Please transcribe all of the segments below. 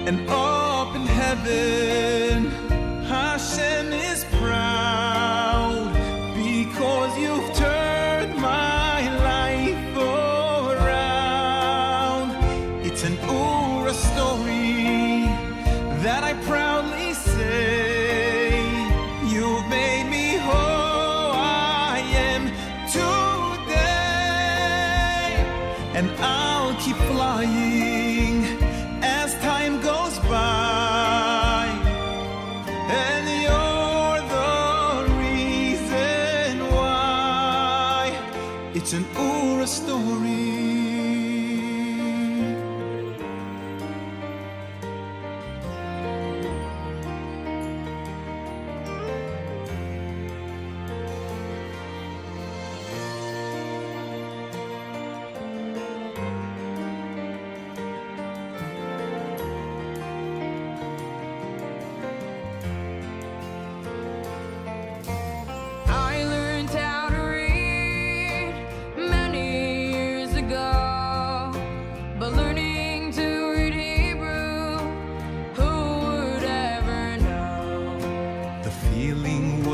And up in heaven, Hashem is proud because you've turned my life around. It's an Oorah story that I proudly say. You've made me who I am today, and I'll keep flying as time goes by, and you're the reason why. It's an Oorah story.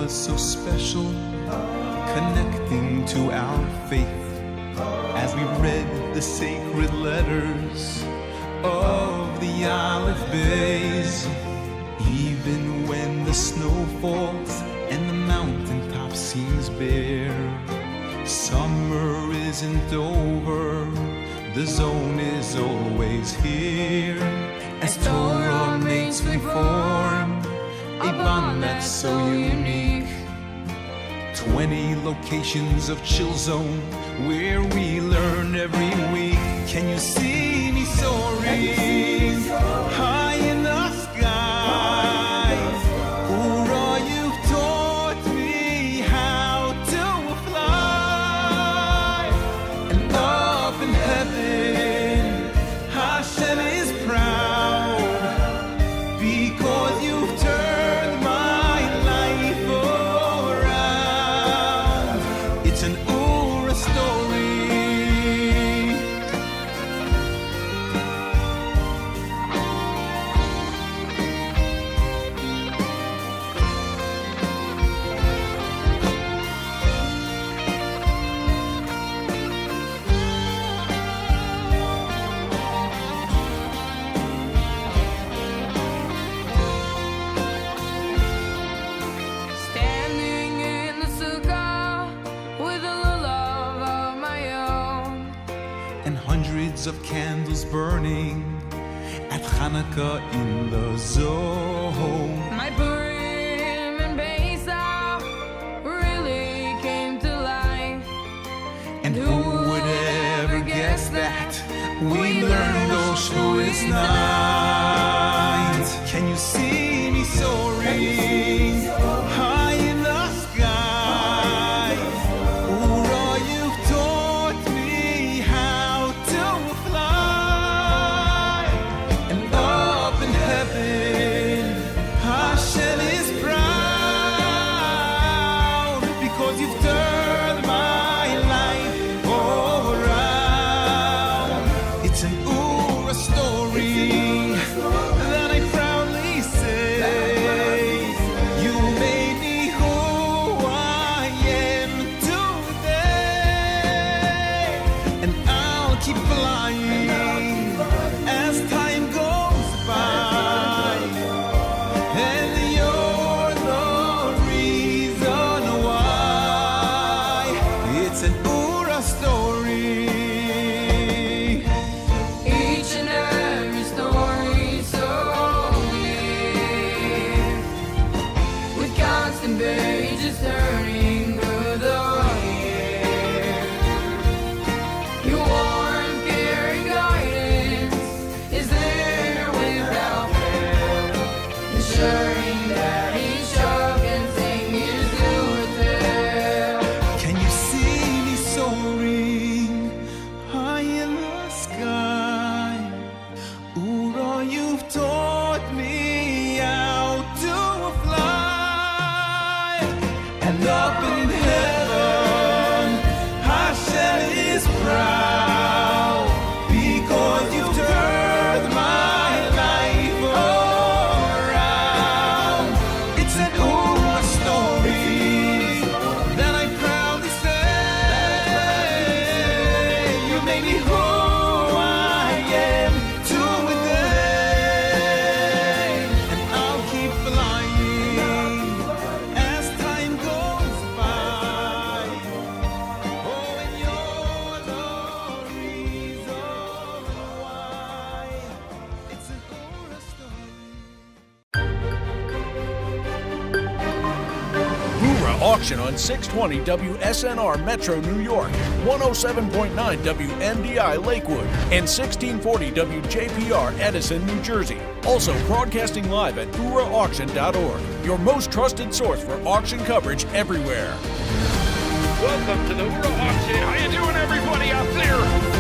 So special, connecting to our faith as we read the sacred letters of the Aleph Bays. Even when the snow falls and the mountaintop seems bare, summer isn't over, the zone is always here. As Torah makes we form a bond that's so unique. 20 locations of chill zone where we learn every week. Can you see me soaring high in the sky? Oorah, you've taught me how to fly. And up in heaven, Hashem is proud because you've turned my life around. It's an Oorah story. Of candles burning at Hanukkah in the zone. My Purim and Pesach really came to life. And who would ever guess that we learned those Shavuos night? Can you see me soaring high in the sky? Oorah, you've taught me how to fly. And up in heaven, Hashem is proud because you've turned my life around. It's an Oorah story that I proudly say. You made me who I am today, and I'll keep flying as time goes by, and you're the reason why. It's an Oorah story. Each and every story so deep, with constant pages turning through the year. Your warm, caring guidance is there without fail, ensuring that each child can sing his Oorahthon. Can you see me soaring high in the sky? Oorah, you've taught me how to fly. And up in heaven, Hashem is proud because you've turned my life Auction on 620 WSNR Metro New York, 107.9 WMDI Lakewood, and 1640 WJPR Edison, New Jersey. Also broadcasting live at Oorahthon.org, your most trusted source for auction coverage everywhere. Welcome to the Oorahthon. How you doing, everybody out there?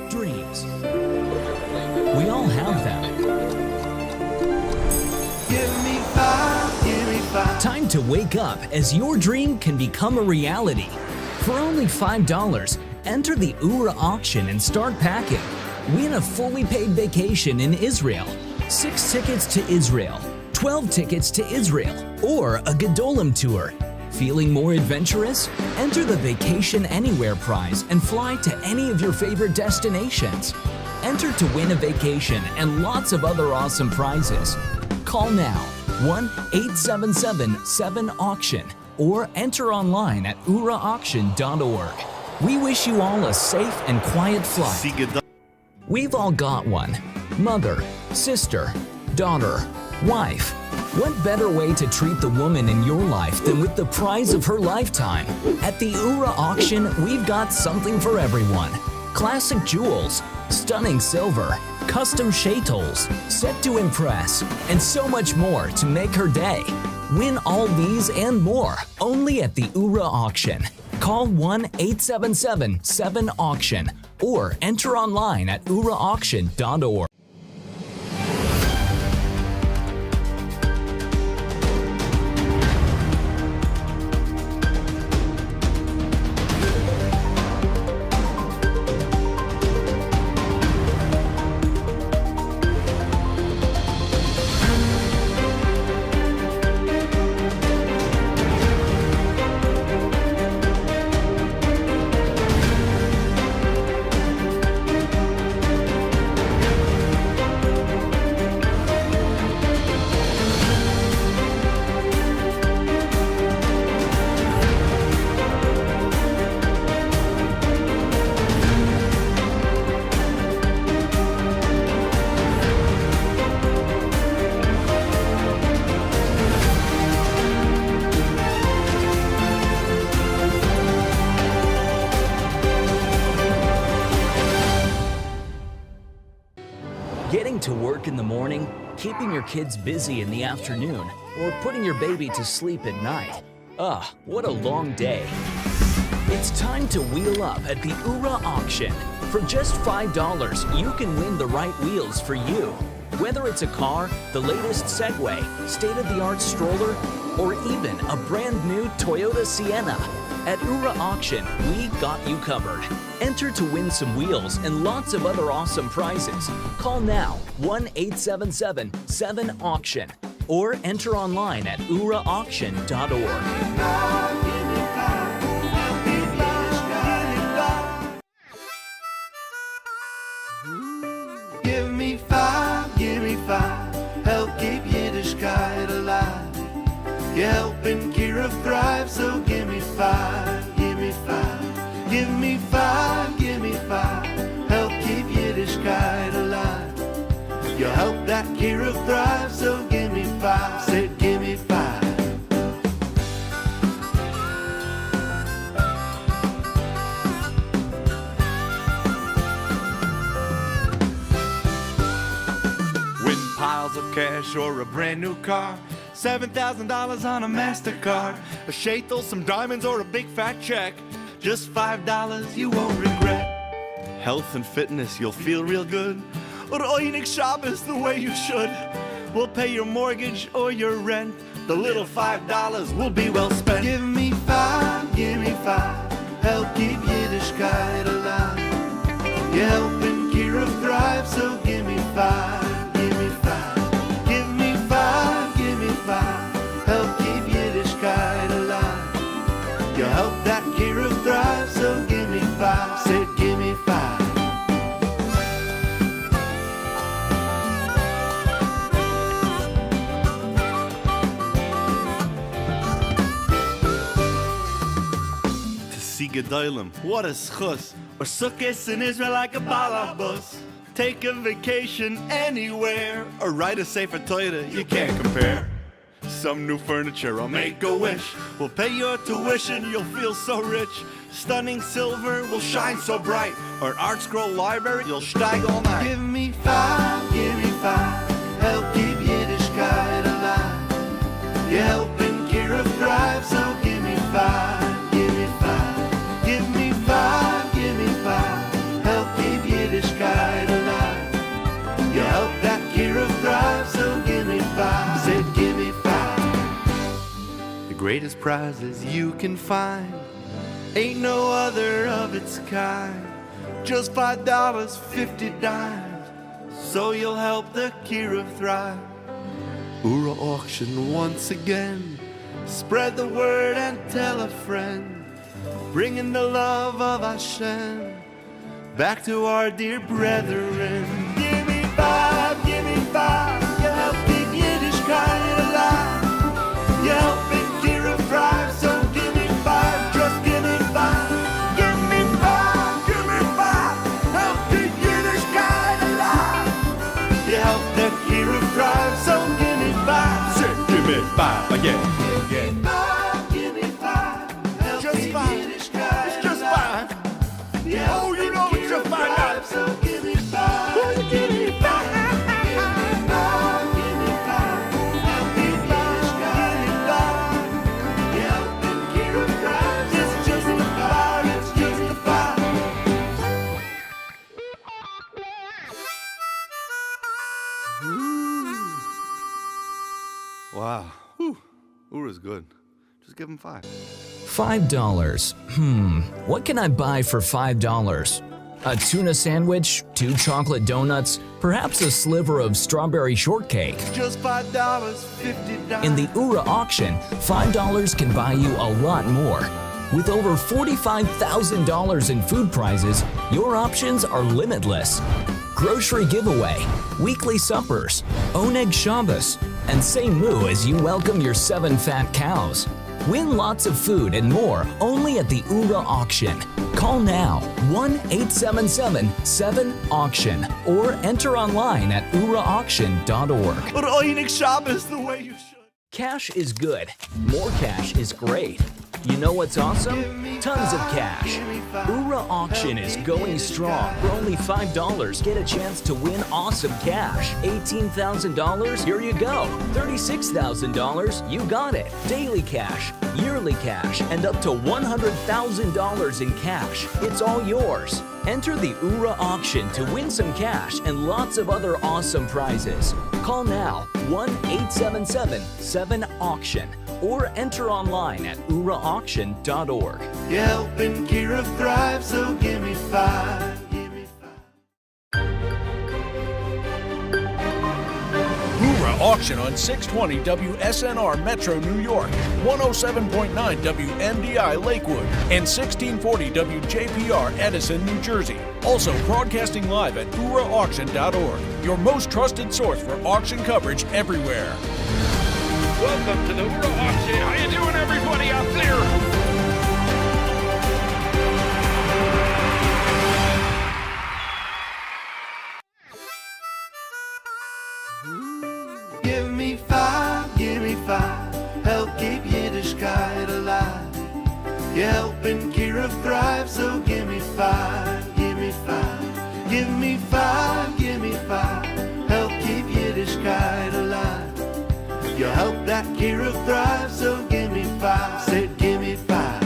Dreams. We all have them. Give me five, give me five. Time to wake up as your dream can become a reality. For only $5, enter the Oorahthon and start packing. Win a fully paid vacation in Israel, 6 tickets to Israel, 12 tickets to Israel, or a Gedolim tour. Feeling more adventurous? Enter the Vacation Anywhere prize and fly to any of your favorite destinations. Enter to win a vacation and lots of other awesome prizes. Call now 1-877-7-AUCTION or enter online at Oorahthon.org. We wish you all a safe and quiet flight. We've all got one. Mother, sister, daughter, wife. What better way to treat the woman in your life than with the prize of her lifetime? At the Oorahthon, we've got something for everyone. Classic jewels, stunning silver, custom shatols, set to impress, and so much more to make her day. Win all these and more only at the Oorahthon. Call 1-877-7-AUCTION or enter online at Oorahthon.org. Getting to work in the morning, keeping your kids busy in the afternoon, or putting your baby to sleep at night. What a long day. It's time to wheel up at the Oorahthon. For just $5, you can win the right wheels for you. Whether it's a car, the latest Segway, state-of-the-art stroller, or even a brand new Toyota Sienna. At Oorahthon, we got you covered. Enter to win some wheels and lots of other awesome prizes. Call now 1-877-7-AUCTION or enter online at Oorahthon.org. Give me five, help keep Yiddishkeit alive. You're helping Kira thrive, so give me five, give me five. Give me five, help keep Yiddishkeit alive. You help that Kira thrive, so give me five. Said give me five. Win piles of cash or a brand new car, $7,000 on a MasterCard, a sheitel, some diamonds, or a big fat check. Just $5 you won't regret. Health and fitness, you'll feel real good. Or Oynik Shabbos the way you should. We'll pay your mortgage or your rent. The little $5 will be well spent. Give me five, help keep Yiddishkeit alive. You're helping Kira thrive, so give me five, give me five. Give me five, help keep Yiddishkeit alive. You help that Kira thrive, so give me five. Said give me five. To see gedolim. What a schus. Or sukkahs in Israel like a balabus. Take a vacation anywhere. Or write a sefer Torah, you can't compare. Some new furniture, I'll make a wish. We'll pay your tuition, you'll feel so rich. Stunning silver will shine so bright. Or an art scroll library, you'll steig all night. Give me 5, help keep Yiddishkeit alive. You're helping Kira thrive, so give me 5, give me 5. Give me 5, help keep Yiddishkeit alive. You help that Kira thrive, so give me 5. Said give me 5. The greatest prizes you can find ain't no other of its kind. Just $5, 50 dimes, so you'll help the Kira thrive. Oorah auction once again. Spread the word and tell a friend. Bringing the love of Hashem back to our dear brethren. Give me 5, you help keep Yiddishkeit alive. You helping Kira thrive, so give me 5, just give me 5. Give me 5, help keep Yiddishkeit alive. You help the Kira thrive, so give me 5. Say, give me 5 again. Give me 5, help just keep 5. Yiddishkeit it's just 5. Yeah, oh, you know it's just 5. So give me 5, give me 5. Wow. Oorah's good. Just give him 5. $5. What can I buy for $5? A tuna sandwich, 2 chocolate donuts, perhaps a sliver of strawberry shortcake. Just $5, 50 dimes. In the Oorah auction, $5 can buy you a lot more. With over $45,000 in food prizes, your options are limitless. Grocery giveaway, weekly suppers, Oneg Shabbos, and say moo as you welcome your 7 fat cows. Win lots of food and more only at the Oorah auction. Call now 1-877-7-AUCTION or enter online at oorahauction.org. But Oneg Shabbos the way you should. Cash is good. More cash is great. You know what's awesome? Tons of cash. Oorah auction is going strong. For only $5, get a chance to win awesome cash. $18,000? Here you go. $36,000? You got it. Daily cash, yearly cash, and up to $100,000 in cash. It's all yours. Enter the Oorah auction to win some cash and lots of other awesome prizes. Call now 1-877-7-AUCTION or enter online at oorahauction.org. You're helping Kira thrive, so give me 5. Give me 5. Oorah auction on 620 WSNR Metro New York, 107.9 WMDI Lakewood, and 1640 WJPR Edison, New Jersey. Also broadcasting live at oorahauction.org, your most trusted source for auction coverage everywhere. Welcome to the Oorah auction. How you doing, everybody out there? Give me 5, help keep Yiddishkeit alive. You're helping Kira thrive, so give me 5, give me 5. Give me 5, help keep Yiddishkeit alive. You help that Kira thrive, so give me 5. Say, give me 5.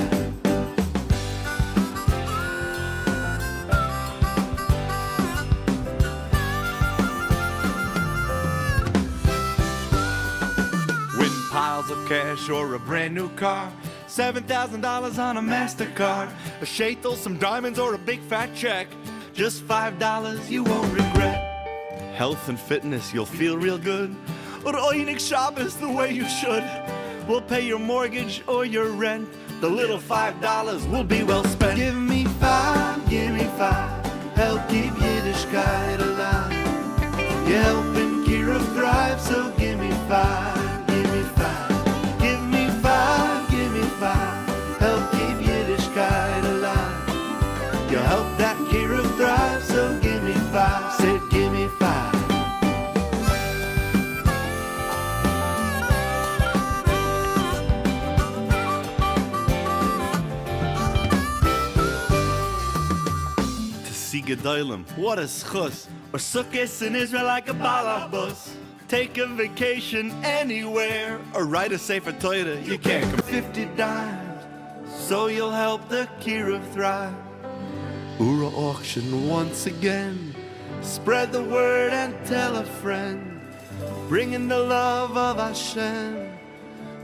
Win piles of cash or a brand new car. $7,000 on a MasterCard. A sheitel, some diamonds, or a big fat check. Just $5 you won't regret. Health and fitness, you'll feel real good. Or Oneg Shabbos the way you should. We'll pay your mortgage or your rent. The little $5 will be well spent. Give me 5, help keep Yiddishkeit alive. You're helping Kira thrive, so give me 5, give me 5. Give me 5, help keep Yiddishkeit alive. gedolim. What a schus. Or sukkahs in Israel like a balabus. Take a vacation anywhere or write a sefer Torah. You can't come 50 dimes, so you'll help the Kiruv thrive. Oorah auction once again. Spread the word and tell a friend. Bringing the love of Hashem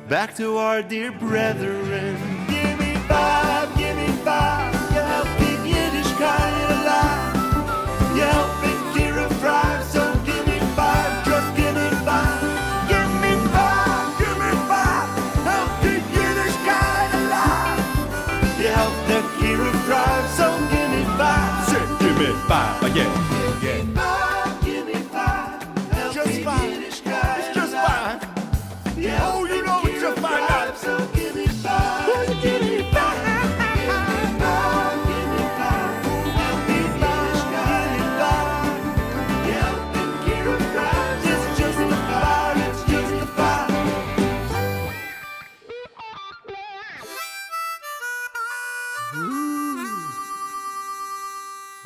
back to our dear brethren. Give me five, give me five. You help keep Yiddishkeit alive. You help make Kiruv thrive, so give me five, just give me five. Give me five, give me five. Help keep Yiddishkeit alive. You help the Kiruv thrive, so give me five. Say, give me five again. Give me five, give me five. Help just keep five. Yiddishkeit it's just alive. Five. Yeah, oh, you know it's just five dollars. So give me five, give me five.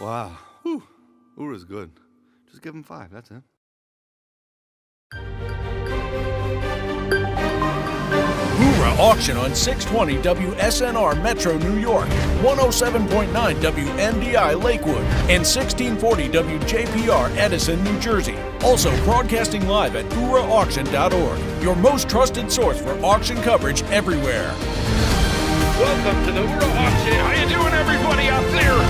Wow. Whew. Oorah's good. Just give him five. That's it. Oorah Auction on 620 WSNR Metro New York, 107.9 WNDI Lakewood, and 1640 WJPR Edison, New Jersey. Also broadcasting live at oorahauction.org, your most trusted source for auction coverage everywhere. Welcome to the Oorah Auction. How you doing, everybody out there?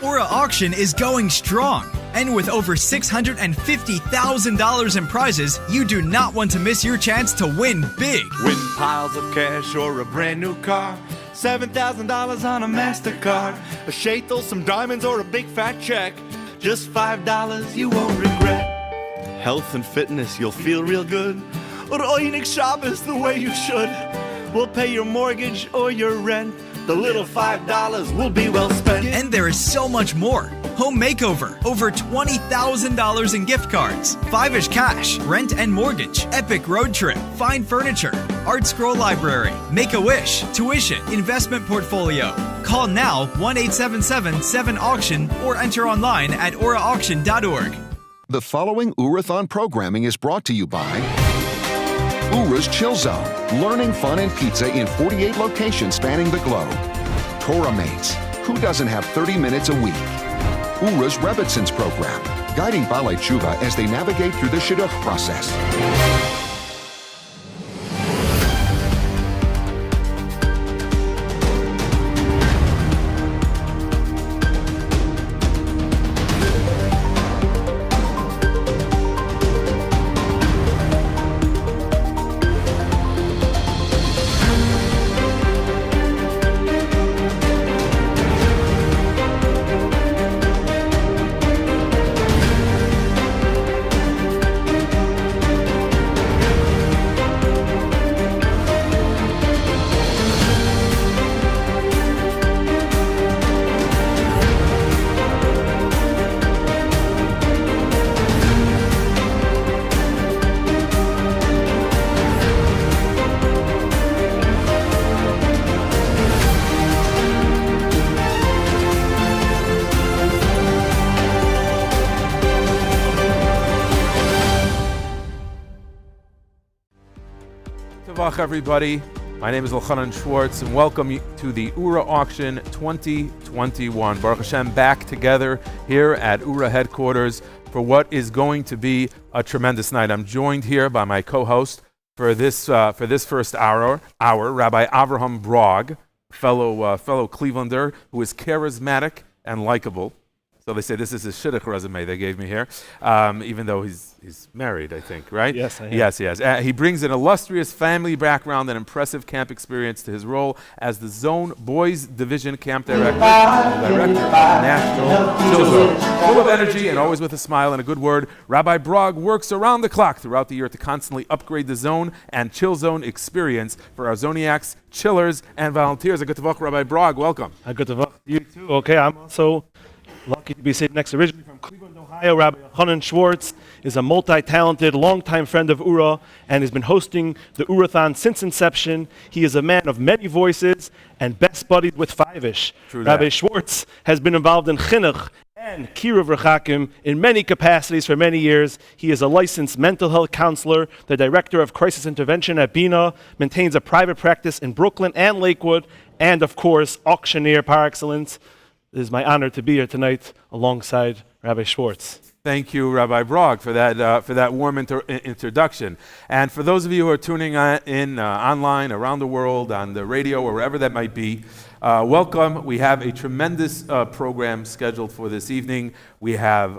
Oorah Auction is going strong, and with over $650,000 in prizes, you do not want to miss your chance to win big. Win piles of cash or a brand new car, $7,000 on a MasterCard, a sheitel, some diamonds, or a big fat check. Just $5 you won't regret. Health and fitness, you'll feel real good. Or Oynik Shabbos the way you should. We'll pay your mortgage or your rent. The little $5 will be well spent. And there is so much more. Home makeover, over $20,000 in gift cards. Fiveish cash, rent and mortgage, epic road trip, fine furniture, art scroll library, make-a-wish, tuition, investment portfolio. Call now 1-877-7-AUCTION or enter online at oorahauction.org. The following Oorahthon programming is brought to you by Oorah's Chill Zone, learning fun and pizza in 48 locations spanning the globe. Torah Mates, who doesn't have 30 minutes a week? Oorah's Rabbitson's program, guiding Balei Tshuva as they navigate through the Shidduch process. Everybody, my name is Elchanan Schwartz, and welcome to the Oorah Auction 2021. Baruch Hashem, back together here at Oorah headquarters for what is going to be a tremendous night. I'm joined here by my co-host for this first hour, Rabbi Avraham Brog, fellow Clevelander who is charismatic and likable. So they say this is his shidduch resume they gave me here, even though he's married, I think, right? Yes, I am. Yes. He brings an illustrious family background and impressive camp experience to his role as the Zone Boys Division Camp Director and Director of the National Chill Zone. Full of energy and always with a smile and a good word, Rabbi Brog works around the clock throughout the year to constantly upgrade the zone and Chill Zone experience for our Zoniacs, chillers, and volunteers. A good to Rabbi Brog, welcome. A good to you too. Okay, I'm also Lucky to be sitting next, originally from Cleveland, Ohio. Rabbi Yochanan Schwartz is a multi-talented, longtime friend of Ura and has been hosting the Oorahthon since inception. He is a man of many voices and best buddied with Fiveish. Rabbi Schwartz has been involved in chinuch and kiruv rechakim in many capacities for many years. He is a licensed mental health counselor, the director of crisis intervention at Bina, maintains a private practice in Brooklyn and Lakewood, and of course, auctioneer par excellence. It is my honor to be here tonight alongside Rabbi Schwartz. Thank you, Rabbi Brog, for that warm introduction. And for those of you who are tuning in online, around the world, on the radio, or wherever that might be, welcome. We have a tremendous program scheduled for this evening. We have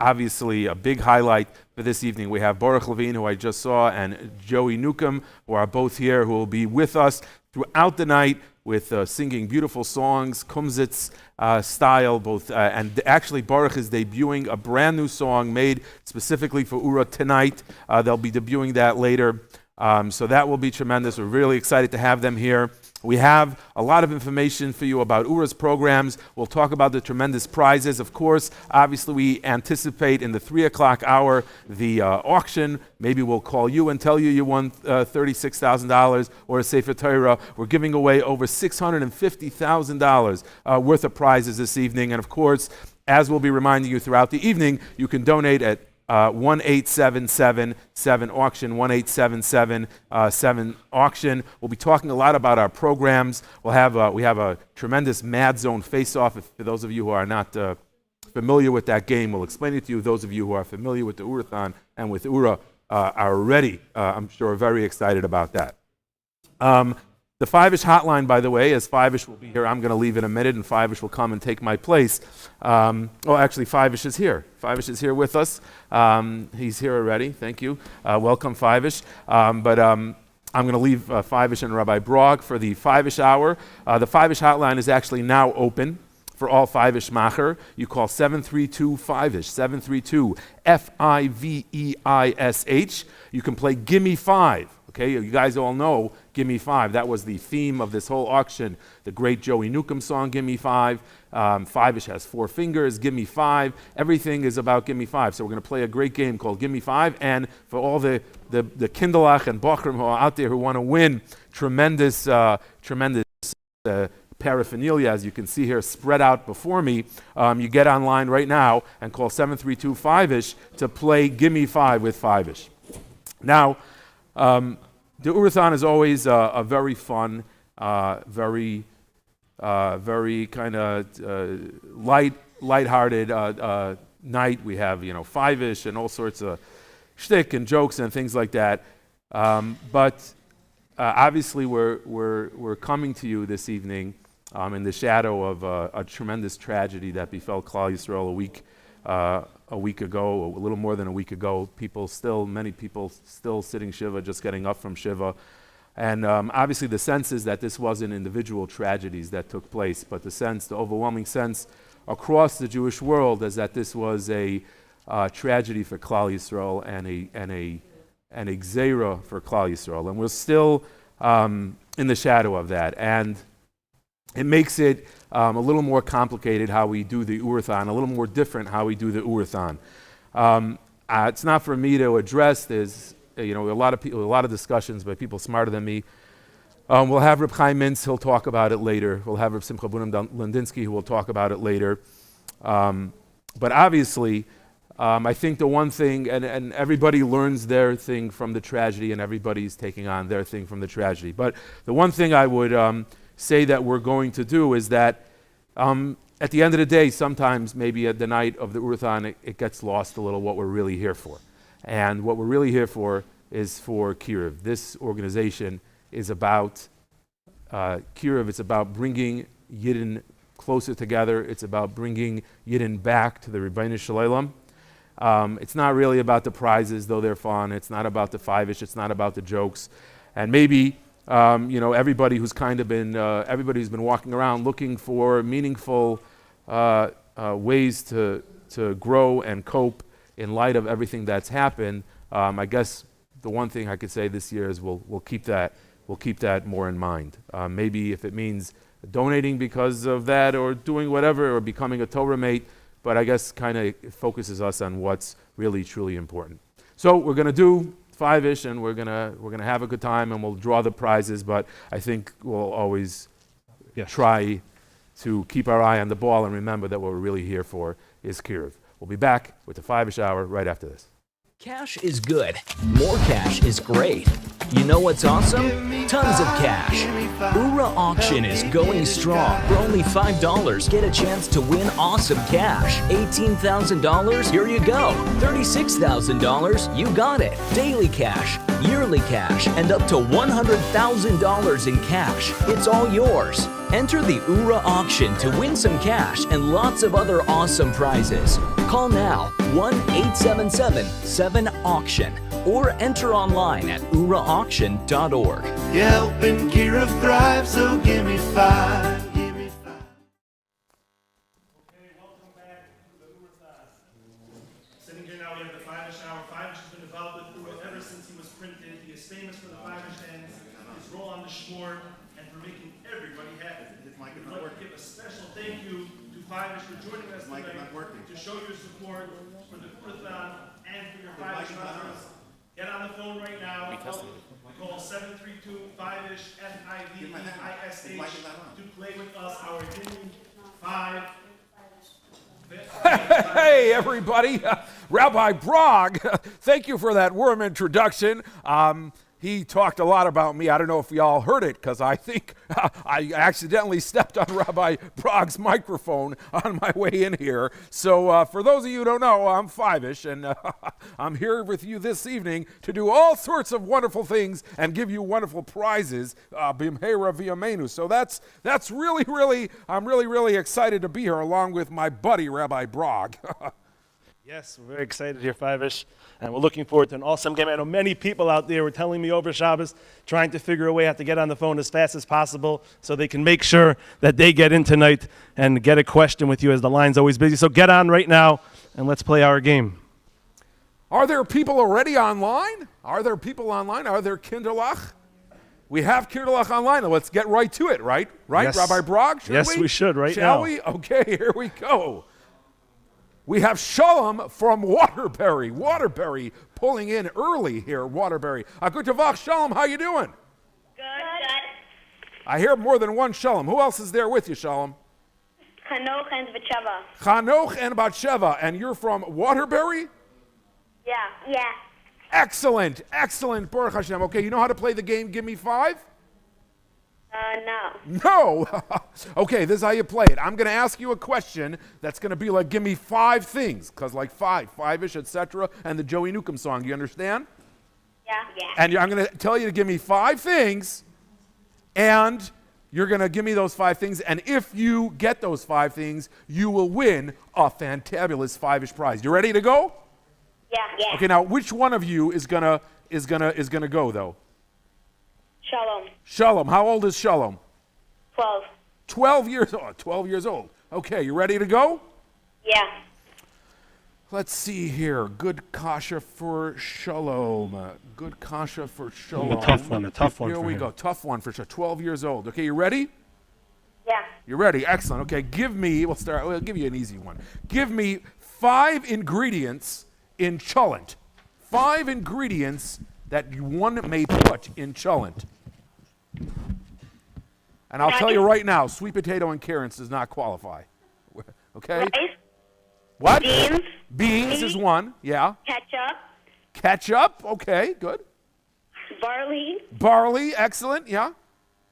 obviously a big highlight for this evening. We have Baruch Levine, who I just saw, and Joey Newcomb, who are both here, who will be with us throughout the night with singing beautiful songs, Kumsitz style, both. And actually, Baruch is debuting a brand new song made specifically for Ura tonight. They'll be debuting that later. So that will be tremendous. We're really excited to have them here. We have a lot of information for you about Ura's programs. We'll talk about the tremendous prizes. Of course, obviously, we anticipate in the 3 o'clock hour the auction. Maybe we'll call you and tell you you won $36,000 or a Sefer Torah. We're giving away over $650,000 worth of prizes this evening. And of course, as we'll be reminding you throughout the evening, you can donate at 1-877-7 auction, 1-877-7 auction. We'll be talking a lot about our programs. We have a tremendous Mad Zone face-off. For those of you who are not familiar with that game, we'll explain it to you. Those of you who are familiar with the Oorahthon and with Ura are already, I'm sure, very excited about that. The Fiveish hotline, by the way, as Fiveish will be here, I'm going to leave in a minute, and Fiveish will come and take my place. Actually, Fiveish is here. Fiveish is here with us. He's here already. Thank you. Welcome, Fiveish. I'm going to leave Fiveish and Rabbi Brog for the Fiveish hour. The Fiveish hotline is actually now open for all Fiveish macher. You call 732-Fiveish, 732-Fiveish. You can play Gimme 5. Okay, you guys all know Gimme 5. That was the theme of this whole auction. The great Joey Newcomb song, Gimme 5. Fiveish has 4 fingers, Gimme 5. Everything is about Gimme 5. So we're going to play a great game called Gimme 5. And for all the Kindelach and Bochrim who are out there who want to win tremendous paraphernalia, as you can see here spread out before me, you get online right now and call 732-Fiveish to play Gimme 5 with Fiveish. Now, the Oorahthon is always a very fun, very kind of lighthearted night. We have Fiveish and all sorts of shtick and jokes and things like that. But obviously, we're coming to you this evening in the shadow of a tremendous tragedy that befell Klal Yisrael a week ago, a little more than a week ago. Many people still sitting Shiva, just getting up from Shiva. And obviously the sense is that this wasn't individual tragedies that took place, but the overwhelming sense across the Jewish world is that this was a tragedy for Klal Yisrael and a gzeira for Klal Yisrael. And we're still in the shadow of that. And it makes it a little more complicated how we do the Oorahthon, a little more different how we do the Oorahthon. It's not for me to address. There's a lot of discussions by people smarter than me. We'll have Reb Chaim Mintz, he'll talk about it later. We'll have Reb Simcha Bunim Landinsky, who will talk about it later. But obviously, I think the one thing, and everybody learns their thing from the tragedy, and everybody's taking on their thing from the tragedy. But the one thing I would say that we're going to do is that at the end of the day, sometimes maybe at the night of the Oorahthon, it gets lost a little what we're really here for. And what we're really here for is for Kiruv. This organization is about Kiruv. It's about bringing Yidden closer together. It's about bringing Yidden back to the Rebbeinu Shalom. It's not really about the prizes, though they're fun. It's not about the Fiveish. It's not about the jokes. And maybe everybody who's been walking around looking for meaningful ways to grow and cope in light of everything that's happened. I guess the one thing I could say this year is we'll keep that more in mind. Maybe if it means donating because of that or doing whatever or becoming a Torah mate, but I guess kind of focuses us on what's really, truly important. So we're going to do Fiveish, and we're gonna have a good time, and we'll draw the prizes, but I think we'll always try to keep our eye on the ball and remember that what we're really here for is Kiruv. We'll be back with the Fiveish Hour right after this. Cash is good. More cash is great. You know what's awesome? Tons of cash. Oorah Auction is going strong. For only $5, get a chance to win awesome cash. $18,000? Here you go. $36,000? You got it. Daily cash, yearly cash, and up to $100,000 in cash. It's all yours. Enter the Oorah Auction to win some cash and lots of other awesome prizes. Call now 1-877-7-AUCTION or enter online at oorahauction.org. You're helping Kira thrive, so give me five. Give me five. Okay, welcome back to the Oorahthon. Sitting here now, we have the Fiveish Hour. Fiveish has been involved with Oorah ever since he was printed. He is famous for the Fiveish hands, his role on the shmor, and for making everybody happy. We'd like to give a special thank you to Fiveish for joining us tonight to show your support for the Oorahthon and for your Fiveish brothers. Get on the phone right now. Call 732-FIVEISH, FIVEISH, to play with us our Gimme 5. Hey, everybody. Rabbi Brog, thank you for that warm introduction. He talked a lot about me. I don't know if y'all heard it, because I think I accidentally stepped on Rabbi Brog's microphone on my way in here. So for those of you who don't know, I'm Fiveish, and I'm here with you this evening to do all sorts of wonderful things and give you wonderful prizes, b'mheira v'yameinu. So that's really, I'm really excited to be here along with my buddy, Rabbi Brog. Yes, we're very excited here, Fiveish, and we're looking forward to an awesome game. I know many people out there were telling me over Shabbos, trying to figure a way how to get on the phone as fast as possible so they can make sure that they get in tonight and get a question with you as the line's always busy. So get on right now, and let's play our game. Are there people already online? Are there people online? Are there kinderlach? We have kinderlach online. Let's get right to it, right? Right, Yes. Rabbi Brog? Yes, we should right now. Shall we? Okay, here we go. We have Shalom from Waterbury. Waterbury pulling in early here, Waterbury. Good Tavach, Shalom, how you doing? Good. I hear more than one Shalom. Who else is there with you, Shalom? Hanoch and Batsheva. Chanoch and Batsheva, and you're from Waterbury? Yeah. Excellent, Baruch Hashem. Okay, you know how to play the game Give Me 5? No. No. Okay, this is how you play it. I'm going to ask you a question that's going to be like, give me 5 things, because like Fiveish, etc., and the Joey Newcomb song. Do you understand? Yeah. And I'm going to tell you to give me 5 things, and you're going to give me those 5 things, and if you get those 5 things, you will win a fantabulous Fiveish prize. You ready to go? Yeah. Okay, now which one of you is gonna go though? Shalom. Shalom. How old is Shalom? 12. 12 years old. 12 years old. Okay, you ready to go? Yeah. Let's see here. Good kasha for Shalom. Good kasha for Shalom. A tough one Here for we him. go. Tough one for sure. 12 years old. Okay, you ready? Yeah. You're ready. Excellent. Okay, we'll give you an easy one. Give me 5 ingredients in cholent. 5 ingredients that one may put in cholent. And I'll tell you right now, sweet potato and carrots does not qualify. Okay? Rice. What? Beans. Beans is one. Yeah. Ketchup. Ketchup. Okay, good. Barley. Barley. Excellent. Yeah.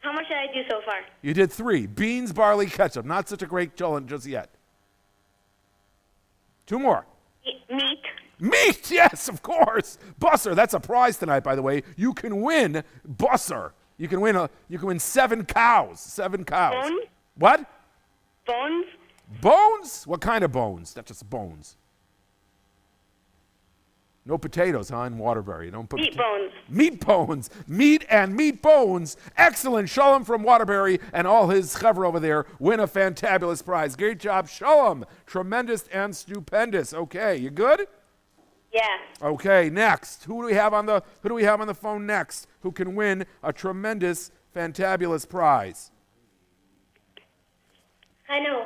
How much did I do so far? You did 3. Beans, barley, ketchup. Not such a great cholent just yet. 2 more. Meat. Meat, yes, of course. Busser, that's a prize tonight, by the way. You can win busser. You can win 7 cows. 7 cows. Bones. What? Bones. Bones? What kind of bones? That's just bones. No potatoes, huh? In Waterbury. Don't put Meat bones. Meat bones. Meat and meat bones. Excellent. Shalom from Waterbury and all his chevra over there win a fantabulous prize. Great job, Shalom. Tremendous and stupendous. Okay, you good? Yeah. Okay, next. Who do we have on the phone next who can win a tremendous, fantabulous prize? I know.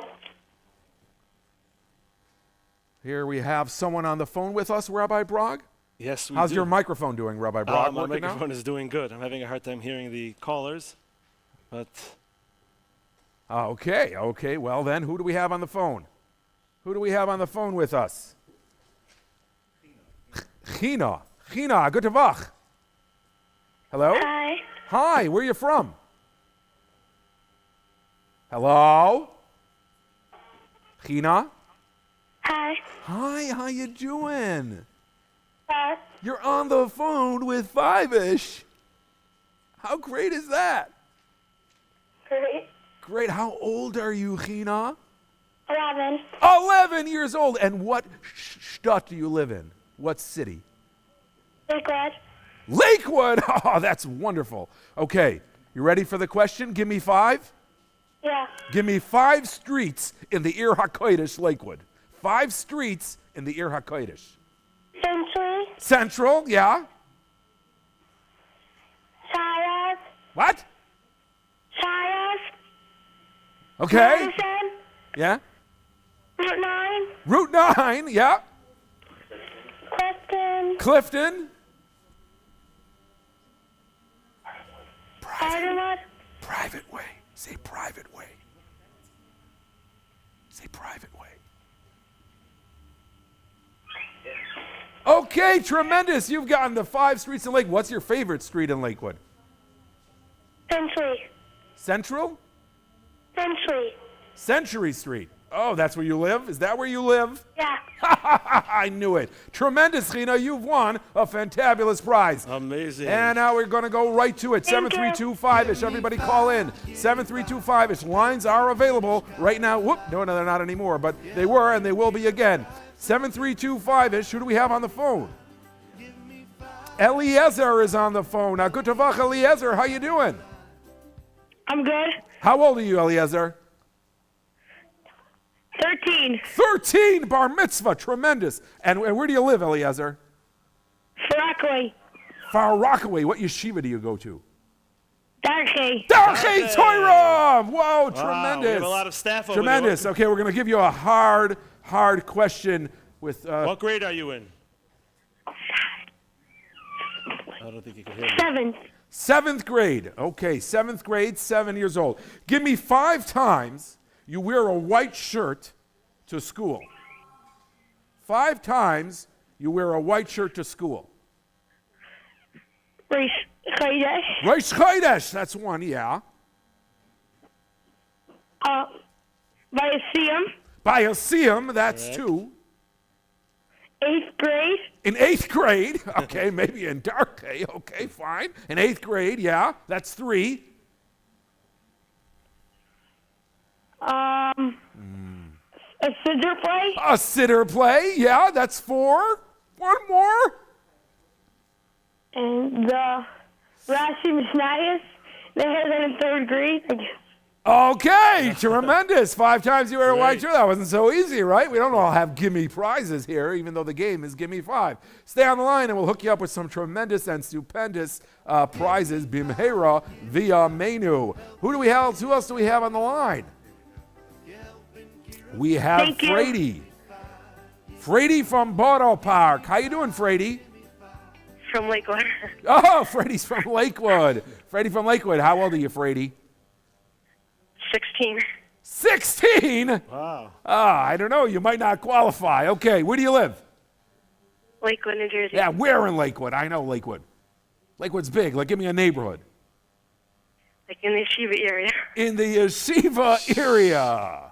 Here we have someone on the phone with us, Rabbi Brog. Yes, we How's do. your microphone doing, Rabbi Brog? My working now? microphone is doing good. I'm having a hard time hearing the callers, but Okay. Well, then, who do we have on the phone? Who do we have on the phone with us? China, good Tavach. Hello? Hi. Hi, where are you from? Hello? China? Hi. Hi, how you doing? Hi. You're on the phone with Fiveish. How great is that? Great. Great. How old are you, China? 11. 11 years old. And what shtet do you live in? What city? Lakewood. Lakewood. Oh, that's wonderful. Okay, you ready for the question? Give me 5. Yeah. Give me 5 streets in the Ir HaKodesh, Lakewood. 5 streets in the Ir HaKodesh. Century. Central, yeah. Shires. What? Shires. Okay. Madison. Yeah. Route 9. Route 9, yeah. Clifton. Clifton. Ardenwood. Private way. Say private way. Say private way. Okay, tremendous. You've gotten the 5 streets in Lakewood. What's your favorite street in Lakewood? Century. Central? Century. Century Street. Oh, that's where you live? Is that where you live? Yeah. I knew it. Tremendous, China. You've won a fantabulous prize. amazing. And now we're going to go right to it. Thank you. 7325-ish. Everybody call in. 7325-ish. Lines are available right now. Whoop. No, they're not anymore, but they were and they will be again. 7325-ish. Who do we have on the phone? Eliezer is on the phone. Now, good tavach, Eliezer. How you doing? I'm good. How old are you, Eliezer? 13. 13, bar mitzvah. Tremendous. And where do you live, Eliezer? Rockaway. Far Rockaway. What yeshiva do you go to? Darkey. Darkey Torah! Whoa, Wow, tremendous. we have a lot of staff over Tremendous. there. Okay, we're going to give you a hard question with... What grade are you in? I don't think you can hear me. 7th. 7th grade. Okay, 7th grade, 7 years old. Give me 5 times you wear a white shirt to school. 5 times you wear a white shirt to school. Reese Chodesh. Rosh Chodesh, that's 1, yeah. Lyceum. Bioseum, that's Correct. 2. 8th grade. In 8th grade, okay, maybe in Darkey, okay, fine. In 8th grade, yeah, that's 3. A Siddur play. A siddur play, yeah, that's 4. 1 more. And the Rashi Mishnayos. They had that in 3rd grade. I guess. Okay, tremendous. 5 times you wear a white shirt. That wasn't so easy, right? We don't all have gimme prizes here, even though the game is gimme 5. Stay on the line and we'll hook you up with some tremendous and stupendous prizes, bimhera, via menu. Who else do we have on the line? We have Thank you. Frady. Frady from Borough Park. How you doing, Frady? From Lakewood. Oh, Frady's from Lakewood. Frady from Lakewood. How old are you, Frady? 16. 16? Wow. I don't know. You might not qualify. Okay, where do you live? Lakewood, New Jersey. Yeah, where in Lakewood? I know Lakewood. Lakewood's big. Like, give me a neighborhood. Like in the Yeshiva area. In the yeshiva area.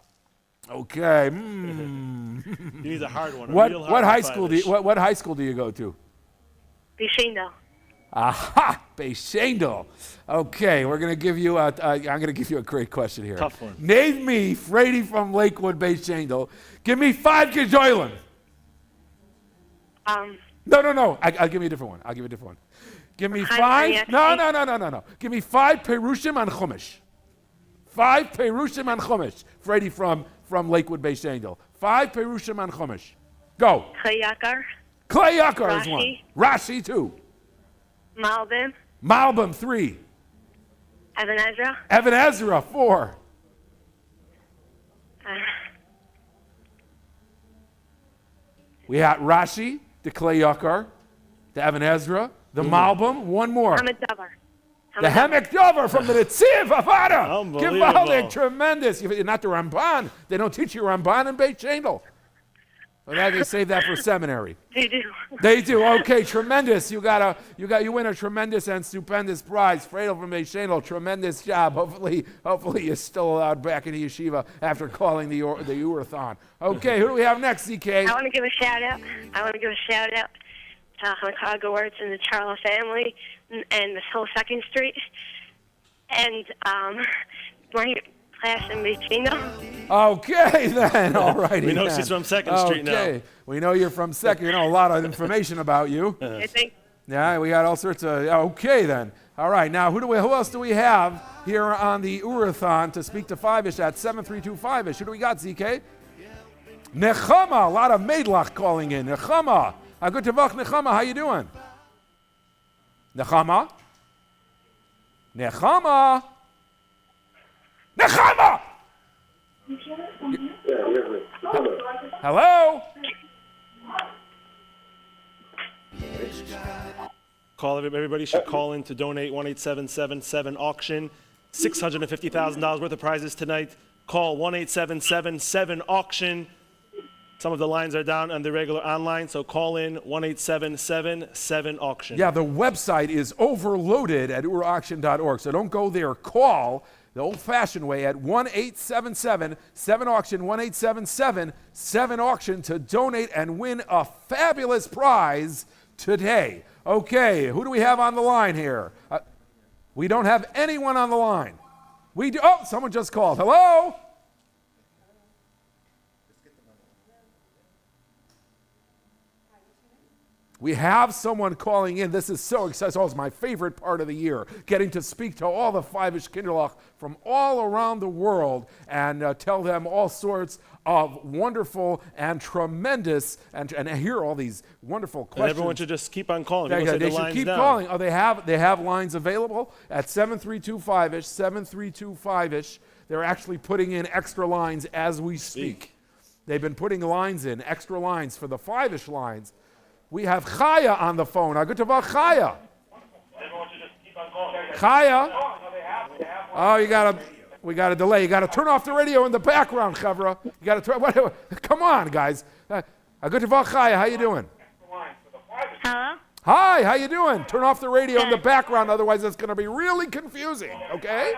Okay. You need a hard one. What high school do you, what high school do you go to? Bishendo. Aha, Beishendel. Okay, we're gonna give you I'm gonna give you a great question here. Tough one. Name me Frady from Lakewood, Beishendel. Give me 5 gejoylen. No. I'll give you a different one. Give me 5. No. Give me 5 perushim and chumash. 5 perushim and chumash. Frady from Lakewood, Beishendel. 5 perushim and chumash. Go. Chayakar. Clay Yakar is 1. Rashi. Rashi 2. Malbim. Malbim 3. Evan Ezra. Evan Ezra 4. We got Rashi, the Klei Yakar, the Evan Ezra, the Malbim. One more. I'm a dover. The Hemek Dover from the Netziv Avada. Unbelievable. Givaldic, tremendous. Not the Ramban. They don't teach you Ramban in Beit Shendel. Well, now they save that for seminary. They do. They do. Okay, tremendous. You win a tremendous and stupendous prize. Fredel from Beit Shendel, tremendous job. Hopefully you're still allowed back in the yeshiva after calling the Oorahthon. Okay, who do we have next, ZK? I want to give a shout out. To Chicago Words and the Charlo family and this whole 2nd Street. And my class in between them. Okay, then. All righty. We know then. she's from 2nd Street now. Okay. We know you're from 2nd. You know a lot of information about you. I think. Yeah, we got all sorts of. Okay, then. All right. Now, who else do we have here on the Oorahthon to speak to Fiveish at 732-Fiveish? Who do we got, ZK? Nechama. A lot of Maidlach calling in. Nechama. Good Tavach, Nechama. How you doing? Nechama? Nechama? Nechama! Hello? Everybody should call in to donate. 1-877-7 auction. $650,000 worth of prizes tonight. Call 1-877-7 auction. Some of the lines are down on the regular online, so call in 1-877-7 auction. Yeah, the website is overloaded at oorahauction.org, so don't go there. Call the old-fashioned way at 1-877-7 auction, 1-877-7 auction to donate and win a fabulous prize today. Okay, who do we have on the line here? We don't have anyone on the line. We do. Oh, someone just called. Hello? We have someone calling in. This is so exciting. It's my favorite part of the year, getting to speak to all the Fiveish Kinderlach from all around the world and tell them all sorts of wonderful and tremendous, and hear all these wonderful questions. And everyone should just keep on calling. They should keep calling. Oh, they have lines available at 732-Fiveish, 732-Fiveish. They're actually putting in extra lines as we speak. They've been putting lines in, extra lines for the Fiveish lines. We have Chaya on the phone. Good to have Chaya. Chaya. Oh, we got a delay. You got to turn off the radio in the background, Chavra. You got to turn. Come on, guys. Good to have Chaya. How you doing? Hello? Hi. How you doing? Turn off the radio in the background, otherwise it's going to be really confusing. Okay?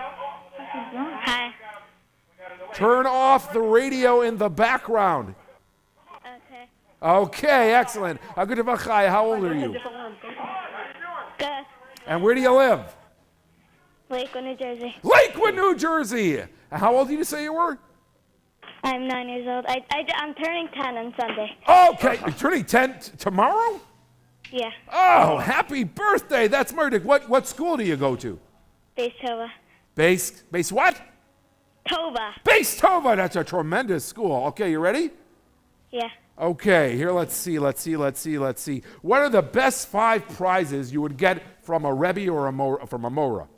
Hi. Turn off the radio in the background. Okay, excellent. Good to Chaya. How old are you? Good. And where do you live? Lakewood, New Jersey. Lakewood, New Jersey. And how old did you say you were? I'm 9 years old. I'm turning 10 on Sunday. Okay, you're turning 10 tomorrow? Yeah. Oh, happy birthday. That's murder. What school do you go to? Base Tova. Base what? Tova. Base Tova. That's a tremendous school. Okay, you ready? Yeah. Okay, here let's see. What are the best 5 prizes you would get from a Rebbe or from a Mora?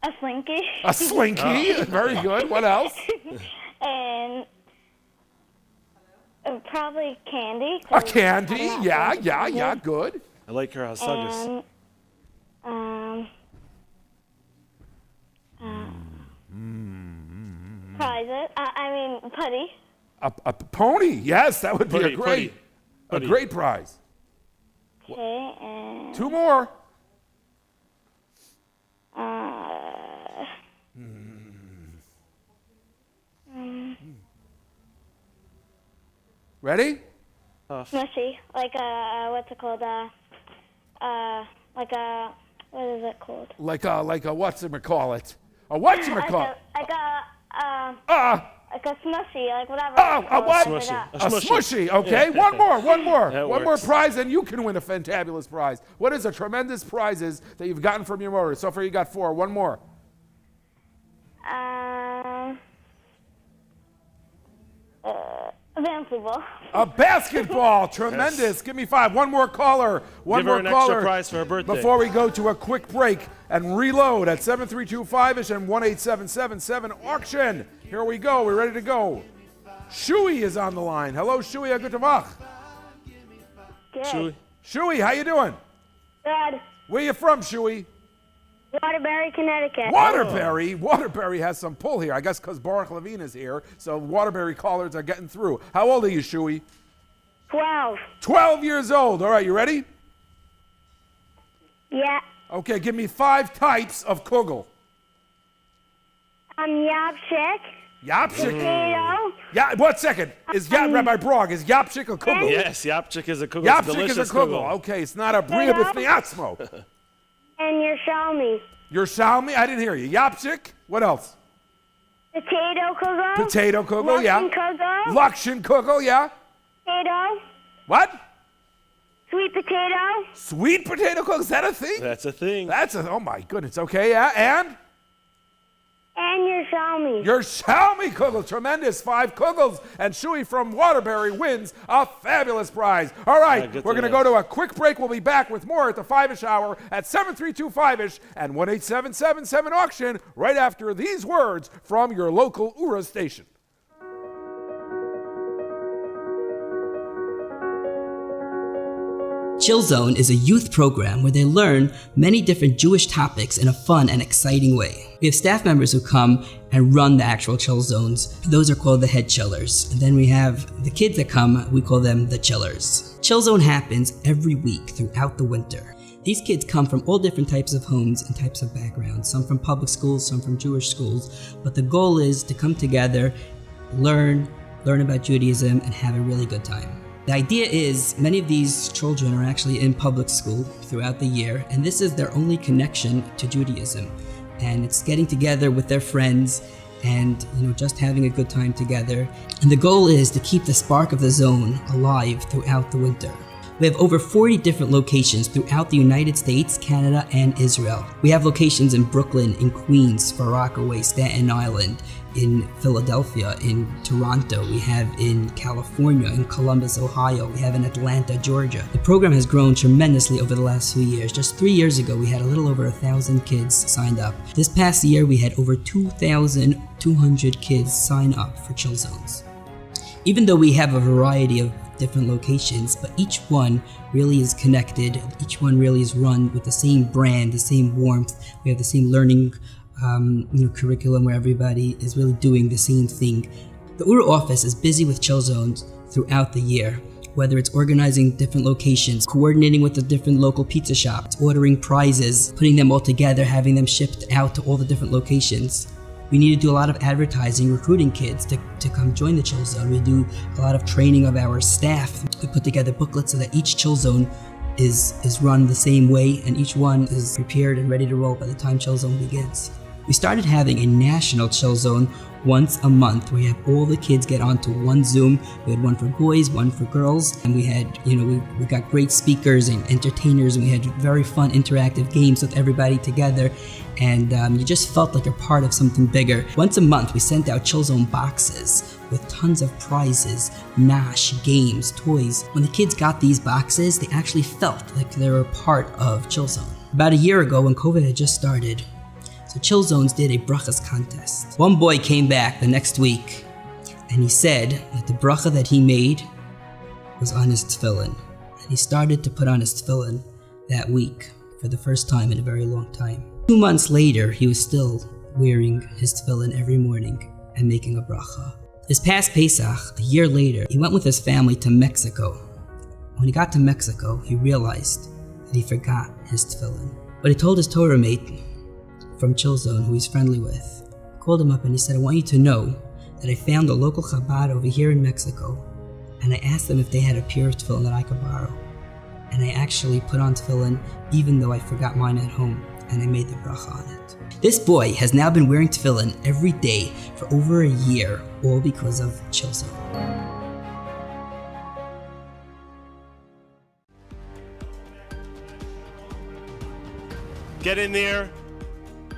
A slinky. A slinky. Very good. What else? And probably candy. A candy. Yeah. Good. I like her Hasagas. Prizes. Putty. A pony. Yes, that would be a great prize. Okay, and 2 more. Ready? Smushy, like what's it called? What is it called? Like a whatchamacallit? A whatchamacallit? Like a smushy, like whatever. A what? Smushy. A smushy. Okay, one more. That One more works. prize, and you can win a fantabulous prize. What is the tremendous prizes that you've gotten from your motor? So far, you got 4. One more. Van basketball. A basketball. Tremendous. Give me 5. One more caller. One Give more her an caller extra prize for her birthday. before we go to a quick break and reload at 732-5ish and 18777 auction. Here we go. We're ready to go. Shui is on the line. Hello, Shui. Good Tavach. Good. Shui, how you doing? Good. Where you from, Shui? Waterbury, Connecticut. Waterbury. Waterbury has some pull here. I guess because Baruch Levine is here, so Waterbury callers are getting through. How old are you, Shui? 12. 12 years old. All right, you ready? Yeah. Okay, give me 5 types of kugel. Yapchik. Yapchik. Potato. Yeah, 1 second. Rabbi Brog, is yapchik a kugel? Yes, yapchik is a kugel. Yapchik is a kugel. Okay, it's not a bria b'fnei atzmo. And your Shalmi. Your shalmi? I didn't hear you. Yapchik. What else? Potato kugel. Potato kugel, yeah. Kugel. Lakshin kugel, yeah. Potato. What? Sweet potato. Sweet potato kugel? Is that a thing? That's a thing. Oh my goodness. Okay, yeah. And your Shalmi. Your Shalmi kugel, tremendous. 5 kugels, and Shui from Waterbury wins a fabulous prize. All right, we're going to go to a quick break. We'll be back with more at the 5ish hour at 732-5ish and 18777 auction right after these words from your local Oorah station. Chill Zone is a youth program where they learn many different Jewish topics in a fun and exciting way. We have staff members who come and run the actual chill zones. Those are called the head chillers. And then we have the kids that come, we call them the chillers. Chill Zone happens every week throughout the winter. These kids come from all different types of homes and types of backgrounds, some from public schools, some from Jewish schools. But the goal is to come together, learn about Judaism, and have a really good time. The idea is many of these children are actually in public school throughout the year, and this is their only connection to Judaism. And it's getting together with their friends and just having a good time together. And the goal is to keep the spark of the zone alive throughout the winter. We have over 40 different locations throughout the United States, Canada, and Israel. We have locations in Brooklyn, in Queens, Far Rockaway, Staten Island, in Philadelphia, in Toronto. We have in California, in Columbus, Ohio. We have in Atlanta, Georgia. The program has grown tremendously over the last few years. Just 3 years ago, we had a little over 1,000 kids signed up. This past year, we had over 2,200 kids sign up for Chill Zones. Even though we have a variety of different locations, but each one really is connected. Each one really is run with the same brand, the same warmth. We have the same learning curriculum where everybody is really doing the same thing. The Oorah office is busy with chill zones throughout the year, whether it's organizing different locations, coordinating with the different local pizza shops, ordering prizes, putting them all together, having them shipped out to all the different locations. We need to do a lot of advertising, recruiting kids to come join the Chill Zone. We do a lot of training of our staff. We put together booklets so that each Chill Zone is run the same way and each one is prepared and ready to roll by the time Chill Zone begins. We started having a national Chill Zone once a month where we have all the kids get onto one Zoom. We had one for boys, one for girls, and we had, we got great speakers and entertainers, and we had very fun interactive games with everybody together, and you just felt like you're part of something bigger. Once a month, we sent out Chill Zone boxes with tons of prizes, nash, games, toys. When the kids got these boxes, they actually felt like they were part of Chill Zone. About a year ago, when COVID had just started, so Chill Zones did a brachas contest. One boy came back the next week, and he said that the bracha that he made was on his tefillin. And he started to put on his tefillin that week for the first time in a very long time. 2 months later, he was still wearing his tefillin every morning and making a bracha. This past Pesach, a year later, he went with his family to Mexico. When he got to Mexico, he realized that he forgot his tefillin. But he told his Torah mate from Chill Zone, who he's friendly with, called him up and he said, I want you to know that I found a local Chabad over here in Mexico, and I asked them if they had a pure tefillin that I could borrow. And I actually put on tefillin even though I forgot mine at home, and I made the bracha on it. This boy has now been wearing tefillin every day for over a year, all because of Chill Zone. Get in there,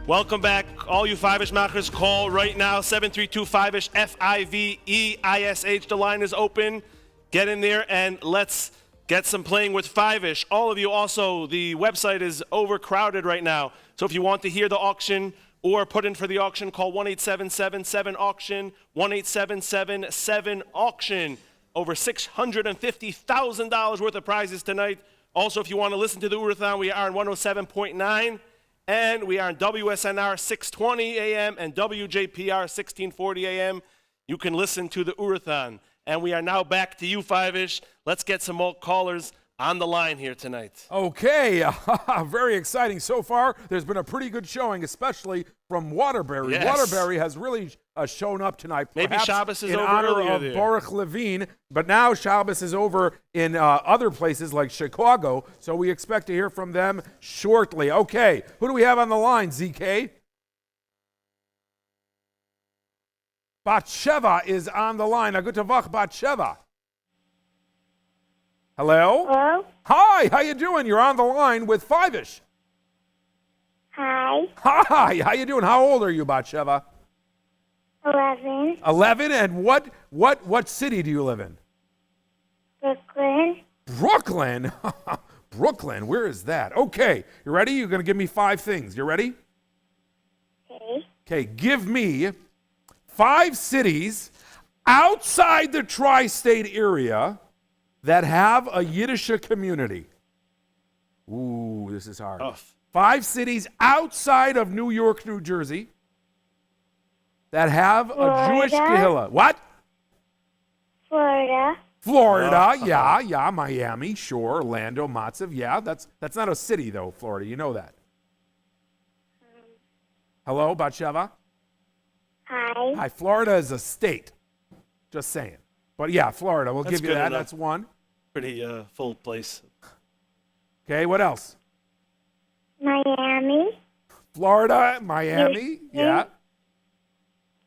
Welcome back. All you Fiveish machers, call right now, 732-Fiveish, Fiveish. The line is open. Get in there and let's get some playing with Fiveish. All of you also, the website is overcrowded right now. So if you want to hear the auction or put in for the auction, call 1-877-7-AUCTION, 1-877-7-AUCTION. Over $650,000 worth of prizes tonight. Also, if you want to listen to the Oorahthon, we are on 107.9. And we are on WSNR 620 AM and WJPR 1640 AM. You can listen to the Oorahthon. And we are now back to you, Fiveish. Let's get some more callers on the line here tonight. Okay, very exciting so far. There's been a pretty good showing, especially from Waterbury. Yes. Waterbury has really shown up tonight. Maybe Shabbos is in over honor earlier of there. Baruch Levine, but now Shabbos is over in other places like Chicago, so we expect to hear from them shortly. Okay, who do we have on the line, ZK? Batsheva is on the line. Agutavach Batsheva. Hello? Hello? Hi, how you doing? You're on the line with Fiveish. Hi. Hi, how you doing? How old are you, Batsheva? 11. 11, and what city do you live in? Brooklyn. Brooklyn? Brooklyn, where is that? Okay, you ready? You're going to give me 5 things. You ready? Okay. Okay, give me 5 cities outside the tri-state area that have a Yiddish community. Ooh, this is hard. Tough. 5 cities outside of New York, New Jersey that have a Jewish kehillah. What? Florida. Florida, yeah, Miami, sure, Orlando, Matzav, yeah, that's not a city though, Florida, you know that. Hello, Batsheva? Hi. Hi, Florida is a state, just saying. But yeah, Florida, we'll That's give you good that, enough. that's one. Pretty full place. Okay, what else? Miami. Florida, Miami, yeah.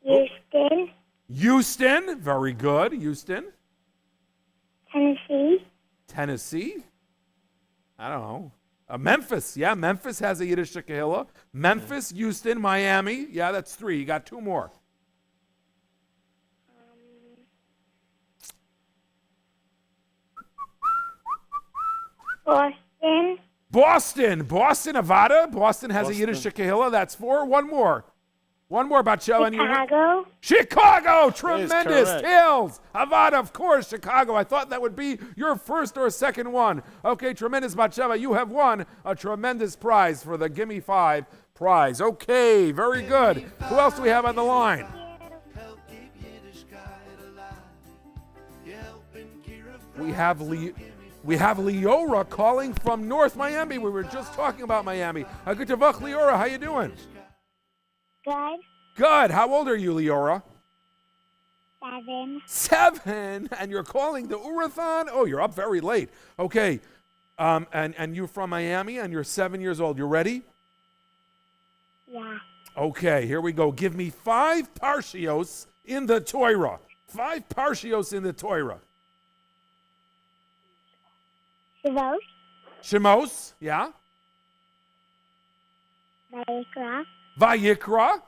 Houston. Houston, very good, Houston. Tennessee. Tennessee, I don't know. Memphis, yeah, Memphis has a Yiddish kehillah. Memphis, Houston, Miami, yeah, that's 3. You got 2 more. Boston. Boston, Nevada. Boston has a Yiddish kehillah. That's 4. 1 more. One more, Batsheva. Chicago. Chicago, tremendous. correct. Hills, Havana, of course, Chicago. I thought that would be your first or second one. Okay, tremendous, Batsheva. You have won a tremendous prize for the Gimme 5 prize. Okay, very good. Who else do we have on the line? We have Leora calling from North Miami. We were just talking about Miami. Good to Vach, Leora. How you doing? Good. Good. How old are you, Leora? 7. 7. And you're calling the Oorahthon? Oh, you're up very late. Okay. And you're from Miami and you're 7 years old. You ready? Yeah. Okay, here we go. Give me 5 parshios in the Torah. 5 parshios in the Torah. Shivos. Shemos, yeah. Vayikra. Vayikra.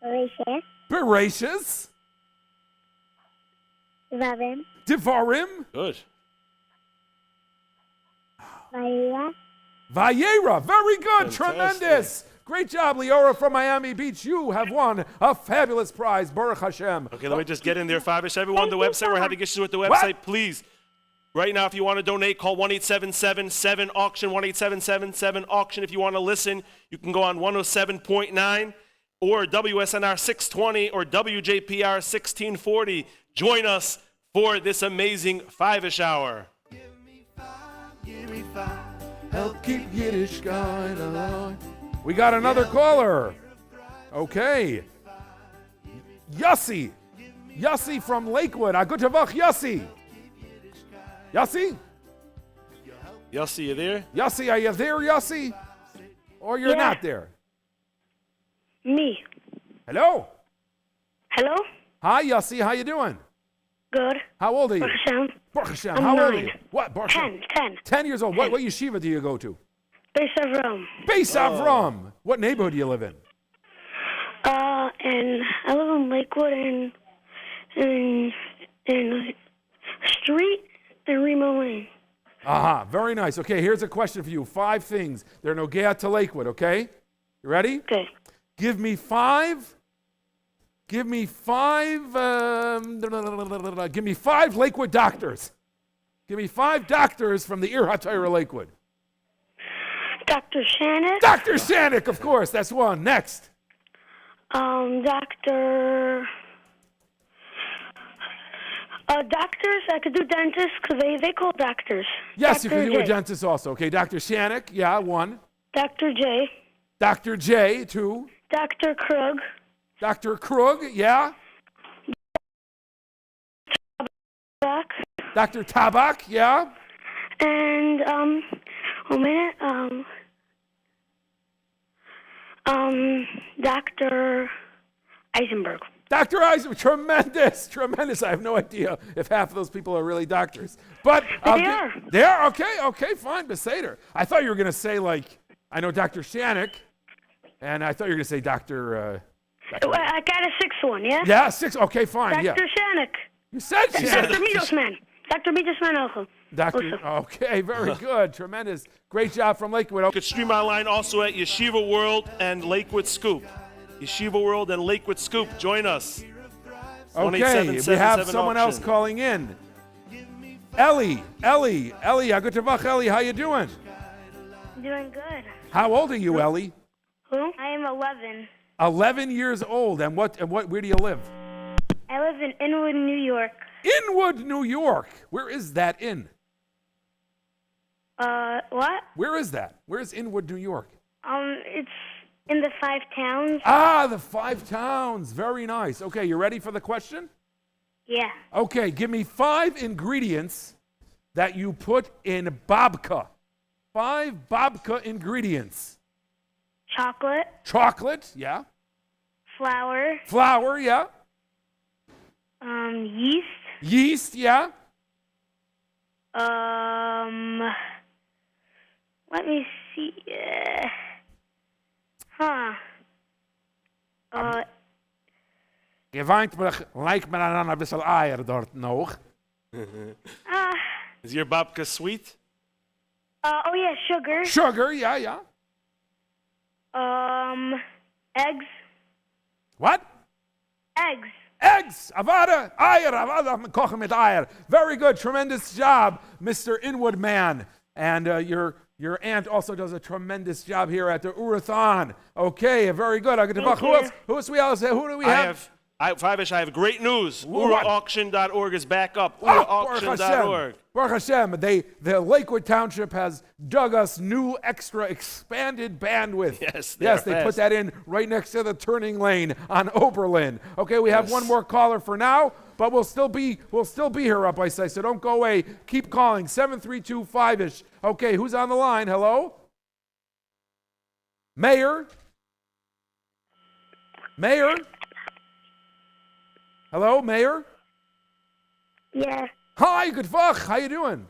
Bereshit. Bereshis. Devarim. Devarim. Good. Vayera. Vayera. Very good. Fantastic. Tremendous. Great job, Leora from Miami Beach. You have won a fabulous prize. Baruch Hashem. Okay, let me just get in there, Fiveish. Everyone, the website, we're having issues with the website. Please, right now, if you want to donate, call 1-877-7-AUCTION, 1-877-7-AUCTION. If you want to listen, you can go on 107.9 or WSNR 620 or WJPR 1640. Join us for this amazing Fiveish hour. Give me 5. Help keep Yiddish going alive. We got another caller. Okay. Yossi. Yossi from Lakewood. Good to Vach, Yossi. Yossi? Yossi, you there? Yossi, are you there, Yossi? Or you're Yeah. not there? Me. Hello? Hello? Hi, Yossi. How you doing? Good. How old are you? Baruch Hashem. Baruch Hashem. I'm How old are 9. you? What? Baruch Hashem. 10. 10 years old. What yeshiva do you go to? Base of Rome. Base Avram. What neighborhood do you live in? And I live in Lakewood in Street and Remo Lane. Aha, very nice. Okay, here's a question for you. 5 things. They're Nogea to Lakewood, okay? You ready? Okay. Give me 5 Lakewood doctors. Give me 5 doctors from the Oorahthon Lakewood. Dr. Shannon. Dr. Shanik, of course. That's one. Next. Doctors, I could do dentists because they call doctors. Yes, Dr. you can do a J. dentist also. Okay, Dr. Shanik, yeah, 1. Dr. J. Dr. J, 2. Dr. Krug. Dr. Krug, yeah. Doc. Dr. Tabak, yeah. And, 1 minute, Dr. Eisenberg. Dr. Eisenberg, tremendous. I have no idea if half of those people are really doctors. But they are? Okay, fine, Beseder. I thought you were going to say, like, I know Dr. Shanik, and I thought you were going to say Dr. I got a 6th one, yeah? Yeah, 6, okay, fine, Dr. yeah. Shanik. You said Shanik. Dr. Middlesman. Dr. Middlesman also. Okay, very good, tremendous. Great job from Lakewood. You could stream online also at Yeshiva World and Lakewood Scoop. Yeshiva World and Lakewood Scoop. Join us. Okay, we have someone else calling in. Ellie, Agutavach Ellie, how you doing? Doing good. How old are you, Ellie? Who? I am 11. 11 years old, and where do you live? I live in Inwood, New York. Inwood, New York. Where is that in? What? Where is that? Where is Inwood, New York? It's in the 5 towns. Ah, the 5 towns. Very nice. Okay, you ready for the question? Yeah. Okay, give me 5 ingredients that you put in babka. 5 babka ingredients. Chocolate, yeah. flour, Yeah. Yeast, yeah. let me see. Lijkt me dan een beetje eier dort nog. Is your babka sweet? Oh yeah, sugar. Sugar, yeah. Eggs. What? Eggs, avada, eier, avada, kochen met eier. Very good, tremendous job, Mr. Inwood man. And your aunt also does a tremendous job here at the Oorahthon. Okay, very good. Who do we have? Fiveish, I have great news. Oorahauction.org is back up. Oorahauction.org. Baruch Hashem. The Lakewood Township has dug us new, extra, expanded bandwidth. Yes, they put that in right next to the turning lane on Oberlin. Okay, we have one more caller for now, but we'll still be here up, I say, so don't go away. Keep calling, 732-5ish. Okay, who's on the line? Hello? Mayor? Hello, Mayor? Yeah. Hi, good fuck. How you doing?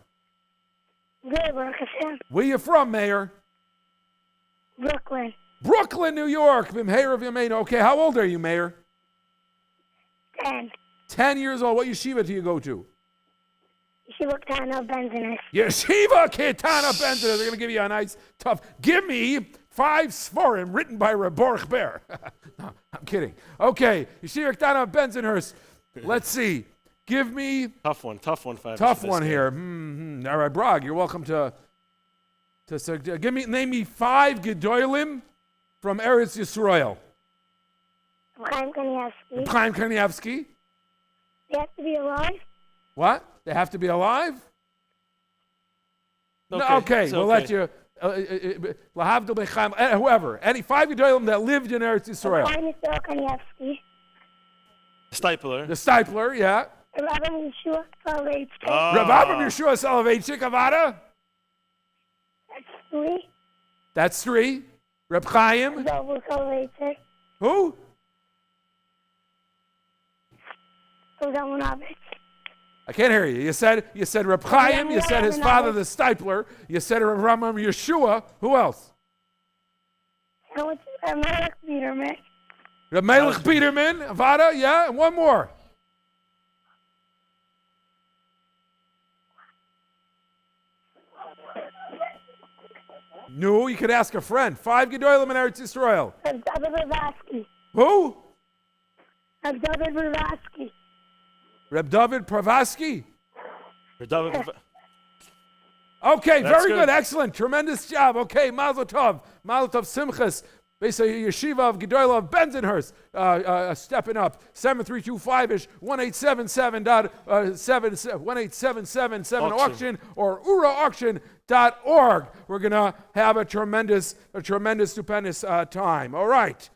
Good, Baruch Hashem. Where you from, Mayor? Brooklyn, New York. Okay, how old are you, Mayor? 10. 10 years old. What yeshiva do you go to? Yeshiva Ketana Benzinus. Yeshiva Ketana Benzinus. They're going to give you a nice, tough. Give me 5 Sforim written by Reborch Bear. No, I'm kidding. Okay, Yeshiva Ketana Benzinhurst. Let's see. Give me tough one, Fiveish. Tough one here. All right, Brog, you're welcome to name me 5 Gedolim from Eretz Yisrael. Chaim Kanievsky. They have to be alive? What? They have to be alive? Okay, we'll let you. Whoever. Any 5 Gedolim that lived in Eretz Yisrael. Kanievsky. Stipler. The Stipler, yeah. Rabbi Yeshua Soloveitchik. Rabbi Yeshua Soloveitchik, Avada. That's 3. That's 3. Reb Chaim. Soloveitchik. Who? Zalmanovich. I can't hear you. You said Reb Chaim. You said his father, the Stipler. You said Reb Ramam Yeshua. Who else? Reb Melech Biederman. Reb Melech Biederman. Avada, yeah, and one more. No, you could ask a friend. 5 Gedolim in Eretz Yisrael. Reb David Blavatsky. Who? Reb David Blavatsky. Reb David Pravatsky. Okay, That's very good. good. Excellent. Tremendous job. Okay, Mazel Tov. Mazel Tov Simchas. Basically, Yeshiva of Gedolah of Benzenhurst, stepping up. 7325-ish, 1877 auction or Oorahthon.org. We're going to have a tremendous, stupendous time. All right.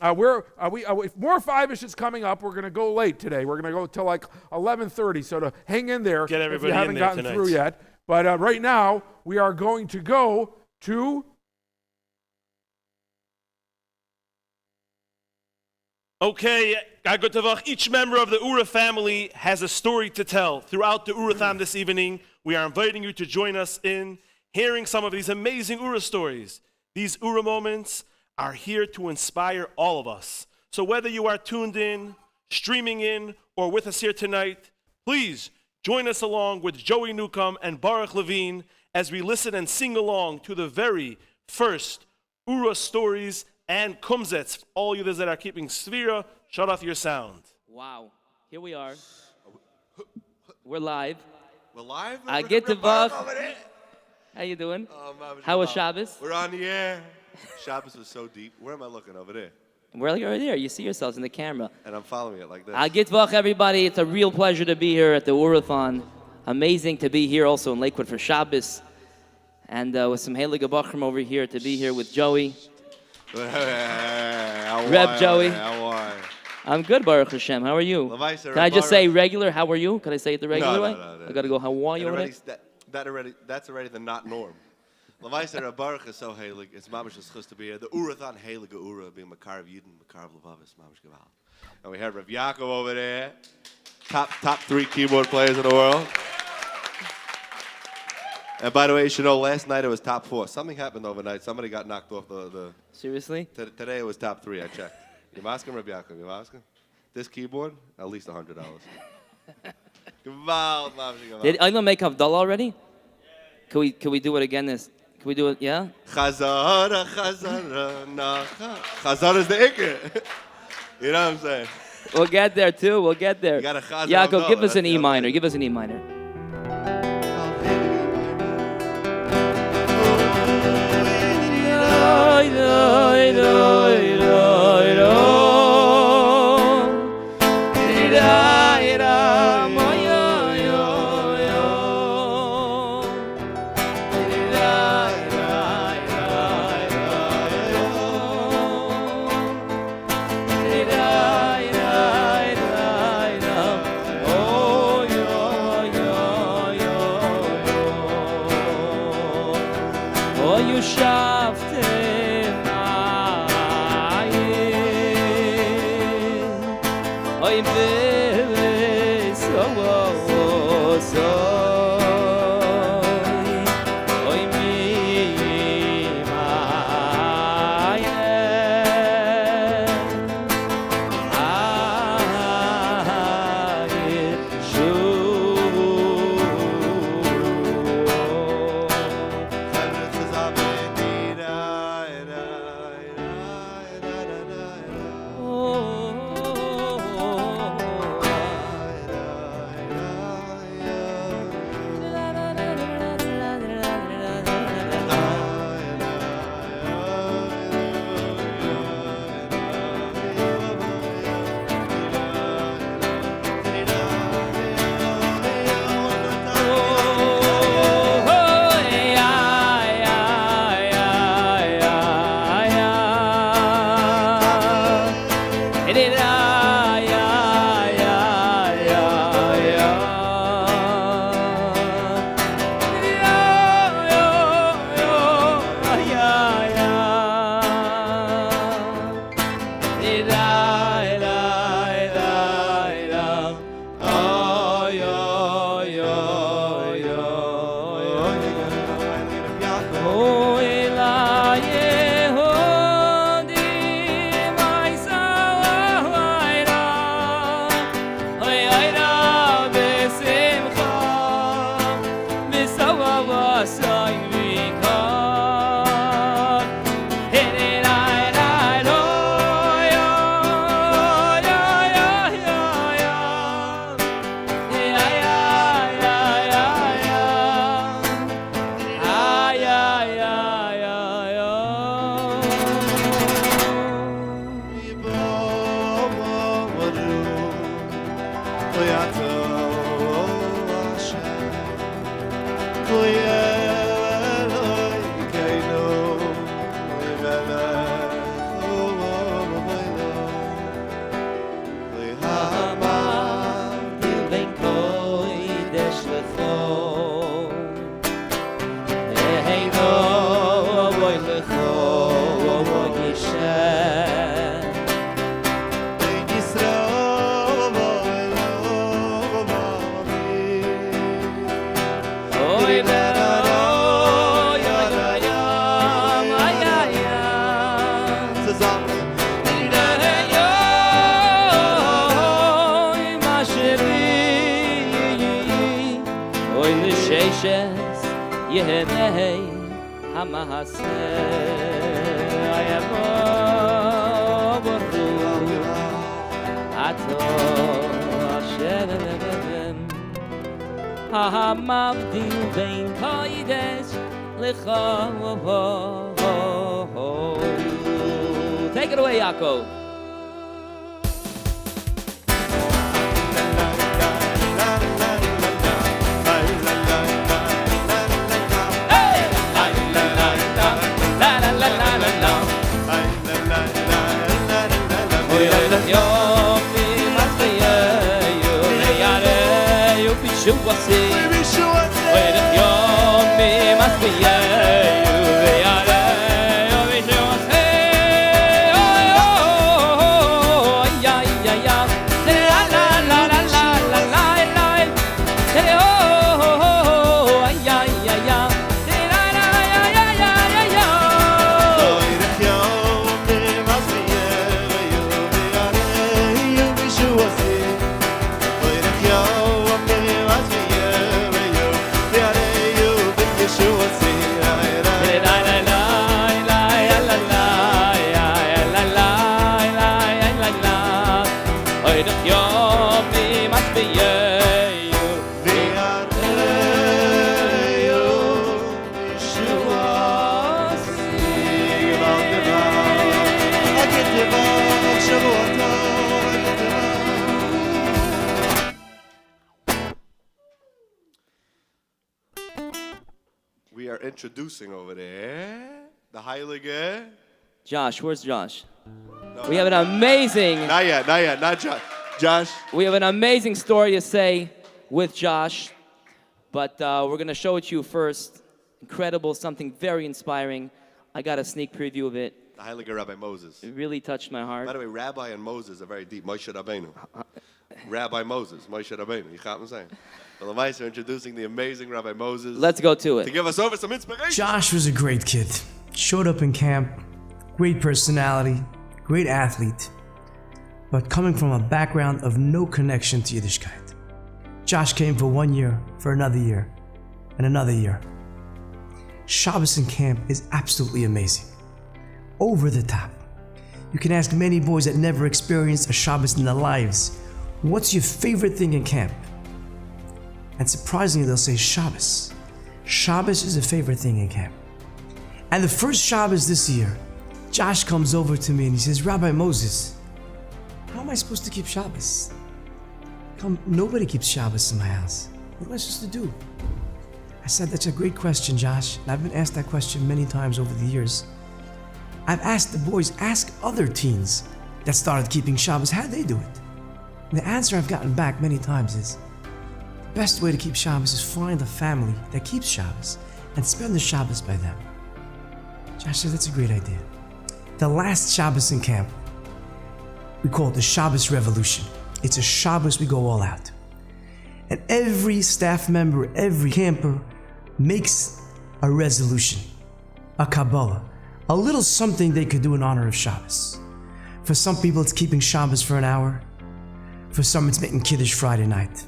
If more Fiveish is coming up, we're going to go late today. We're going to go till like 11:30. So to hang in there Get if everybody you haven't in there gotten tonight. through yet. But right now, we are going to go to... Okay, Good Tavach. Each member of the Ura family has a story to tell. Throughout the Oorahthon this evening, we are inviting you to join us in hearing some of these amazing Ura stories. These Ura moments are here to inspire all of us. So whether you are tuned in, streaming in, or with us here tonight, please join us along with Joey Newcomb and Baruch Levine as we listen and sing along to the very first Ura stories and kumzets. All you that are keeping Sphira, shut off your sound. Wow, here we are. We're live. We're live? I get the buff. How you doing? How was Shabbos? We're on the air. Shabbos was so deep. Where am I looking? Over there. We're right there. You see yourselves in the camera. And I'm following it like this. I get Vach, everybody. It's a real pleasure to be here at the Oorahthon. Amazing to be here also in Lakewood for Shabbos. And with some Heilige Bachrim over here to be here with Joey. Reb Joey. How are you? I'm good, Baruch Hashem. How are you? Can I just say regular, how are you? Can I say it the regular way? No. I got to go, how are you? That's already the not norm. Levaiser Baruch is so heilig. It's mamish schus to be here. The Oorahthon heilige Ura being Makar of Yidden, Makar of Levavis, mamish Gaval. And we have Rav Yaakov over there, top 3 keyboard players in the world. And by the way, you should know, last night it was top 4. Something happened overnight. Somebody got knocked off the Seriously? Today it was top 3. I checked. You asking Rav Yaakov? You asking? This keyboard, at least $100. Gaval, mamish Gaval. Did Eilam make Havdalah already? Can we do it again? Can we do it? Yeah. Chazara, Chazara is the ikr. You know what I'm saying? We'll get there too. We'll get there. You got a Chazara. Yaakov, give us an E minor. Give us an E minor. Take it away, Yaakov. We are introducing over there the Heilige. Josh, where's Josh? No, we have an amazing... Not yet, not Josh. Josh. We have an amazing story to say with Josh, but we're going to show it to you first. Incredible, something very inspiring. I got a sneak preview of it. The Heilige Rabbi Moses. It really touched my heart. By the way, Rabbi and Moses are very deep. Moshe Rabbeinu. Rabbi Moses. Moshe Rabbeinu. You can't say. Well, the Vice are introducing the amazing Rabbi Moses. Let's go to it. To give us over some inspiration. Josh was a great kid. Showed up in camp. Great personality. Great athlete. But coming from a background of no connection to Yiddishkeit. Josh came for 1 year, for another year, and another year. Shabbos in camp is absolutely amazing. Over the top. You can ask many boys that never experienced a Shabbos in their lives, what's your favorite thing in camp? And surprisingly, they'll say Shabbos. Shabbos is a favorite thing in camp. And the first Shabbos this year, Josh comes over to me and he says, Rabbi Moses, how am I supposed to keep Shabbos? Nobody keeps Shabbos in my house. What am I supposed to do? I said, that's a great question, Josh. And I've been asked that question many times over the years. I've asked the boys, ask other teens that started keeping Shabbos, how they do it. And the answer I've gotten back many times is, the best way to keep Shabbos is find a family that keeps Shabbos and spend the Shabbos by them. Josh said, that's a great idea. The last Shabbos in camp, we call it the Shabbos Revolution. It's a Shabbos we go all out. And every staff member, every camper makes a resolution, a Kabbalah, a little something they could do in honor of Shabbos. For some people, it's keeping Shabbos for an hour. For some, it's making Kiddush Friday night.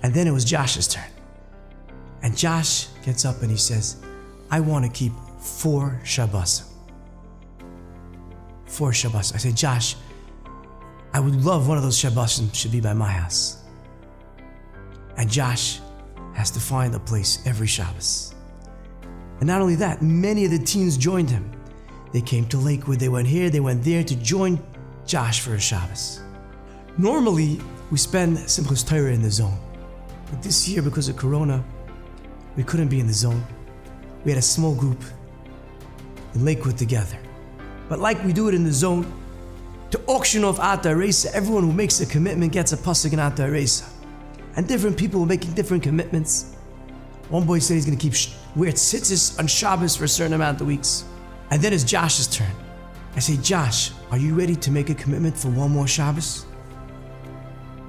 And then it was Josh's turn. And Josh gets up and he says, I want to keep 4 Shabbos. 4 Shabbos. I say, Josh, I would love one of those Shabbos should be by my house. And Josh has to find a place every Shabbos. And not only that, many of the teens joined him. They came to Lakewood, they went here, they went there to join Josh for a Shabbos. Normally, we spend Simchas Torah in the zone. But this year, because of Corona, we couldn't be in the zone. We had a small group in Lakewood together. But like we do it in the zone, to auction off Ata Reisa, everyone who makes a commitment gets a pasuk in Ata Reisa. And different people were making different commitments. One boy said he's going to wear tzitzis on Shabbos for a certain amount of weeks. And then it's Josh's turn. I say, Josh, are you ready to make a commitment for one more Shabbos?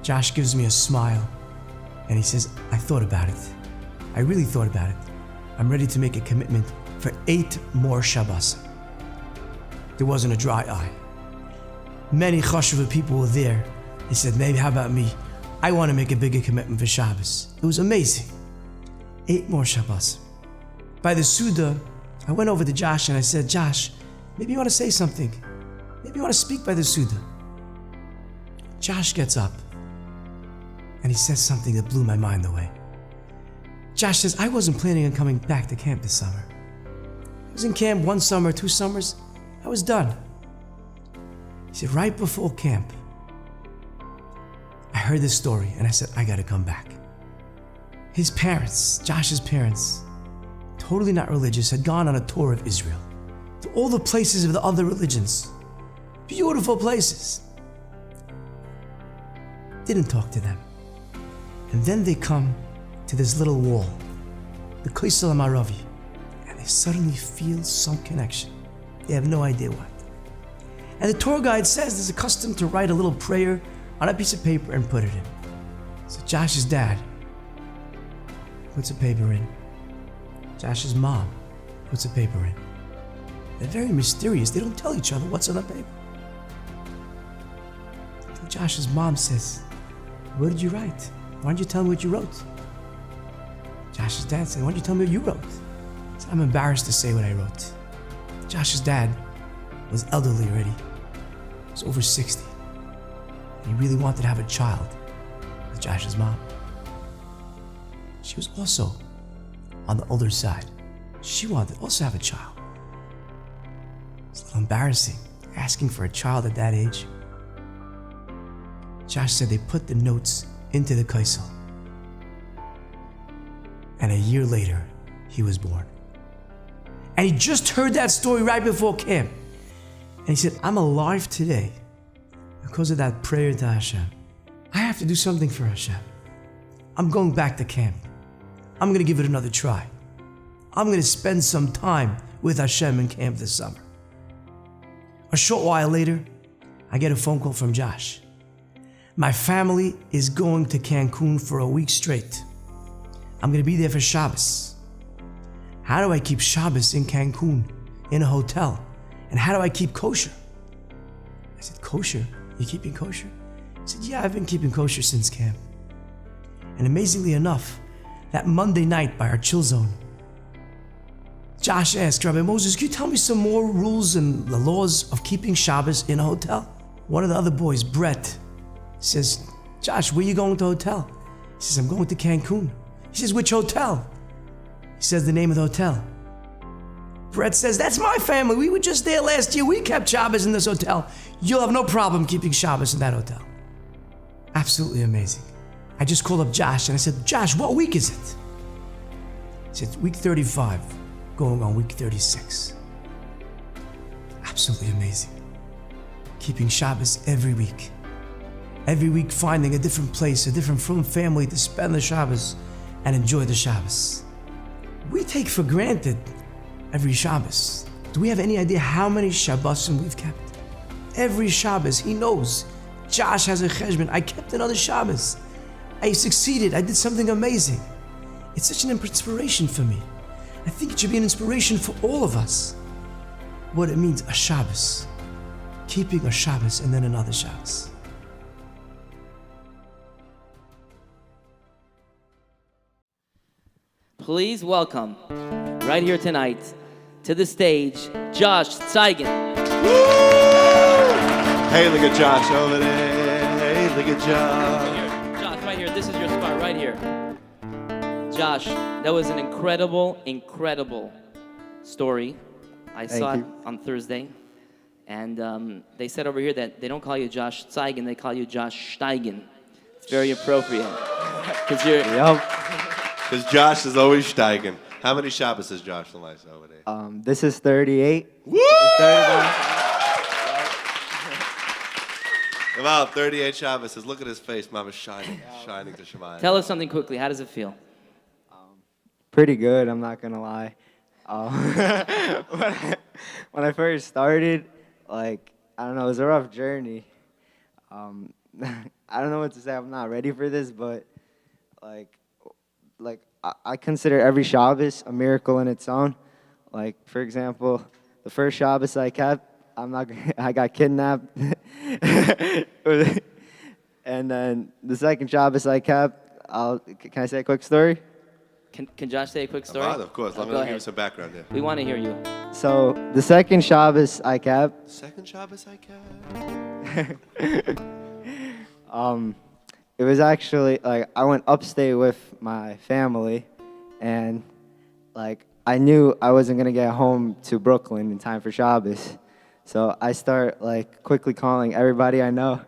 Josh gives me a smile and he says, I thought about it. I really thought about it. I'm ready to make a commitment for 8 more Shabbos. There wasn't a dry eye. Many chashuva people were there. He said, maybe how about me? I want to make a bigger commitment for Shabbos. It was amazing. 8 more Shabbos. By the Suda, I went over to Josh and I said, Josh, maybe you want to say something. Maybe you want to speak by the Suda. Josh gets up and he says something that blew my mind away. Josh says, I wasn't planning on coming back to camp this summer. I was in camp 1 summer, 2 summers. I was done. He said, right before camp, I heard this story and I said, I gotta come back. His parents, Josh's parents, totally not religious, had gone on a tour of Israel to all the places of the other religions. Beautiful places. Didn't talk to them. And then they come to this little wall, the Kaisel Amaravi, and they suddenly feel some connection. They have no idea what. And the tour guide says there's a custom to write a little prayer on a piece of paper and put it in. So Josh's dad puts a paper in. Josh's mom puts a paper in. They're very mysterious. They don't tell each other what's on the paper. So Josh's mom says, what did you write? Why don't you tell me what you wrote? Josh's dad said, why don't you tell me what you wrote? He said, I'm embarrassed to say what I wrote. Josh's dad was elderly already. He was over 60. And he really wanted to have a child with Josh's mom. She was also on the older side. She wanted to also have a child. It's a little embarrassing, asking for a child at that age. Josh said they put the notes into the kaisel. And a year later, he was born. And he just heard that story right before camp. And he said, I'm alive today because of that prayer to Hashem. I have to do something for Hashem. I'm going back to camp. I'm going to give it another try. I'm going to spend some time with Hashem in camp this summer. A short while later, I get a phone call from Josh. My family is going to Cancun for a week straight. I'm going to be there for Shabbos. How do I keep Shabbos in Cancun, in a hotel? And how do I keep kosher? I said, kosher? You keeping kosher? He said, yeah, I've been keeping kosher since camp. And amazingly enough, that Monday night by our chill zone, Josh asked, Rabbi Moses, can you tell me some more rules and the laws of keeping Shabbos in a hotel? One of the other boys, Brett, says, Josh, where are you going to hotel? He says, I'm going to Cancun. He says, which hotel? He says the name of the hotel. Brett says, that's my family. We were just there last year. We kept Shabbos in this hotel. You'll have no problem keeping Shabbos in that hotel. Absolutely amazing. I just called up Josh and I said, Josh, what week is it? He said, week 35, going on week 36. Absolutely amazing. Keeping Shabbos every week. Every week finding a different place, a different family to spend the Shabbos and enjoy the Shabbos. We take for granted every Shabbos. Do we have any idea how many Shabbosim we've kept? Every Shabbos, he knows. Josh has a cheshbon. I kept another Shabbos. I succeeded. I did something amazing. It's such an inspiration for me. I think it should be an inspiration for all of us. What it means, a Shabbos. Keeping a Shabbos and then another Shabbos. Please welcome, right here tonight, to the stage, Josh Zeigen. Hey, look at Josh over there. Hey, look at Josh. Josh, right here. This is your spot, right here. Josh, that was an incredible, incredible story. I saw it on Thursday. And they said over here that they don't call you Josh Steigen, they call you Josh Steigen. It's very appropriate. Because you're... Because Josh is always Steigen. How many Shabbos is Josh Lamaisa over there? This is 38. Woo! About 38 Shabbos says, look at his face, Mama, shining to Shemayim. Tell us something quickly. How does it feel? Pretty good, I'm not gonna lie. When I first started, like, I don't know, it was a rough journey. I don't know what to say. I'm not ready for this, but like I consider every Shabbos a miracle in its own. Like, for example, the first Shabbos I kept, I got kidnapped. And then the second Shabbos I kept, can I say a quick story? Can Josh say a quick story? Of course. Let me give you some background here. We want to hear you. So the second Shabbos I kept. Second Shabbos I kept. It was actually like I went upstate with my family, and like I knew I wasn't gonna get home to Brooklyn in time for Shabbos, so I start like quickly calling everybody I know,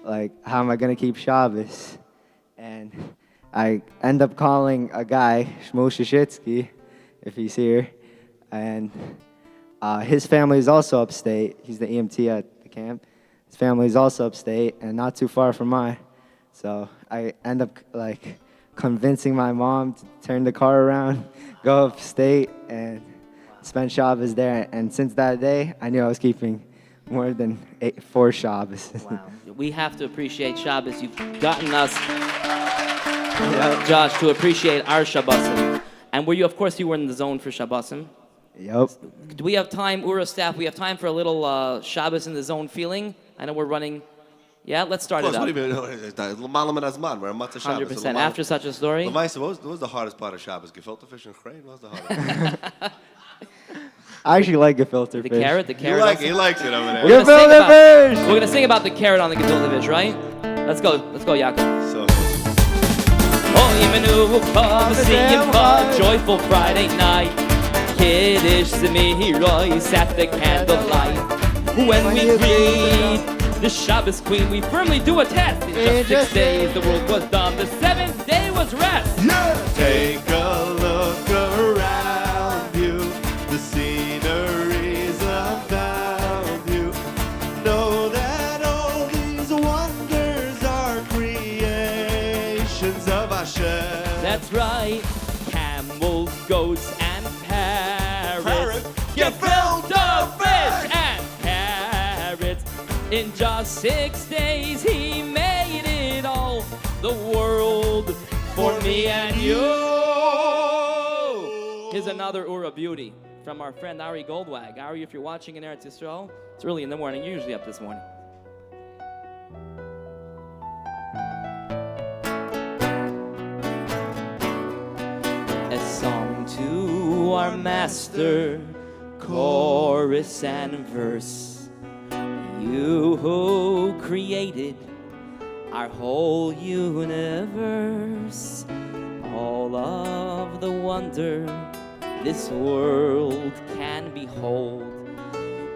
like how am I gonna keep Shabbos, and I end up calling a guy, Shmuel Shishitsky, if he's here, and his family is also upstate. He's the EMT at the camp. His family is also upstate and not too far from mine. So I end up like convincing my mom to turn the car around, go upstate, and spend Shabbos there. And since that day, I knew I was keeping more than 4 Shabbos. Wow. We have to appreciate Shabbos. You've gotten us, Josh, to appreciate our Shabbosim. And were you, of course, you were in the zone for Shabbosim. Yep. Do we have time, Ura staff, we have time for a little Shabbos in the zone feeling? I know we're running. Yeah, let's start it up. What do you mean? We're a Matzah Shabbos. 100%. After such a story? Lamaisa, what was the hardest part of Shabbos? Gefilte fish and chrein? What was the hardest part? I actually like gefilte fish. The carrot? He likes it over there. Gefilte fish! We're going to sing about the carrot on the gefilte fish, right? Let's go, Yaakov. So. Joyful Friday night. Kiddush Zemiros at the candlelight. When we greet the Shabbos Queen, we firmly do attest. In just 6 days the world was done, the 7th day was rest. Yeah. Take a look around you, the scenery's about you. Know that all these wonders are creations of Hashem. That's right, camels, goats, and parrots. Gefilte fish and carrots. In just 6 days he made it all, the world for me and you. Here's another Ura beauty from our friend Ari Goldwag. Ari, if you're watching in Eretz Yisrael, it's early in the morning. You're usually up this morning. A song to our master, chorus and verse. You who created our whole universe, all of the wonder this world can behold.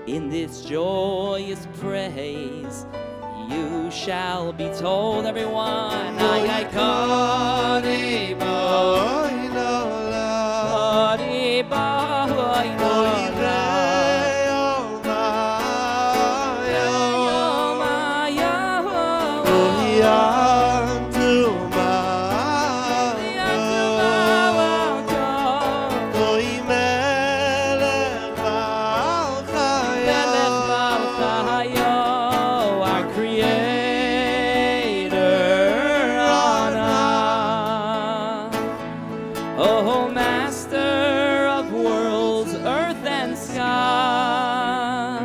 In this joyous praise you shall be told, everyone. Oh, master of worlds, earth and sky,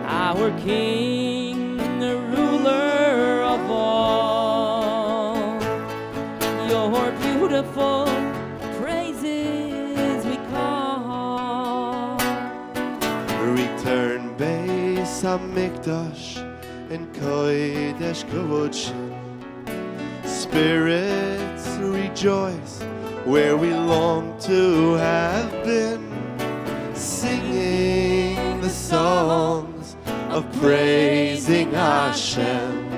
our king, the ruler of all, your beautiful praises we call. Return Beis HaMikdash and Kodesh Kavodshin. Spirits rejoice where we long to have been, singing the songs of praising Hashem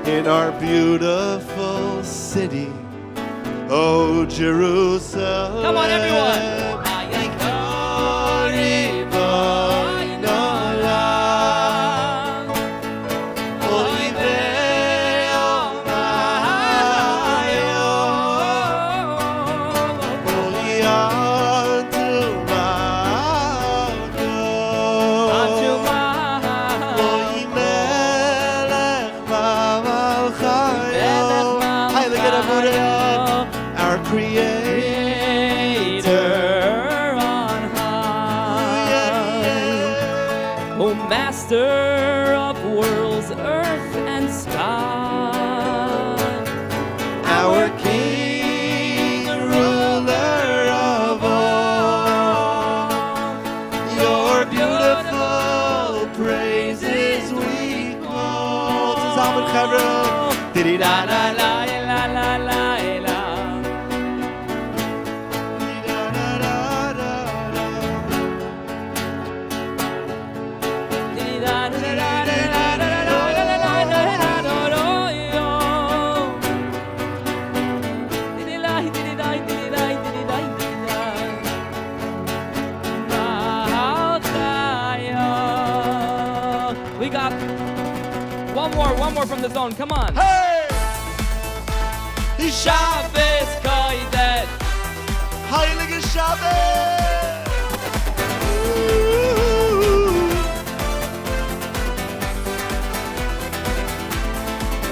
in our beautiful city, oh Jerusalem. Come on, everyone. Our Creator on high, O Master of worlds, earth and sky, our King, ruler of all, your beautiful praises we call. Zusammen, Chavra. Di-di-da-da-da. We got one more from the zone. Come on. Hey! Shabbos Kodesh. Heilige Shabbos.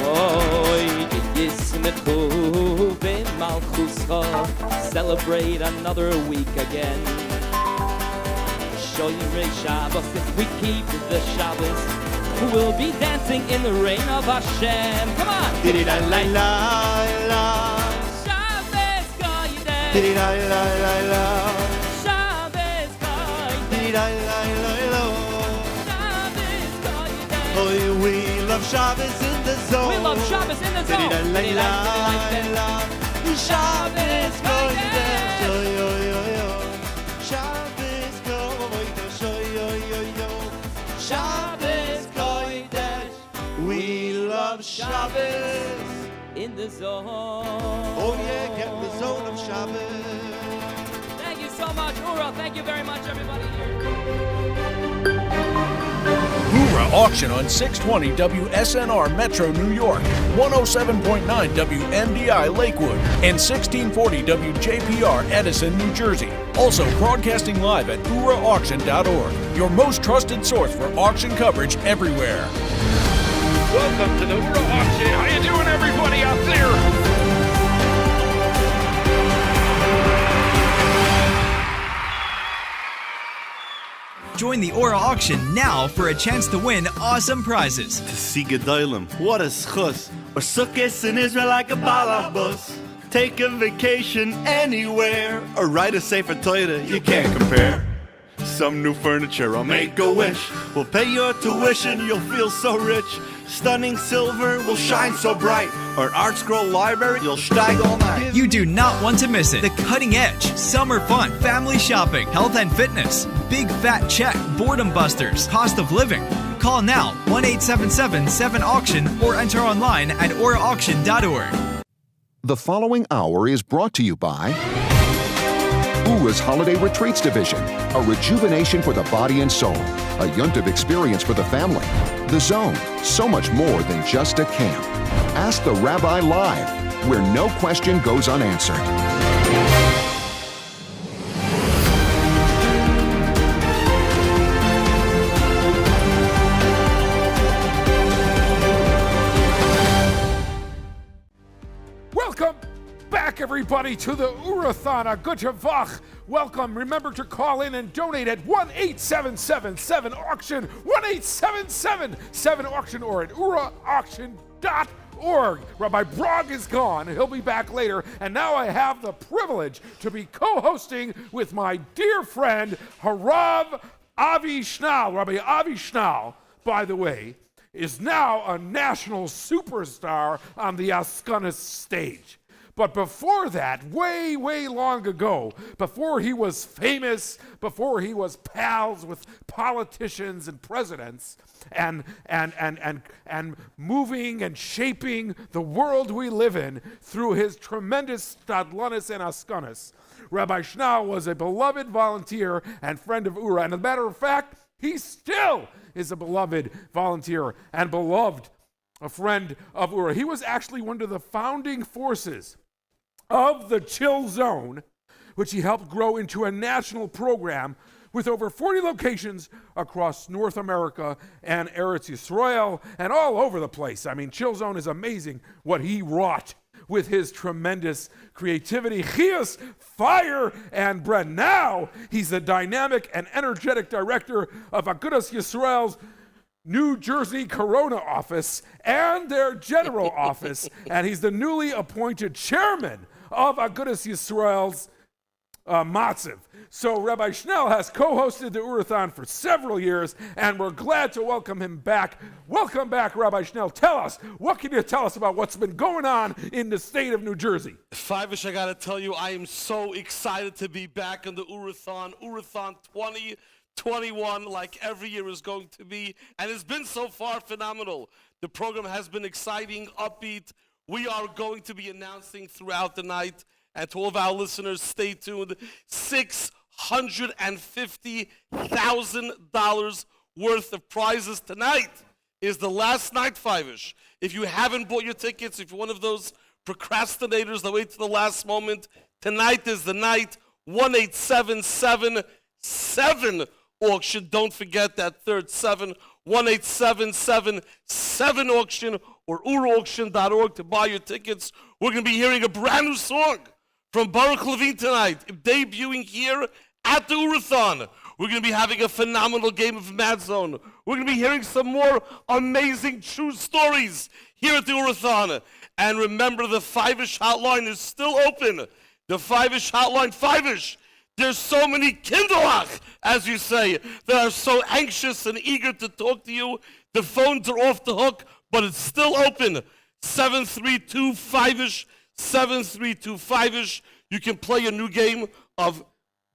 Oy, Yismechu b'malchuscha. Celebrate another week again. Shoyrei Shabbos, if we keep the Shabbos, we'll be dancing in the rain of Hashem. Come on! Di-di-da-la-la-la. Shabbos Kodesh. Di-di-da-la-la-la. Shabbos Kodesh. Di-di-da-la-la-la. Shabbos Kodesh. Oh, we love Shabbos in the zone. We love Shabbos in the zone. Di-di-da-la-la-la. Shabbos Kodesh. Yo-yo-yo-yo. Shabbos Kodesh. Yo-yo-yo-yo. Shabbos Kodesh. We love Shabbos in the zone. Oh yeah, get in the zone of Shabbos. Thank you so much, Oorah. Thank you very much, everybody here. Oorah Auction on 620 WSNR Metro New York, 107.9 WMDI Lakewood, and 1640 WJPR Edison, New Jersey. Also broadcasting live at oorahauction.org, your most trusted source for auction coverage everywhere. Welcome to the Oorah Auction. How you doing, everybody out there? Join the Oorah Auction now for a chance to win awesome prizes. To see Gedolim, what a schus. Or sukkahs in Israel like a balabus. Take a vacation anywhere, or write a Sefer Torah you can't compare. Some new furniture, I'll make a wish. We'll pay your tuition, you'll feel so rich. Stunning silver will shine so bright. Or an art scroll library, you'll steig all night. You do not want to miss it. The cutting edge, summer fun, family shopping, health and fitness, big fat check, boredom busters, cost of living. Call now 1-877-7-AUCTION or enter online at oorahauction.org. The following hour is brought to you by Oorah's Holiday Retreats Division, a rejuvenation for the body and soul, a yuntiv experience for the family. The Zone, so much more than just a camp. Ask the Rabbi Live, where no question goes unanswered. Welcome back, everybody, to the Oorahthon. A good Shavach. Welcome. Remember to call in and donate at 1-877-7-AUCTION, 1-877-7-AUCTION, or at oorahauction.org. Rabbi Brog is gone. He'll be back later. And now I have the privilege to be co-hosting with my dear friend, Harav Avi Schnall. Rabbi Avi Schnall, by the way, is now a national superstar on the Askunis stage. But before that, way, way long ago, before he was famous, before he was pals with politicians and presidents, and moving and shaping the world we live in through his tremendous stadlanis and askanis, Rabbi Schnall was a beloved volunteer and friend of Oorah. And as a matter of fact, he still is a beloved volunteer and beloved a friend of Oorah. He was actually one of the founding forces of the Chill Zone, which he helped grow into a national program with over 40 locations across North America and Eretz Yisrael and all over the place. I mean, Chill Zone is amazing what he wrought with his tremendous creativity, chias, fire, and bread. Now he's the dynamic and energetic director of Agudas Yisrael's New Jersey Corona office and their general office, and he's the newly appointed chairman of Agudas Yisrael's Matziv. So Rabbi Schnall has co-hosted the Oorahthon for several years, and we're glad to welcome him back. Welcome back, Rabbi Schnall. Tell us, what can you tell us about what's been going on in the state of New Jersey? Fiveish, I got to tell you, I am so excited to be back on the Oorahthon. Oorahthon 2021, like every year is going to be, and it's been so far phenomenal. The program has been exciting, upbeat. We are going to be announcing throughout the night, and to all of our listeners, stay tuned, $650,000 worth of prizes tonight is the last night, Fiveish. If you haven't bought your tickets, if you're one of those procrastinators that wait to the last moment, tonight is the night. 18777 auction. Don't forget that third 7, 18777 auction, or urauction.org to buy your tickets. We're going to be hearing a brand new song from Baruch Levine tonight, debuting here at the Oorahthon. We're going to be having a phenomenal game of Mad Zone. We're going to be hearing some more amazing true stories here at the Oorahthon. And remember, the Fiveish hotline is still open. The Fiveish hotline, Fiveish. There's so many kinderlach, as you say, that are so anxious and eager to talk to you. The phones are off the hook, but it's still open. 732-Fiveish, 732-Fiveish. You can play a new game of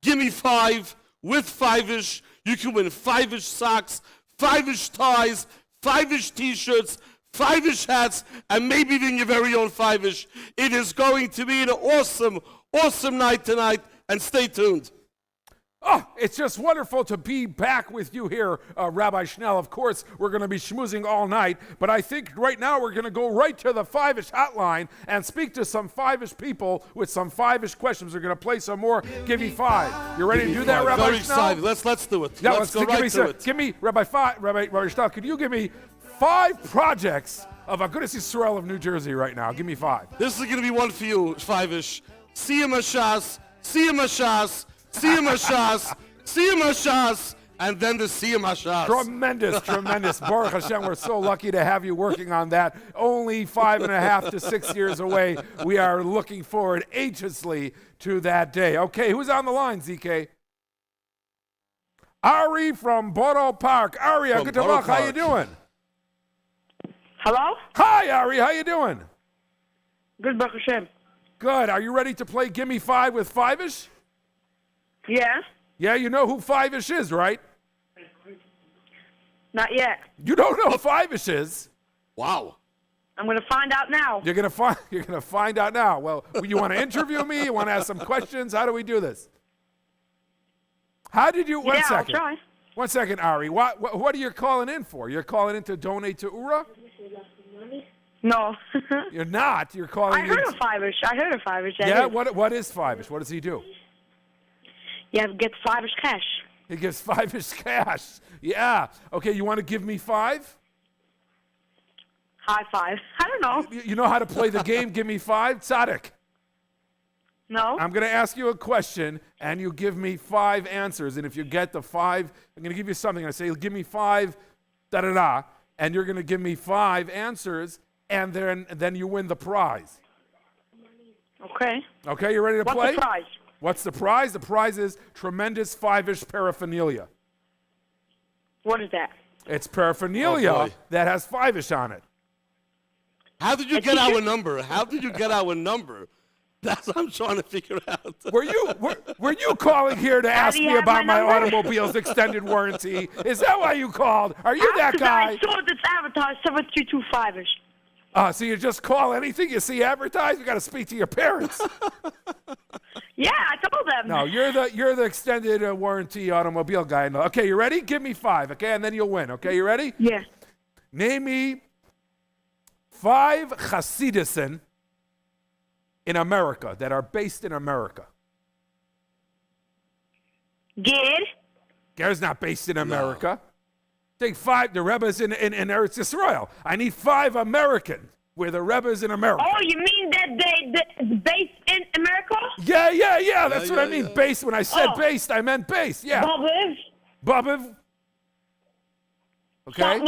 Gimme 5 with Fiveish. You can win Fiveish socks, Fiveish ties, Fiveish t-shirts, Fiveish hats, and maybe even your very own Fiveish. It is going to be an awesome, awesome night tonight, and stay tuned. Oh, it's just wonderful to be back with you here, Rabbi Schnall. Of course, we're going to be schmoozing all night, but I think right now we're going to go right to the Fiveish hotline and speak to some Fiveish people with some Fiveish questions. We're going to play some more Give Me 5. You ready to do that, Rabbi Schnall? Very excited. Let's do it. Yeah, let's go right to it. Give me, Rabbi Schnall, could you give me 5 projects of Agudas Yisrael of New Jersey right now? Give me 5. This is going to be one for you, Fiveish. Siyam Hashas, Siyam Hashas, Siyam Hashas, Siyam Hashas, and then the Siyam Hashas. Tremendous. Baruch Hashem, we're so lucky to have you working on that. Only 5.5 to 6 years away. We are looking forward anxiously to that day. Okay, who's on the line, ZK? Ari from Borough Park. Ari, good to luck. How you doing? Hello? Hi, Ari. How you doing? Good, Baruch Hashem. Good. Are you ready to play Gimme 5 with Fiveish? Yeah. Yeah, you know who Fiveish is, right? Not yet. You don't know who Fiveish is? Wow. I'm going to find out now. You're gonna find out now. Well, you want to interview me? You want to ask some questions? How do we do this? One second. I'll try. 1 second, Ari. What are you calling in for? You're calling in to donate to Oorah? No. You're not. You're calling in. I heard of Fiveish. Yeah, what is Fiveish? What does he do? Yeah, get Fiveish cash. He gives Fiveish cash. Yeah. Okay, you want to give me 5? High five. I don't know. You know how to play the game, Give Me 5? Tzaddik. No. I'm going to ask you a question, and you give me 5 answers. And if you get the 5, I'm going to give you something. I say, give me 5, da-da-da. And you're going to give me 5 answers, and then you win the prize. Okay. Okay, you ready to play? What's the prize? What's the prize? The prize is tremendous Fiveish paraphernalia. What is that? It's paraphernalia that has Fiveish on it. How did you get our number? How did you get our number? That's what I'm trying to figure out. Were you calling here to ask do you me have about my my number? automobile's extended warranty? Is that why you called? Are you that guy? I saw this advertised 7325ish. So you just call anything you see advertised? You got to speak to your parents. Yeah, I told them. No, you're the extended warranty automobile guy. No. Okay, you ready? Give me 5, okay, and then you'll win. Okay, you ready? Yeah. Name me 5 Hasidison in America that are based in America. Gid. Ger's not based in America. Take 5. The Rebbe's in Eretz Yisrael. I need 5 American where the Rebbe's in America. Oh, you mean that they based in America? Yeah. That's what I mean. Based. When I said based, I meant based. Yeah. Bobiv. Okay.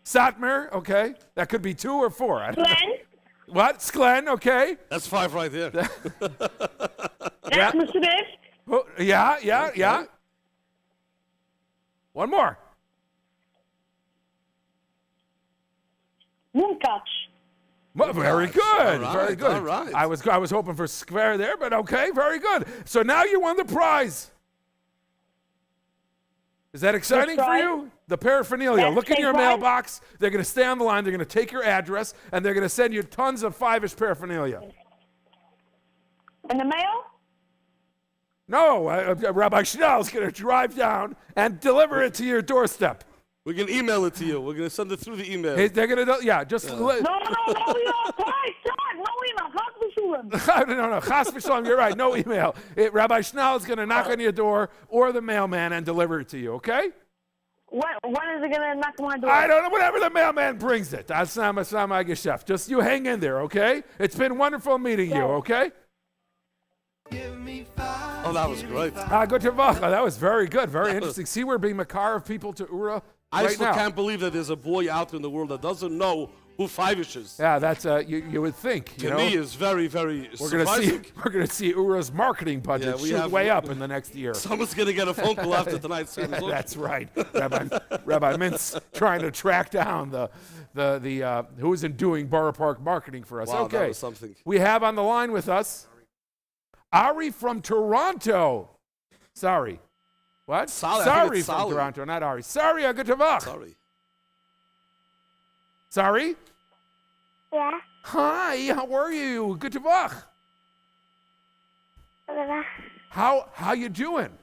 Satmar. Okay. That could be 2 or 4. I don't know. What? Sklen. Okay. That's 5 right there. That's Mr. Biff. Oh, yeah. One more. Munkach. Very good. Very good. All right. I was hoping for square there, but okay, very good. So now you won the prize. Is that exciting for you? The paraphernalia. Yes, Look in your prize. mailbox. They're going to stay on the line. They're going to take your address, and they're going to send you tons of Fiveish paraphernalia. In the mail? No, Rabbi Schnell is going to drive down and deliver it to your doorstep. We're going to email it to you. We're going to send it through the email. Hey, they're going to, No, email. No, Chas v'shalom, you're right, no email. Rabbi Schnell is going to knock on your door or the mailman and deliver it to you, okay? When is it going to knock on my door? I don't know, whenever the mailman brings it. That's not my geschäft. Just you hang in there, okay? It's been wonderful meeting you, okay? Oh, that was great. Good Tavacha. That was very good, very interesting. See, we're being makar of people to Ura I right still now. can't believe that there's a boy out in the world that doesn't know who Fiveish is. Yeah, that's you would think. To me, is very, very we're surprising. gonna see Ura's marketing budget shoot way up in the next year. Someone's gonna get a phone call after tonight's service. That's right. Rabbi Mintz trying to track down the who isn't doing Borough Park marketing for us. Wow, okay, that was something. We have on the line with us Ari from Toronto. Sorry. What? Sorry from Toronto, not Ari. Sorry, good Tavach. Sorry? Yeah. Hi, how are you? Good Tavach. How you doing?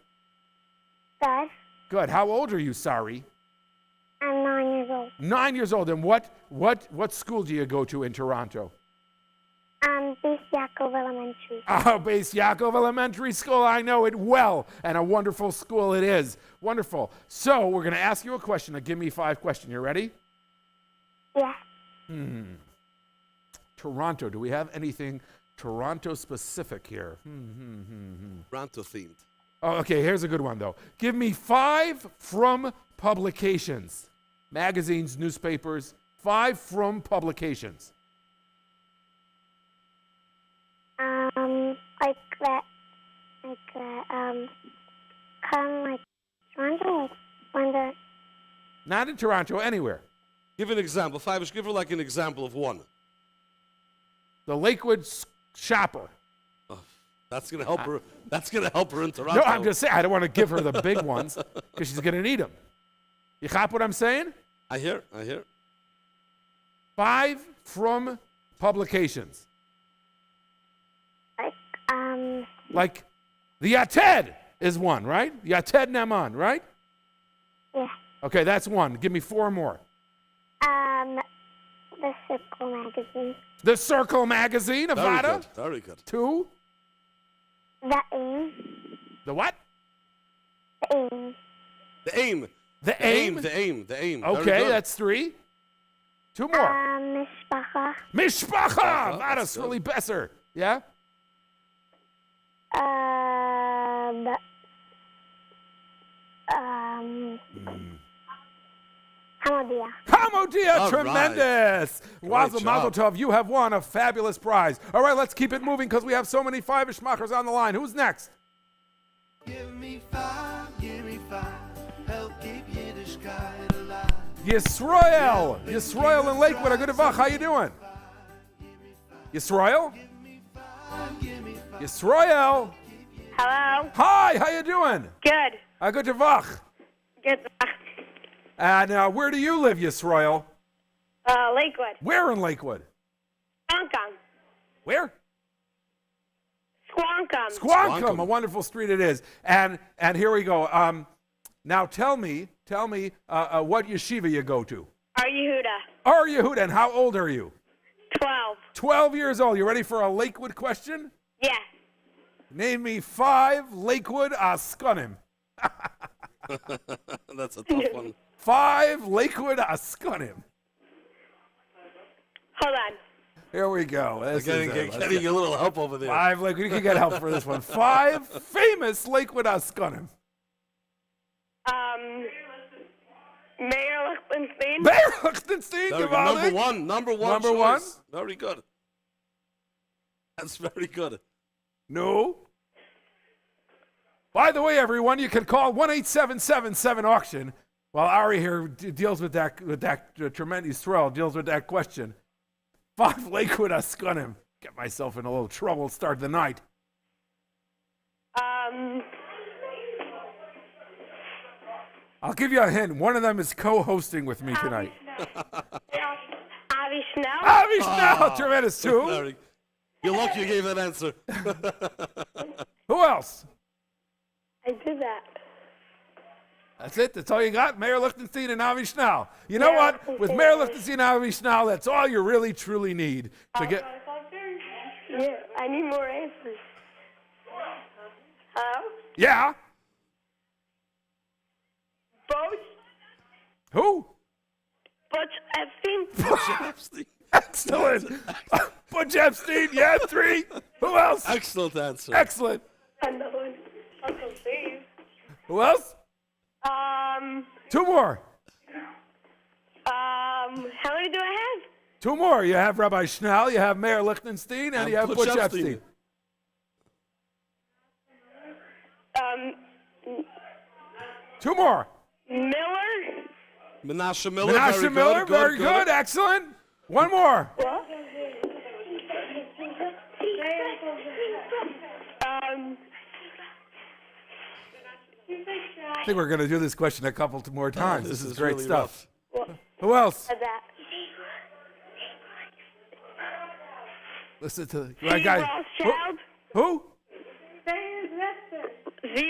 Good. Good. How old are you, Sorry? I'm 9 years old. 9 years old. And what school do you go to in Toronto? Beis Yaakov Elementary. Oh, Beis Yaakov Elementary School. I know it well, and a wonderful school it is. Wonderful. So we're going to ask you a question. Now, give me 5 questions. You ready? Yeah. Toronto. Do we have anything Toronto specific here? Toronto themed. Oh, okay. Here's a good one, though. Give me 5 from publications. Magazines, newspapers. 5 from publications. Toronto, like Not in Toronto, anywhere. Give an example. Fiveish, give her like an example of one. The Lakewood Shopper. Oh, that's gonna help her. That's gonna help her in Toronto. No, I'm just saying, I don't want to give her the big ones because she's gonna need them. You cop what I'm saying? I hear. 5 from publications. Like the Yated is one, right? Yated Naman, right? Yeah. Okay, that's one. Give me 4 more. The Circle magazine. The Circle magazine, Avada. Very good. 2. The Aim. The what? The Aim. The Aim. The Aim. The Aim. Okay, that's 3. 2 more. Mishpacha. Mishpacha. Avada, really besser. Yeah. Hamodia. Hamodia, tremendous. Right. Mazel tov, you have won a fabulous prize. All right, let's keep it moving because we have so many Fiveish machers on the line. Who's next? Give me 5, help keep Yiddishkeit alive. Yisrael in Lakewood. A good Avach. How you doing? Yisrael? Yisrael. Hello. Hi, how you doing? Good. Good to vach. Good. And where do you live, Yisrael? Lakewood. Where in Lakewood? Squonkam. Where? Squonkam. Squonkam, a wonderful street it is. And here we go. Now tell me what yeshiva you go to. Ar Yehuda. Ar Yehuda, and how old are you? 12. 12 years old. You ready for a Lakewood question? Yeah. Name me 5 Lakewood Askanim. That's a tough one. 5 Lakewood Askanim. Hold on. Here we go. Getting a little help over there. 5 Lakewood. You can get help for this one. 5 famous Lakewood Askanim. Mayor Lichtenstein. Mayor Lichtenstein. Number one choice. Very good. That's very good. No. By the way, everyone, you can call 1-877-7-AUCTION while Ari here deals with that tremendous thrill, deals with that question. 5 Lakewood Askanim. Get myself in a little trouble, start the night. I'll give you a hint. One of them is co-hosting with me tonight. Avi Schnell. Avi Schnell, tremendous too. You're lucky you gave that answer. Who else? I did that. That's it. That's all you got? Mayor Lichtenstein and Avi Schnell. You know what? With Mayor Lichtenstein and Avi Schnell, that's all you really, truly need to get. Yeah, I need more answers. Hello? Yeah. Both? Who? Butch Epstein? Butch Epstein. Excellent. Butch Epstein, yeah, 3. Who else? Excellent answer. Excellent. Another one. Uncle Steve. Who else? 2 more. How many do I have? 2 more. You have Rabbi Schnell, you have Mayor Lichtenstein, and you have Butch Epstein. 2 more. Miller. Menashe Miller. Menashe Miller, very good. Excellent. 1 more. What? I think we're going to do this question a couple more times. This is great really stuff. Who else? Listen to the guy. Rothschild. Who? Z.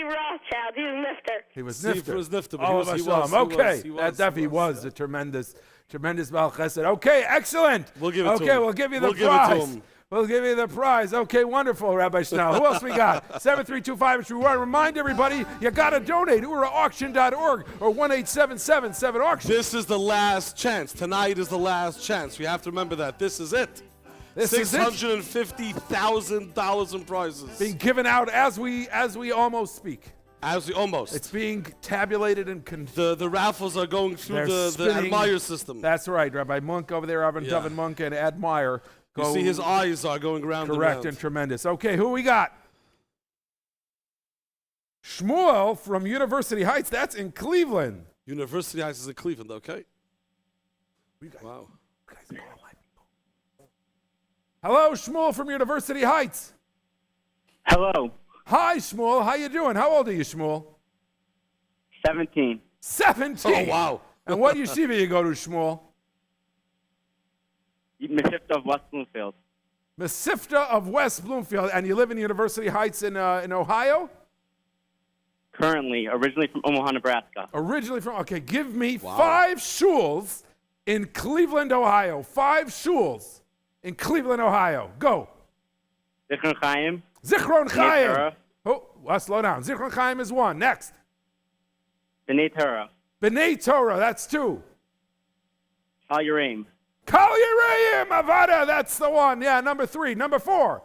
Rothschild. He was Nifter. He was Steve Nifter. was Nifter, but All of us saw him. Okay, that definitely was a tremendous Baal Chesed. Okay, excellent. We'll give it to him. Okay, we'll give you the prize. We'll give you the prize. Okay, wonderful, Rabbi Schnell. Who else we got? 7325. We want to remind everybody, you got to donate. Oorahauction.org or 1-877-7-AUCTION. This is the last chance. Tonight is the last chance. We have to remember that. This is it. $650,000 in prizes. Being given out as we almost speak. As we almost. It's being tabulated and the raffles are going through the Admire system. That's right. Rabbi Munk over there, Tuvin Munk and Admire. You see his eyes are going round and correct round. And tremendous. Okay, who we got? Shmuel from University Heights. That's in Cleveland. University Heights is in Cleveland, okay. Wow. Hello, Shmuel from University Heights. Hello. Hi, Shmuel. How you doing? How old are you, Shmuel? 17. 17? Oh, wow. And what yeshiva you go to, Shmuel? Mesivta of West Bloomfield. Mesivta of West Bloomfield. And you live in University Heights in Ohio? Currently, originally from Omaha, Nebraska. Originally from, okay, give me 5 shuls in Cleveland, Ohio. 5 shuls in Cleveland, Ohio. Go. Zichron Chaim. Zichron Chaim. Oh, well, slow down. Zichron Chaim is 1. Next. B'nai Torah. B'nai Torah, that's 2. Kal Yiraim. Kal Yiraim, Avada, that's the one. Yeah, number 3. Number 4.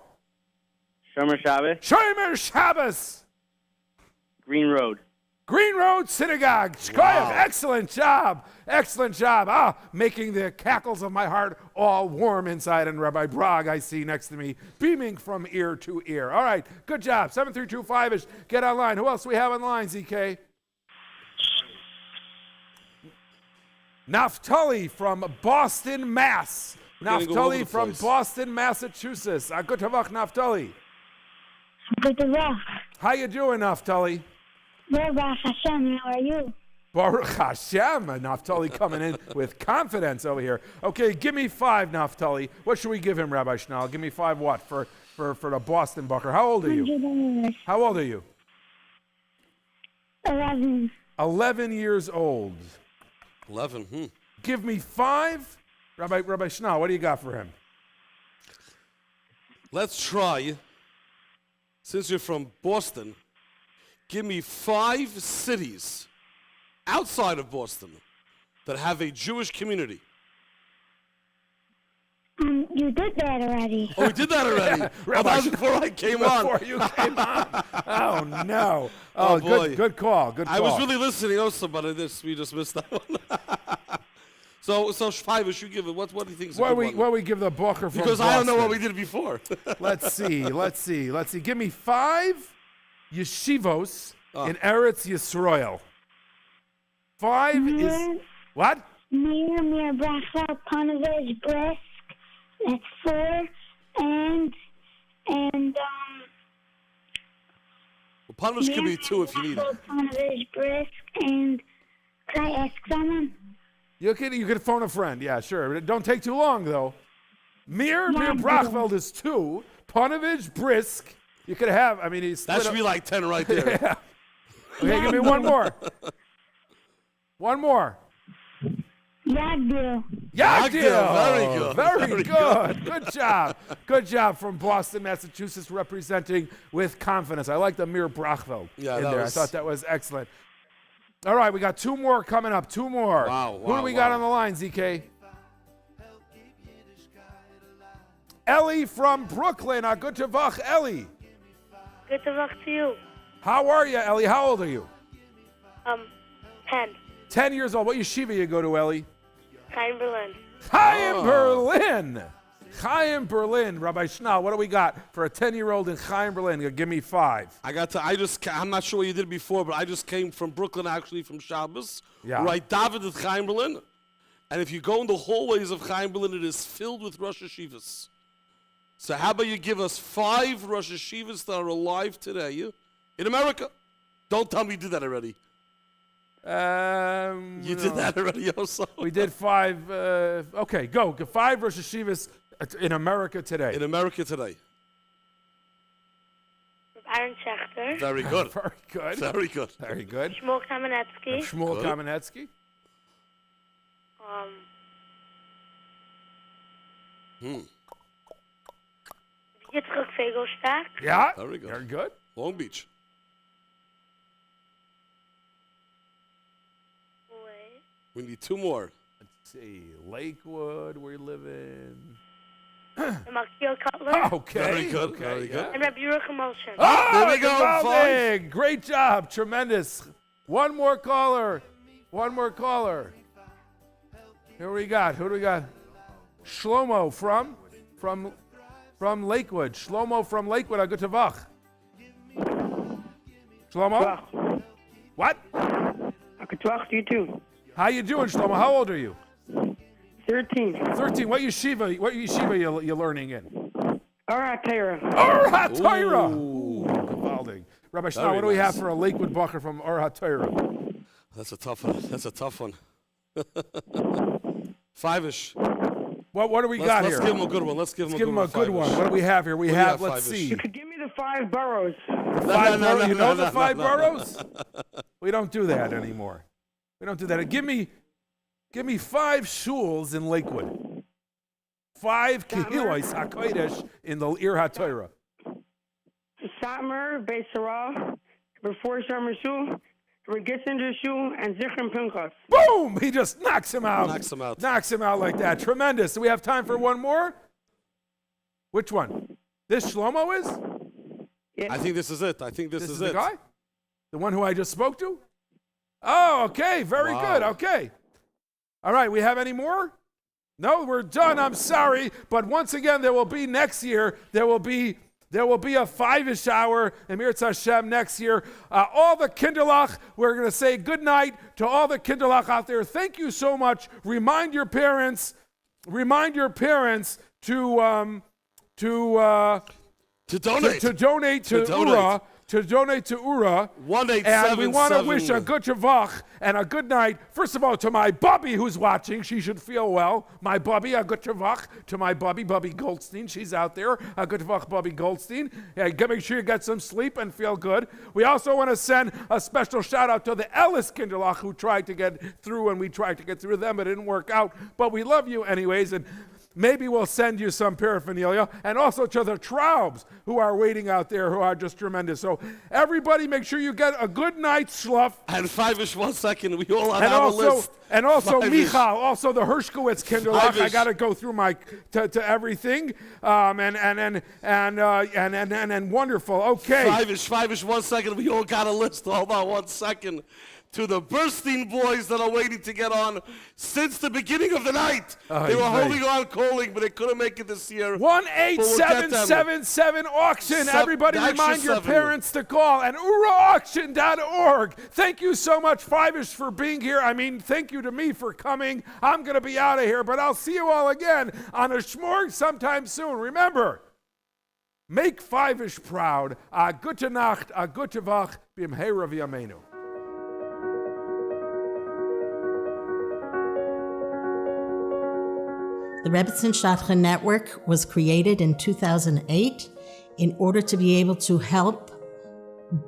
Shomer Shabbos. Shomer Shabbos. Green Road. Green Road Synagogue. Shkoyach, excellent job. Excellent job. Making the cackles of my heart all warm inside. And Rabbi Bragg, I see next to me, beaming from ear to ear. All right, good job. 7325-ish. Get online. Who else do we have online, ZK? Naftali from Boston, Mass. Naftali from Boston, Massachusetts. Good Tavach, Naftali. Good luck. How you doing, Naftali? Baruch Hashem, how are you? Baruch Hashem. Naftali coming in with confidence over here. Okay, give me 5, Naftali. What should we give him, Rabbi Schnall? Give me 5 what for the Boston Bucker? How old are you? $100. How old are you? 11. 11 years old. 11. Give me 5. Rabbi Schnall, what do you got for him? Let's try, since you're from Boston, give me 5 cities outside of Boston that have a Jewish community. You did that already. Oh, we did that already. That was before I came on. Before you came on. Oh, no. Oh, boy. boy. Good call. Good call. I was really listening also, but we just missed that one. So Fiveish, you give it. What do you think is a good one? What we give the Bocher from Because Boston? I don't know what we did before. Let's see. Give me 5 yeshivos in Eretz Yisrael. 5 is what? Mir, Brachel, Panovich, Brisk. That's 4. And Panovich could be 2 if you need it. Panovich, Brisk, and can I ask someone? You can phone a friend. Yeah, sure. Don't take too long though. Mir Brachfeld is 2. Panovich, Brisk. You could have. I mean, he's. That should be like 10 right there. Yeah. Okay, give me one more. One more. Yagdil. Yagdil. Very good. Good job. Good job from Boston, Massachusetts, representing with confidence. I like the Mir Brachfeld in there. I thought that was excellent. All right, we got 2 more coming up. 2 more. Wow. Who do we got on the line, ZK? Ellie from Brooklyn. Good Tavach, Ellie. Good luck to you. How are you, Ellie? How old are you? 10. 10 years old. What yeshiva you go to, Ellie? Chaim Berlin. Chaim Berlin. Chaim Berlin. Rabbi Schnall, what do we got for a 10-year-old in Chaim Berlin? Give me 5. I'm not sure what you did before, but I just came from Brooklyn, actually, from Shabbos. Yeah. Right, David at Chaim Berlin. And if you go in the hallways of Chaim Berlin, it is filled with Rosh Hashivas. So how about you give us 5 Rosh Hashivas that are alive today in America? Don't tell me you did that already. You did that already also? We did 5. Okay, go. 5 Rosh Hashivas in America today. In America today. Aaron Schechter. Very good. Very good. Very good. Very good. Shmuel Kamenetsky. Shmuel Kamenetsky. Yitzchak Fegelstack. Yeah. Very good. Very good. Long Beach. We need 2 more. Let's see. Lakewood, we live in. Makil Cutler. Okay. Very good. Okay, Very good. And Rabbi Yeruch Emulsion. Oh, there we go. Gavaldig. 5. Great job. Tremendous. One more caller. Here we got. Who do we got? Shlomo from Lakewood. Shlomo from Lakewood. A good tavach. Shlomo? What? I could talk to you too. How you doing, Shlomo? How old are you? 13. 13. What yeshiva you learning in? Oorahthon. Oorahthon. Ooh, Gavaldig. Rabbi Schnall, what do we have for a Lakewood Bucker from Oorahthon? That's a tough one. Fiveish. What do we got here? Let's give him a good one. Let's give him a good one. What do we have here? We have, let's see. You could give me the 5 boroughs. You know the 5 boroughs? We don't do that anymore. We don't do that. Give me 5 shuls in Lakewood. 5 kehilos hakodesh in the Ir HaTorah. Satmar, Beis Sarah, before Summer Shul, Regitzender Shul, and Zichron Pinchas. Boom! He just knocks him out. Knocks him out Like that. Tremendous. Do we have time for one more? Which one? This Shlomo is? Yeah. I think this is it. This is the it. guy? The one who I just spoke to? Oh, okay. Very good. Okay. All right. We have any more? No, we're done. I'm sorry. But once again, there will be next year, there will be a Fiveish hour in Mirz Hashem next year. All the Kinderlach, we're going to say good night to all the Kinderlach out there. Thank you so much. Remind your parents to To donate. To donate to Oorah. To donate to Oorah. 1-877. And we want to wish a good Shavach and a good night, first of all, to my Bubby who's watching. She should feel well. My Bubby, a good Shavach. To my Bubby Goldstein. She's out there. A good Shavach, Bubby Goldstein. Yeah, make sure you get some sleep and feel good. We also want to send a special shout out to the Ellis Kinderlach who tried to get through, and we tried to get through them. It didn't work out. But we love you anyways. And maybe we'll send you some paraphernalia, and also to the Traubs who are waiting out there, who are just tremendous. So everybody, make sure you get a good night's schluff. And Fiveish, 1 second, we all have a list. And also Fiveish. Michal, also the Hershkowitz Kinderlach. I got to go through my to everything, and wonderful. Okay. Fiveish, 1 second, we all got a list. Hold on 1 second. To the Burstein boys that are waiting to get on since the beginning of the night. They were holding on, calling, but they couldn't make it this year. 1-8777 auction. Everybody remind your parents to call. And oorahauction.org. Thank you so much, Fiveish, for being here. I mean, thank you to me for coming. I'm going to be out of here, but I'll see you all again on a Shmorg sometime soon. Remember, make Fiveish proud. A gute Nacht, a gute Vach, b'mheira v'yameinu. The Rabbitson Shadchan Network was created in 2008 in order to be able to help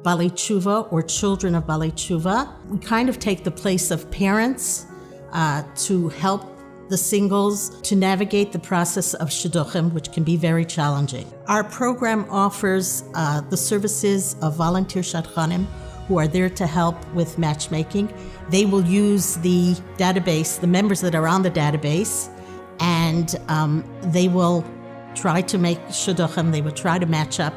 Balei Tshuva or children of Balei Tshuva. We kind of take the place of parents to help the singles to navigate the process of shidduchim, which can be very challenging. Our program offers the services of volunteer shadchanim who are there to help with matchmaking. They will use the database, the members that are on the database, and they will try to make shidduchim, they will try to match up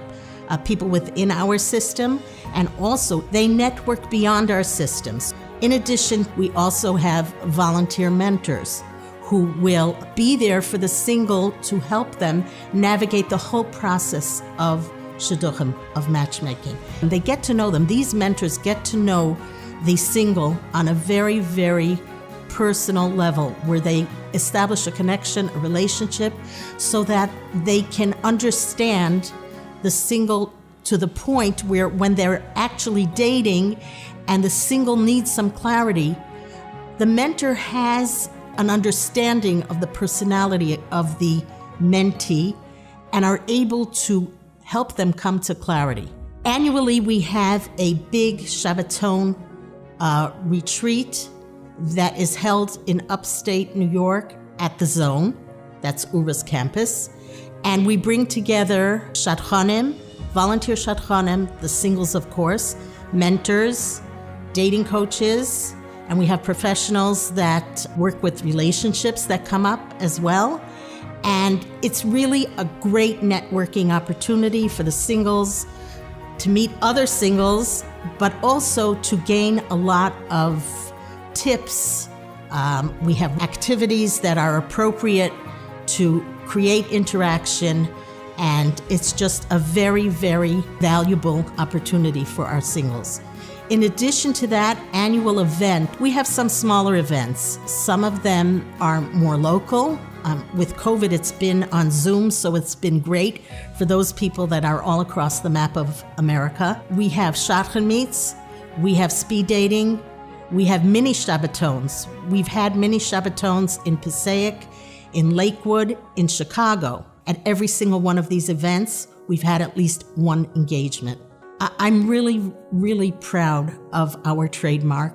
people within our system, and also they network beyond our systems. In addition, we also have volunteer mentors who will be there for the single to help them navigate the whole process of shidduchim, of matchmaking. And they get to know them. These mentors get to know the single on a very, very personal level, where they establish a connection, a relationship, so that they can understand the single to the point where when they're actually dating and the single needs some clarity, the mentor has an understanding of the personality of the mentee and are able to help them come to clarity. Annually, we have a big Shabbaton retreat that is held in upstate New York at the Zone. That's Oorah's campus. And we bring together shadchanim, volunteer shadchanim, the singles, of course, mentors, dating coaches, and we have professionals that work with relationships that come up as well. And it's really a great networking opportunity for the singles to meet other singles, but also to gain a lot of tips. We have activities that are appropriate to create interaction, and it's just a very, very valuable opportunity for our singles. In addition to that annual event, we have some smaller events. Some of them are more local. With COVID, it's been on Zoom, so it's been great for those people that are all across the map of America. We have shadchan meets, we have speed dating, we have mini Shabbatons. We've had mini Shabbatons in Passaic, in Lakewood, in Chicago. At every single one of these events, we've had at least one engagement. I'm really, really proud of our trademark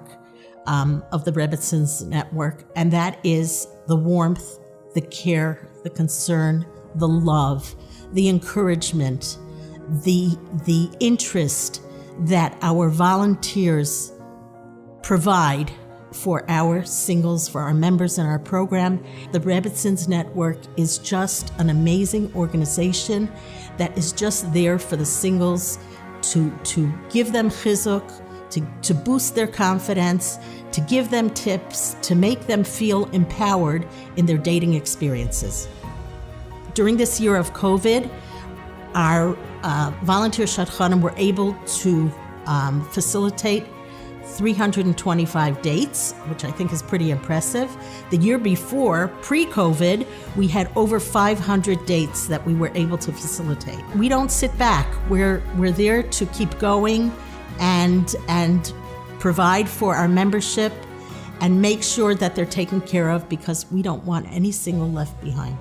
of the Rabbitson's network, and that is the warmth, the care, the concern, the love, the encouragement, the interest that our volunteers provide for our singles, for our members in our program. The Rabbitson's Network is just an amazing organization that is just there for the singles to give them chizuk, to boost their confidence, to give them tips, to make them feel empowered in their dating experiences. During this year of COVID, our volunteer shadchanim were able to facilitate 325 dates, which I think is pretty impressive. The year before, pre-COVID, we had over 500 dates that we were able to facilitate. We don't sit back. We're there to keep going and provide for our membership and make sure that they're taken care of, because we don't want any single left behind.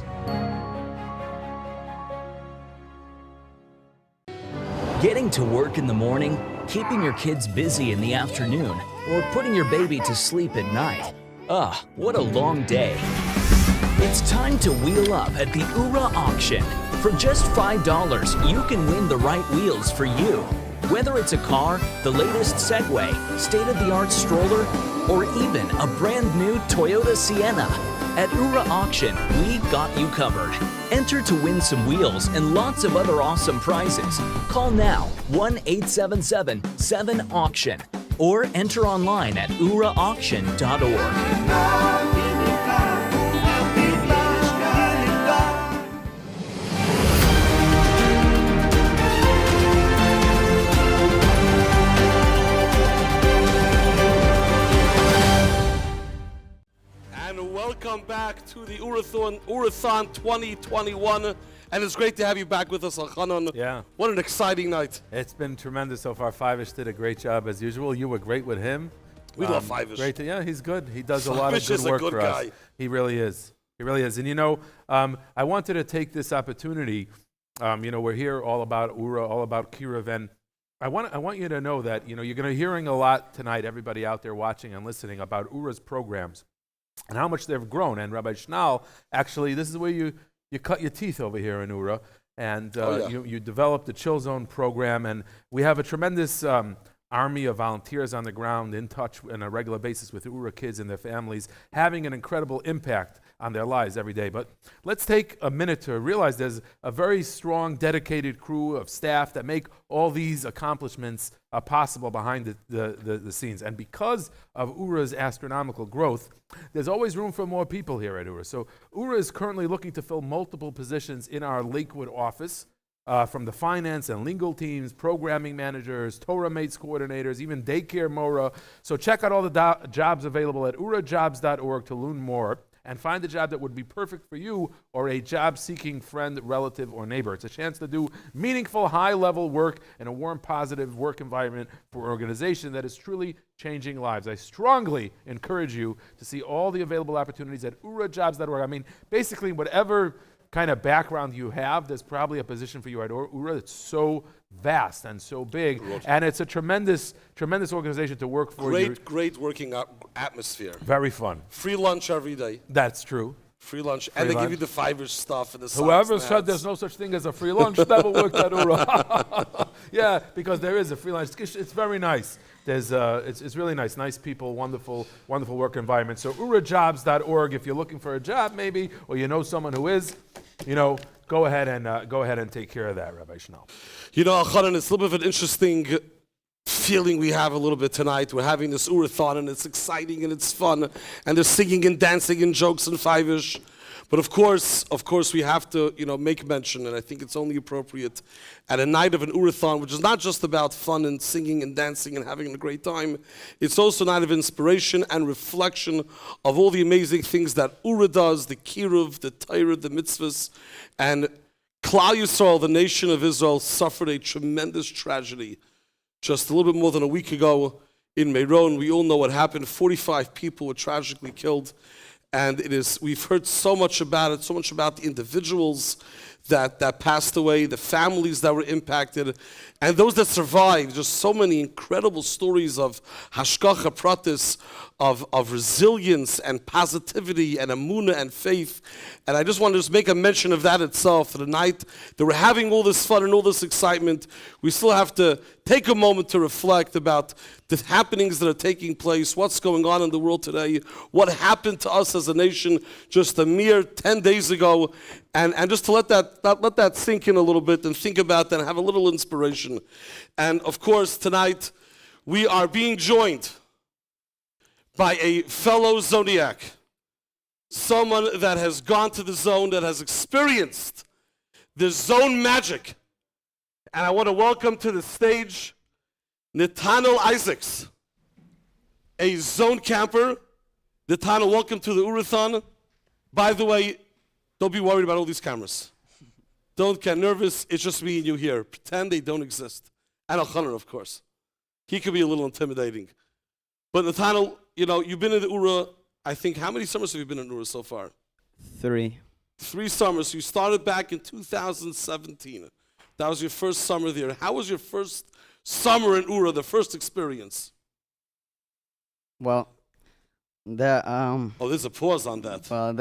Getting to work in the morning, keeping your kids busy in the afternoon, or putting your baby to sleep at night. What a long day. It's time to wheel up at the Oorah auction. For just $5, you can win the right wheels for you. Whether it's a car, the latest Segway, state-of-the-art stroller, or even a brand new Toyota Sienna. At Oorah Auction, we got you covered. Enter to win some wheels and lots of other awesome prizes. Call now, 1-877-7-AUCTION, or enter online at oorahauction.org. Welcome back to the Oorahthon 2021, and it's great to have you back with us, Elchanan. Yeah. What an exciting night. It's been tremendous so far. Fiveish did a great job as usual. You were great with him. We love Fiveish. Great. Yeah, he's good. He does a lot of good is work a good for guy. us. He really is. He really is. And you know, I wanted to take this opportunity. We're here all about Oorah, all about Kiruv, and I want you to know that you're going to be hearing a lot tonight. Everybody out there watching and listening about Oorah's programs and how much they've grown. And Rabbi Schnall, actually, this is where you cut your teeth over here in Oorah, and you developed the Chill Zone program, and we have a tremendous army of volunteers on the ground in touch on a regular basis with Oorah kids and their families, having an incredible impact on their lives every day. But let's take a minute to realize there's a very strong, dedicated crew of staff that make all these accomplishments possible behind the scenes. And because of Oorah's astronomical growth, there's always room for more people here at Oorah. So Oorah is currently looking to fill multiple positions in our Lakewood office, from the finance and legal teams, programming managers, Torah mates coordinators, even daycare mora. So check out all the jobs available at oorahjobs.org to learn more and find a job that would be perfect for you or a job-seeking friend, relative, or neighbor. It's a chance to do meaningful, high-level work in a warm, positive work environment for an organization that is truly changing lives. I strongly encourage you to see all the available opportunities at oorahjobs.org. I mean, basically, whatever kind of background you have, there's probably a position for you at Oorah. It's so vast and so big, and it's a tremendous organization to work for. Great working atmosphere. Very fun. Free lunch every day. That's true. Free lunch, and they give you the Fiveish stuff and the Whoever socks, said there's no such thing as a free lunch never worked at Oorah. Yeah, because there is a free lunch. It's very nice. It's really nice. Nice people, wonderful work environment. So oorahjobs.org. If you're looking for a job, maybe, or you know someone who is, go ahead and take care of that, Rabbi Schnall. Elchanan, it's a little bit of an interesting feeling we have a little bit tonight. We're having this Oorahthon, and it's exciting and it's fun, and there's singing and dancing and jokes and Fiveish. But of course, we have to, make mention, and I think it's only appropriate at a night of an Oorahthon, which is not just about fun and singing and dancing and having a great time. It's also a night of inspiration and reflection of all the amazing things that Oorah does, the Kiruv, the Torah, the mitzvahs, and Klal Yisrael, the nation of Israel, suffered a tremendous tragedy just a little bit more than a week ago in Meron. We all know what happened. 45 people were tragically killed. And we've heard so much about it, so much about the individuals that passed away, the families that were impacted, and those that survived. Just so many incredible stories of hashgacha pratis, of resilience and positivity and emunah and faith. And I just wanted to make a mention of that itself. For the night that we're having all this fun and all this excitement, we still have to take a moment to reflect about the happenings that are taking place, what's going on in the world today, what happened to us as a nation just a mere 10 days ago, and just to let that sink in a little bit and think about that and have a little inspiration. And of course, tonight we are being joined by a fellow Zodiac, someone that has gone to the zone, that has experienced the zone magic. And I want to welcome to the stage Nathaniel Isaacs. a zone camper. The Tana, welcome to the Oorahthon. By the way, don't be worried about all these cameras. Don't get nervous. It's just me and you here. Pretend they don't exist. And Elchanan, of course. He could be a little intimidating. But Nathaniel, you know, you've been in the Ura, I think, how many summers have you been in Ura so far? 3. 3 summers. You started back in 2017. That was your first summer there. How was your first summer in Ura, the first experience? Well, Oh, there's a pause on that. Well,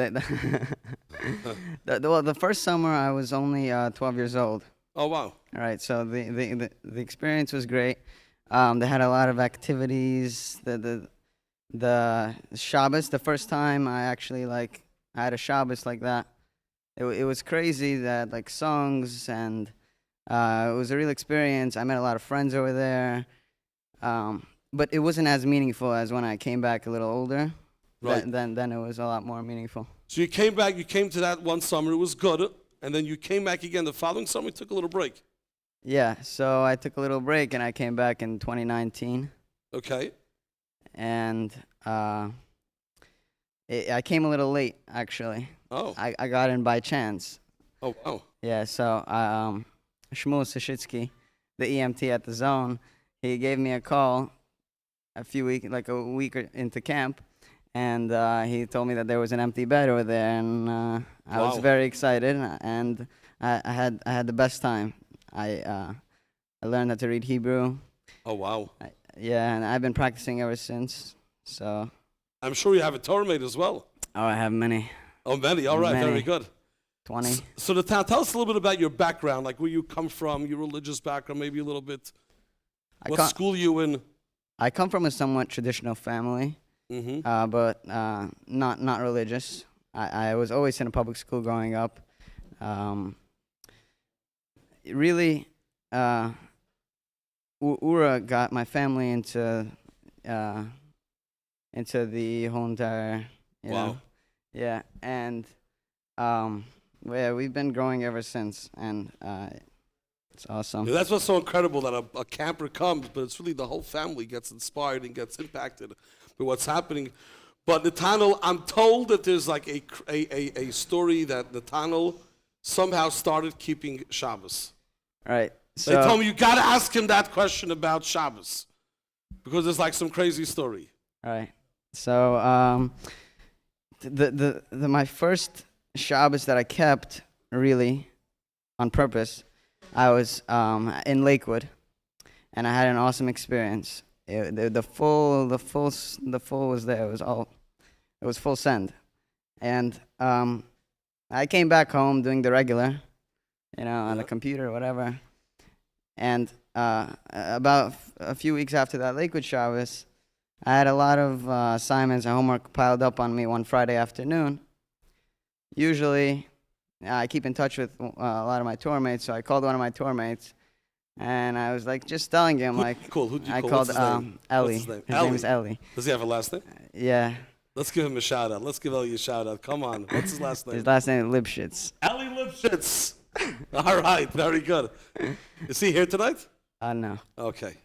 the first summer I was only 12 years old. Oh, wow. All right, so the experience was great. They had a lot of activities. The Shabbos, the first time I actually I had a Shabbos like that. It was crazy that songs and it was a real experience. I met a lot of friends over there. But it wasn't as meaningful as when I came back a little older. Right. Then it was a lot more meaningful. So you came back, you came to that one summer, it was good, and then you came back again the following summer, you took a little break. Yeah, so I took a little break and I came back in 2019. Okay. And I came a little late, actually. Oh. I got in by chance. Oh, wow. Yeah, so Shmuel Sashitsky, the EMT at the zone, he gave me a call a week into camp, and he told me that there was an empty bed over there, and I was very excited, and I had the best time. I learned how to read Hebrew. Oh, wow. Yeah, and I've been practicing ever since. So I'm sure you have a Torah mate as well. Oh, I have many. Oh, many. All right, very good. 20. So tell us a little bit about your background, like where you come from, your religious background, maybe a little bit. What school you in? I come from a somewhat traditional family, but not religious. I was always in a public school growing up. Really, Ura got my family into the whole entire. You know? Yeah, and we've been growing ever since, and it's awesome. Yeah, that's what's so incredible, that a camper comes, but it's really the whole family gets inspired and gets impacted by what's happening. But Nathaniel, I'm told that there's like a story that Nathaniel somehow started keeping Shabbos. Right. They told me you got to ask him that question about Shabbos, because there's like some crazy story. Right. So my first Shabbos that I kept, really, on purpose, I was in Lakewood, and I had an awesome experience. The full was there. It was full send, and I came back home doing the regular, on the computer or whatever. And about a few weeks after that Lakewood Shabbos, I had a lot of assignments and homework piled up on me one Friday afternoon. Usually, I keep in touch with a lot of my tour mates, so I called one of my tour mates, and I was just telling him Who'd you I call? called What's his name? Ellie. What's his name? His name is Ellie. Does he have a last name? Yeah. Let's give him a shout out. Let's give Ellie a shout out. Come on. What's his last name? His last name is Lipschitz. Ellie Lipschitz. All right. Very good. Is he here tonight? No. Okay.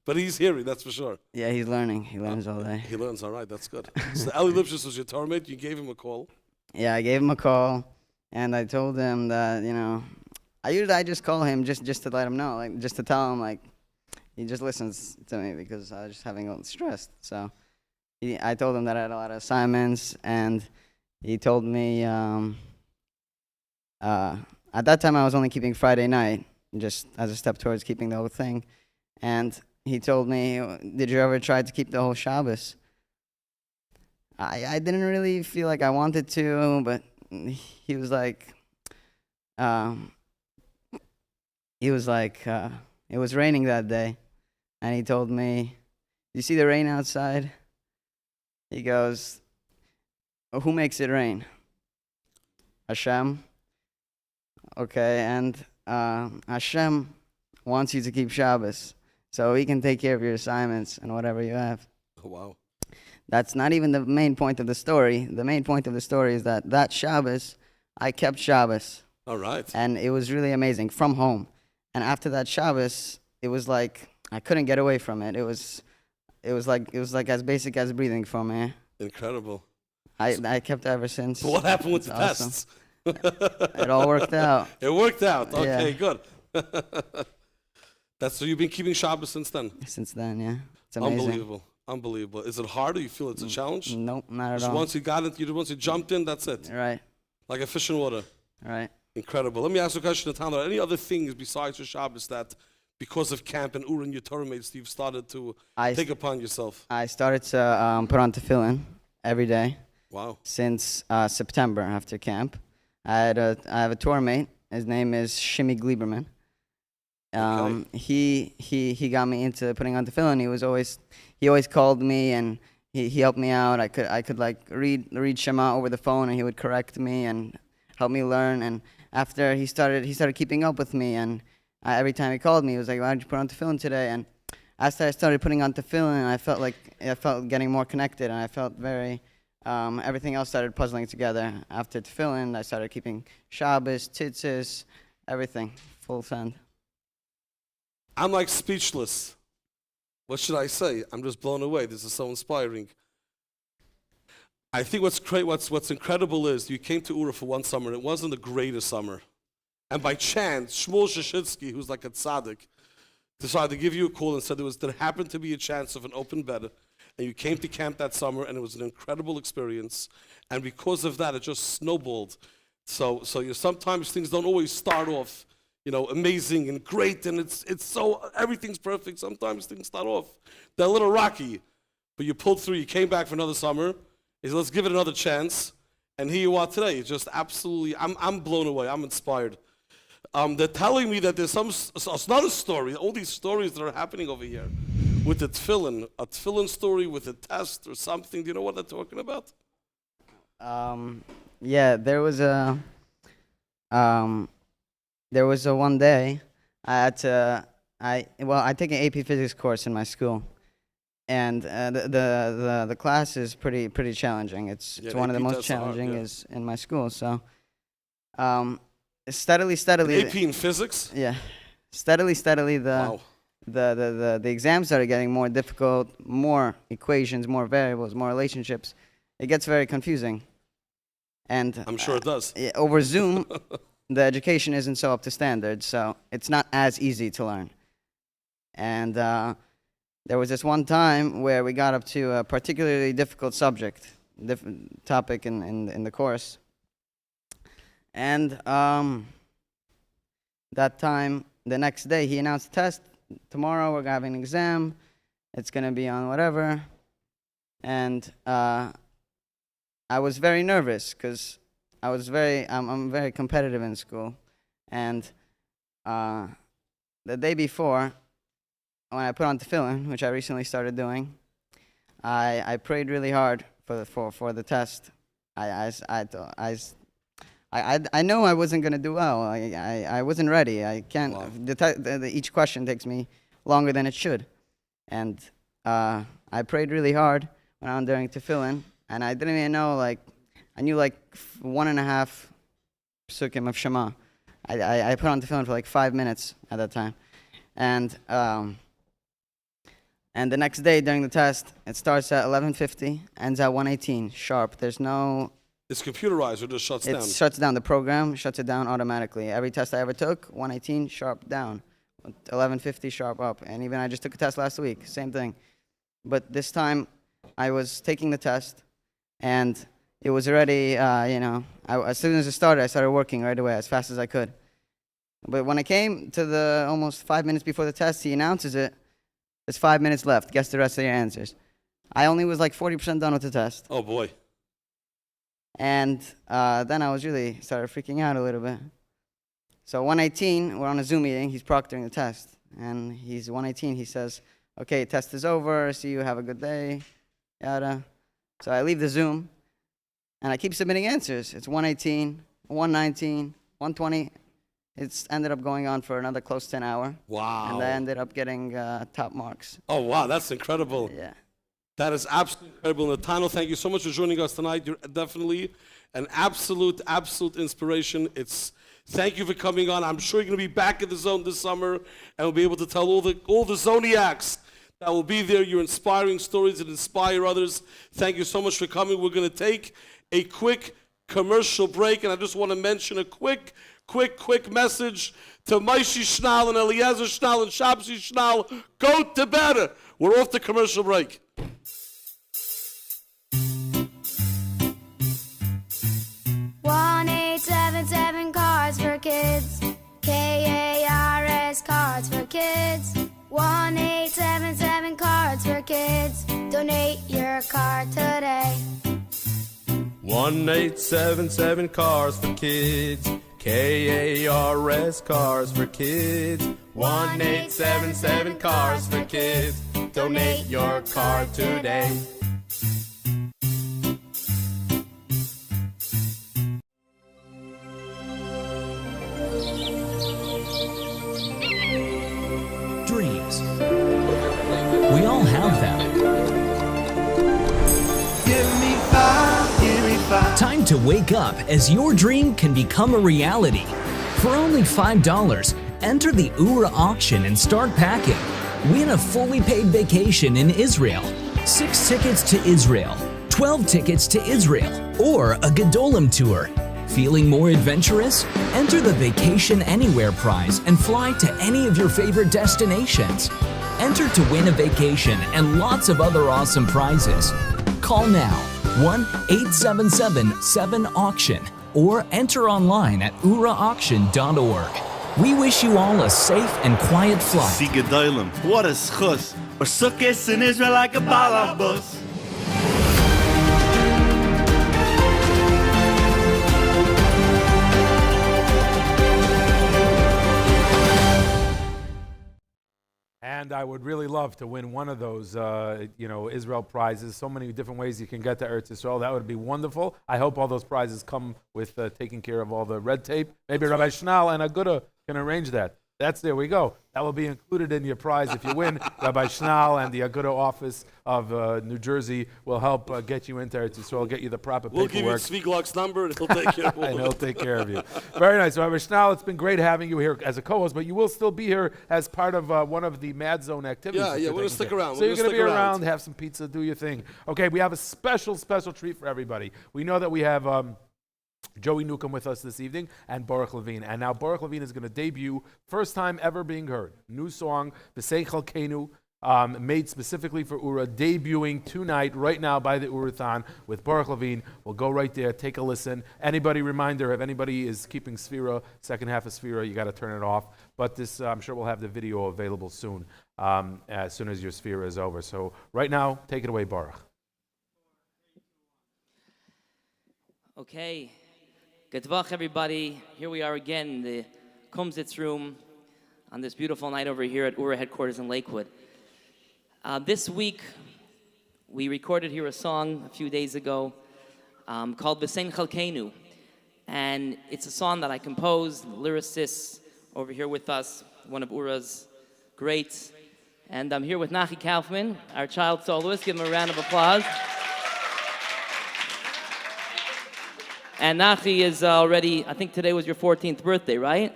But he's hearing, that's for sure. Yeah, he's learning. He learns all day. He learns, all right. That's good. So Ellie Lipschitz was your tour mate. You gave him a call. Yeah, I gave him a call, and I told him that, I just call him just to let him know, just to tell him, he just listens to me because I was just having a little stressed. So I told him that I had a lot of assignments, and he told me at that time I was only keeping Friday night, just as a step towards keeping the whole thing. And he told me, did you ever try to keep the whole Shabbos? I didn't really feel like I wanted to, but he was like, it was raining that day, and he told me, you see the rain outside? He goes, who makes it rain? Hashem. Okay, and Hashem wants you to keep Shabbos, so he can take care of your assignments and whatever you have. Oh, wow. That's not even the main point of the story. The main point of the story is that Shabbos, I kept Shabbos. All right. And it was really amazing from home. And after that Shabbos, it was like I couldn't get away from it. It was it was like as basic as breathing for me. Incredible. I kept it ever since. What happened with It's the awesome. tests? It all worked out. It worked out. Okay, Yeah. good. So you've been keeping Shabbos since then? Since then, yeah. It's amazing. Unbelievable. Unbelievable. Is it hard or you feel it's a challenge? Nope, not at Just all. once you got it, once you jumped in, that's it. Right. Like a fish in water. Right. Incredible. Let me ask you a question, Natan. Are there any other things besides your Shabbos that, because of camp and Ur and your Torah mates, you've started to take upon yourself? I started to put on tefillin every day. Wow. Since September after camp. I have a Torah mate. His name is Shimmy Gleiberman. He got me into putting on tefillin. He always called me and he helped me out. I could like read Shema over the phone, and he would correct me and help me learn. And after he started keeping up with me, and every time he called me, he was like, "Why did you put on tefillin today?" And after I started putting on tefillin, I felt getting more connected, and I felt very. Everything else started puzzling together. After tefillin, I started keeping Shabbos, tzitzis, everything, full send. I'm like speechless. What should I say? I'm just blown away. This is so inspiring. I think what's incredible is you came to Ura for one summer, and it wasn't the greatest summer. And by chance, Shmuel Shashitsky, who's like a tzaddik, decided to give you a call and said there happened to be a chance of an open bed. And you came to camp that summer, and it was an incredible experience. And because of that, it just snowballed. So sometimes things don't always start off, amazing and great, and it's so everything's perfect. Sometimes things start off they're a little rocky, but you pulled through. You came back for another summer. You said, let's give it another chance. And here you are today. It's just absolutely, I'm blown away. I'm inspired. They're telling me that there's another story. All these stories that are happening over here. With the tefillin, a tefillin story with a test or something. Do you know what they're talking about? Yeah, there was a one day I take an AP physics course in my school, and the class is pretty challenging. It's one of the most challenging is in my school. So, steadily. AP in physics. Yeah, steadily. Wow. The exams started getting more difficult, more equations, more variables, more relationships. It gets very confusing. And I'm sure it does. Over Zoom, the education isn't so up to standard, so it's not as easy to learn. And there was this one time where we got up to a particularly difficult topic in the course. And that time, the next day, he announced the test. Tomorrow we're having an exam. It's going to be on whatever. And I was very nervous because I'm very competitive in school. And the day before, when I put on tefillin, which I recently started doing, I prayed really hard for the test. I know I wasn't going to do well. I wasn't ready. I can't. Wow. Each question takes me longer than it should. And I prayed really hard when I'm doing tefillin, and I didn't even know, I knew 1.5 psukim of Shema. I put on tefillin for 5 minutes at that time. And the next day during the test, it starts at 11:50, ends at 1:18 sharp. There's no... It's computerized or just shuts down? It shuts down. The program shuts it down automatically. Every test I ever took, 1:18 sharp down, 11:50 sharp up. And even I just took a test last week, same thing. But this time, I was taking the test, and it was already, as soon as it started, I started working right away as fast as I could. But when I came to the almost 5 minutes before the test, he announces it. There's 5 minutes left. Guess the rest of your answers. I only was 40% done with the test. Oh, boy. And then I was really started freaking out a little bit. So 1:18, we're on a Zoom meeting. He's proctoring the test. And he's 1:18. He says, okay, test is over. See you. Have a good day. Yada. So I leave the Zoom, and I keep submitting answers. It's 1:18, 1:19, 1:20. It's ended up going on for another close to an hour. Wow. And I ended up getting top marks. Oh, wow. That's incredible. Yeah. That is absolutely incredible. Nathaniel, thank you so much for joining us tonight. You're definitely an absolute inspiration. Thank you for coming on. I'm sure you're going to be back in the zone this summer, and we'll be able to tell all the Zoniacs that will be there, your inspiring stories that inspire others. Thank you so much for coming. We're going to take a quick commercial break, and I just want to mention a quick message to Maishi Schnall and Eliezer Schnall and Shabsi Schnall. Go to bed. We're off the commercial break. One 877 Cards for Kids. KARS Cards for Kids. 1-877 Cards for Kids. Donate your card today. 1-877 Cars for Kids. KARS Cars for Kids. 1-877 Cars for Kids. Donate your card today. Dreams. We all have them. Give me five, give me five. Time to wake up as your dream can become a reality. For only $5, enter the Oorah auction and start packing. Win a fully paid vacation in Israel, 6 tickets to Israel, 12 tickets to Israel, or a Gedolim tour. Feeling more adventurous? Enter the Vacation Anywhere prize and fly to any of your favorite destinations. Enter to win a vacation and lots of other awesome prizes. Call now 1-877-7-AUCTION or enter online at oorahauction.org. We wish you all a safe and quiet flight. See Gedolim, what a schus. Or sukkahs in Israel like a balabus. And I would really love to win one of those, Israel prizes. So many different ways you can get to Eretz Yisrael. That would be wonderful. I hope all those prizes come with taking care of all the red tape. Maybe Rabbi Schnall and Aguda can arrange that. There we go. That will be included in your prize if you win. Rabbi Schnall and the Aguda office of New Jersey will help get you into Eretz Yisrael, get you the proper We'll paperwork. give you Zviglok's number, and he'll take care of it. And he'll take care of you. Very nice. Rabbi Schnall, it's been great having you here as a co-host, but you will still be here as part of one of the Mad Zone activities. Yeah, we're going to stick around. So you're going to be around, have some pizza, do your thing. Okay, we have a special treat for everybody. We know that we have Joey Newcomb with us this evening and Baruch Levine. And now Baruch Levine is going to debut, first time ever being heard. New song, B'sei Chalkeinu, made specifically for Oorah, debuting tonight, right now by the Oorahthon with Baruch Levine. We'll go right there, take a listen. Reminder, if anybody is keeping Sphira, second half of Sphira, you got to turn it off. But this, I'm sure we'll have the video available soon, as soon as your Sphira is over. So right now, take it away, Baruch. Okay. Good Vach, everybody. Here we are again in the Kumsitz room on this beautiful night over here at Oorah headquarters in Lakewood. This week, we recorded here a song a few days ago called B'sei Chalkeinu. And it's a song that I composed, the lyricist over here with us, one of Oorah's greats. And I'm here with Nachi Kaufman, our child soloist. Give him a round of applause. And Nachi is already, I think today was your 14th birthday, right?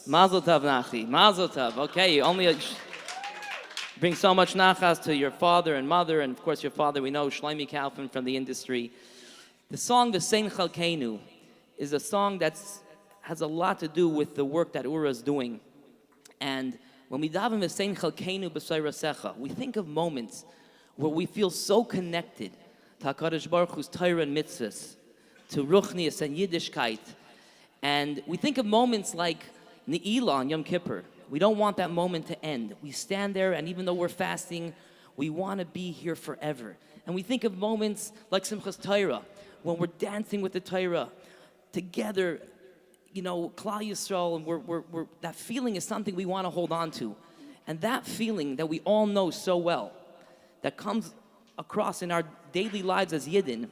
Mazel tov, Nachi. Mazel tov. Okay, you only bring so much nachas to your father and mother, and of course your father, we know, Shlomi Kaufman from the industry. The song, B'sei Chalkeinu, is a song that has a lot to do with the work that Oorah is doing. And when we daven B'sei Chalkeinu b'sei rasecha, we think of moments where we feel so connected to HaKadosh Baruch Hu's Torah and mitzvahs, to Ruchnius and Yiddishkeit. And we think of moments like Ne'ilah on Yom Kippur. We don't want that moment to end. We stand there, and even though we're fasting, we want to be here forever. And we think of moments like Simchas Torah, when we're dancing with the Torah together, Klal Yisrael, and we're that feeling is something we want to hold on to. And that feeling that we all know so well, that comes across in our daily lives as Yidden,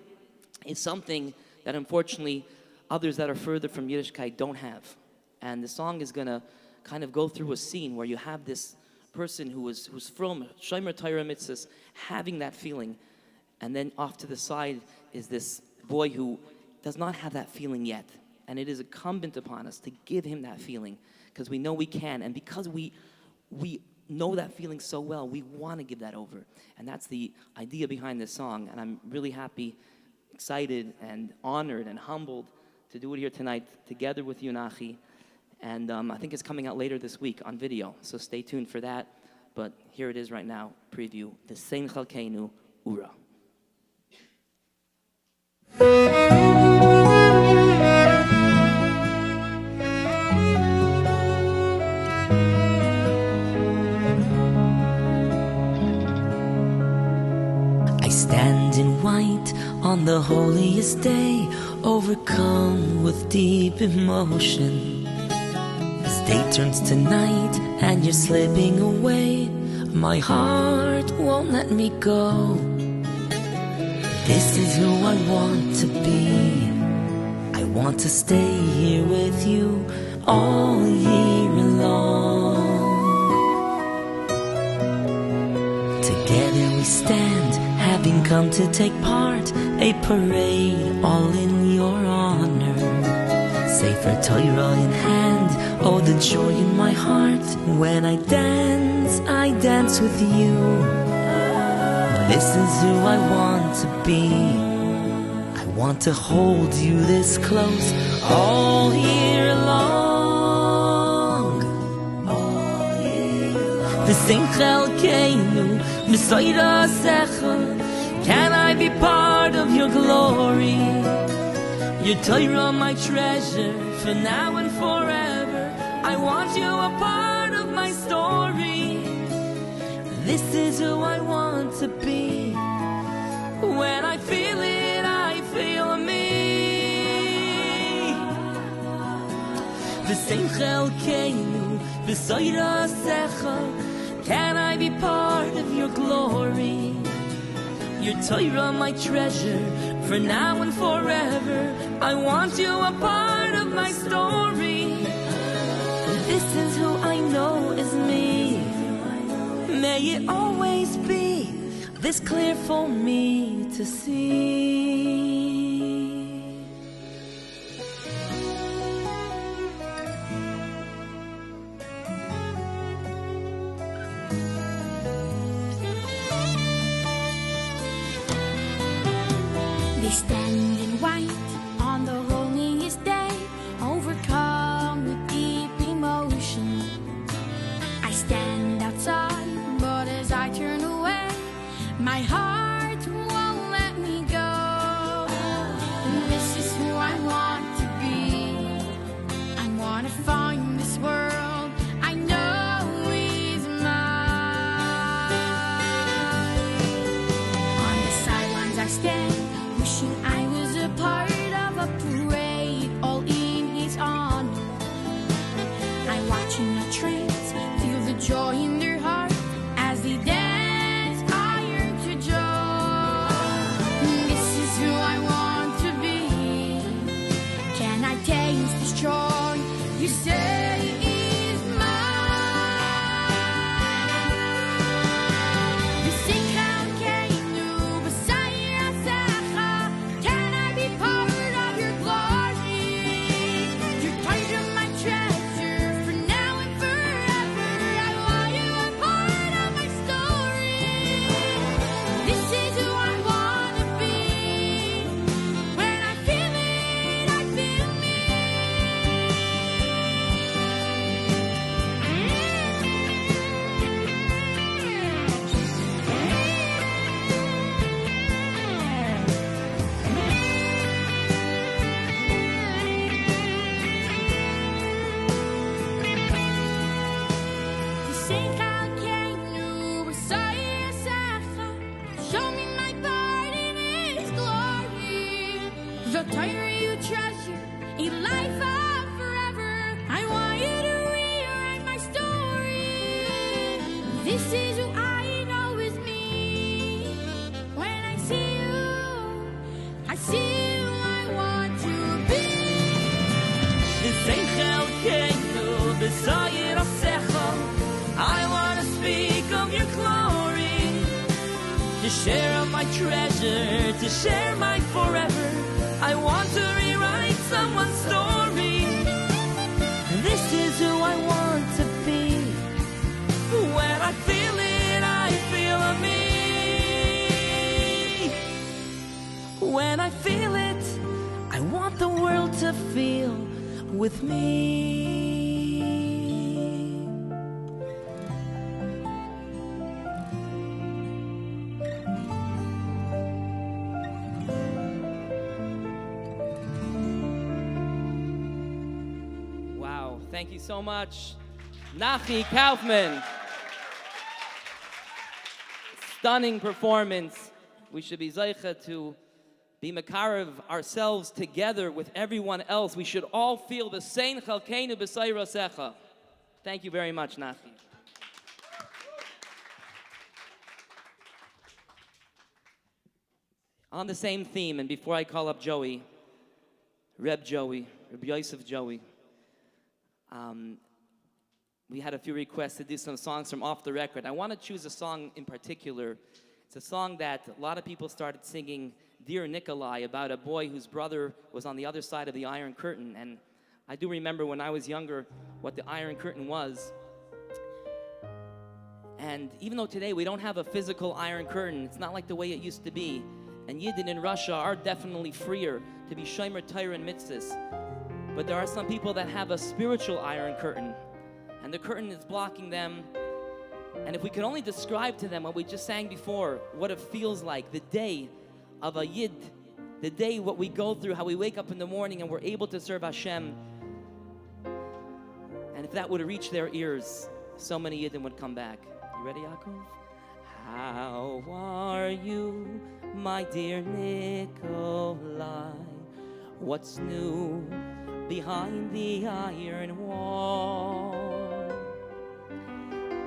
is something that unfortunately others that are further from Yiddishkeit don't have. And the song is going to kind of go through a scene where you have this person who's from Shomer Torah Mitzvahs having that feeling, and then off to the side is this boy who does not have that feeling yet. And it is incumbent upon us to give him that feeling, because we know we can, and because we know that feeling so well. We want to give that over. And that's the idea behind this song. And I'm really happy, excited, and honored and humbled to do it here tonight together with you, Nachi. And I think it's coming out later this week on video. So stay tuned for that. But here it is right now, preview, the Sein Chalkeinu, Ura. I stand in white on the holiest day, overcome with deep emotion. As day turns to night and you're slipping away, my heart won't let me go. This is who I want to be. I want to stay here with you all year long. Together we stand, having come to take part, a parade all in your honor. Sefer Torah in hand, oh the joy in my heart. When I dance with you. This is who I want to be. I want to hold you this close all year long. V'sein chalkeinu b'soira secha. Can I be part of your glory? Your Torah, my treasure, for now and forever. I want you a part of my story. This is who I want to be. When I feel it, I feel me. V'sein chalkeinu b'soira secha. Can I be part of your glory? Your Torah, my treasure, for now and forever. I want you a part of my story. This is who I know is me. May it always be this clear for me to see. They stand in white on the holiest day, overcome with deep emotion. I stand outside, but as I turn away, my heart won't let me go. And this is who I want to be. I want to find this world I know is mine. On the sidelines I stand, wishing I was a part of a parade, all in his honor. I watch in a trance, feel the joy in their heart as they dance higher to joy. This is who I want to be. Can I taste this joy you say is mine? V'sein chalkeinu b'soira secha. Can I be part of your glory? Your Torah, my treasure, for now and forever. I want you a part of my story. This is who I want to be. When I feel it, I feel me. V'sein chalkeinu b'soira secha. Show me my part in His glory. The Torah you treasure, a life of forever. I want you to rewrite my story. This is who I know is me. When I see you, I see who I want to be. V'sein chalkeinu b'soira secha. I want to speak of your glory, to share of my treasure, to share my forever. I want to rewrite someone's story. This is who I want to be. When Thank you so much. Nachi Kaufman. Stunning performance. We should be zeicha to be makarev ourselves together with everyone else. We should all feel the same chalkeinu b'say rasecha. Thank you very much, Nachi. On the same theme, and before I call up Joey, Reb Yosef Joey, we had a few requests to do some songs from off the record. I want to choose a song in particular. It's a song that a lot of people started singing, Dear Nikolai, about a boy whose brother was on the other side of the Iron Curtain. And I do remember when I was younger what the Iron Curtain was. And even though today we don't have a physical Iron Curtain, it's not like the way it used to be. And Yidden in Russia are definitely freer to be shomer Torah and mitzvahs. But there are some people that have a spiritual Iron Curtain, and the curtain is blocking them. And if we could only describe to them what we just sang before, what it feels like, the day of a Yid, the day what we go through, how we wake up in the morning and we're able to serve Hashem. And if that would reach their ears, so many Yidden would come back. You ready, Yaakov? How are you, my dear Nikolai? What's new behind the iron wall?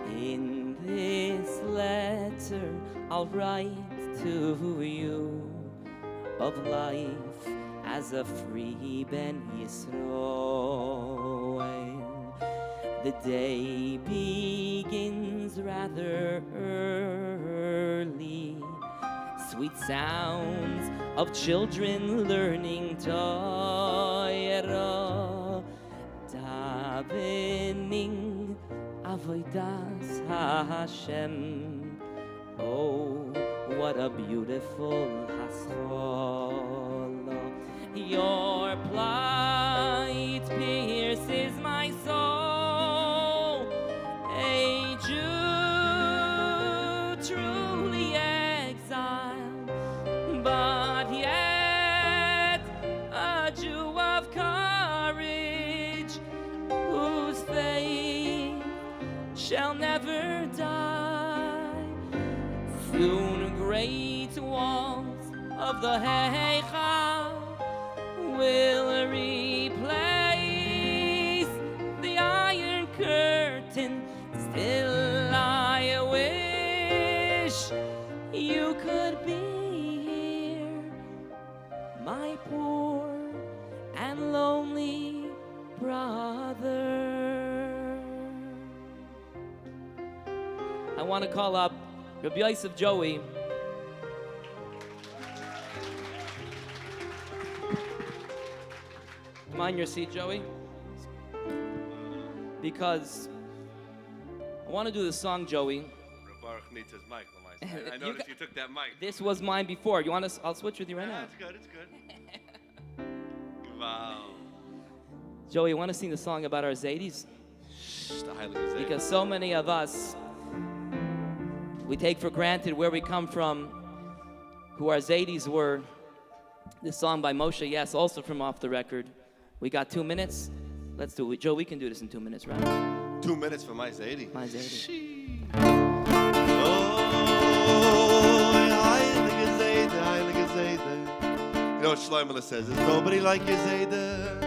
In this letter I'll write to you of life as a free Ben Yisroel. The day begins rather early. Sweet sounds of children learning Torah, davening avodas Hashem. Oh, what a beautiful haschala. Your plight pierces my soul. A Jew truly exiled, but yet a Jew of courage, whose faith shall never die. Soon great walls of the Heichal will replace the Iron Curtain. Still I wish you could be here, my poor and lonely brother. I want to call up Rabbi Yosef Joey. Come on your seat, Joey. Because I want to do the song, Joey. Baruch needs his mic. I noticed you took that mic. This was mine before. You want to? I'll switch with you right now. It's good. It's good. Wow. Joey, you want to sing the song about our Zaydis? Because so many of us, we take for granted where we come from, who our Zaydis were. This song by Moshe, yes, also from off the record. We got 2 minutes. Let's do it. Joe, we can do this in 2 minutes, right? 2 minutes for my Zaidi. My Zaidi. You know what Shlomo says? There's nobody like your Zayda.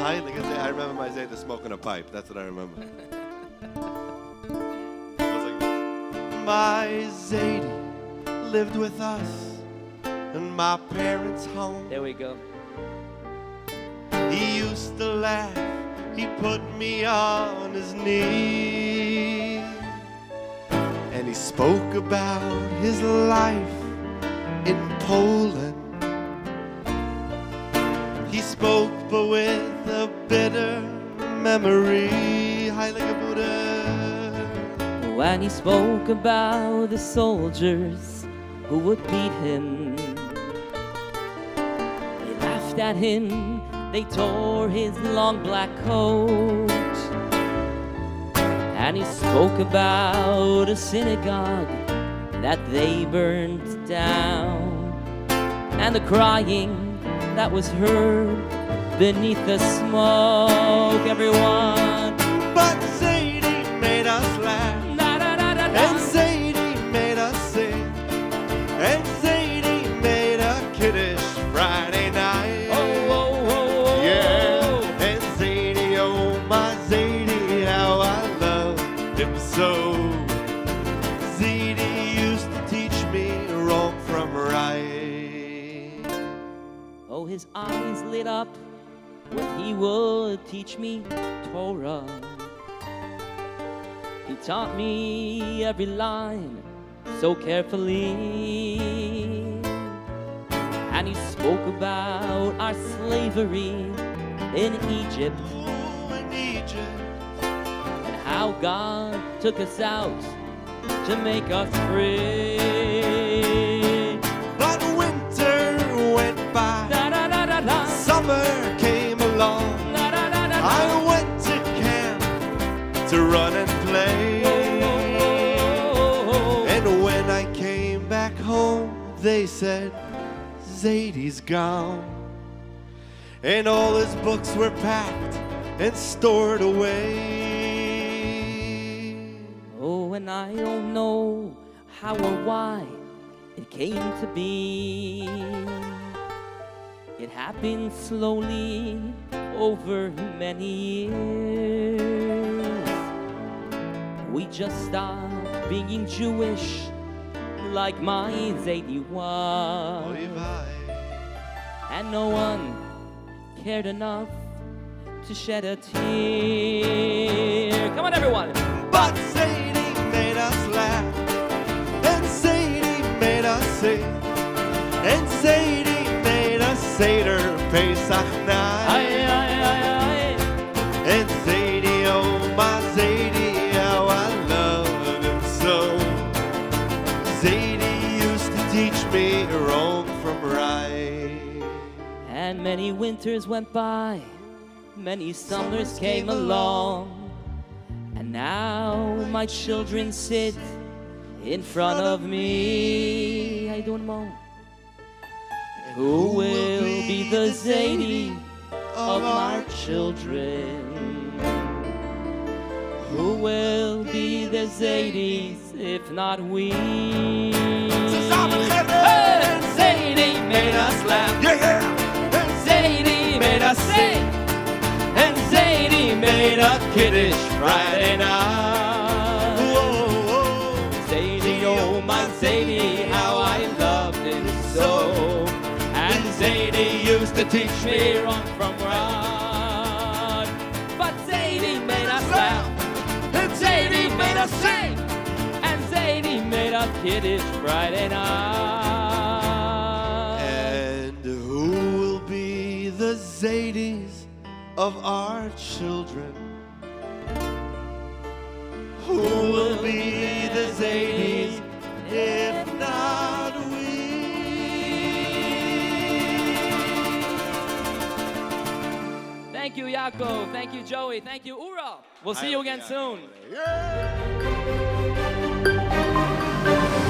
I remember my Zayda smoking a pipe. That's what I remember. My Zadie lived with us in my parents' home. There we go. He used to laugh. He put me on his knee. And he spoke about his life in Poland. He spoke but with a bitter memory. Heilige Buddha. When he spoke about the soldiers who would beat him, they laughed at him, they tore his long black coat. And he spoke about a synagogue that they burned down, and the crying that was heard beneath the smoke, everyone. But Sadie made us laugh, and Sadie made us sing, and Sadie made a kiddish Friday night. Yeah, and Zadie, oh my Zadie, how I loved him so. Zadie used to teach me wrong from right. Oh, his eyes lit up when he would teach me Torah. He taught me every line so carefully. And he spoke about our slavery in Egypt. And how God took us out to make us free. But winter went by, summer came along. I went to camp to run and play. And when I came back home, they said, Zadie's gone. And all his books were packed and stored away. Oh, and I don't know how or why it came to be. It happened slowly over many years. We just stopped being Jewish like my Zadie was. And no one cared enough to shed a tear. Come on, everyone. But Zadie made us laugh, and Zadie made us sing, and Zadie made us Seder Pesach night. And Zadie, oh my Zadie, how I loved him so. Zadie used to teach me wrong from right. And many winters went by, many summers came along, and now my children sit in front of me. I don't know. Who will be the Zadie of our children? Who will be the Zadies if not we? And Zadie made us laugh. And Zadie made us sing. And Zadie made a kiddish Friday night. Zadie, oh my Zadie, how I loved him so. And Zadie used to teach me wrong from right. But Zadie made us laugh. And Zadie made us sing. And Zadie made a kiddish Friday night. And who will be the Zadies of our children? Who will be the Zadies if not we? Thank you, Yaakov. Thank you, Joey. Thank you, Ura. We'll see you again soon.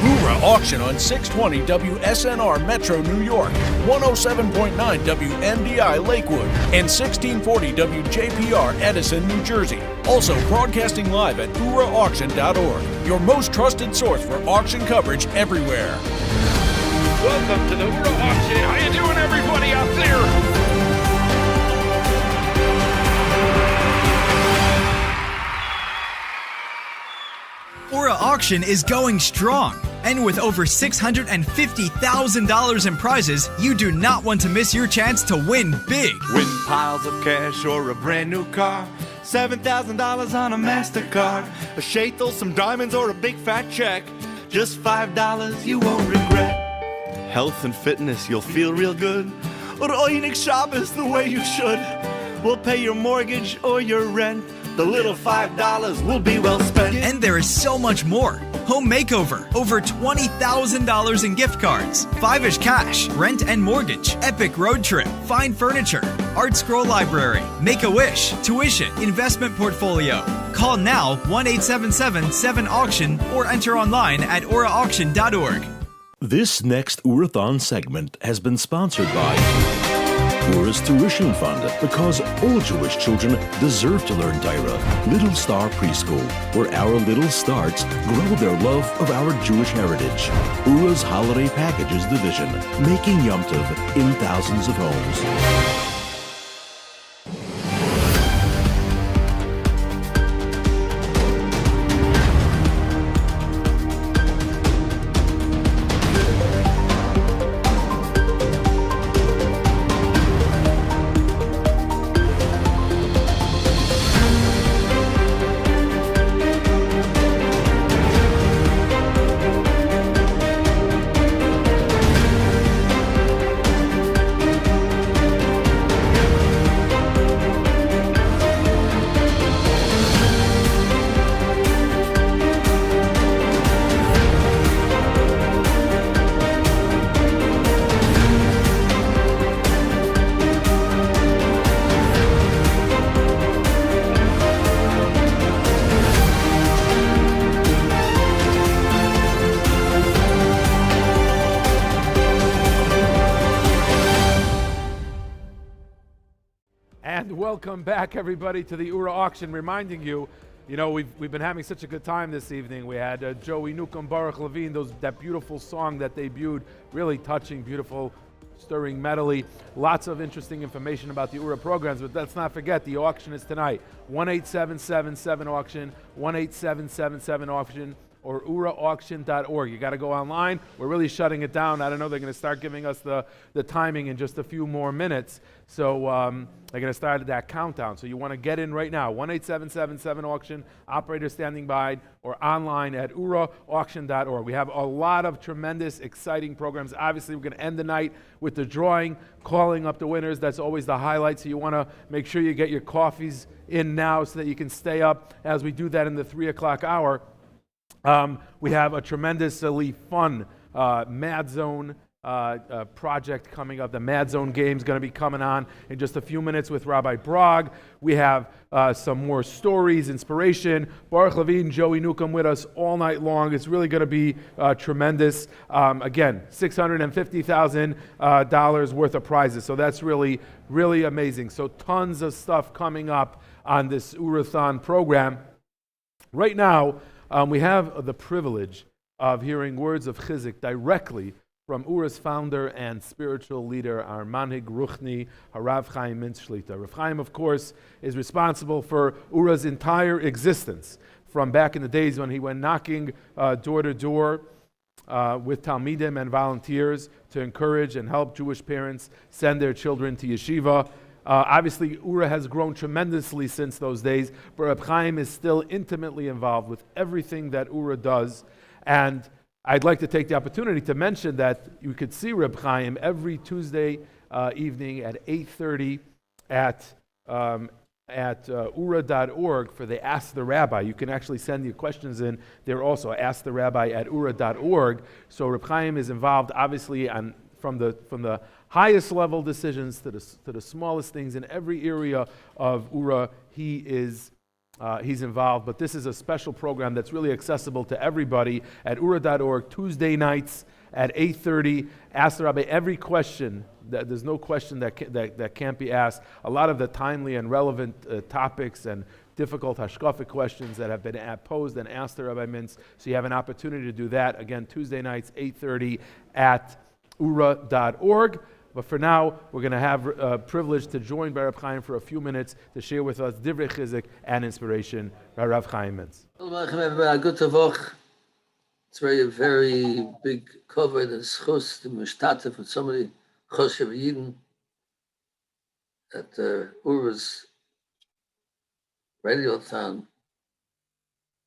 Oorah Auction on 620 WSNR Metro New York, 107.9 WMDI Lakewood, and 1640 WJPR Edison, New Jersey. Also broadcasting live at Oorahthon.org, your most trusted source for auction coverage everywhere. Welcome to the Oorah Auction. How you doing, everybody out there? Oorah Auction is going strong. And with over $650,000 in prizes, you do not want to miss your chance to win big. Win piles of cash or a brand new car, $7,000 on a MasterCard, a sheitel, some diamonds, or a big fat check. Just $5 you won't regret. Health and fitness, you'll feel real good. Or Oinik Shabbos the way you should. We'll pay your mortgage or your rent. The little $5 will be well spent. And there is so much more. Home makeover, over $20,000 in gift cards. Fiveish cash, rent and mortgage, epic road trip, fine furniture, art scroll library, make-a-wish, tuition, investment portfolio. Call now 1-877-7-AUCTION or enter online at Oorahauction.org. This next Oorahthon segment has been sponsored by Ura's Tuition Fund, because all Jewish children deserve to learn Torah. Little Star Preschool, where our little starts grow their love of our Jewish heritage. Ura's Holiday Packages Division, making Yom Tov in thousands of homes. Welcome back, everybody, to the Ura auction. Reminding you, we've been having such a good time this evening. We had Joey Newcomb, Baruch Levine, that beautiful song that debuted, really touching, beautiful, stirring medley. Lots of interesting information about the Ura programs, but let's not forget the auction is tonight. 18777 auction, 18777 auction, or Oorahthon.org. You got to go online. We're really shutting it down. I don't know, they're going to start giving us the timing in just a few more minutes. So they're going to start that countdown. So you want to get in right now. 18777 auction, operator standing by, or online at Oorahthon.org. We have a lot of tremendous, exciting programs. Obviously, we're going to end the night with the drawing, calling up the winners. That's always the highlight. So you want to make sure you get your coffees in now so that you can stay up as we do that in the 3 o'clock hour. We have a tremendously fun Mad Zone project coming up. The Mad Zone game is going to be coming on in just a few minutes with Rabbi Brog. We have some more stories, inspiration. Baruch Levine, Joey Newcomb with us all night long. It's really going to be tremendous. Again, $650,000 worth of prizes. So that's really, really amazing. So tons of stuff coming up on this Oorahthon program. Right now, we have the privilege of hearing words of chizik directly from Ura's founder and spiritual leader, our manhig ruchni, Harav Chaim Mintz Shlita. Rav Chaim, of course, is responsible for Ura's entire existence, from back in the days when he went knocking door to door with Talmidim and volunteers to encourage and help Jewish parents send their children to yeshiva. Obviously, Ura has grown tremendously since those days, but Reb Chaim is still intimately involved with everything that Ura does. And I'd like to take the opportunity to mention that you could see Reb Chaim every Tuesday evening at 8:30 at Ura.org for the Ask the Rabbi. You can actually send your questions in there also, Ask the Rabbi at Ura.org. So Reb Chaim is involved, obviously, from the highest level decisions to the smallest things in every area of Ura. He's involved, but this is a special program that's really accessible to everybody at Ura.org, Tuesday nights at 8:30. Ask the Rabbi every question. There's no question that can't be asked. A lot of the timely and relevant topics and difficult hashkafic questions that have been posed and asked the Rabbi Mintz. So you have an opportunity to do that. Again, Tuesday nights, 8:30 at Ura.org. But for now, we're going to have a privilege to join Rav Chaim for a few minutes to share with us divrei chizik and inspiration. Rav Chaim Mintz. It's a very big cover and schus to mishtatev with so many choshev Yidden at Ura's radiothon,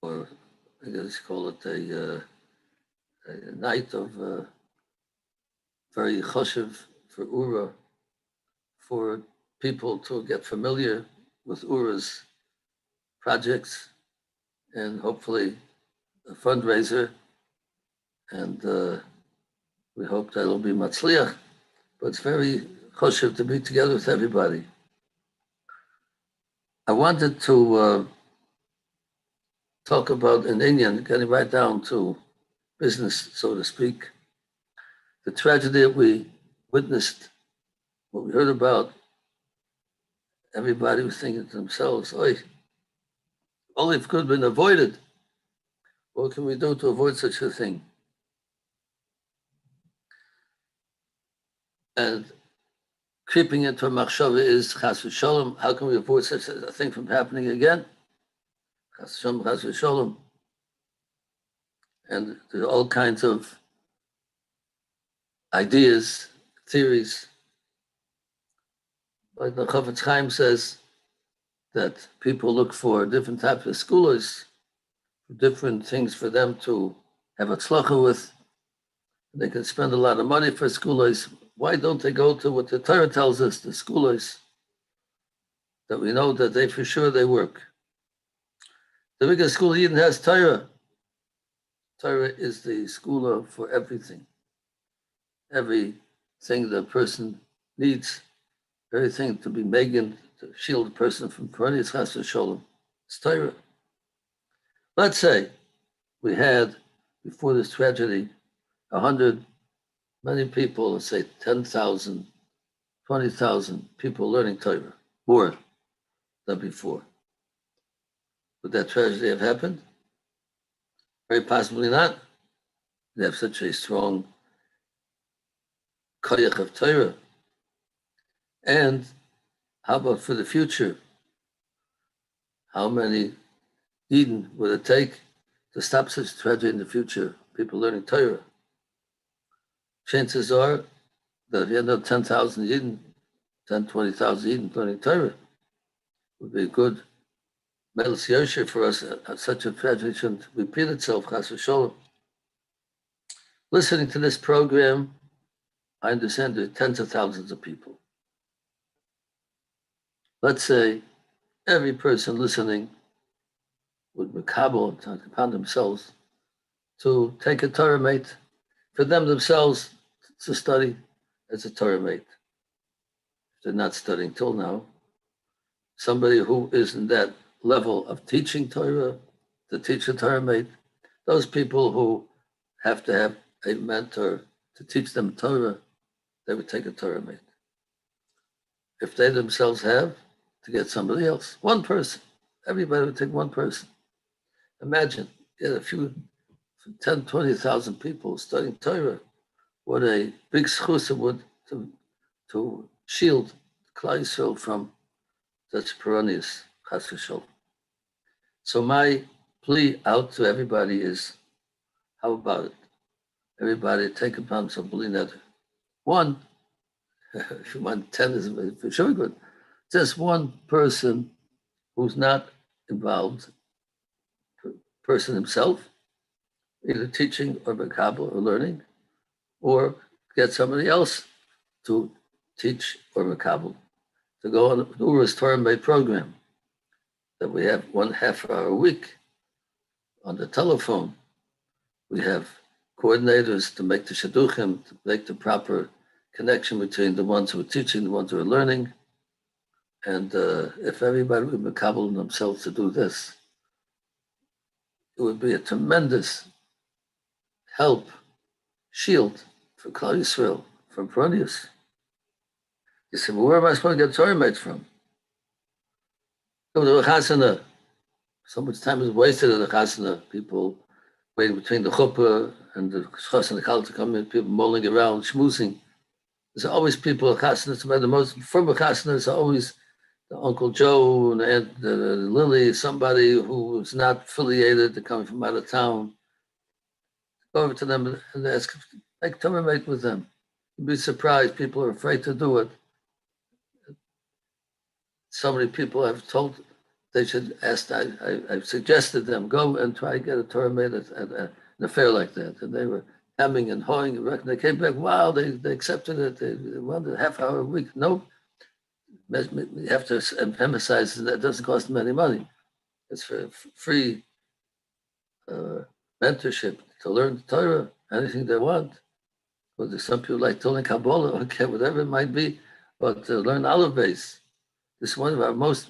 or I guess call it a night of very choshev for Ura, for people to get familiar with Ura's projects, and hopefully a fundraiser, and we hope that it'll be matzliach, but it's very choshev to be together with everybody. I wanted to talk about an Indian, getting right down to business, so to speak. The tragedy that we witnessed what we heard about, everybody was thinking to themselves, "Oi, only if it could have been avoided. What can we do to avoid such a thing?" And creeping into a machshava is chas v'sholom. How can we avoid such a thing from happening again? Chas v'sholom, chas v'sholom. And there are all kinds of ideas, theories. Like the Chofetz Chaim says that people look for different types of scholars, different things for them to have a tzlacha with. They can spend a lot of money for scholars. Why don't they go to what the Torah tells us, the scholars, that we know that they for sure they work? The biggest school even has Torah. Torah is the school for everything. Everything the person needs, everything to be Megan, to shield a person from perennial chas v'sholom. It's Torah. Let's say we had, before this tragedy, 100, many people, let's say 10,000, 20,000 people learning Torah, more than before. Would that tragedy have happened? Very possibly not. We have such a strong koyach of Torah. And how about for the future? How many Eden would it take to stop such tragedy in the future? People learning Torah. Chances are that if you end up 10,000 Eden, 10, 20,000 Eden learning Torah, would be a good Melis Yosher for us. Such a tragedy shouldn't repeat itself, chas v'sholom. Listening to this program, I understand there are tens of thousands of people. Let's say every person listening would makabel upon themselves to take a Torah mate, for them themselves to study as a Torah mate. If they're not studying till now, somebody who is in that level of teaching Torah, to teach a Torah mate, those people who have to have a mentor to teach them Torah, they would take a Torah mate. If they themselves have, to get somebody else, one person. Everybody would take one person. Imagine, get a few, 10, 20,000 people studying Torah. What a big schus it would to shield Klal Yisrael from such perennius, chas v'sholom. So my plea out to everybody is, how about it? Everybody take upon some bli neder. One, if you want 10 is for sure good. Just one person who's not involved, person himself, either teaching or makabel or learning, or get somebody else to teach or makabel, to go on the Ura's Torah Mate program that we have 1/2 hour a week on the telephone. We have coordinators to make the shidduchim, to make the proper connection between the ones who are teaching, the ones who are learning. And if everybody would makabel themselves to do this, it would be a tremendous help, shield for Klal Yisrael, from perennius. You say, well, where am I supposed to get Torah mates from? Go to a chasana. So much time is wasted at the chasana. People waiting between the chuppah and the schos and the kal to come in, people mulling around, schmoozing. There's always people at chasana. The most former chasanas are always the Uncle Joe and the Aunt Lily, somebody who is not affiliated, they're coming from out of town. Go over to them and ask, make Torah mate with them. You'd be surprised, people are afraid to do it. So many people have told they should ask, I've suggested them, go and try to get a Torah mate at an affair like that. And they were hemming and hawing, and they came back, wow, they accepted it, they wanted a 1/2 hour a week. No. You have to emphasize that it doesn't cost them any money. It's for free mentorship to learn Torah, anything they want. Well, there's some people like learning Kabbalah, okay, whatever it might be, but to learn olive base. This is one of our most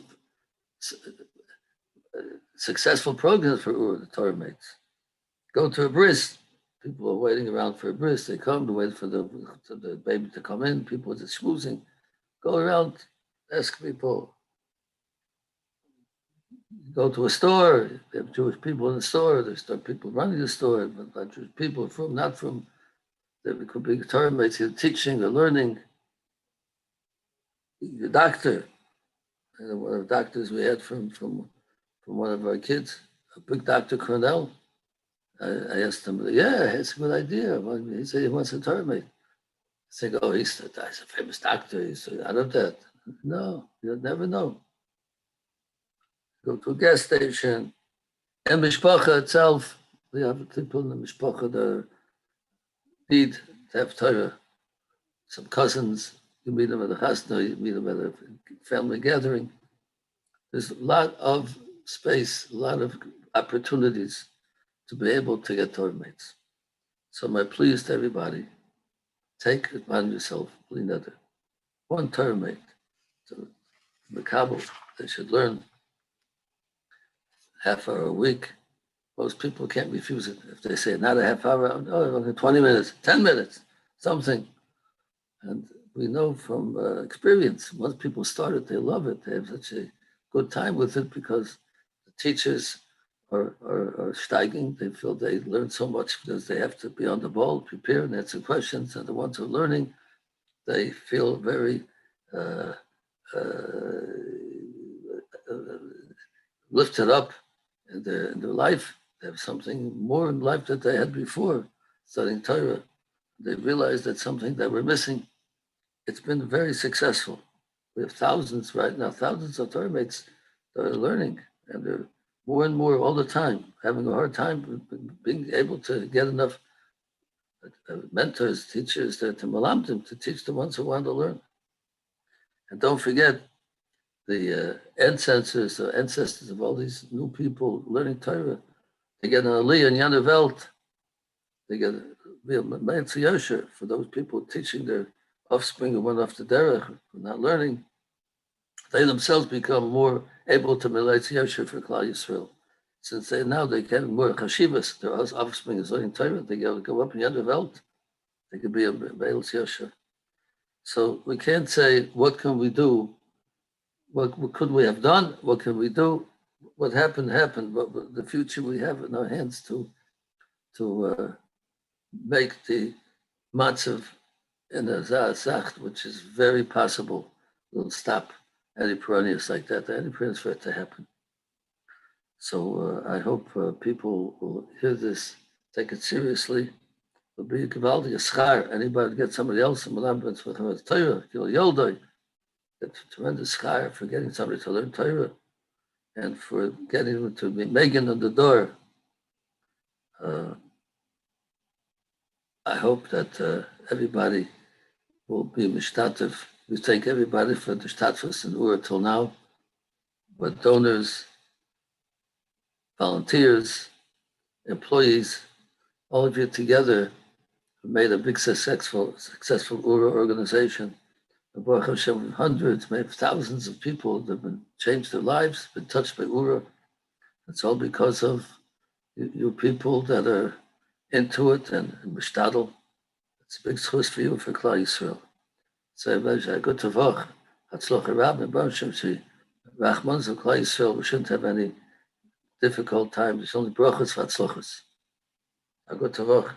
successful programs for Ura, the Torah mates. Go to a bris. People are waiting around for a bris. They come to wait for the baby to come in. People are just schmoozing. Go around, ask people. Go to a store, they have Jewish people in the store, there's people running the store, but not Jewish people not from, there could be Torah mates, you're teaching or learning. Your doctor, one of the doctors we had from one of our kids, a big Dr. Cornell. I asked him, yeah, it's a good idea. He said he wants a Torah mate. I said, oh, he's a famous doctor. He said, out of that. No, you'll never know. Go to a gas station. And Mishpacha itself, we have people in the Mishpacha that need to have Torah. Some cousins, you meet them at a chasna, you meet them at a family gathering. There's a lot of space, a lot of opportunities to be able to get Torah mates. So my plea is to everybody, take it upon yourself, one Torah mate. So the Kabul, they should learn half hour a week. Most people can't refuse it. If they say not a half hour, no, 20 minutes, 10 minutes, something. And we know from experience, once people start it, they love it. They have such a good time with it because the teachers are steiging. They feel they learn so much because they have to be on the ball, prepare and answer questions. And the ones who are learning, they feel very lifted up in their life. They have something more in life that they had before studying Torah. They realize that's something that we're missing. It's been very successful. We have thousands right now, thousands of Torah mates that are learning, and they're more and more all the time, having a hard time being able to get enough mentors, teachers to malamdim, to teach the ones who want to learn. And don't forget the ancestors of all these new people learning Torah. They get an aliyah in Yana Welt. They get a Ma'atzah Yosher for those people teaching their offspring who went off the derech, who are not learning. They themselves become more able to Ma'atzah Yosher for Klal Yisrael. Since they get more chashivas, their offspring is learning Torah, they go up in Yana Welt. They could be a Ma'atzah Yosher. So we can't say, what can we do? What could we have done? What can we do? What happened, happened. But the future we have in our hands to make the matzav in a za'asacht, which is very possible, will stop any perennials like that, any perennials for it to happen. So I hope people will hear this, take it seriously. It'll be a gewaldige schar. Anybody get somebody else in Malambrans for Torah, Yoldoi. It's a tremendous schar for getting somebody to learn Torah and for getting them to be Megan on the door. I hope that everybody will be mishtatev. We thank everybody for the shtatfus in Ura till now, but donors, volunteers, employees, all of you together have made a big successful Ura organization. Baruch Hashem, hundreds, maybe thousands of people that have been changed their lives, been touched by Ura. It's all because of you people that are into it and mishtadel. It's a big schus for you for Klal Yisrael. So, good tavach, hatzloch harab, Baruch Hashem, Rachman of Klal Yisrael. We shouldn't have any difficult times. It's only brachos v'hatzlochos. Good tavach.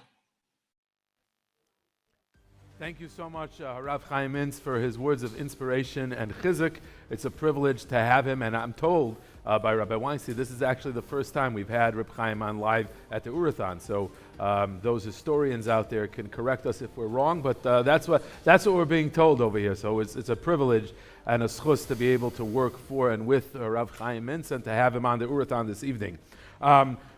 Thank you so much, Rav Chaim Mintz, for his words of inspiration and chizuk. It's a privilege to have him, and I'm told by Rabbi Weinstein, this is actually the first time we've had Reb Chaim on live at the Oorahthon. So those historians out there can correct us if we're wrong, but that's what we're being told over here. So it's a privilege and a schus to be able to work for and with Rav Chaim Mintz and to have him on the Oorahthon this evening.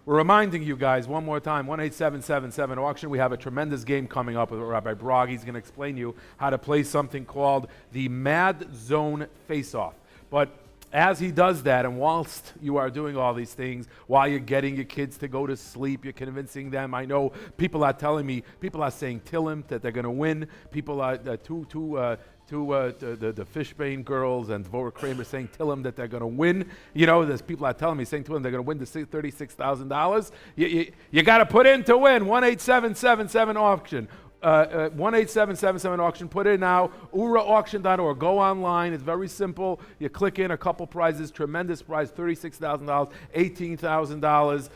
We're reminding you guys one more time, 18777 auction. We have a tremendous game coming up with Rabbi Brog. He's going to explain to you how to play something called the Mad Zone Faceoff. But as he does that, and whilst you are doing all these things, while you're getting your kids to go to sleep, you're convincing them. I know people are telling me, people are saying Tillim that they're going to win. People are the Fishbane girls and Dvorah Kramer saying Tillim that they're going to win. You know, there's people are telling me saying to them they're going to win the $36,000. You got to put in to win. 18777 auction. 18777 auction. Put it now. Oorahthon.org. Go online. It's very simple. You click in a couple prizes. Tremendous prize: $36,000, $18,000.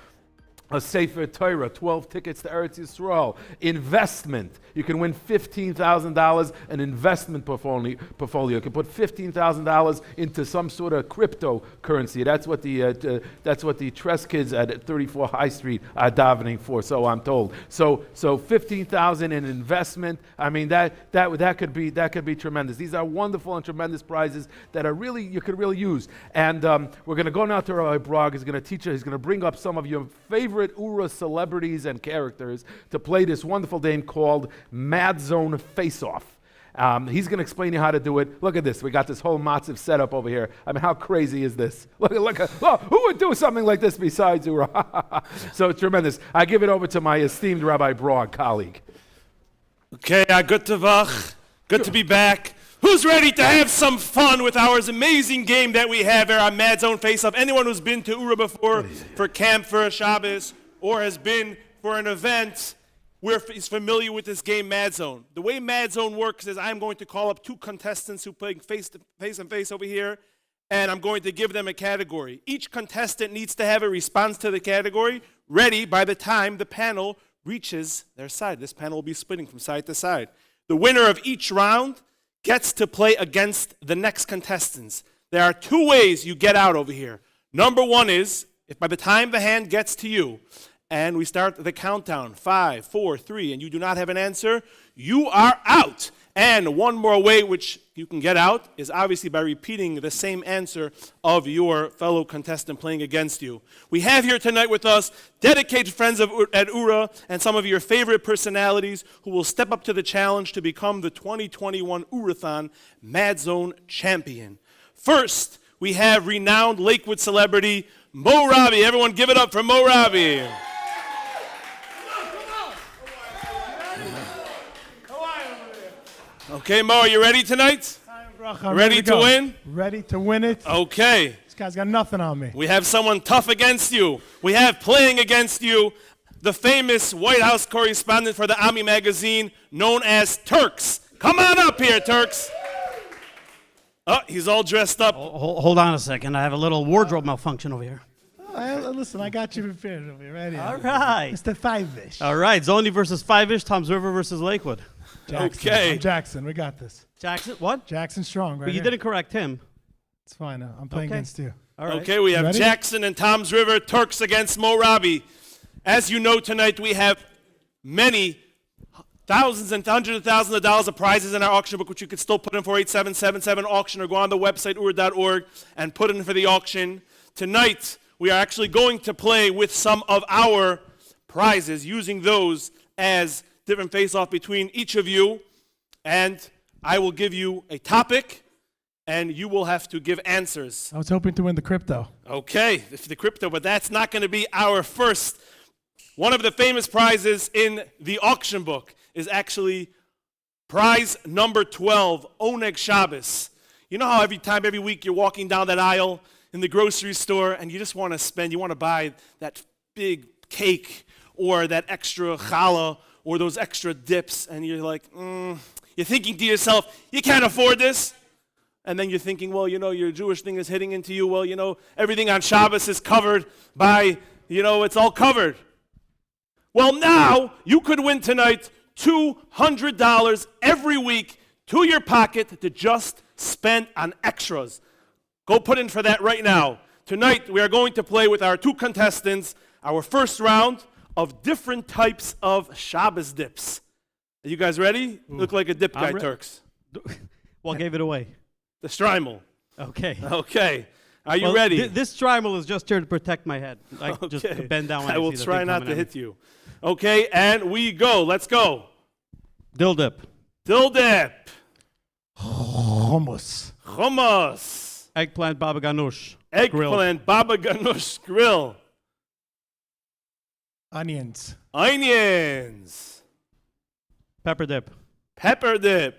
A Sefer Torah, 12 tickets to Eretz Yisrael. Investment. You can win $15,000, an investment portfolio. You can put $15,000 into some sort of cryptocurrency. That's what the Tress kids at 34 High Street are davening for, so I'm told. So $15,000 in investment. I mean, that could be tremendous. These are wonderful and tremendous prizes that are really, you could really use. And we're going to go now to Rabbi Brog. He's going to teach us. He's going to bring up some of your favorite Oorah celebrities and characters to play this wonderful game called Mad Zone Face-Off. He's going to explain you how to do it. Look at this. We got this whole matziv set up over here. I mean, how crazy is this? Look at who would do something like this besides Oorah? So it's tremendous. I give it over to my esteemed Rabbi Brog colleague. Okay, good to be back. Who's ready to have some fun with our amazing game that we have here on Mad Zone Face-Off? Anyone who's been to Oorah before for camp, for a Shabbos, or has been for an event, is familiar with this game, Mad Zone. The way Mad Zone works is I'm going to call up two contestants who play face and face over here, and I'm going to give them a category. Each contestant needs to have a response to the category ready by the time the panel reaches their side. This panel will be splitting from side to side. The winner of each round gets to play against the next contestants. There are two ways you get out over here. Number one is, if by the time the hand gets to you, and we start the countdown, 5, 4, 3, and you do not have an answer, you are out. And one more way which you can get out is obviously by repeating the same answer of your fellow contestant playing against you. We have here tonight with us dedicated friends at Oorah and some of your favorite personalities who will step up to the challenge to become the 2021 Oorahthon Mad Zone champion. First, we have renowned Lakewood celebrity Mo Rabi. Everyone give it up for Mo Rabi. Okay, Mo, are you ready tonight? Ready to win? Ready to win it. Okay. This guy's got nothing on me. We have someone tough against you. We have playing against you the famous White House correspondent for the Ami magazine known as Turks. Come on up here, Turks. Oh, he's all dressed up. Hold on a second. I have a little wardrobe malfunction over here. Listen, I got you prepared over here. Right here. All right. Mr. Fiveish. All right. Zoni versus Fiveish. Tom's River versus Lakewood. Jackson. Okay. I'm Jackson. We got this. Jackson? What? Jackson Strong, right? But you didn't correct him. It's fine. I'm playing against you. All right. Okay, we have Jackson and Tom's River, Turks against Mo Rabi. As you know, tonight we have many thousands and hundreds of thousands of dollars of prizes in our auction book, which you could still put in for 8777 auction or go on the website, oorah.org, and put in for the auction. Tonight, we are actually going to play with some of our prizes, using those as different face-off between each of you. And I will give you a topic, and you will have to give answers. I was hoping to win the crypto. Okay, the crypto, but that's not going to be our first. One of the famous prizes in the auction book is actually prize number 12, Oneg Shabbos. You know how every week you're walking down that aisle in the grocery store and you just want to spend, you want to buy that big cake or that extra challah or those extra dips, and you're like, you're thinking to yourself, you can't afford this. And then you're thinking, well, your Jewish thing is hitting into you. Well, everything on Shabbos is covered by, it's all covered. Well, now you could win tonight $200 every week to your pocket to just spend on extras. Go put in for that right now. Tonight we are going to play with our two contestants, our first round of different types of Shabbos dips. Are you guys ready? Look like a dip guy, Turks. What gave it away? The Strymel. Okay. Okay. Are you ready? This Strymel is just here to protect my head. I just bend down when I will see the try thing not coming to at hit me. you. Okay, and we go. Let's go. Dill dip. Dill dip. Hummus. Hummus. Eggplant baba ganoush. Eggplant baba ganoush grill. Onions. Onions. Pepper dip. Pepper dip.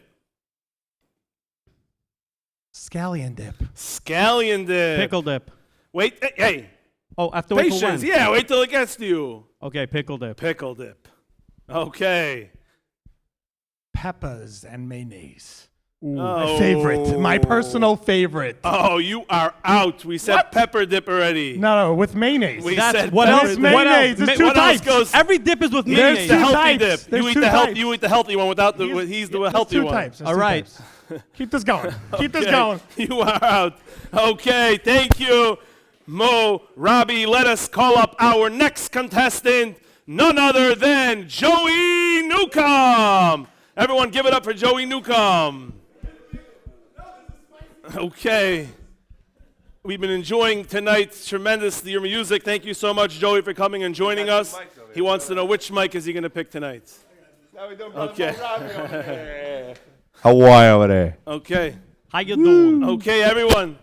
Scallion dip. Scallion dip. Pickle dip. Wait, hey. Oh, after wait till Patience. when? Yeah, wait till it gets to you. Okay, pickle dip. Pickle dip. Okay. peppers and mayonnaise. My favorite. My personal favorite. Oh, you are out. We said pepper dip already. No, with mayonnaise. We said what pepper else? dip. Mayonnaise. There's two What else types. goes? Every dip is with mayonnaise. There's the healthy types. dip. There's You eat two the types. you eat the healthy one without the. He's the healthy two one. types. There's All two right. types. Keep this going. Keep this Okay. going. You are out. Okay, thank you, Mo, Robbie. Let us call up our next contestant, none other than Joey Newcomb. Everyone give it up for Joey Newcomb. Okay. We've been enjoying tonight's tremendous your music. Thank you so much, Joey, for coming and joining us. He wants to know which mic is he going to pick tonight. Okay. Hawaii over there. Okay. How you doing? Okay, everyone.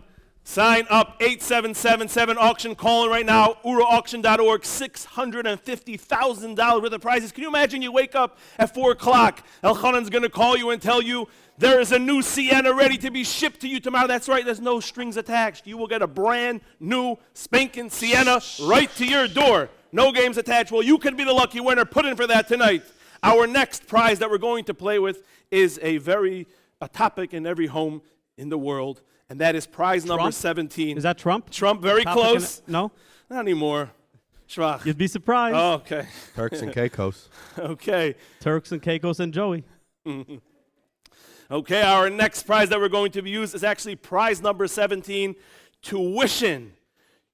Sign up 8777 auction calling right now. Oorahthon.org. $650,000 worth of prizes. Can you imagine you wake up at 4 o'clock? Elchanan's going to call you and tell you there is a new Sienna ready to be shipped to you tomorrow. That's right. There's no strings attached. You will get a brand new spanking Sienna right to your door. No games attached. Well, you could be the lucky winner. Put in for that tonight. Our next prize that we're going to play with is a topic in every home in the world, and that is prize number 17. Is that Trump? Trump, very close. No? Not anymore. Schwach. You'd be surprised. Oh, okay. Turks and Caicos. Okay. Turks and Caicos and Joey. Okay, our next prize that we're going to use is actually prize number 17, tuition.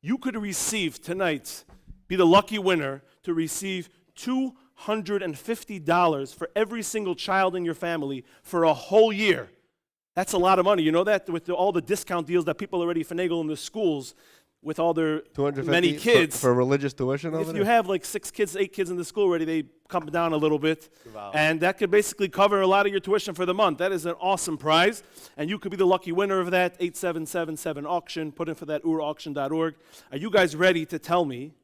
You could receive tonight, be the lucky winner to receive $250 for every single child in your family for a whole year. That's a lot of money. You know that? With all the discount deals that people already finagle in the schools with all their many kids. For religious tuition over If there? you have like 6 kids, 8 kids in the school already, they come down a little bit. Wow. And that could basically cover a lot of your tuition for the month. That is an awesome prize. And you could be the lucky winner of that. 8777 auction. Put in for that, oorahthon.org. Are you guys ready to tell me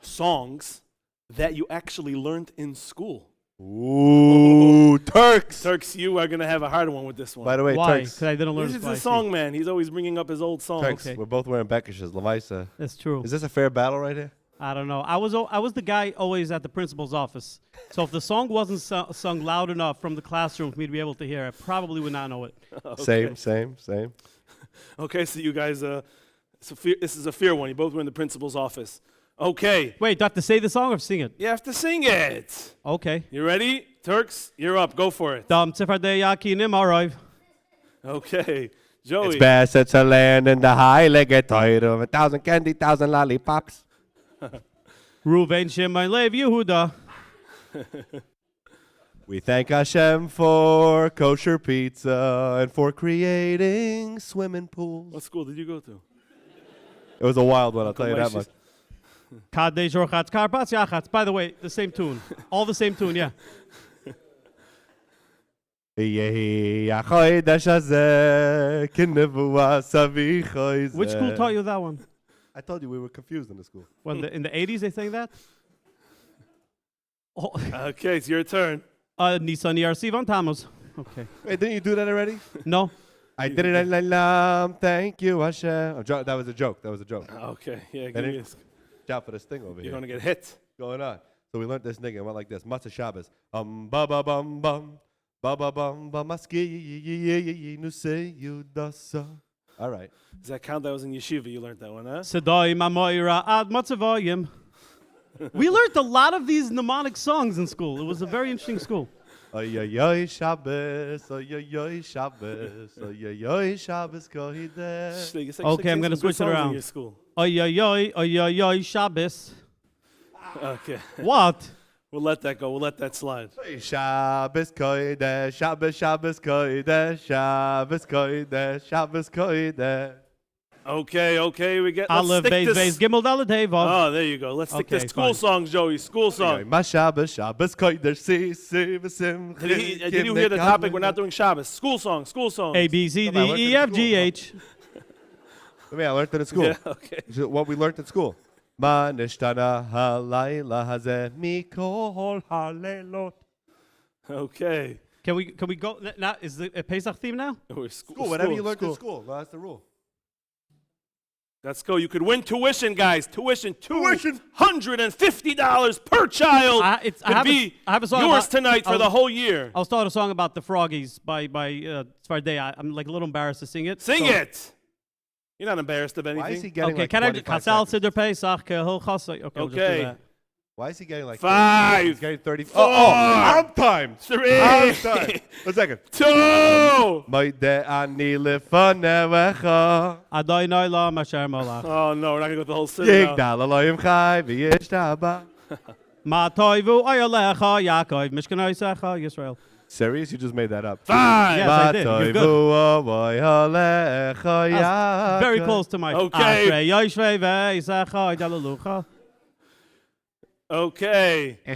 songs that you actually learned in school? Ooh, Turks. Turks, you are going to have a hard one with this one. By the way, Why? Turks. Because I didn't learn This is spicy. a song man. He's always bringing up his old songs. Turks, we're both wearing Bekishes. Levaisa. That's true. Is this a fair battle right here? I don't know. I was the guy always at the principal's office. So if the song wasn't sung loud enough from the classroom for me to be able to hear, I probably would not know it. Okay. Same. Okay, so you guys, this is a fair one. You both were in the principal's office. Okay. Wait, do I have to say the song or sing it? You have to sing it. Okay. You ready? Turks, you're up. Go for it. Dam tzifardei yakinim arrive. Okay. Joey. It's best it's a land in the heilige Torah, 1,000 candy, 1,000 lollipops. Ruvain Shimon Lev Yehuda. We thank Hashem for kosher pizza and for creating swimming pools. What school did you go to? It was a wild one, I'll tell you that much. Kadesh Orchatz Karpatz Yachatz. By the way, the same tune. All the same tune, yeah. Which school taught you that one? I told you we were confused in the school. When in the 80s they sang that? Oh. Okay, it's your turn. Nisan Yar Sivan Tammuz. Okay. Wait, didn't you do that already? No. I did it. Thank you, Hashem. That was a joke. Okay, yeah, Then give me it- this. Watch out for this thing over here. You're going to get hit. Going on. So we learned this thing and went like this. Matzah Shabbos. Ba ba bum bum. Ba ba bum bum. Maski nusei yudasa. All right. Does that count? That was in yeshiva. You learned that one, huh? Sedai Mamoira Ad Matzavayim. We learned a lot of these mnemonic songs in school. It was a very interesting school. Oy oy oy Shabbos. Oy oy oy Shabbos. Oy oy oy Shabbos kohidesh. Okay, I'm going to switch it around. Your school. Oy oy oy oy oy oy Shabbos. Okay. What? We'll let that go. We'll let that slide. Shabbos kohidesh. Shabbos kohidesh. Shabbos kohidesh. Shabbos kohidesh. Okay, we get. Aleph, Beis, Beis, Gimel, Dalet, Hey, Vav. Oh, there you go. Let's stick to school songs, Joey. School songs. Ma Shabbos kohidesh. Si v'sim. Did you hear the topic? We're not doing Shabbos. School songs. A, B, C, D, E, F, G, H. I mean, I learned it at school. Yeah, okay. What we learned at school. Ma nishtana halayla hazeh mikol halelot. Okay. Can we go now? Is the Pesach theme now? School, whatever you learned at school. No, that's the rule. Let's go. You could win tuition, guys. Tuition $250 per child. I have a song yours tonight for the whole year. I'll start a song about the Froggies by Tzfardeh. I'm like a little embarrassed to sing it. Sing it. You're not embarrassed of anything. Why is he getting can I Kasal Siddur Pesach Kehil Chasai? Okay. We'll just do that. Why is he getting like 5? He's getting 30. 4. I'm time. 3. I'm time. 1 second. 2. Oh no, we're not gonna go the whole city. Yisrael. Serious? You just made that up. 5. Yes, I did. You're good. Very close to my. Okay. Okay. No,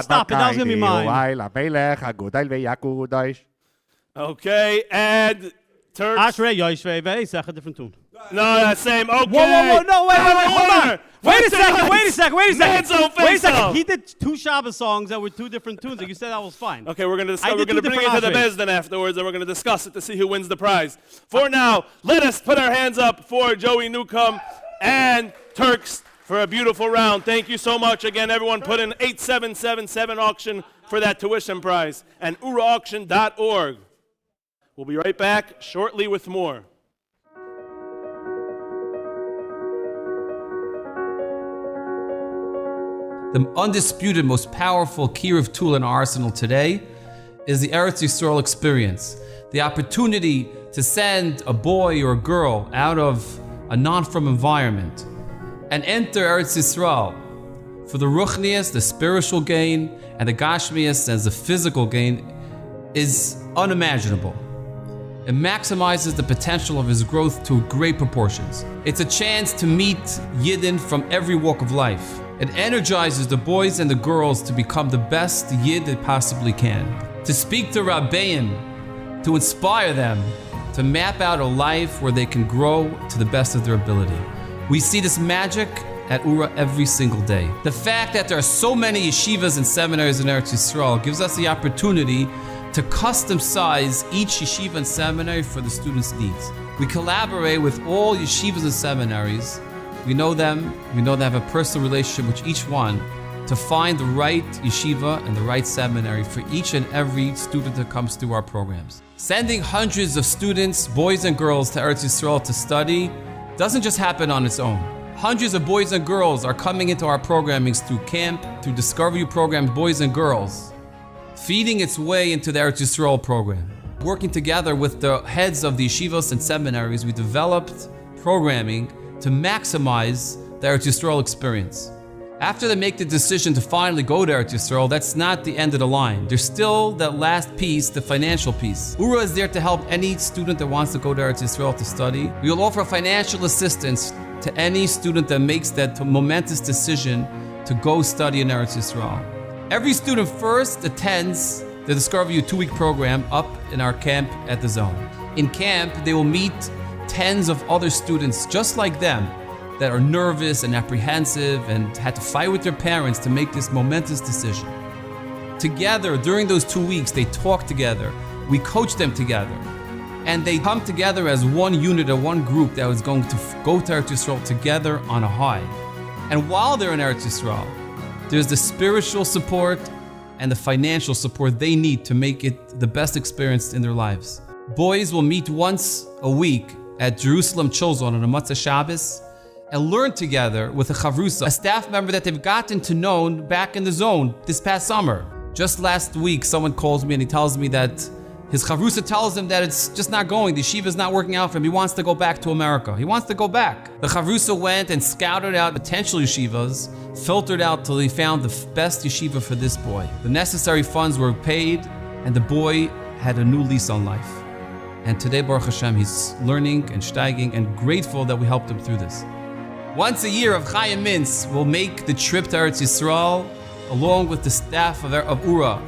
stop it. That was gonna be mine. Okay, and Turks. Ashrei Yoshvei Ve'isach, a different tune. No, that same. Okay. Whoa, no, wait, hold on. Wait a second. Man's own face-off. He did 2 Shabbos songs that were 2 different tunes. Like you said, that was fine. Okay, we're gonna bring it to the Bezdin afterwards, and we're gonna discuss it to see who wins the prize. For now, let us put our hands up for Joey Newcomb and Turks for a beautiful round. Thank you so much. Again, everyone put in 8777 auction for that tuition prize and Oorahthon.org. We'll be right back shortly with more. The undisputed most powerful Kiruv tool in our arsenal today is the Eretz Yisrael experience. The opportunity to send a boy or a girl out of a non-frum environment and enter Eretz Yisrael for the ruchnius, the spiritual gain, and the gashmius as the physical gain is unimaginable. It maximizes the potential of his growth to great proportions. It's a chance to meet Yidden from every walk of life. It energizes the boys and the girls to become the best Yid they possibly can. To speak to Rabbeim, to inspire them, to map out a life where they can grow to the best of their ability. We see this magic at Ura every single day. The fact that there are so many yeshivas and seminaries in Eretz Yisrael gives us the opportunity to custom size each yeshiva and seminary for the students' needs. We collaborate with all yeshivas and seminaries. We know them have a personal relationship with each one to find the right yeshiva and the right seminary for each and every student that comes through our programs. Sending hundreds of students, boys and girls, to Eretz Yisrael to study doesn't just happen on its own. Hundreds of boys and girls are coming into our programmings through camp, through Discovery programs, boys and girls, feeding its way into the Eretz Yisrael program. Working together with the heads of the yeshivas and seminaries, we developed programming to maximize the Eretz Yisrael experience. After they make the decision to finally go to Eretz Yisrael, that's not the end of the line. There's still that last piece, the financial piece. Ura is there to help any student that wants to go to Eretz Yisrael to study. We will offer financial assistance to any student that makes that momentous decision to go study in Eretz Yisrael. Every student first attends the Discover You 2-week program up in our camp at the Zone. In camp, they will meet tens of other students just like them that are nervous and apprehensive and had to fight with their parents to make this momentous decision. Together, during those 2 weeks, they talk together, we coach them together, and they come together as one unit or one group that was going to go to Eretz Yisrael together on a high. And while they're in Eretz Yisrael, there's the spiritual support and the financial support they need to make it the best experience in their lives. Boys will meet once a week at Jerusalem Chilzon on a Matzah Shabbos and learn together with a chavrusa, a staff member that they've gotten to know back in the Zone this past summer. Just last week, someone calls me and he tells me that his chavrusa tells him that it's just not going. The yeshiva is not working out for him. He wants to go back to America. He wants to go back. The chavrusa went and scouted out potential yeshivas, filtered out till he found the best yeshiva for this boy. The necessary funds were paid, and the boy had a new lease on life. And today, Baruch Hashem, he's learning and steiging and grateful that we helped him through this. Once a year, of Chaim Mintz will make the trip to Eretz Yisrael along with the staff of Ura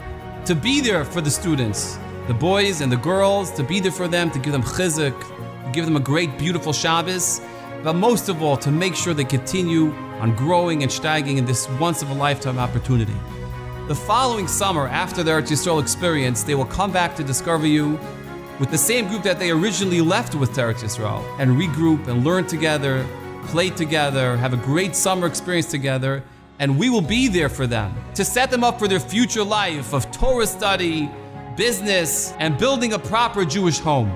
to be there for the students, the boys and the girls, to be there for them, to give them chizuk, to give them a great, beautiful Shabbos, but most of all, to make sure they continue on growing and steiging in this once-of-a-lifetime opportunity. The following summer, after the Eretz Yisrael experience, they will come back to Discover You with the same group that they originally left with Teretz Yisrael and regroup and learn together, play together, have a great summer experience together, and we will be there for them to set them up for their future life of Torah study, business, and building a proper Jewish home.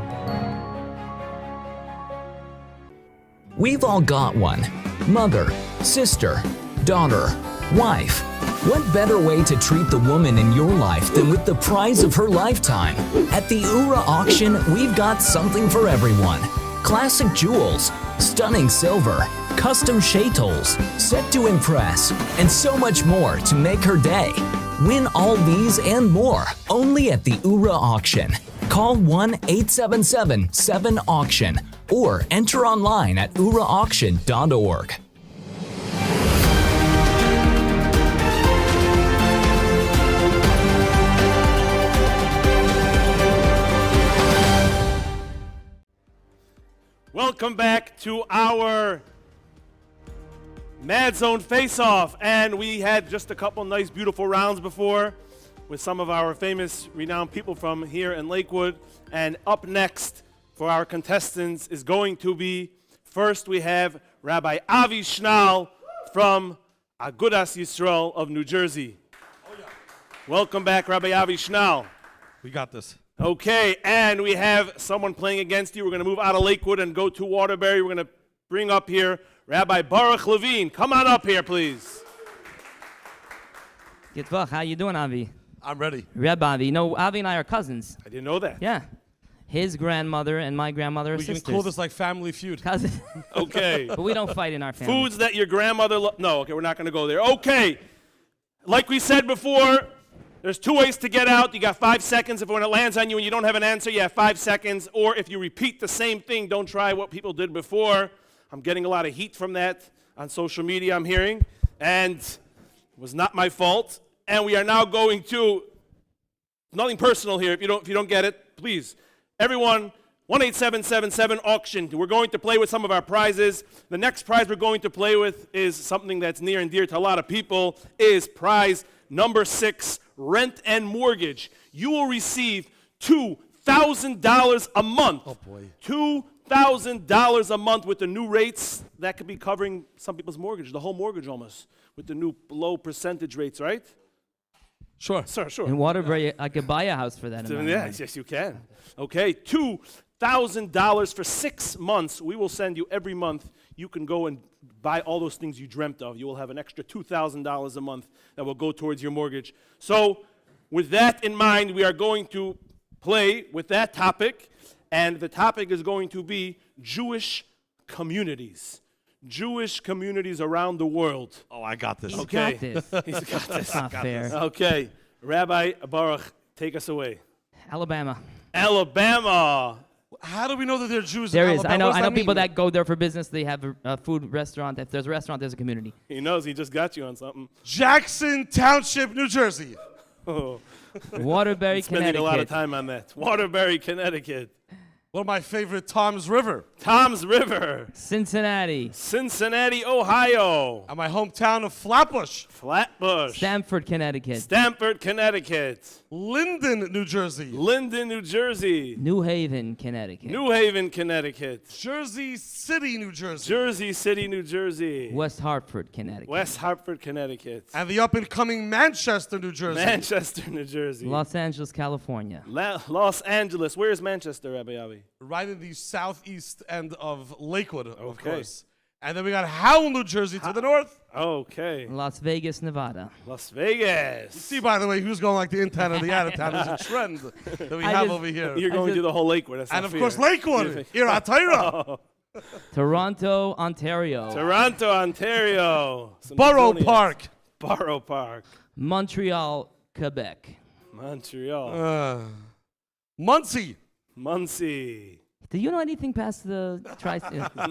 We've all got one. Mother, sister, daughter, wife. What better way to treat the woman in your life than with the prize of her lifetime? At the Oorah auction, we've got something for everyone. Classic jewels, stunning silver, custom shaytols, set to impress, and so much more to make her day. Win all these and more only at the Oorah auction. Call 1-877-7-AUCTION or enter online at oorahauction.org. Welcome back to our Mad Zone Face-Off, and we had just a couple nice, beautiful rounds before with some of our famous, renowned people from here in Lakewood. And up next for our contestants is going to be, first we have Rabbi Avi Schnall from Agudas Yisrael of New Jersey. Welcome back, Rabbi Avi Schnall. We got this. Okay, and we have someone playing against you. We're going to move out of Lakewood and go to Waterbury. We're going to bring up here Rabbi Baruch Levine. Come on up here, please. Yitvach, how you doing, Avi? I'm ready. Reb Avi. You know, Avi and I are cousins. I didn't know that. Yeah. His grandmother and my grandmother are sisters. We can call this like Family Feud. Cousins. Okay. But we don't fight in our family. Foods that your grandmother... No, okay, we're not going to go there. Okay. Like we said before, there's two ways to get out. You got 5 seconds. If when it lands on you and you don't have an answer, you have 5 seconds. Or if you repeat the same thing, don't try what people did before. I'm getting a lot of heat from that on social media, I'm hearing. And it was not my fault. And we are now going to... Nothing personal here. If you don't get it, please. Everyone, 18777 auction. We're going to play with some of our prizes. The next prize we're going to play with is something that's near and dear to a lot of people, is prize number 6, rent and mortgage. You will receive $2,000 a month. Oh, boy. $2,000 a month with the new rates. That could be covering some people's mortgage, the whole mortgage almost, with the new low percentage rates, right? Sure. Sure. In Waterbury, I could buy a house for that amount. Yes, you can. Okay, $2,000 for 6 months. We will send you every month. You can go and buy all those things you dreamt of. You will have an extra $2,000 a month that will go towards your mortgage. So with that in mind, we are going to play with that topic, and the topic is going to be Jewish communities. Jewish communities around the world. Oh, I got this. Okay. He's got this. He's got this. That's not fair. Okay. Rabbi Baruch, take us away. Alabama. How do we know that they're Jews There in is. Alabama? I know people that go there for business. They have a food restaurant. If there's a restaurant, there's a community. He knows. He just got you on something. Jackson Township, New Jersey. Oh. Waterbury, Spending Connecticut. a lot of time on that. Waterbury, Connecticut. One of my favorite, Tom's River. Tom's River. Cincinnati. Cincinnati, Ohio. And my hometown of Flatbush. Stamford, Connecticut. Stamford, Connecticut. Linden, New Jersey. Linden, New Jersey. New Haven, Connecticut. New Haven, Connecticut. Jersey City, New Jersey. Jersey City, New Jersey. West Hartford, Connecticut. West Hartford, Connecticut. And the up-and-coming Manchester, New Jersey. Manchester, New Jersey. Los Angeles, California. Los Angeles. Where is Manchester, Rabbi Avi? Right in the southeast end of Lakewood, of Okay. course. And then we got Howell, New Jersey to the north. Okay. Las Vegas, Nevada. Las Vegas. You see, by the way, who's going like the in-town and the out-of-town is a trend that we have over here. You're going to the whole Lakewood. That's And not of fair. course, Lakewood, here at Torah. Toronto, Ontario. Toronto, Ontario. Borough Park. Borough Park. Montreal, Quebec. Montreal. Muncie. Muncie. Do you know anything past the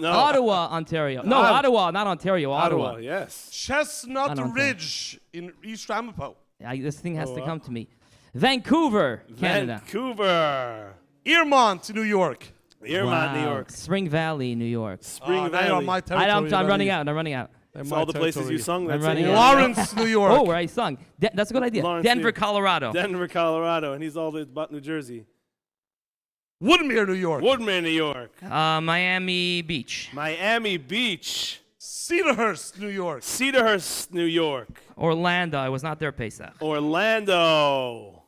No. Ottawa, Ontario. No, Ottawa, not Ontario. Ottawa. Yes. Chestnut I don't Ridge in East Ramapo. This thing has to come to me. Vancouver, Canada. Vancouver. Earmont, New York. Earmont, New York. Spring Valley, New York. Spring now you're on Valley. my territory. I'm running out. I'm running out. That's all the places you sung. I'm That's running it. out. Lawrence, New York. Oh, where I sung. That's a good idea. Lawrence, Denver, New- Colorado. Denver, Colorado. And he's all about New Jersey. Woodmere, New York. Woodmere, New York. Miami Beach. Miami Beach. Cedarhurst, New York. Cedarhurst, New York. Orlando. I was not there, Pesach. Orlando.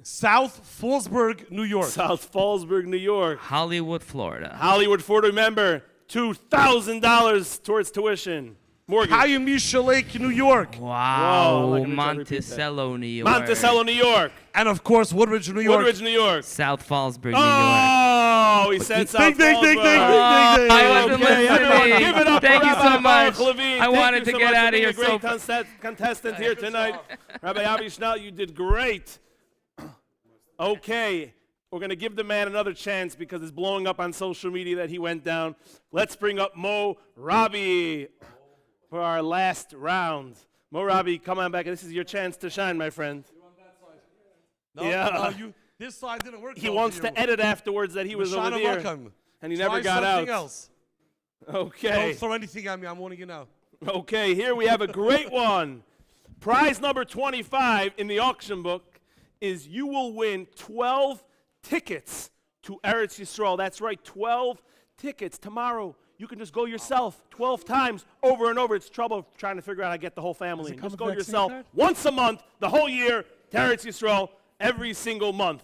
South Fallsburg, New York. South Fallsburg, New York. Hollywood, Florida. Hollywood, Florida. Remember, $2,000 towards tuition. Mortgage. Hayamisha Lake, New York. Wow. Whoa, Monticello, New York. Monticello, New York. And of course, Woodridge, New York. Woodridge, New York. South Fallsburg, New York. Oh, he said South Fallsburg. Ding, ding, ding, I wasn't listening. Give it up Thank for you so Rabbi much. Baruch Levine. I wanted Thank to you so get much out for of being here a great so contestant here tonight. Rabbi Avi Schnell, you did great. Okay, we're going to give the man another chance because it's blowing up on social media that he went down. Let's bring up Mo Robbie for our last round. Mo Robbie, come on back. This is your chance to shine, my friend. No, this side didn't work. He wants to edit afterwards that he was over there, and he never got out. Else. Okay. Don't throw anything at me. I'm warning you now. Okay, here we have a great one. Prize number 25 in the auction book is you will win 12 tickets to Eretz Yisrael. That's right, 12 tickets. Tomorrow, you can just go yourself 12 times over and over. It's trouble trying to figure out how to get the whole family in. Just go yourself once a month, the whole year, to Eretz Yisrael, every single month.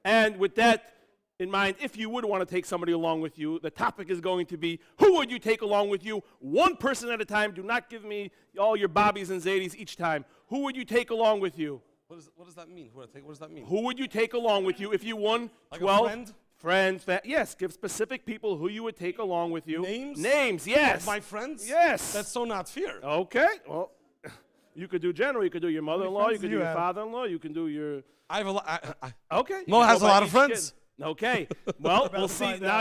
And with that in mind, if you would want to take somebody along with you, the topic is going to be, who would you take along with you? One person at a time. Do not give me all your Bobbies and Zadies each time. Who would you take along with you? What does that mean? What does that mean? Who would you take along with you if you won 12? Like a friend? Friends. Yes, give specific people who you would take along with you. Names? Names, yes. Of my friends? Yes. That's so not fair. Okay, well, you could do general. You could do your mother-in-law. You could do your have? father-in-law. You can do your... I have a lot. Okay. Mo you has go a by lot of each friends. kid. Okay. Well, we'll see. Now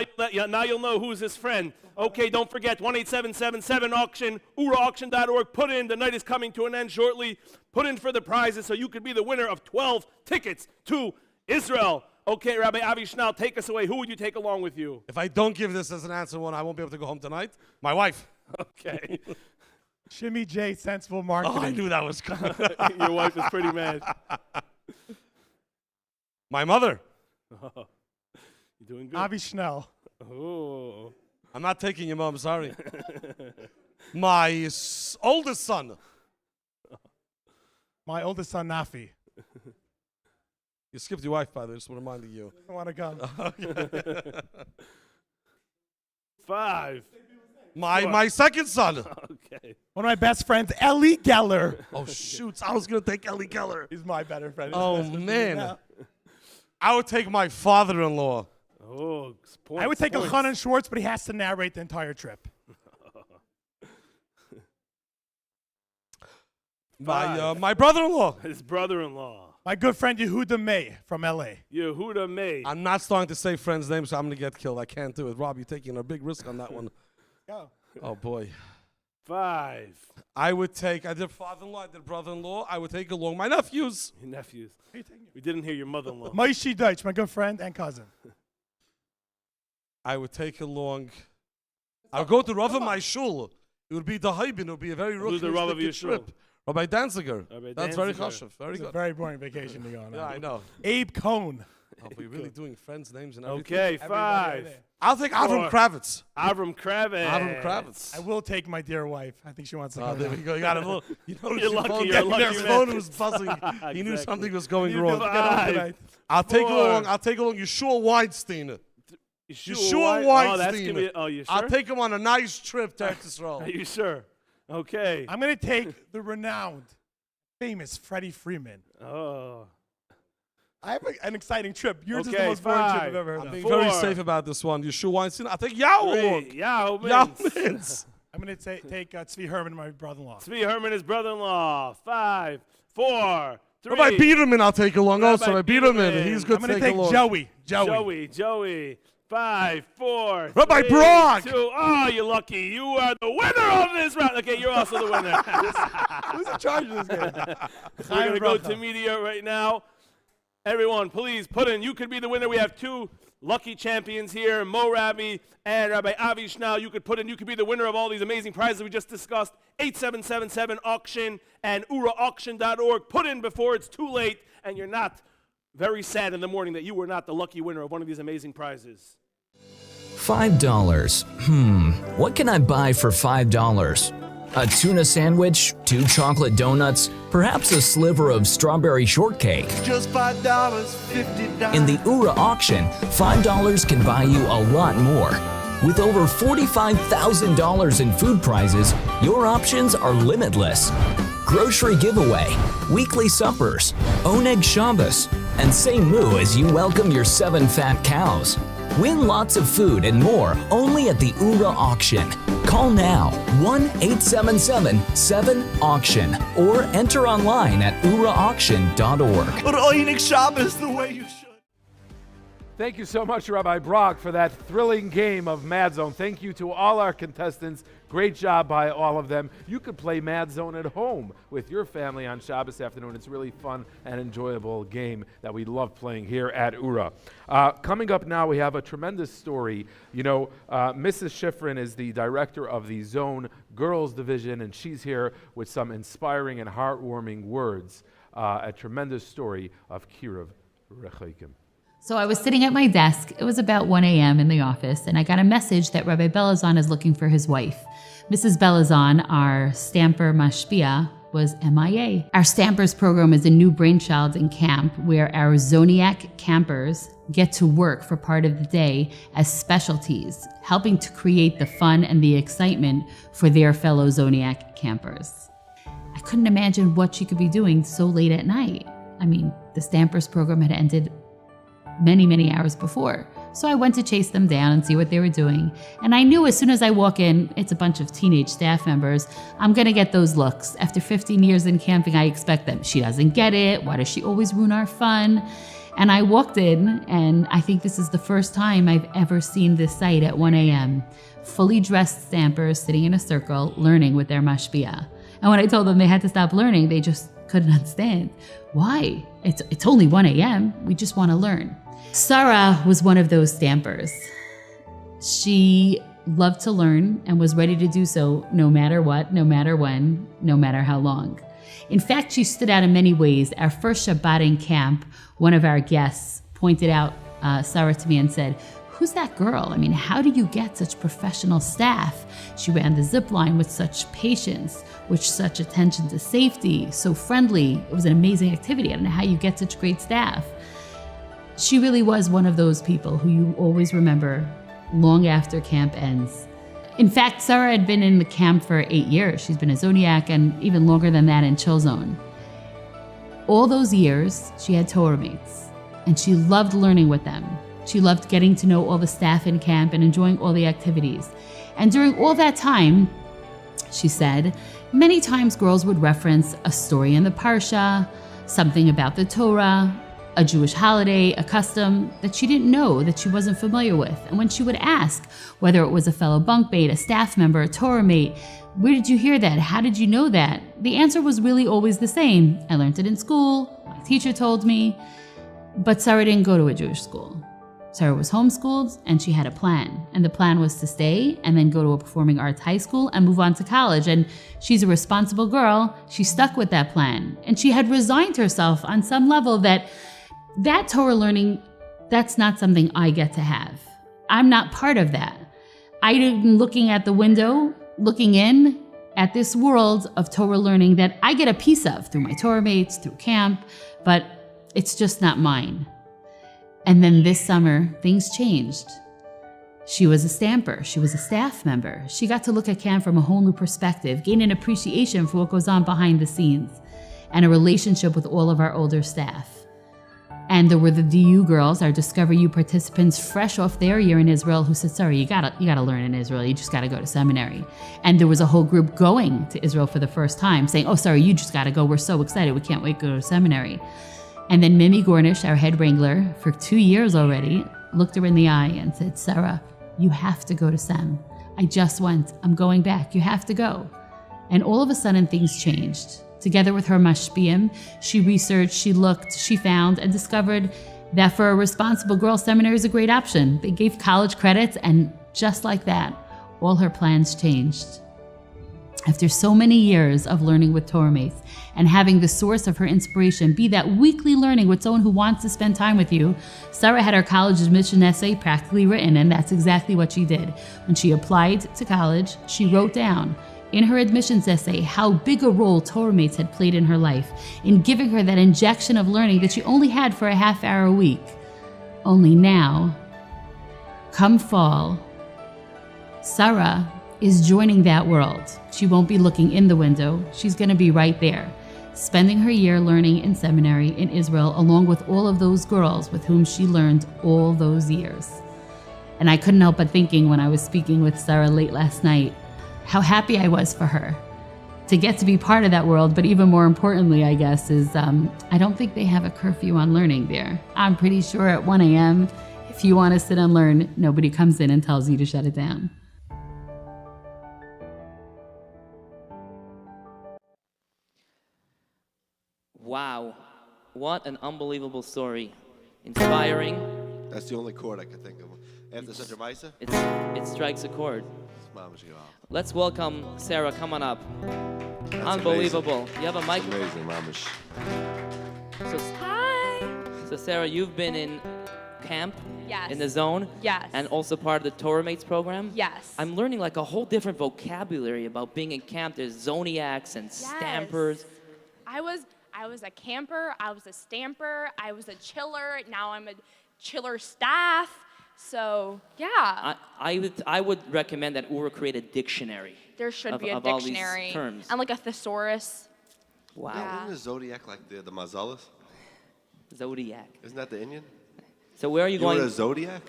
you'll know who's his friend. Okay, don't forget, 18777 auction, Oorahthon.org. Put in, the night is coming to an end shortly. Put in for the prizes so you could be the winner of 12 tickets to Israel. Okay, Rabbi Avi Schnell, take us away. Who would you take along with you? If I don't give this as an answer one, I won't be able to go home tonight. My wife. Okay. Shimmy J, Sensible Marketing. Oh, I knew that was coming. Your wife is pretty mad. My mother. You're doing good. Avi Schnell. Oh. I'm not taking your mom, sorry. My oldest son. My oldest son, Nafi. You skipped your wife, by the way, just reminding you. I want to come. 5. My second son. Okay. One of my best friends, Ellie Geller. Oh, shoot. I was going to take Ellie Geller. He's my better friend. Oh, man. I would take my father-in-law. Oh, points, I would take points. Elchanan Schwartz, but he has to narrate the entire trip. My brother-in-law. His brother-in-law. My good friend Yehuda May from L.A. Yehuda May. I'm not starting to say friends' names, so I'm going to get killed. I can't do it. Rob, you're taking a big risk on that one. Go. Oh, boy. 5. I did father-in-law, I did brother-in-law. I would take along my nephews. Your nephews. We didn't hear your mother-in-law. Maishi Deutsch, my good friend and cousin. I would take along. I would go to Rav of my shul. It would be the Haibin. It would be a very Who's the Rav of your shul? trip. Rabbi Danziger. Rabbi That's very Danziger. chashuv. Very It's good. a very boring vacation to go on. Yeah, I know. Abe Cohn. Oh, we're really doing friends' names and everything. Okay, 5. I'll take Avram 4. Kravitz. Avram Kravitz. Avram Kravitz. I will take my dear wife. I think she wants to Oh, come. there we go. You got a little. You noticed You're your lucky, phone. you're lucky, His man. phone was buzzing. He knew Exactly. something was going You wrong. can get home tonight. I'll take 4. along. I'll take along Yeshua Weinstein. Yeshua Oh, Weinstein. that's gonna be. Oh, you sure? I'll take him on a nice trip to Eretz Are Yisrael. you sure? Okay. I'm going to take the renowned, famous Freddie Freeman. Oh. I have an exciting trip. Yours is the Okay, most boring trip 5. I've ever heard I'm of. being 4. very safe about this one. Yeshua Weinstein. I'll take Yao 3. along. Yao Yao Mintz. Mintz. I'm going to take Tzvi Herman, my brother-in-law. Tzvi Herman, his brother-in-law. 5, 4, 3. Rabbi Biederman I'll take along also. Rabbi Biederman. Biederman. He's good I'm to going take to along. take Joey. 5, 4, Rabbi 3, Brock. 2. Oh, you're lucky. You are the winner of this round. Okay, you're also the winner. Who's in charge of this game? We're going to go to media right now. Everyone, please put in. You could be the winner. We have 2 lucky champions here, Mo Rabbi and Rabbi Avi Schnell. You could put in. You could be the winner of all these amazing prizes we just discussed. 8777 auction and Oorahthon.org. Put in before it's too late and you're not very sad in the morning that you were not the lucky winner of one of these amazing prizes. $5. What can I buy for $5? A tuna sandwich, 2 chocolate donuts, perhaps a sliver of strawberry shortcake. Just $5, $50. In the Oorah auction, $5 can buy you a lot more. With over $45,000 in food prizes, your options are limitless. Grocery giveaway, weekly suppers, Oneg Shabbos, and say moo as you welcome your 7 fat cows. Win lots of food and more only at the Oorah auction. Call now 1-877-7-AUCTION or enter online at oorahauction.org. But Oneg Shabbos the way you should. Thank you so much, Rabbi Brock, for that thrilling game of Mad Zone. Thank you to all our contestants. Great job by all of them. You could play Mad Zone at home with your family on Shabbos afternoon. It's a really fun and enjoyable game that we love playing here at Oorah. Coming up now, we have a tremendous story. You know, Mrs. Schifrin is the director of the Zone Girls Division, and she's here with some inspiring and heartwarming words. A tremendous story of Kiruv Rechokim. So I was sitting at my desk. It was about 1 a.m. in the office, and I got a message that Rabbi Belazon is looking for his wife. Mrs. Belazon, our stamper mashpia, was MIA. Our Stampers program is a new brainchild in camp where our Zoniac campers get to work for part of the day as specialties, helping to create the fun and the excitement for their fellow Zoniac campers. I couldn't imagine what she could be doing so late at night. I mean, the Stampers program had ended many hours before. So I went to chase them down and see what they were doing. And I knew as soon as I walk in, it's a bunch of teenage staff members, I'm gonna get those looks. After 15 years in camping, I expect them. She doesn't get it. Why does she always ruin our fun? And I walked in, and I think this is the first time I've ever seen this site at 1 a.m. Fully dressed stampers sitting in a circle, learning with their mashpia. And when I told them they had to stop learning, they just couldn't understand. Why? It's only 1 a.m. We just want to learn. Sarah was one of those stampers. She loved to learn and was ready to do so no matter what, no matter when, no matter how long. In fact, she stood out in many ways. Our first Shabbat in camp, one of our guests pointed out Sarah to me and said, "Who's that girl? I mean, how do you get such professional staff? She ran the zip line with such patience, with such attention to safety, so friendly. It was an amazing activity. I don't know how you get such great staff." She really was one of those people who you always remember long after camp ends. In fact, Sarah had been in the camp for 8 years. She's been a Zoniac and even longer than that in Chill Zone. All those years, she had Torah mates, and she loved learning with them. She loved getting to know all the staff in camp and enjoying all the activities. And during all that time, she said, many times girls would reference a story in the Parsha, something about the Torah, a Jewish holiday, a custom that she didn't know, that she wasn't familiar with. And when she would ask, whether it was a fellow bunkmate, a staff member, a Torah mate, where did you hear that? How did you know that? The answer was really always the same. I learned it in school, my teacher told me. But Sarah didn't go to a Jewish school. Sarah was homeschooled, and she had a plan. And the plan was to stay and then go to a performing arts high school and move on to college. And she's a responsible girl. She stuck with that plan. And she had resigned herself on some level that Torah learning, that's not something I get to have. I'm not part of that. I'm looking at the window, looking in at this world of Torah learning that I get a piece of through my Torah mates, through camp, but it's just not mine. And then this summer, things changed. She was a stamper. She was a staff member. She got to look at camp from a whole new perspective, gain an appreciation for what goes on behind the scenes, and a relationship with all of our older staff. And there were the DU girls, our Discover U participants, fresh off their year in Israel, who said, "Sorry, you gotta learn in Israel. You just gotta go to seminary." And there was a whole group going to Israel for the first time, saying, "Oh, sorry, you just gotta go. We're so excited. We can't wait to go to seminary." And then Mimi Gornish, our head wrangler, for 2 years already, looked her in the eye and said, "Sarah, you have to go to Sem. I just went. I'm going back. You have to go." And all of a sudden, things changed. Together with her mashpiyim, she researched, she looked, she found, and discovered that for a responsible girl, seminary is a great option. They gave college credits, and just like that, all her plans changed. After so many years of learning with Torah mates and having the source of her inspiration be that weekly learning with someone who wants to spend time with you, Sarah had her college admission essay practically written, and that's exactly what she did. When she applied to college, she wrote down in her admissions essay how big a role Torah mates had played in her life in giving her that injection of learning that she only had for a half hour a week. Only now, come fall, Sarah is joining that world. She won't be looking in the window. She's going to be right there, spending her year learning in seminary in Israel, along with all of those girls with whom she learned all those years. And I couldn't help but thinking when I was speaking with Sarah late last night, how happy I was for her to get to be part of that world. But even more importantly, I guess, is I don't think they have a curfew on learning there. I'm pretty sure at 1 a.m., if you want to sit and learn, nobody comes in and tells you to shut it down. Wow, what an unbelievable story. Inspiring. That's the only chord I could think of. After such a Maisa? It strikes a chord. Let's welcome Sarah. Come on up. That's Unbelievable. amazing. You have a mic? Amazing, Mamish. So Sarah, you've been in camp? Yes. In the zone? Yes. And also part of the Torah Mates program? Yes. I'm learning like a whole different vocabulary about being in camp. There's zoniacs and stampers. I was a camper, I was a stamper, I was a chiller, now I'm a chiller staff. So, yeah. I would recommend that Ura create a dictionary. There should be a of all these dictionary. terms. And like a thesaurus. Wow. Yeah. Isn't the zodiac like the Mazalas? Zodiac. Isn't that the Indian? So where are you going? You're a zodiac?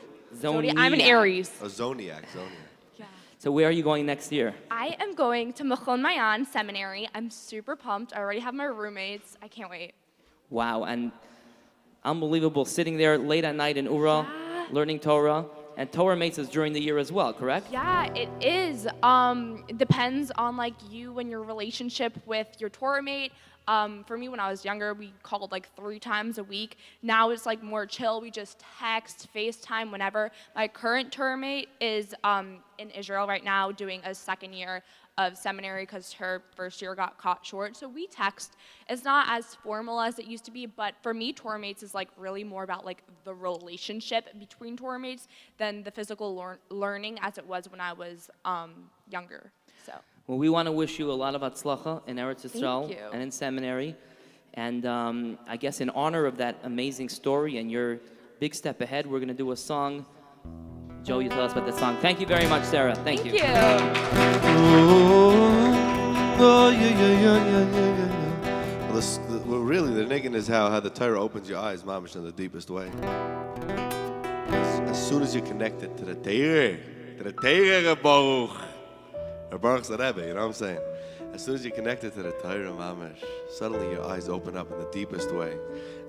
I'm an Aries. A zodiac. So where are you going next year? I am going to Mechon Mayan Seminary. I'm super pumped. I already have my roommates. I can't wait. Wow, and unbelievable sitting there late at night in Ura, learning Torah. And Torah Mates is during the year as well, correct? Yeah, it is. It depends on like you and your relationship with your Torah mate. For me, when I was younger, we called like 3 times a week. Now it's like more chill. We just text, FaceTime, whenever. My current Torah mate is in Israel right now doing a second year of seminary because her first year got caught short. So we text. It's not as formal as it used to be, but for me, Torah mates is like really more about like the relationship between Torah mates than the physical learning as it was when I was younger. So. Well, we want to wish you a lot of atzlacha in Eretz Yisrael you. and in seminary. And I guess in honor of that amazing story and your big step ahead, we're going to do a song. Joe, you tell us about the song. Thank you very much, Sarah. Thank you. Oh, yeah. Well, really, the niggin is how the Torah opens your eyes, Mamish, in the deepest way. As soon as you're connected to the Torah, Baruch's the Rebbe, you know what I'm saying? As soon as you're connected to the Torah, Mamish, suddenly your eyes open up in the deepest way.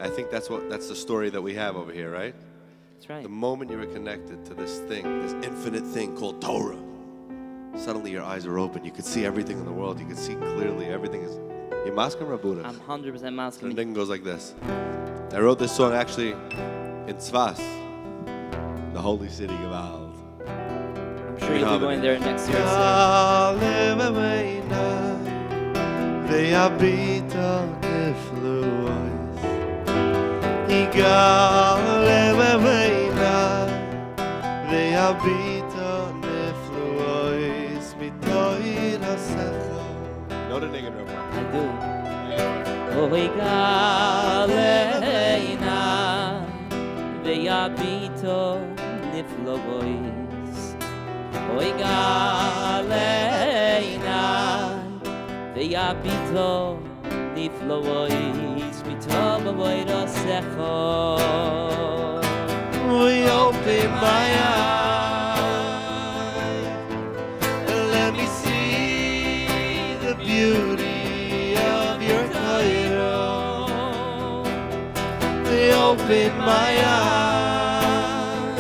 I think that's the story that we have over here, right? That's right. The moment you were connected to this thing, this infinite thing called Torah, suddenly your eyes are open. You could see everything in the world. You could see clearly. Everything is... You're masking Rabuda. I'm 100% masking. The thing goes like this. I wrote this song actually in Tzfas, the holy city of Al. I'm sure you'll be going there next year. Know the nigga, Rabbi? I do. Oigaleina ve'yabito niflois. Oigaleina ve'yabito niflois. Mitov avodasecho. We open my eyes and let me see the beauty of your Torah. They open my eyes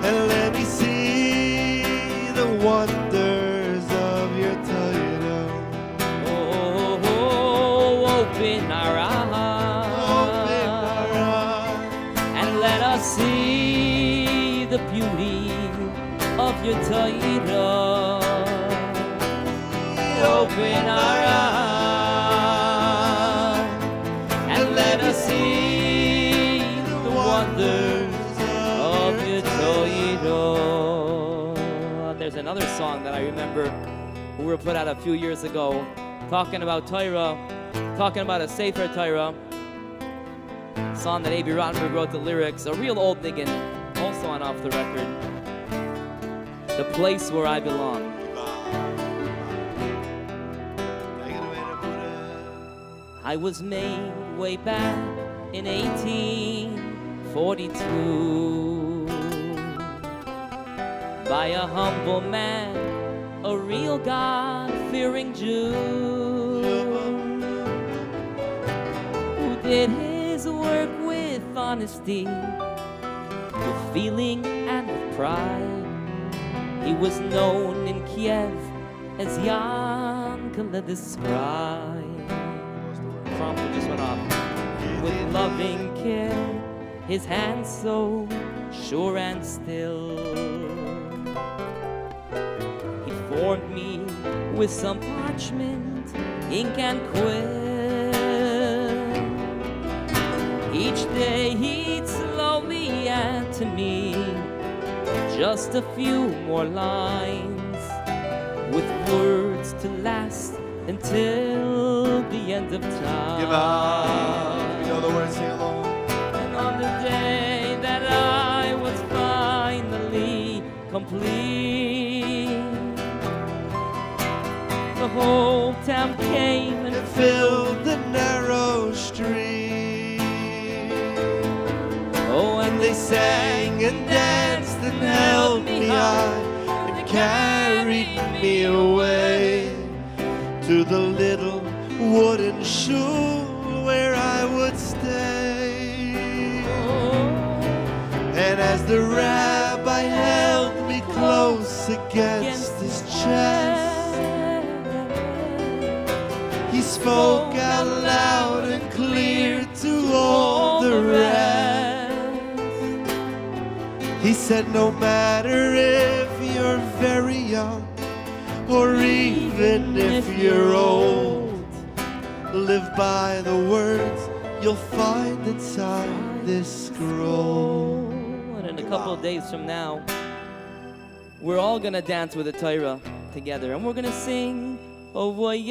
and let me see the wonders of your Torah. Oh, open our eyes. Let us see the beauty of your Torah. open our eyes and let us see the wonders of your Torah. There's another song that I remember we were put out a few years ago, talking about Torah, talking about a Sefer Torah. Song that A.B. Rottenberg wrote the lyrics, a real old niggin, also on Off the Record. The place where I belong. I was made way back in 1842 by a humble man, a real God-fearing Jew, who did his work with honesty, with feeling and with pride. He was known in Kiev as Yankele the Scribe. Prompter just went off. With loving care, his hands so sure and still, he formed me with some parchment, ink and quill. Each day he'd slowly add to me just a few more lines, with words to last until the end of time. Give up. You know the words, sing along. And on the day that I was finally complete, the whole town came and filled the narrow street. Oh, and they sang and danced and held me high and carried me away to the little wooden shul where I would stay. And as the rabbi held me close against his chest, he spoke out loud and clear to all the rest. He said, no matter if you're very young or even if you're old, live by the words you'll find inside this scroll. And in a couple of days from now, we're all gonna dance with the Torah together, and we're gonna sing Ovoyedus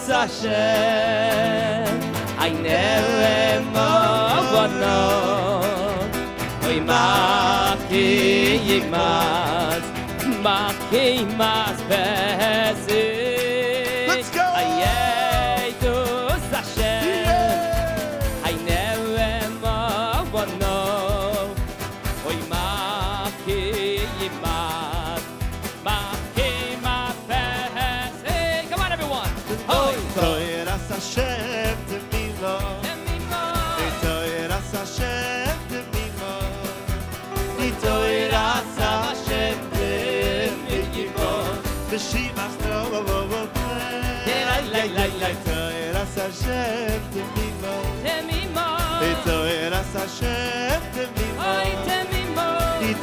Hashem, I never Oy Maki Yigmas, Maki Mas Besi. Let's go! Ayedus Hashem, I never Oy Maki Yigmas, Maki Mas Besi. Come on, everyone! Hoy Toyeras Hashem Temimo, Toyeras Hashem Temimo, Toyeras Hashem Temimo, Beshimas no Toyeras Hashem Temimo, Toyeras Hashem Temimo,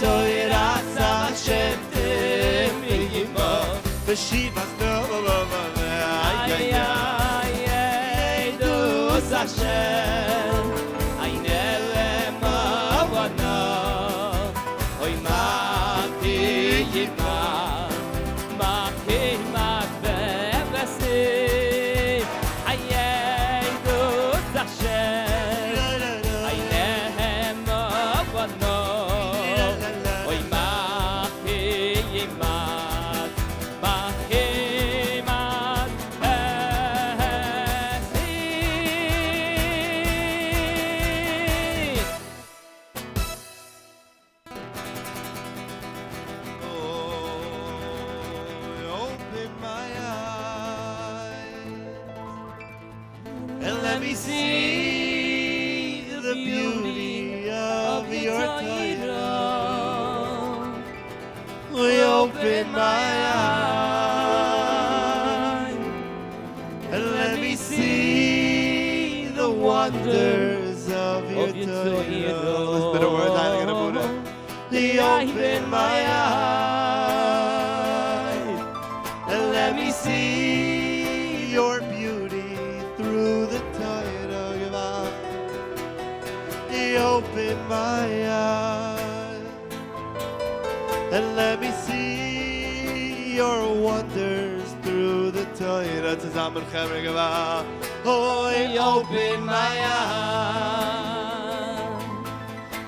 Toyeras Hashem Temimo, Beshimas no Dus Hashem, I never Oy Maki Yigmas, Maki Mas Besi. Ayedus Hashem, I never Oy Maki Yigmas, Maki Mas open my eyes and let me see the beauty of your Torah. We open my eyes and let me see the wonders of your Torah. Listen to the words I'm gonna put in. Open my eyes let me see your beauty through the Torah. You open my eyes and let me see your wonders through the Torah. Zusammen Chemre Geva. Oh, you open my eyes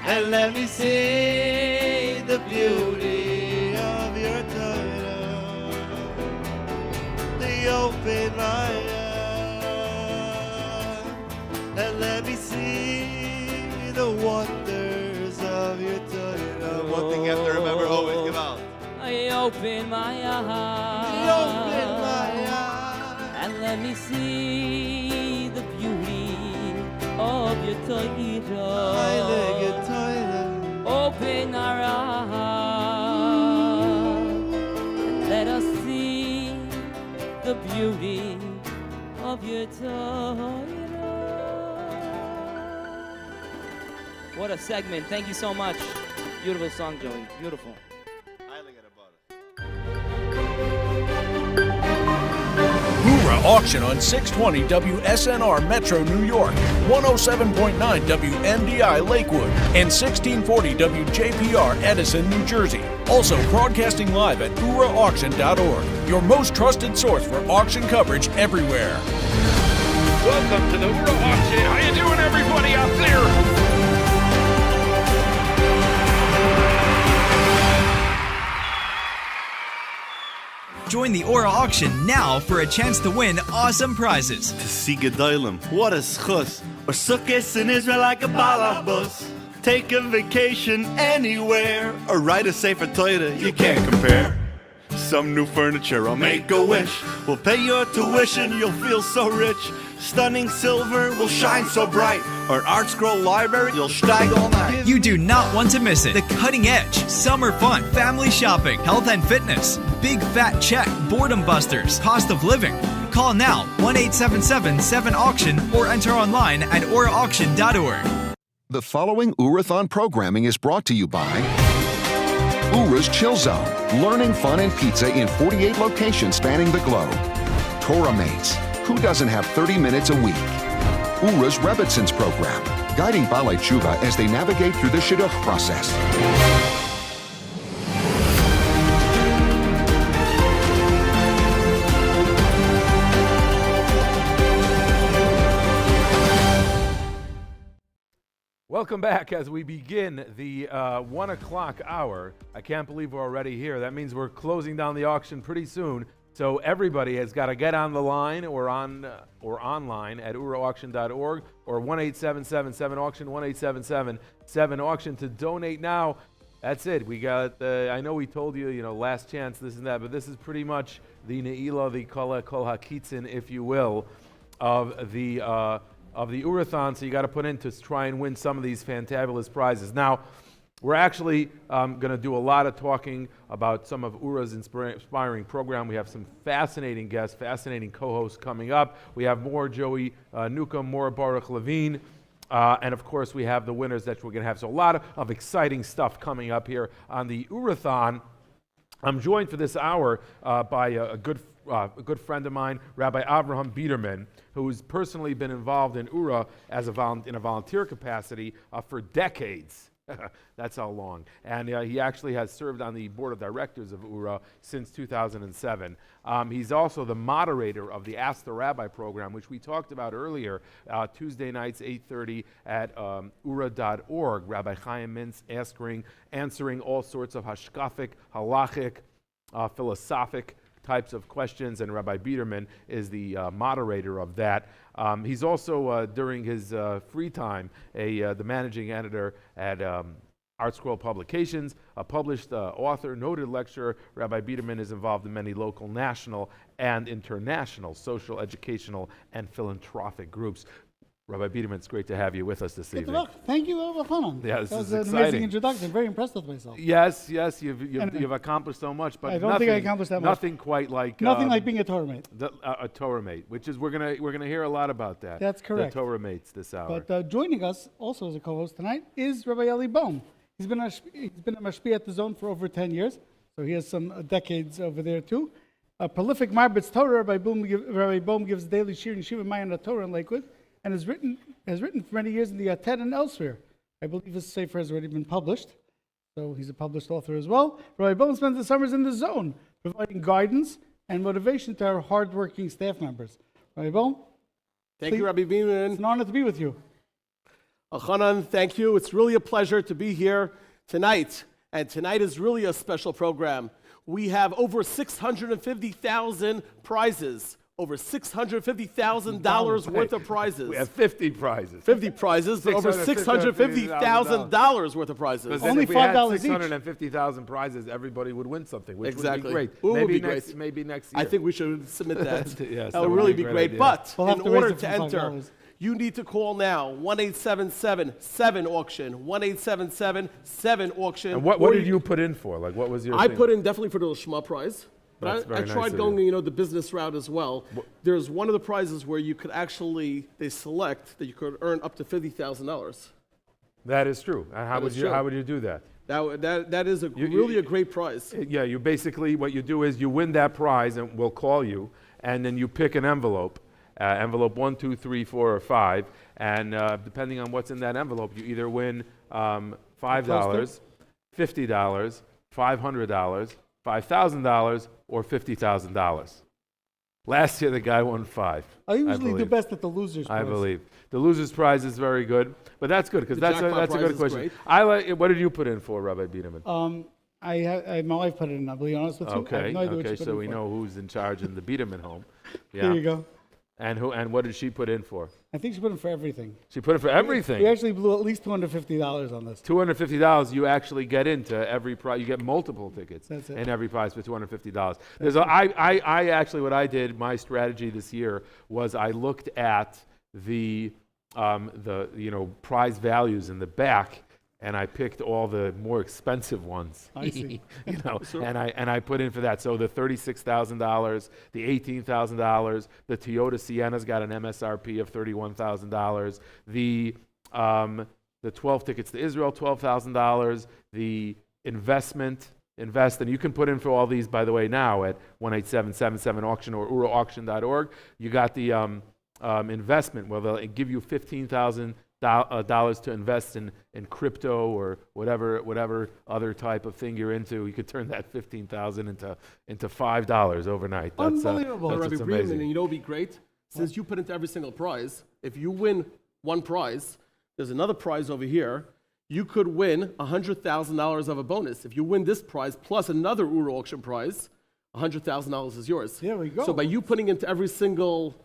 and let me see the beauty of your Torah. You open my eyes and let me see the wonders of your Torah. One thing you have to remember always, give out. I open my eyes. You open my eyes and let me see the beauty of your Torah. Open our eyes and let us see the beauty of your Torah. What a segment. Thank you so much. Beautiful song, Joey. Beautiful. Oorah Auction on 620 WSNR Metro New York, 107.9 WMDI Lakewood, and 1640 WJPR Edison, New Jersey. Also broadcasting live at Oorahthon.org, your most trusted source for auction coverage everywhere. Welcome to the Oorah Auction. How you doing, everybody out there? Join the Oorah auction now for a chance to win awesome prizes. To see Gedolim, what a schus. Or sukkahs in Israel like a balabus. Take a vacation anywhere, or write a Sefer Torah you can't compare. Some new furniture, or make a wish. We'll pay your tuition, you'll feel so rich. Stunning silver will shine so bright. Or art scroll library, you'll steig all night. You do not want to miss it. The cutting edge, summer fun, family shopping, health and fitness, big fat check, boredom busters, cost of living. Call now 1-877-7-AUCTION or enter online at Oorahthon.org. The following Oorahthon programming is brought to you by Oorah's Chill Zone, learning fun and pizza in 48 locations spanning the globe. Torah Mates, who doesn't have 30 minutes a week? Oorah's Rabbitson's program, guiding Balei Tshuva as they navigate through the Shidduch process. Welcome back as we begin the 1 o'clock hour. I can't believe we're already here. That means we're closing down the auction pretty soon. So everybody has got to get on the line or online at Oorahthon.org or 1-877-7-AUCTION, 1-877-7-AUCTION to donate now. That's it. We got, I know we told you, last chance, this and that, but this is pretty much the Ne'ilah, the Kol HaKitzin, if you will, of the Oorahthon. So you got to put in to try and win some of these fantabulous prizes. Now, we're actually going to do a lot of talking about some of Oorah's inspiring program. We have some fascinating guests, fascinating co-hosts coming up. We have more Joey Newcomb, more Baruch Levine, and of course we have the winners that we're going to have. So a lot of exciting stuff coming up here on the Oorahthon. I'm joined for this hour by a good friend of mine, Rabbi Avraham Biederman, who's personally been involved in Oorah as in a volunteer capacity for decades. That's how long. And he actually has served on the board of directors of Oorah since 2007. He's also the moderator of the Ask the Rabbi program, which we talked about earlier, Tuesday nights, 8:30 at Oorah.org. Rabbi Chaim Mintz answering all sorts of hashkafic, halachic, philosophic types of questions, and Rabbi Biederman is the moderator of that. He's also, during his free time, the managing editor at Art Scroll Publications, a published author, noted lecturer. Rabbi Biederman is involved in many local, national, and international social, educational, and philanthropic groups. Rabbi Biederman, it's great to have you with us this evening. Good luck. Thank you, Oorahthon. Yeah, this that is was an exciting. amazing introduction. Very impressed with myself. Yes, you've accomplished so much, but I don't think I accomplished that much. Nothing quite like nothing like being a Torah mate. A Torah mate, which is we're gonna hear a lot about that. That's correct. The Torah mates this hour. But joining us also as a co-host tonight is Rabbi Eli Baum. He's been a mashpia at the Zone for over 10 years, so he has some decades over there too. A prolific Marbitz Torah, Rabbi Bohm gives daily shir and shiva Mayan Torah in Lakewood, and has written for many years in the Ated and elsewhere. I believe his sefer has already been published, so he's a published author as well. Rabbi Bohm spends the summers in the zone, providing guidance and motivation to our hardworking staff members. Rabbi Bohm? Thank you, Rabbi Beeman. It's an honor to be with you. Elchanan, thank you. It's really a pleasure to be here tonight. And tonight is really a special program. We have over 650,000 prizes. Over $650,000 worth of prizes. We have 50 prizes. 50 prizes, but over $650,000 worth of prizes. Only $5 each. 650,000 prizes, everybody would win something, which would be great. Maybe next year. I think we should submit that. Yes, that would really be great. Idea. But in order to $5. enter, you need to call now, 1-877-7-AUCTION, 1-877-7-AUCTION. And what did you put in for? Like, what was your I thing? put in definitely for the Shema prize. That's But I very nice tried of going, you. the business route as well. There's one of the prizes where you could actually, they select that you could earn up to $50,000. That is true. And how would you do that? That is really a great prize. Yeah, you basically, what you do is you win that prize and we'll call you, and then you pick an envelope. Envelope 1, 2, 3, 4, or 5, and depending on what's in that envelope, you either win $5, $50, $500, $5,000, or $50,000. Last year, the guy won 5. I usually do best at the losers prize. I believe the losers prize is very good, but that's good because that's a good question. Great. I like. What did you put in for, Rabbi Biederman? My wife put it in, I'll be honest with you. I Okay, have no idea what okay, she put so in we for. know who's in charge in the Biederman home. Yeah. There you go. And what did she put in for? I think she put in for everything. She put in for everything. We actually blew at least $250 on this. $250, you actually get into every prize. You get multiple tickets That's it. in every prize for $250. I actually, what I did, my strategy this year was I looked at the prize values in the back, and I picked all the more expensive ones. I see. And I put in for that. So the $36,000, the $18,000, the Toyota Sienna's got an MSRP of $31,000. The 12 tickets to Israel, $12,000. The invest, and you can put in for all these, by the way, now at 1-877-7-AUCTION or oorahthon.org. You got the investment, where they'll give you $15,000 to invest in crypto or whatever other type of thing you're into. You could turn that $15,000 into $5 overnight. That's Unbelievable. that's Rabbi what's Bremen, amazing. and what would be great? Since you put into every single prize, if you win one prize, there's another prize over here. You could win $100,000 of a bonus. If you win this prize plus another Ura auction prize, $100,000 is yours. There we go. So by you putting into every single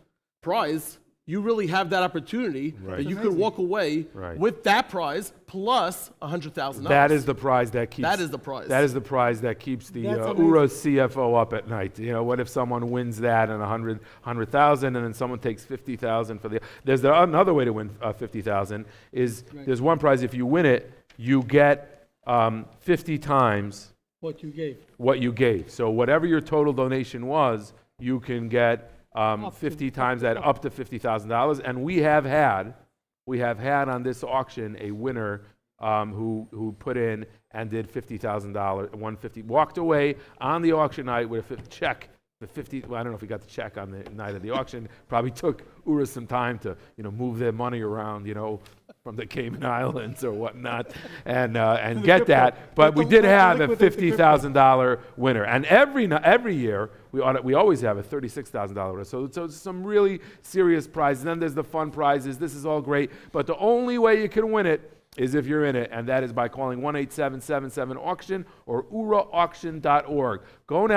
prize, you really have that opportunity that you could walk away with that prize plus $100,000. That is the prize that keeps. That is the prize. That is the prize that keeps the That's URA CFO up at night. What if someone wins that and $100,000, and then someone takes $50,000 for the? There's another way to win $50,000. There's one prize. If you win it, you get 50 times what you gave. What you gave. So whatever your total donation was, you can get 50 times that, up to $50,000. And we have had on this auction a winner who put in and did $50,000, $150, walked away on the auction night with a check. The 50. Well, I don't know if he got the check on the night of the auction. Probably took Ura some time to move their money around, from the Cayman Islands or whatnot, and get that. But we did have a $50,000 winner, and every year we always have a $36,000 winner. So it's some really serious prizes. And then there's the fun prizes. This is all great, but the only way you can win it is if you're in it, and that is by calling 1-877-7-AUCTION or oorahthon.org. Go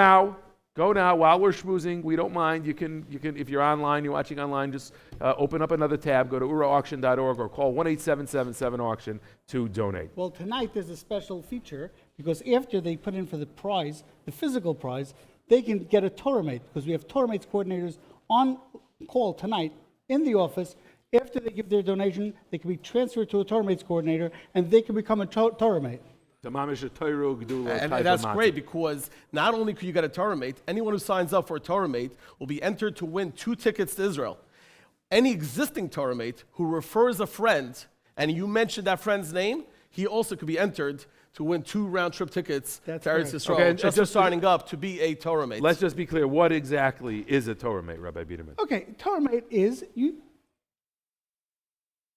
now while we're schmoozing. We don't mind. You can if you're online, you're watching online, just open up another tab, go to oorahthon.org or call 1-877-7-AUCTION to donate. Well, tonight there's a special feature because after they put in for the prize, the physical prize, they can get a Torah mate because we have Torah mates coordinators on call tonight in the office. After they give their donation, they can be transferred to a Torah mates coordinator and they can become a Torah mate. And that's great because not only could you get a Torah mate, anyone who signs up for a Torah mate will be entered to win 2 tickets to Israel. Any existing Torah mate who refers a friend and you mention that friend's name, he also could be entered to win 2 round-trip tickets That's to Eretz correct. Yisrael, Okay, and just for signing up to be a Torah mate. Let's just be clear. What exactly is a Torah mate, Rabbi Biederman? Okay, Torah mate is you.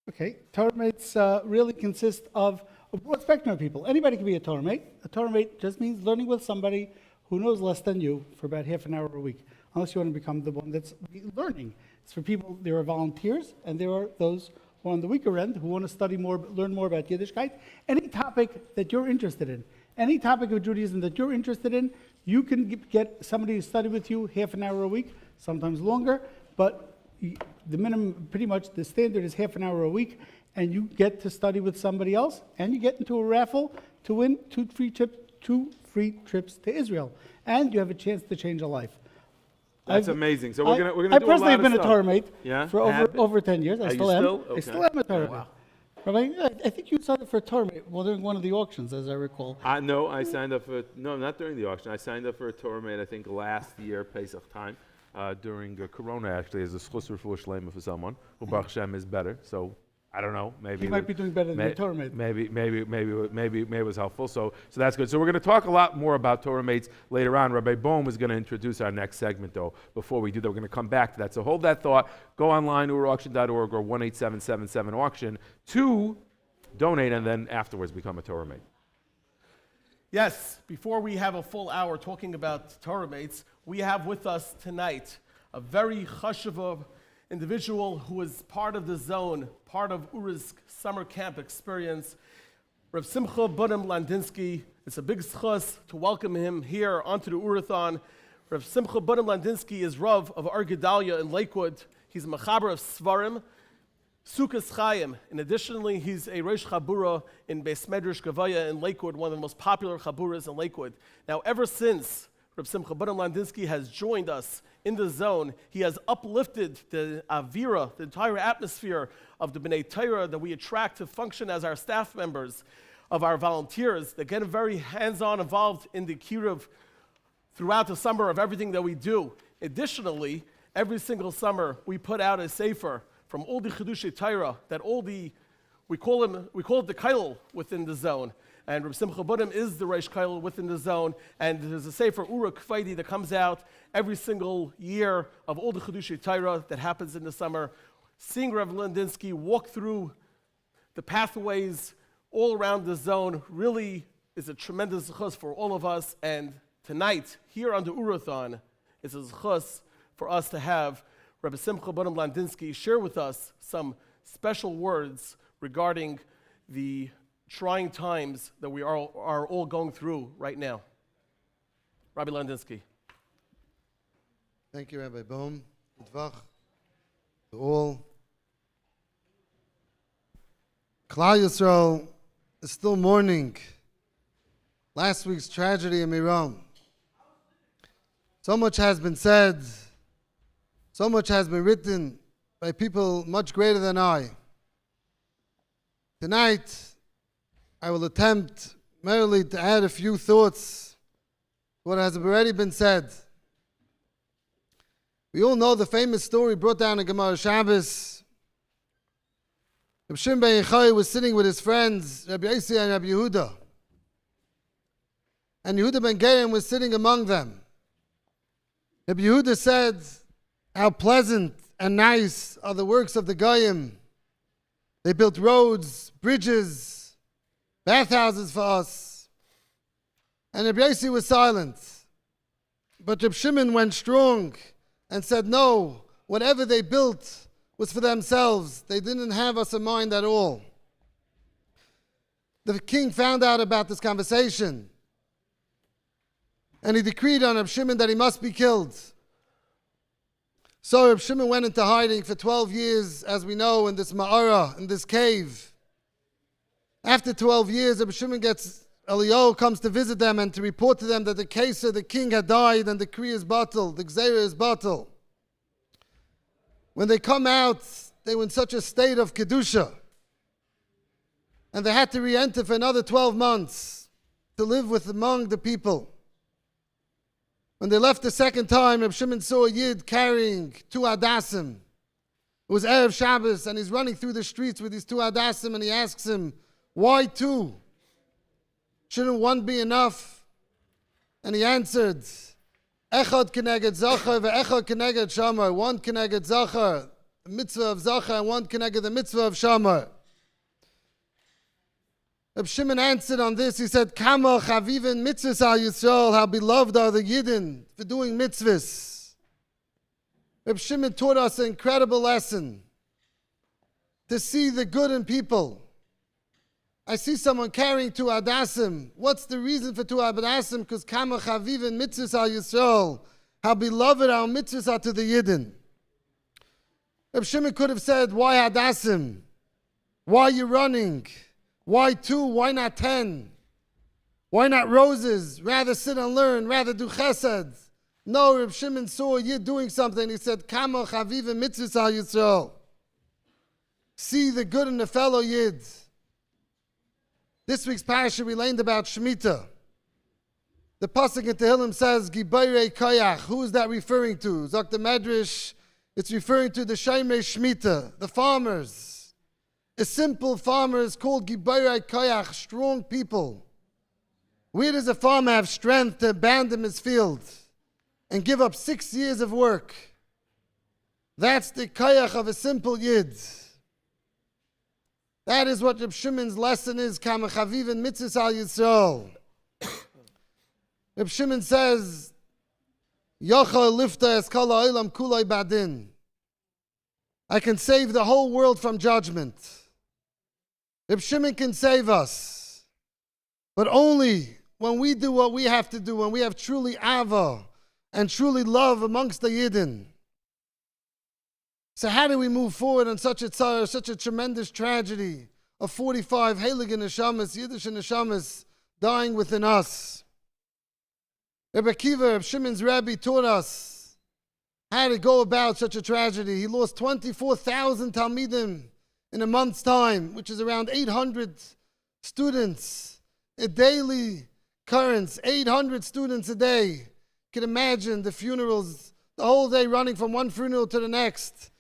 Okay, Torah mates really consist of a broad spectrum of people. Anybody can be a Torah mate. A Torah mate just means learning with somebody who knows less than you for about half an hour a week, unless you want to become the one that's learning. It's for people, there are volunteers, and there are those who are on the weaker end who want to study more, learn more about Yiddishkeit. Any topic that you're interested in, any topic of Judaism that you're interested in, you can get somebody to study with you half an hour a week, sometimes longer, but the minimum, pretty much the standard is half an hour a week, and you get to study with somebody else, and you get into a raffle to win 2 free trips to Israel, and you have a chance to change a life. That's amazing. So we're gonna do a lot of stuff. I personally have been a Torah mate Yeah? for over 10 years. I Are still you am. still? I Okay. still am a Torah mate. Rabbi, I think you signed up for a Torah mate during one of the auctions, as I recall. No, I signed up for, no, not during the auction. I signed up for a Torah mate, I think, last year, Pesach time, during Corona, actually, as a schus refuah shlema for someone who, Baruch Hashem, is better. So, I don't know. Maybe You might be doing better than your Torah mate. Maybe it was helpful. So that's good. So we're going to talk a lot more about Torah mates later on. Rabbi Bohm is going to introduce our next segment, though. Before we do that, we're going to come back to that. So hold that thought. Go online, oorahthon.org or 18777-auction to donate, and then afterwards become a Torah mate. Yes, before we have a full hour talking about Torah mates, we have with us tonight a very chashuva individual who is part of the zone, part of Ura's summer camp experience, Rav Simcha Bunim Landinsky. It's a big schus to welcome him here onto the Oorahthon. Rav Simcha Bunim Landinsky is Rav of Ar Gedalia in Lakewood. He's a mechaber of Svarim, Sukkos Chaim. And additionally, he's a Reish Chabura in Beis Medrash Gavaya in Lakewood, one of the most popular Chaburas in Lakewood. Now, ever since Rav Simcha Bunim Landinsky has joined us in the zone, he has uplifted the avira, the entire atmosphere of the B'nai Torah that we attract to function as our staff members, of our volunteers that get very hands-on involved in the kiruv throughout the summer of everything that we do. Additionally, every single summer we put out a sefer from all the Chiddushei Torah that we call it the kail within the zone. And Reb Simcha Bunim is the Reish Kail within the zone. And there's a sefer Ura Kfaidi that comes out every single year of all the Chiddushei Torah that happens in the summer. Seeing Rav Landinsky walk through the pathways all around the zone really is a tremendous zechus for all of us. And tonight, here on the Oorahthon, it's a zechus for us to have Rabbi Simcha Bunim Landinsky share with us some special words regarding the trying times that we are all going through right now. Rabbi Landinsky. Thank you, Rabbi Bohm. Good vach to all. Klal Yisrael is still mourning last week's tragedy in Miram. So much has been said, so much has been written by people much greater than I. Tonight, I will attempt merely to add a few thoughts to what has already been said. We all know the famous story brought down in Gemara Shabbos. Reb Shimon ben Yochai was sitting with his friends, Rabbi Yossi and Rabbi Yehuda. And Yehuda ben Gerim was sitting among them. Rabbi Yehuda said, how pleasant and nice are the works of the Goyim. They built roads, bridges, bathhouses for us. And Rabbi Yossi was silent. But Reb Shimon went strong and said, no, whatever they built was for themselves. They didn't have us in mind at all. The king found out about this conversation, and he decreed on Reb Shimon that he must be killed. So Reb Shimon went into hiding for 12 years, as we know, in this ma'ara, in this cave. After 12 years, Reb Shimon Eliyahu comes to visit them and to report to them that the Kesar, the king, had died and the decree is batal, the Gzeira is batal. When they come out, they were in such a state of Kedusha. And they had to re-enter for another 12 months to live with among the people. When they left the second time, Reb Shimon saw a Yid carrying 2 Hadassim. It was Erev Shabbos, and he's running through the streets with these 2 Hadassim, and he asks him, why 2? Shouldn't one be enough? And he answered, Echad keneged zachar ve'echad keneged shamar. One keneged zachar, the mitzvah of zachar, and one keneged the mitzvah of shamar. Reb Shimon answered on this. He said, Kama chavivin mitzvahs al Yisrael. How beloved are the Yidden for doing mitzvahs. Reb Shimon taught us an incredible lesson. To see the good in people. I see someone carrying two adasim. What's the reason for two adasim? Because Kama chavivin mitzvahs al Yisrael. How beloved our mitzvahs are to the Yidden. Reb Shimon could have said, why adasim? Why are you running? Why 2? Why not 10? Why not roses? Rather sit and learn, rather do chesed. No, Reb Shimon saw you doing something. He said, Kama chavivin mitzvahs al Yisrael. See the good in the fellow Yid. This week's parasha we learned about Shemitah. The pasuk in Tehillim says, Gibayrei Koyach. Who is that referring to? Zok the Medrash, it's referring to the Shomer Shemitah, the farmers. A simple farmer is called Gibayrei Koyach, strong people. Where does a farmer have strength to abandon his field and give up 6 years of work? That's the Koyach of a simple Yid. That is what Reb Shimon's lesson is, Kama chavivin mitzvahs al Yisrael. Reb Shimon says, Yochel lifta es kol ha'olam kuloi badin. I can save the whole world from judgment. Reb Shimon can save us, but only when we do what we have to do, when we have truly ava and truly love amongst the Yidden. So how do we move forward on such a tremendous tragedy of 45 heilige neshamas, Yiddish neshamas, dying within us? Rebbe Akiva, Reb Shimon's Rebbe, taught us how to go about such a tragedy. He lost 24,000 Talmidim in a month's time, which is around 800 students, a daily occurrence, 800 students a day. You can imagine the funerals, the whole day running from one funeral to the next.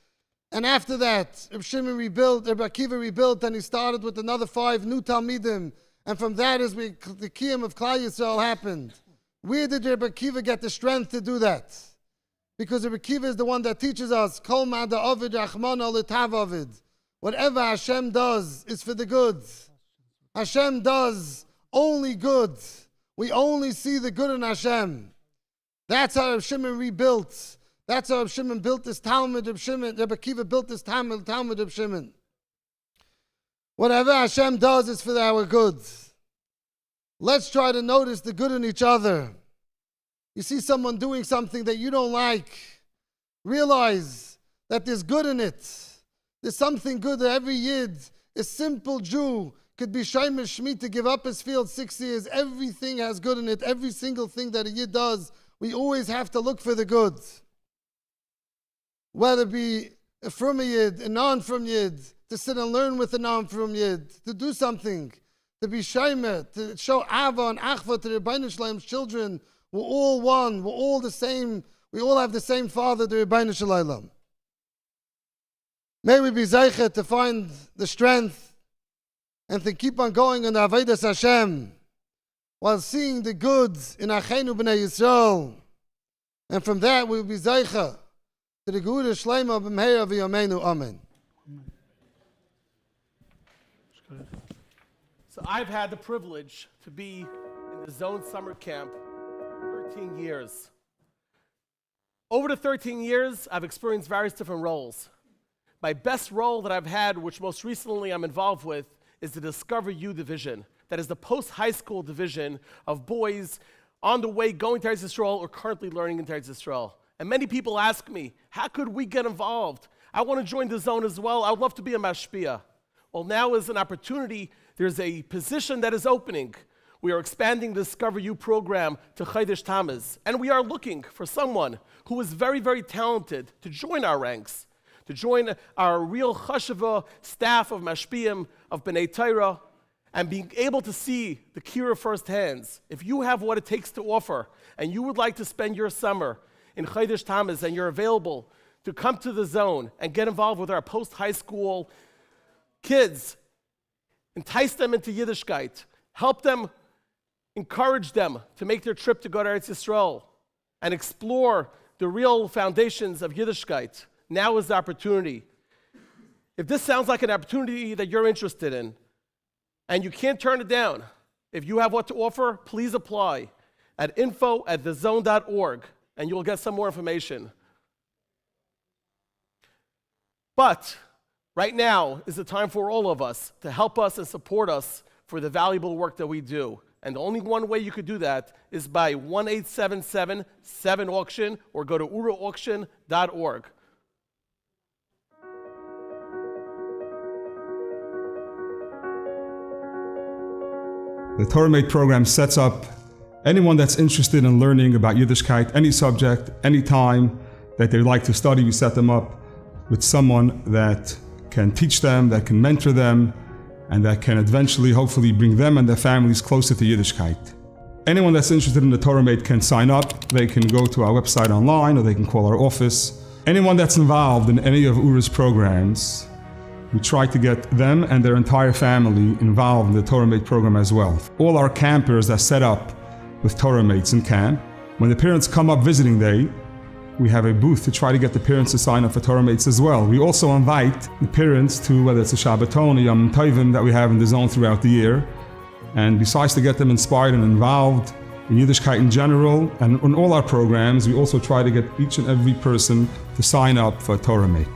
And after that, Reb Shimon rebuilt, Rebbe Akiva rebuilt, and he started with another 5 new Talmidim. And from that is the Kiyum of Klal Yisrael happened. Where did Rebbe Akiva get the strength to do that? Because Rebbe Akiva is the one that teaches us, Kol ma'da ovid rachmana l'tav ovid. Whatever Hashem does is for the good. Hashem does only good. We only see the good in Hashem. That's how Reb Shimon rebuilt. That's how Reb Shimon built this Talmud. Rebbe Akiva built this Talmud Reb Shimon. Whatever Hashem does is for our good. Let's try to notice the good in each other. You see someone doing something that you don't like, realize that there's good in it. There's something good that every Yid, a simple Jew, could be Shomer Shemitah to give up his field 6 years. Everything has good in it. Every single thing that a Yid does, we always have to look for the good. Whether it be a from Yid, a non-from Yid, to sit and learn with a non-from Yid, to do something, to be Shomer, to show Ava and Achva to the Rebbeinu Shalom's children. We're all one. We're all the same. We all have the same Father, the Rebbeinu Shalom. May we be zeichet to find the strength and to keep on going on the Avodas Hashem while seeing the good in Achenu B'nai Yisrael. And from that we will be zeichet to the Geula Shleima B'mheira V'Yameinu. Amen. So I've had the privilege to be in the Zone Summer Camp 13 years. Over the 13 years, I've experienced various different roles. My best role that I've had, which most recently I'm involved with, is the Discover You division. That is the post-high school division of boys on the way going to Eretz Yisrael or currently learning in Eretz Yisrael. And many people ask me, how could we get involved? I want to join the zone as well. I would love to be a mashpia. Well, now is an opportunity. There's a position that is opening. We are expanding the Discover You program to Chodesh Tammuz. And we are looking for someone who is very, very talented to join our ranks, to join our real chashava staff of mashpiyim, of B'nai Torah, and being able to see the kira firsthand. If you have what it takes to offer, and you would like to spend your summer in Chodesh Tammuz, and you're available to come to the zone and get involved with our post-high school kids, entice them into Yiddishkeit, help them encourage them to make their trip to go to Eretz Yisrael and explore the real foundations of Yiddishkeit. Now is the opportunity. If this sounds like an opportunity that you're interested in, and you can't turn it down, if you have what to offer, please apply at info@thezone.org, and you'll get some more information. But right now is the time for all of us to help us and support us for the valuable work that we do. And the only one way you could do that is by 1-877-7-AUCTION or go to oorahthon.org. The Torah Mate program sets up anyone that's interested in learning about Yiddishkeit, any subject, any time that they'd like to study, we set them up with someone that can teach them, that can mentor them, and that can eventually, hopefully, bring them and their families closer to Yiddishkeit. Anyone that's interested in the Torah Mate can sign up. They can go to our website online, or they can call our office. Anyone that's involved in any of Ura's programs, we try to get them and their entire family involved in the Torah Mate program as well. All our campers are set up with Torah Mates in camp. When the parents come up visiting day, we have a booth to try to get the parents to sign up for Torah Mates as well. We also invite the parents to, whether it's a Shabbaton or Yom Tovim that we have in the zone throughout the year. And besides to get them inspired and involved in Yiddishkeit in general, and on all our programs, we also try to get each and every person to sign up for Torah Mate.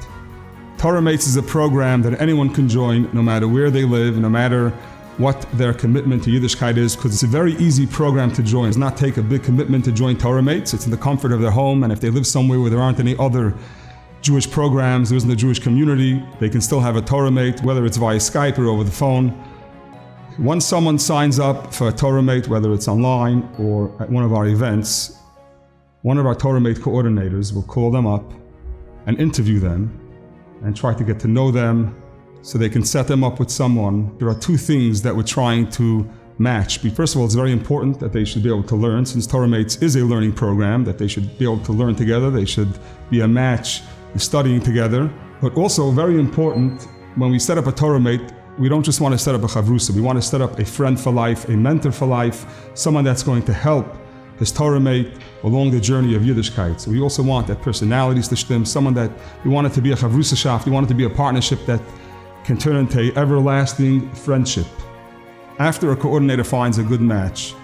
Torah Mates is a program that anyone can join, no matter where they live, no matter what their commitment to Yiddishkeit is, because it's a very easy program to join. It does not take a big commitment to join Torah Mates. It's in the comfort of their home, and if they live somewhere where there aren't any other Jewish programs, there isn't a Jewish community, they can still have a Torah Mate, whether it's via Skype or over the phone. Once someone signs up for a Torah Mate, whether it's online or at one of our events, one of our Torah Mate coordinators will call them up and interview them and try to get to know them, so they can set them up with someone. There are two things that we're trying to match. First of all, it's very important that they should be able to learn. Since Torah Mates is a learning program, that they should be able to learn together. They should be a match in studying together. But also very important, when we set up a Torah Mate, we don't just want to set up a chavrusa. We want to set up a friend for life, a mentor for life, someone that's going to help his Torah Mate along the journey of Yiddishkeit. So we also want that personalities to stem, someone that we want it to be a chavrusa shaft, we want it to be a partnership that can turn into an everlasting friendship. After a coordinator finds a good match,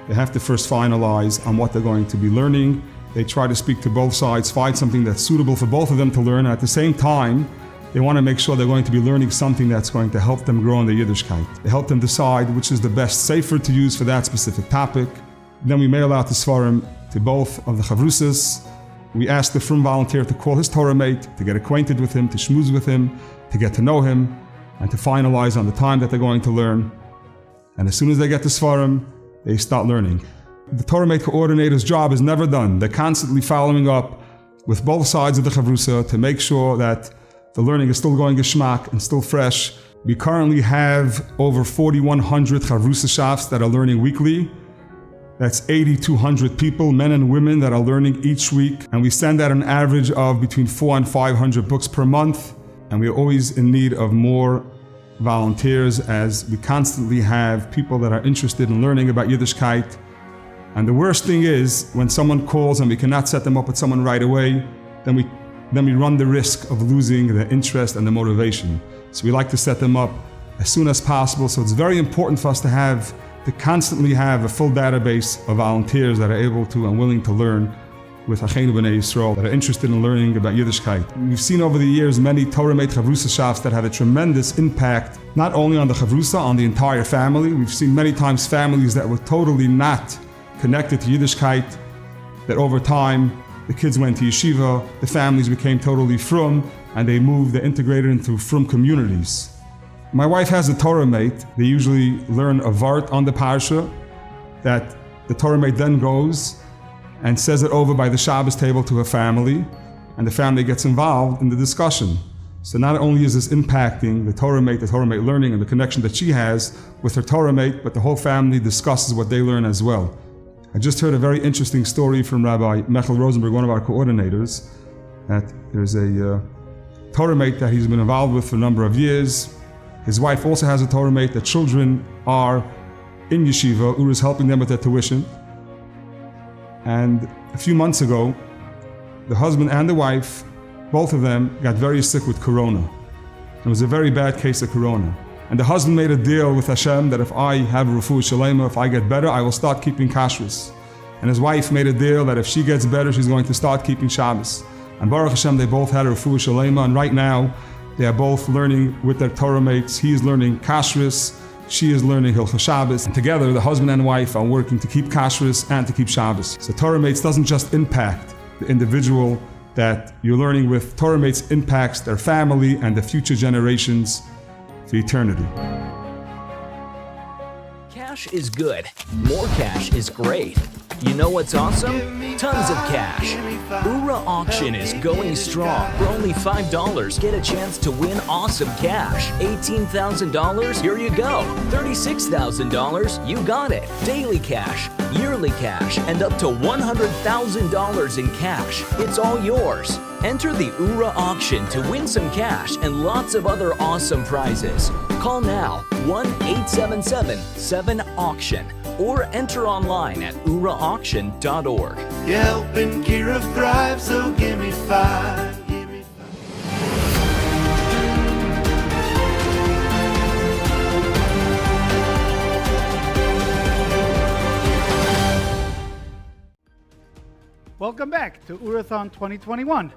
they have to first finalize on what they're going to be learning. They try to speak to both sides, find something that's suitable for both of them to learn. And at the same time, they want to make sure they're going to be learning something that's going to help them grow in their Yiddishkeit. They help them decide which is the best sefer to use for that specific topic. Then we mail out the svarim to both of the chavrusas. We ask the frum volunteer to call his Torah Mate, to get acquainted with him, to schmooze with him, to get to know him, and to finalize on the time that they're going to learn. And as soon as they get the svarim, they start learning. The Torah Mate coordinator's job is never done. They're constantly following up with both sides of the chavrusa to make sure that the learning is still going geschmack and still fresh. We currently have over 4,100 chavrusa shafts that are learning weekly. That's 8,200 people, men and women, that are learning each week. And we send out an average of between 400 and 500 books per month. And we're always in need of more volunteers, as we constantly have people that are interested in learning about Yiddishkeit. And the worst thing is when someone calls and we cannot set them up with someone right away, then we run the risk of losing the interest and the motivation. So we like to set them up as soon as possible. So it's very important for us to constantly have a full database of volunteers that are able to and willing to learn with Achenu B'nai Yisrael, that are interested in learning about Yiddishkeit. We've seen over the years many Torah Mate Chavrusa shafts that have a tremendous impact, not only on the Chavrusa, on the entire family. We've seen many times families that were totally not connected to Yiddishkeit, that over time the kids went to yeshiva, the families became totally frum, and they integrated into frum communities. My wife has a Torah Mate. They usually learn a vart on the parsha, that the Torah Mate then goes and says it over by the Shabbos table to her family, and the family gets involved in the discussion. So not only is this impacting the Torah Mate learning and the connection that she has with her Torah Mate, but the whole family discusses what they learn as well. I just heard a very interesting story from Rabbi Mechel Rosenberg, one of our coordinators, that there's a Torah Mate that he's been involved with for a number of years. His wife also has a Torah Mate. The children are in yeshiva. Ura is helping them with their tuition. And a few months ago, the husband and the wife, both of them, got very sick with corona. It was a very bad case of corona. And the husband made a deal with Hashem that if I have refuah shalema, if I get better, I will start keeping kashrus. And his wife made a deal that if she gets better, she's going to start keeping Shabbos. And Baruch Hashem, they both had a refuah shalema, and right now, they are both learning with their Torah mates. He is learning kashrus, she is learning Hilchos Shabbos. And together, the husband and wife are working to keep kashrus and to keep Shabbos. So Torah mates doesn't just impact the individual that you're learning with. Torah mates impacts their family and the future generations for eternity. Cash is good. More cash is great. You know what's awesome? Tons of cash. Oorah Auction is going strong. For only $5, get a chance to win awesome cash. $18,000? Here you go. $36,000? You got it. Daily cash, yearly cash, and up to $100,000 in cash. It's all yours. Enter the Oorah Auction to win some cash and lots of other awesome prizes. Call now, 1-877-7-AUCTION, or enter online at oorahauction.org. You're helping Kira thrive, so give me five. Welcome back to Oorahthon 2021.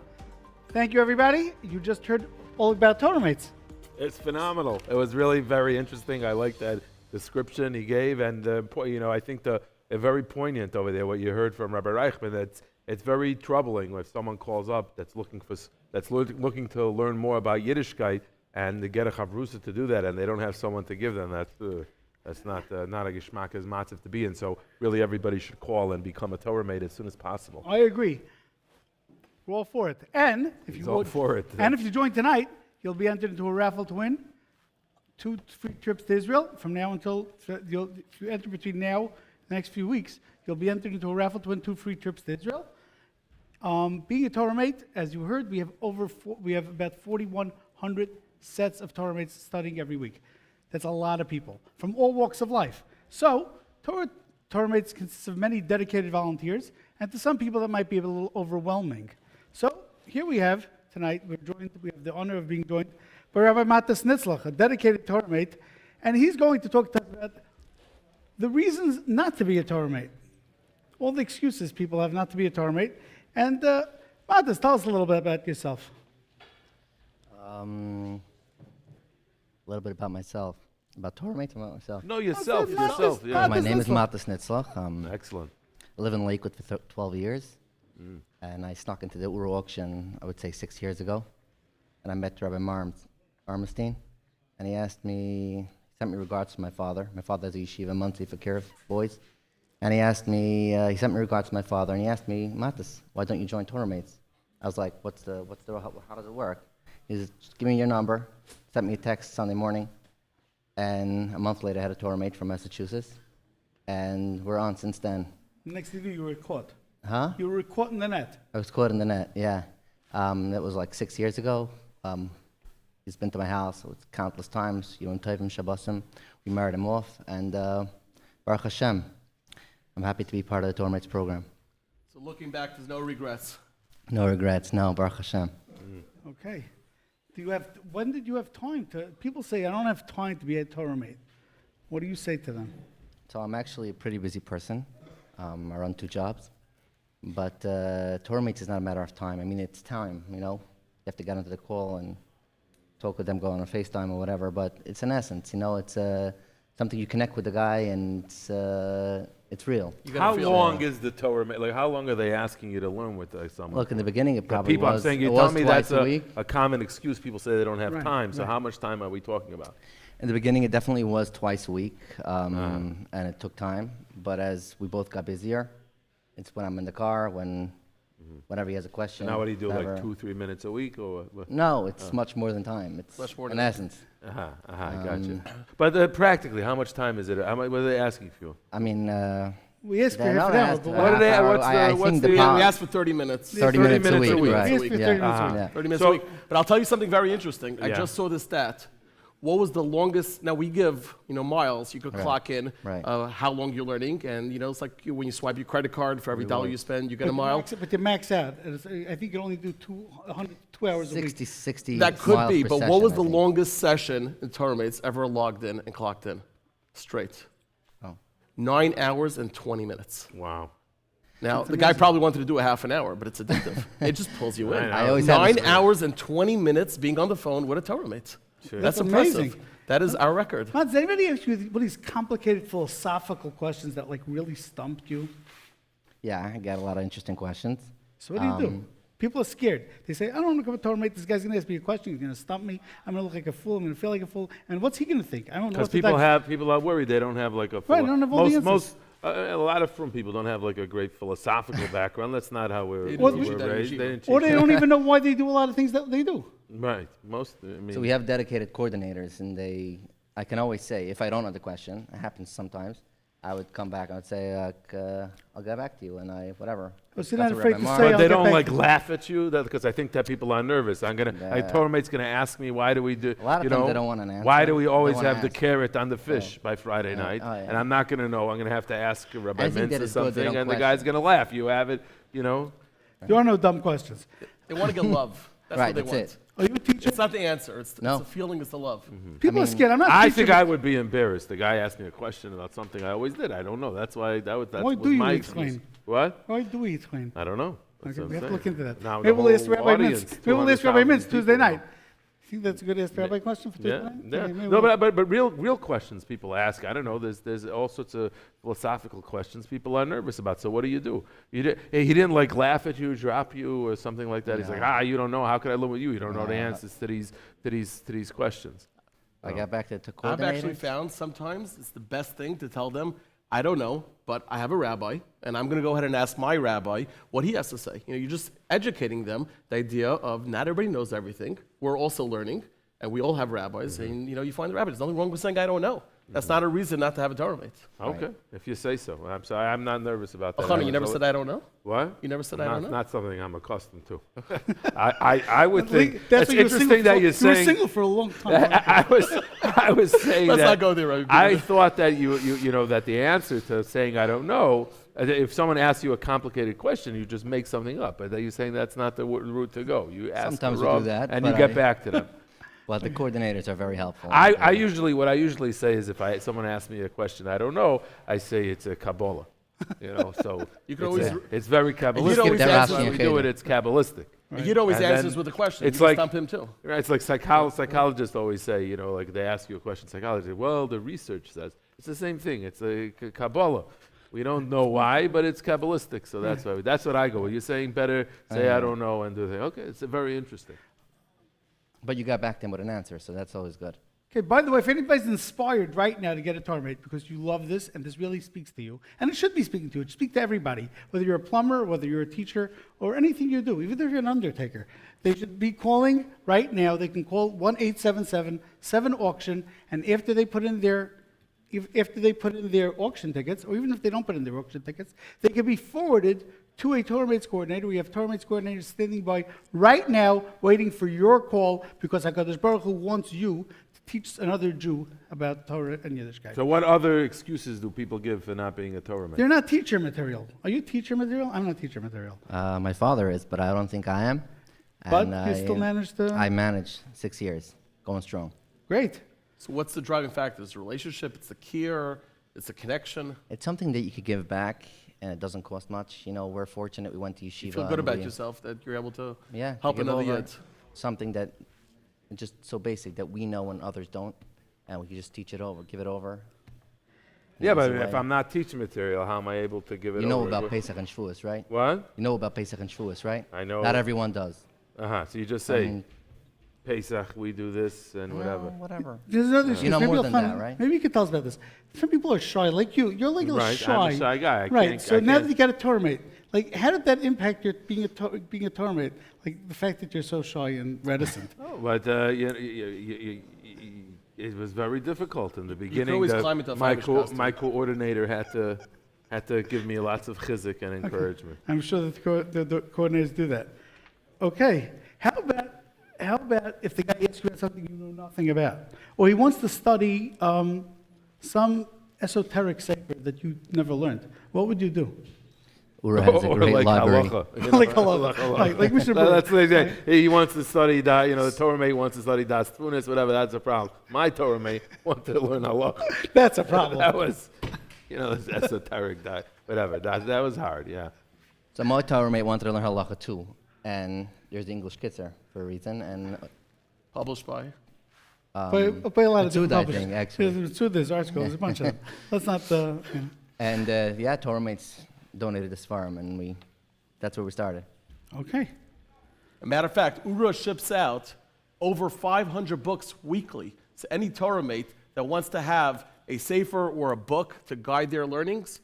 Thank you, everybody. You just heard all about Torah mates. It's phenomenal. It was really very interesting. I like that description he gave, and I think very poignant over there what you heard from Rabbi Reichman. It's very troubling if someone calls up that's looking to learn more about Yiddishkeit and to get a chavrusa to do that, and they don't have someone to give them. That's not a geschmack as matziv to be in. So really, everybody should call and become a Torah mate as soon as possible. I agree. We're all for it. And if you join tonight, you'll be entered into a raffle to win 2 free trips to Israel from now until if you enter between now and the next few weeks, you'll be entered into a raffle to win 2 free trips to Israel. Being a Torah mate, as you heard, we have about 4,100 sets of Torah mates studying every week. That's a lot of people from all walks of life. So Torah mates consists of many dedicated volunteers, and to some people that might be a little overwhelming. So here we have tonight, we have the honor of being joined by Rabbi Matas Nitzlach, a dedicated Torah mate, and he's going to talk to us about the reasons not to be a Torah mate, all the excuses people have not to be a Torah mate. And Matas, tell us a little bit about yourself. A little bit about myself. About Torah mates, about myself? No, yourself. Yeah. My name is Matas Nitzlach. Excellent. I live in Lakewood for 12 years. And I snuck into the Oorah auction, I would say 6 years ago. And I met Rabbi Armstein. And he sent me regards to my father. My father has a yeshiva monthly for care of boys. And he sent me regards to my father. And he asked me, Matas, why don't you join Torah mates? I was like, how does it work? He said, just give me your number. Sent me a text Sunday morning. And a month later, I had a Torah mate from Massachusetts. And we're on since then. Next thing you were caught. Huh? You were caught in the net. I was caught in the net, yeah. That was like 6 years ago. He's been to my house countless times. Yom Tovim Shabbosim. We married him off. And Baruch Hashem, I'm happy to be part of the Torah mates program. So looking back, there's no regrets. No regrets, no, Baruch Hashem. Okay. When did you have time to? People say, I don't have time to be a Torah mate. What do you say to them? So I'm actually a pretty busy person. I run 2 jobs. But Torah mates is not a matter of time. I mean, it's time, You have to get onto the call and talk with them, go on a FaceTime or whatever. But it's in essence, it's something you connect with the guy, and it's real. How long is the Torah? Like, how long are they asking you to learn with someone? Look, in the beginning, it probably people, was. I'm saying, you tell me that's a common excuse. People say they don't have time. So how much time are we talking about? In the beginning, it definitely was twice a week, and it took time. But as we both got busier, it's when I'm in the car, whenever he has a question. So now what do you do, like 2-3 minutes a week? Or No, it's much more than time. It's in essence. Gotcha. But practically, how much time is it? What are they asking for? I mean, we asked for half an hour. We asked for 30 minutes. 30 minutes a week, We right. asked for 30 minutes a week. 30 minutes a week. But I'll tell you something very interesting. I just saw this stat. what was the longest? Now we give, miles. You could Right. clock in Right. how long you're learning, and it's like when you swipe your credit card for every dollar you spend, you get a mile. But you max out. I think you can only do 2 hours a week. 60 That could miles be, per but session, what was I the think. longest session in Torah Mates ever logged in and clocked in? Straight. Oh. 9 hours and 20 minutes. Wow. Now, That's the guy amazing. probably wanted to do a half an hour, but it's addictive. It just pulls you in. 9 hours and 20 minutes being on the phone with a Torah mate. That's impressive. amazing. That is our record. Matt, does anybody ask you one of these complicated philosophical questions that really stumped you? Yeah, I got a lot of interesting questions. So what do you do? People are scared. They say, I don't want to come to Torah mate. This guy's going to ask me a question. He's going to stump me. I'm going to look like a fool. I'm going to feel like a fool. And what's he going to think? I don't know. Because what to people are worried they don't have like a Right, they don't have all the most answers. a lot of frum people don't have like a great philosophical background. That's not how we're Or- raised. Or they don't even know why they do a lot of things that they do. Right. Most. I mean, So we have dedicated coordinators, and I can always say, if I don't know the question, it happens sometimes, I would come back and I would say, I'll get back to you, and whatever. Well, so you're That's not what afraid Rabbi to Mark- say, But I'll they get don't back like to you. laugh at you because I think that people are nervous. Torah mate's going to ask me why do we do? A lot of times they don't want an answer. Why do we They always wanna have the ask. carrot on the fish by Friday Yeah. night? Oh, yeah. And I'm not going to know. I'm going to have to ask Rabbi Anything Mintz that or is good, they something, don't and the question. guy's going to laugh. You have it. There are no dumb questions. They want to get love. That's Right, what they that's want. it. Are you a teacher? It's not the answer. It's No. the feeling, it's the love. People are scared. I'm not a I teacher, think but I would be embarrassed. The guy asked me a question about something I always did. I don't know. That's why that was Why was do you my explain? excuse. What? Why do we explain? I don't know. That's Okay, what we I'm have to look saying. into that. Now Maybe the we'll ask whole Rabbi audience, Mintz. Maybe we'll ask Rabbi 200,000 Mintz Tuesday people night. Think that's a good Ask Rabbi question for Tuesday Yeah, night? yeah. Okay, maybe No, we'll- but real questions people ask. I don't know. There's all sorts of philosophical questions people are nervous about. So what do? He didn't like laugh at you, drop you, or something like that. He's No. like, you don't know. How could I live with you? You don't know the No. answers to these questions. I got back to I've actually coordinators. found sometimes it's the best thing to tell them, I don't know, but I have a rabbi, and I'm going to go ahead and ask my rabbi what he has to say. You're just educating them the idea of not everybody knows everything. We're also learning, and we all have rabbis, and you find the rabbi. There's nothing wrong with saying I don't know. That's not a reason not to have a Torah mate. Okay, if you say so. I'm sorry. I'm not nervous about that. Achana, you never said I don't know? What? You never said I don't know? Not something I'm accustomed to. I would think That's it's what you were interesting single that for- you're you were saying. single for a long time. I was saying Let's that. not go there, Rabbi. I thought that that the answer to saying I don't know, if someone asks you a complicated question, you just make something up. But you're saying that's not the route to go. You ask Sometimes the we do Rav, that, and but you get I- back to them. Well, the coordinators are very helpful. What I usually say is if someone asks me a question I don't know, I say it's a Kabbalah. So You can always- it's very Kabbalistic. You'd always That's answer why we do it. It's Kabbalistic. You'd always And answer then with a question. It's You like can stump him too. Right, it's like psychologists always say, like they ask you a question, psychology. Well, the research says it's the same thing. It's a Kabbalah. We don't know why, but it's Kabbalistic. So that's what I go with. You're saying better say I don't know and do the thing. Okay, it's very interesting. But you got back to him with an answer, so that's always good. Okay, by the way, if anybody's inspired right now to get a Torah mate because you love this and this really speaks to you, and it should be speaking to you, it should speak to everybody, whether you're a plumber, whether you're a teacher, or anything you do, even if you're an undertaker. They should be calling right now. They can call 1-877-7-AUCTION, and after they put in their auction tickets, or even if they don't put in their auction tickets, they can be forwarded to a Torah Mates coordinator. We have Torah Mates coordinators standing by right now waiting for your call because HaKadosh Baruch Hu wants you to teach another Jew about Torah and Yiddishkeit. So what other excuses do people give for not being a Torah man? They're not teacher material. Are you teacher material? I'm not teacher material. My father is, but I don't think I am. But And you still managed to? I managed 6 years, going strong. Great. So what's the driving factor? It's the relationship, it's the care, it's the connection. It's something that you could give back, and it doesn't cost much. We're fortunate we went to yeshiva. You feel good and about we- yourself that you're able to Yeah, help to give another over yid. something that is just so basic that we know and others don't, and we can just teach it over, give it over. Yeah, but Easy if way. I'm not teaching material, how am I able to give it You know over? about Pesach and Shavuos, right? What? You know about Pesach and Shavuos, right? I know. Not everyone does. So you just I say, mean- Pesach, we do this and whatever. Whatever. There's another issue. You know Maybe more you'll than find- that, right? Maybe you could tell us about this. Some people are shy, like you. You're like a little Right, shy. I'm a shy guy. I right. can't- So I now can't- that you got a Torah mate, like how did that impact your being a Torah mate? Like the fact that you're so shy and reticent. But it was very difficult in the beginning. always climb into a Fiveish costume. My coordinator had to give me lots of chizik and encouragement. I'm sure that the coordinators do that. Okay. how about if the guy asks you about something you know nothing about? Or he wants to study some esoteric sefer that you never learned. What would you do? Ura has a great like library. halacha. Like halacha. Like Mr. That's what they say. He wants to study that. You know, the Torah mate wants to study das Tunis, whatever. That's a problem. My Torah mate wanted to learn halacha. That's a problem. That was, you know, this esoteric that whatever. That was hard. Yeah. So my Torah mate wanted to learn halacha too, and there's the English Kitzer for a reason, and Published by? By a lot of Matsud, different I publishers. think, actually. There's art schools, a bunch of them. Let's not, you know. And yeah, Torah mates donated this farm, and that's where we started. Okay. A matter of fact, Ura ships out over 500 books weekly. So any Torah mate that wants to have a sefer or a book to guide their learnings,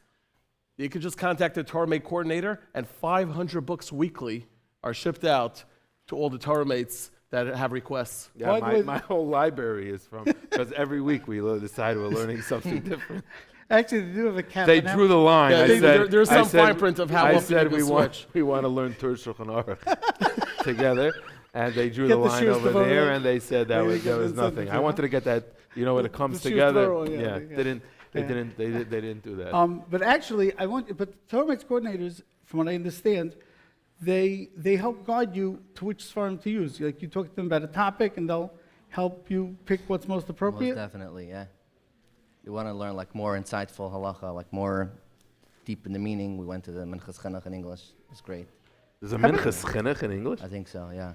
you can just contact the Torah mate coordinator, and 500 books weekly are shipped out to all the Torah mates that have requests. Yeah, my whole library is from, because every week we decide we're learning something different. Actually, they do have a cap. They drew the line. Yeah, there's some fine print of how often you can switch. We want to learn Torah Shulchan Aruch together, and they drew Get the the line shoes over to there, vote. and they said that Maybe there was nothing. I wanted to get that, you know, when it comes together. They didn't do that. But actually, but Torah mates coordinators, from what I understand, they help guide you to which farm to use. Like you talk to them about a topic, and they'll help you pick what's most appropriate. Most definitely, yeah. You want to learn like more insightful halacha, like more deep in the meaning. We went to the Minchas Chinuch in English. It was great. There's a Minchas Chinuch in English? I think so, yeah.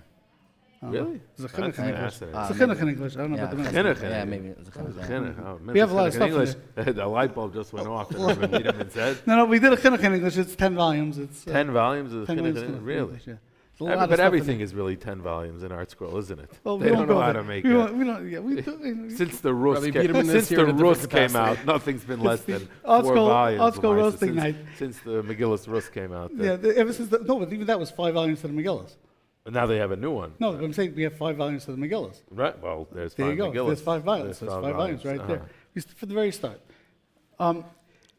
Really? There's a chinuch in English. It's a maybe. chinuch in English. I don't know Yeah, about the Chinuch. Yeah, maybe it's a chinuch. Chinuch. Oh, We have a lot of Minchas Chinuch stuff in English. The light bulb just went off. And meet him and said. No, we did a chinuch in English. It's 10 volumes. It's 10 volumes of the 10 Chinuch volumes in of English? Really? English, yeah. There's a lot of But stuff in everything there. is really 10 volumes in Art Scroll, isn't it? Well, They don't know how to make it. We don't. Yeah, we do. Since the Rus Rabbi came, Biederman is since here the in a different Rus came capacity. out, nothing's been less than Art 4 Scroll- volumes. Art Scroll Lamaisa, roasting since, night. Since the Megillus Rus came out. Yeah, ever since no, but even that was 5 volumes to the Megillas. But now they have a new one. No, but I'm saying we have 5 volumes to the Megillas. Right, well, there's There 5 you go. Megillus. There's 5 volumes. There's 5 volumes right there. For the very start.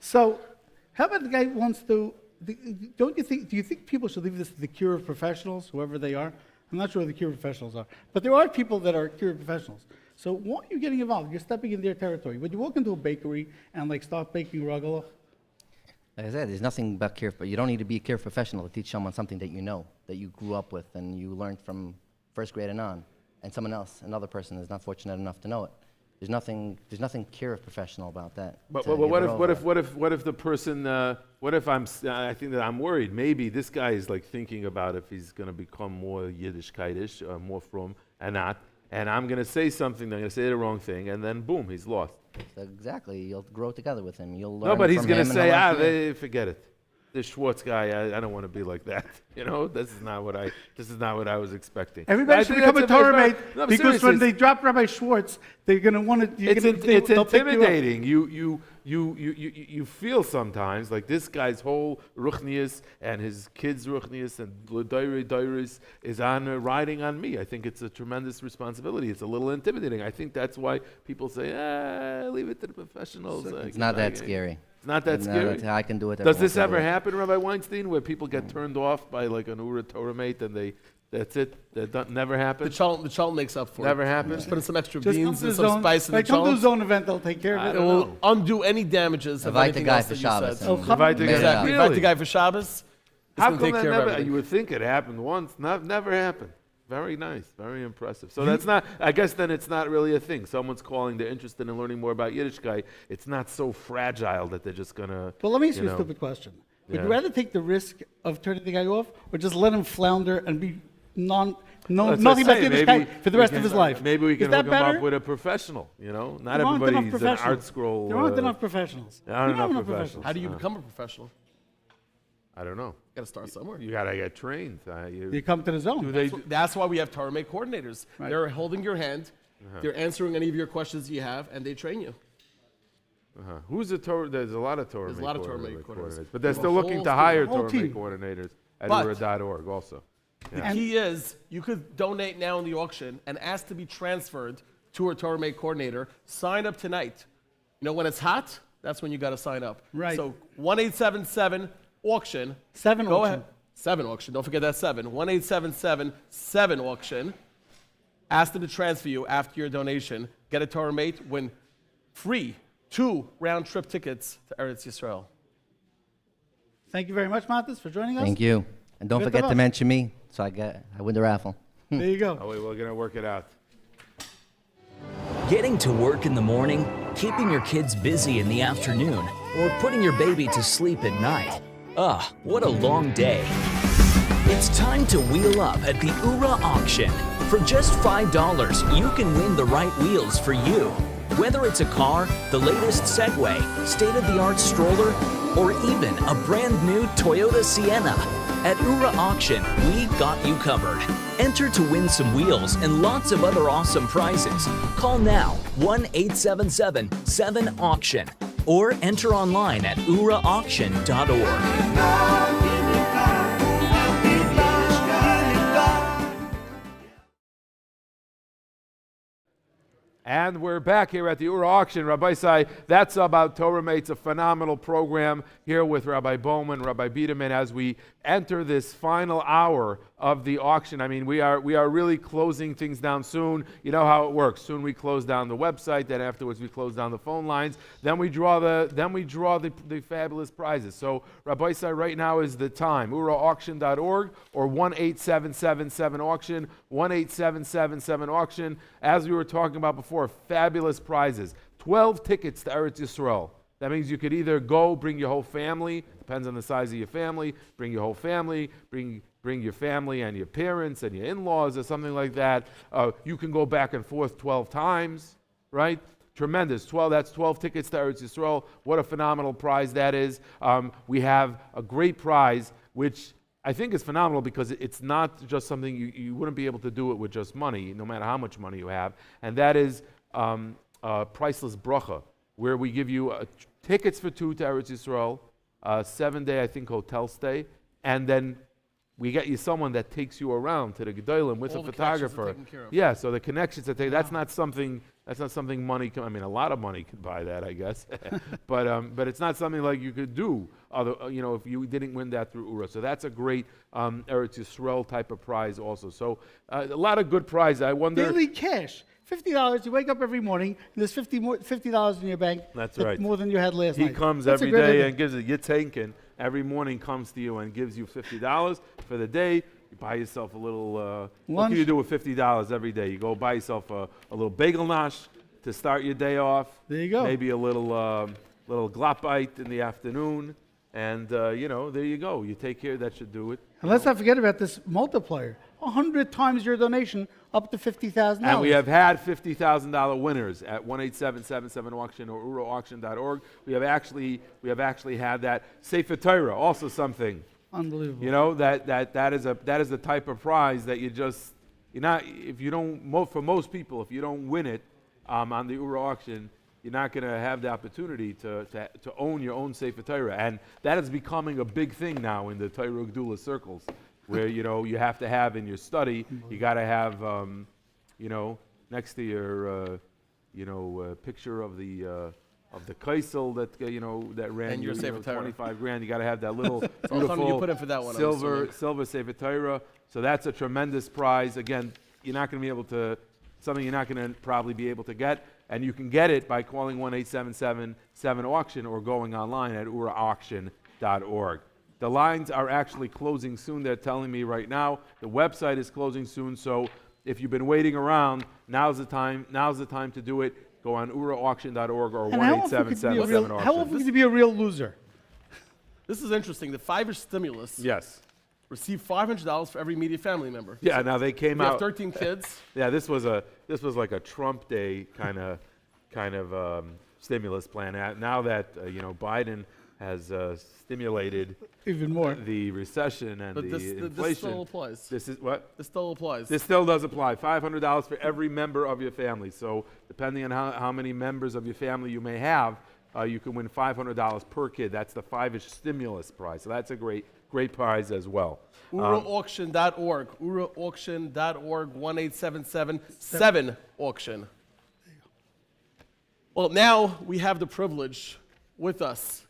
So, how about the guy who wants to? Don't you think? Do you think people should leave this to the cure of professionals, whoever they are? I'm not sure who the cure professionals are, but there are people that are cure professionals. So why are you getting involved? You're stepping in their territory. Would you walk into a bakery and like start baking ragalach? Like I said, there's nothing about care, but you don't need to be a care professional to teach someone something that you know, that you grew up with, and you learned from first grade and on, and someone else, another person, is not fortunate enough to know it. There's nothing care professional about that. But to what give it over. if the person? What if I think that I'm worried. Maybe this guy is like thinking about if he's going to become more Yiddishkeitish, more from and not. And I'm going to say something. I'm going to say the wrong thing, and then boom, he's lost. Exactly. You'll grow together with him. You'll learn. No, but he's from going him to and say, he'll learn from you. forget it. This Schwartz guy, I don't want to be like that. You know, this is not what I was expecting. Everybody I should think become a that's Torah very- mate No, but because seriously, when they drop Rabbi Schwartz, they're going to want to. It's intimidating. You feel sometimes like this guy's whole ruchnius and his kids' ruchnius and L'Doirei is riding on me. I think it's a tremendous responsibility. It's a little intimidating. I think that's why people say, leave it to the professionals. It's not that scary. It's not that scary. I can do it. Does this ever happen, Rabbi Weinstein, where people get turned off by like an Ura Torah mate and that's it? That never happens? The chalent makes up for it. Never happens? Just put in some extra Just beans and some spice in the come to the chalent. zone event, they'll take care of it. It will undo any damages of Invite the anything guy else for that Shabbos you and said. Invite the guy. Exactly. Really? Invite the guy for Shabbos. It's How gonna come take that care of never? everything. You would think it happened once. Never happened. Very nice. Very impressive. So that's not. I guess then it's not really a thing. Someone's calling. They're interested in learning more about Yiddishkeit. It's not so fragile that they're just gonna. Well, let me ask you a know. stupid question. Would Yeah. you rather take the risk of turning the guy off, or just let him flounder and be Well, nothing that's about what I'm Yiddishkeit saying. for the we rest can- of his life? Maybe we Is can that hook him better? up with a professional. You know, not There aren't enough everybody's an professionals. art scroll. There aren't enough professionals. There aren't You don't enough have enough professionals. How do you become a professional? I don't know. Got to start somewhere. You gotta get trained. You come to the zone. Do they? That's why we have Torah mate coordinators. Right. They're holding your hand. They're answering any of your questions you have, and they train you. Who's a Torah? There's a lot of Torah. There's a lot of Torah mate coordinators. But they're There's a still looking whole to team. hire Whole Torah mate team. coordinators at But- Ura.org also. The key is you could donate now in the auction and ask to be transferred to a Torah mate coordinator. Sign up tonight. You know, when it's hot, that's when you got to sign up. Right. So 1-877 auction. 7 Go auction. ahead. 7 auction. Don't forget that 7. 1-877 7 auction. Ask them to transfer you after your donation. Get a Torah mate, win free 2 round-trip tickets to Eretz Yisrael. Thank you very much, Matis, for joining us. Thank you. And don't Good forget to luck. mention me, so I win the raffle. There you go. Oh, wait, we're going to work it out. Getting to work in the morning, keeping your kids busy in the afternoon, or putting your baby to sleep at night. Ugh, what a long day. It's time to wheel up at the Oorah auction. For just $5, you can win the right wheels for you. Whether it's a car, the latest Segway, state-of-the-art stroller, or even a brand new Toyota Sienna. At Oorah Auction, we got you covered. Enter to win some wheels and lots of other awesome prizes. Call now, 1-877-7-AUCTION, or enter online at oorahauction.org. And we're back here at the Oorah auction. Rabbi Sai, that's about Torah Mates, a phenomenal program here with Rabbi Bowman, Rabbi Biederman, as we enter this final hour of the auction. I mean, we are really closing things down soon. You know how it works. Soon we close down the website, then afterwards we close down the phone lines, then we draw the fabulous prizes. So Rabbi Sai, right now is the time. oorahauction.org or 1-877-7-auction, 1-877-7-auction. As we were talking about before, fabulous prizes. 12 tickets to Eretz Yisrael. That means you could either go, bring your whole family, depends on the size of your family, bring your whole family, bring your family and your parents and your in-laws or something like that. You can go back and forth 12 times, right? Tremendous. That's 12 tickets to Eretz Yisrael. What a phenomenal prize that is. We have a great prize, which I think is phenomenal because it's not just something you wouldn't be able to do it with just money, no matter how much money you have, and that is priceless bracha, where we give you tickets for 2 to Eretz Yisrael, 7-day, I think, hotel stay, and then we get you someone that takes you around to the Gedolim with All a the photographer. connections are taken care of. Yeah, so the connections that that's not something money can, I mean, a lot of money could buy that, I guess. but it's not something like you could do if you didn't win that through Oorah. So that's a great Eretz Yisrael type of prize also. So a lot of good prizes. I wonder. Daily cash. $50. You wake up every morning, and there's $50 in your bank. That's right. More than you had last night. He comes That's every a great day idea. and gives it. You're taken. Every morning comes to you and gives you $50 for the day. You buy yourself a little. What can you do with $50 every day? You go buy yourself a little bagel nosh to start your day off. There you go. Maybe a little glopite in the afternoon, and there you go. You take care. That should do it. And let's not forget about this multiplier. 100 times your donation, up to $50,000. And we have had $50,000 winners at 1-877-7-auction or oorahauction.org. We have actually had that. Sefer Torah, also something. Unbelievable. You know, that is the type of prize that for most people, if you don't win it on the Oorah auction, you're not going to have the opportunity to own your own Sefer Torah. And that is becoming a big thing now in the Torah Gedula circles, where you have to have in your study, you got to have next to your picture of the Kaisel that ran and your Sefer Torah. 25 grand. You got to have that little So beautiful you put in for that one, I'm silver assuming. Sefer Torah. So that's a tremendous prize. Again, you're not going to be able to something you're not going to probably be able to get, and you can get it by calling 1-877-7-auction or going online at oorahauction.org. The lines are actually closing soon. They're telling me right now. The website is closing soon. So if you've been waiting around, now's the time to do it. Go on oorahauction.org or 1-877-7-auction. How often can you be a real loser? This is interesting. The Fiveish stimulus. Yes. Received $500 for every immediate family member. Yeah. So Now they came if you out. have 13 kids. Yeah. This was like a Trump Day kind of stimulus plan. Now that Biden has stimulated even more the recession and But the inflation. this still applies. This is what? This still applies. This still does apply. $500 for every member of your family. So depending on how many members of your family you may have, you can win $500 per kid. That's the Fiveish stimulus prize. So that's a great prize as well. oorahauction.org. oorahauction.org. 1-877-7-auction. Well, now we have the privilege with us.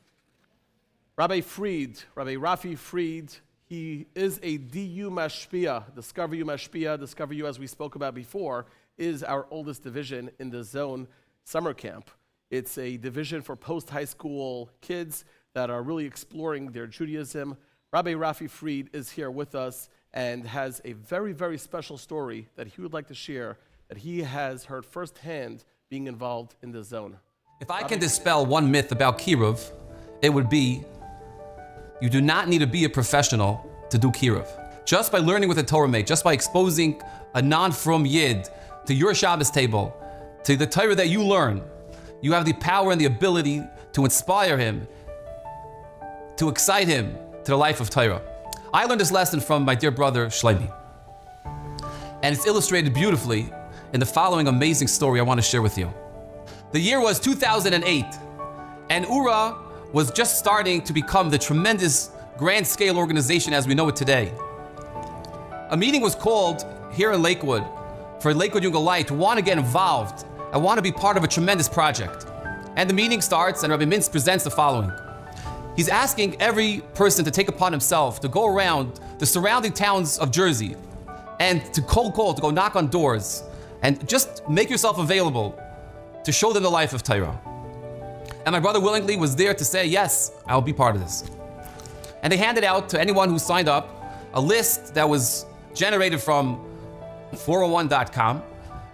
Rabbi Rafi Fried, He is a DU Mashpia, Discover You Mashpia. Discover You, as we spoke about before, is our oldest division in the Zone Summer Camp. It's a division for post-high school kids that are really exploring their Judaism. Rabbi Rafi Fried is here with us and has a very, very special story that he would like to share that he has heard firsthand being involved in the zone. If I can dispel one myth about Kiruv, it would be you do not need to be a professional to do Kiruv. Just by learning with a Torah mate, just by exposing a non-frum Yid to your Shabbos table, to the Torah that you learn, you have the power and the ability to inspire him, to excite him to the life of Torah. I learned this lesson from my dear brother Shlomi. And it's illustrated beautifully in the following amazing story I want to share with you. The year was 2008, and Oorah was just starting to become the tremendous grand scale organization as we know it today. A meeting was called here in Lakewood for Lakewood Young Light to want to get involved and want to be part of a tremendous project. And the meeting starts and Rabbi Mintz presents the following. He's asking every person to take upon himself to go around the surrounding towns of Jersey and to cold call, to go knock on doors and just make yourself available to show them the life of Torah. And my brother willingly was there to say, yes, I'll be part of this. And they handed out to anyone who signed up a list that was generated from 401.com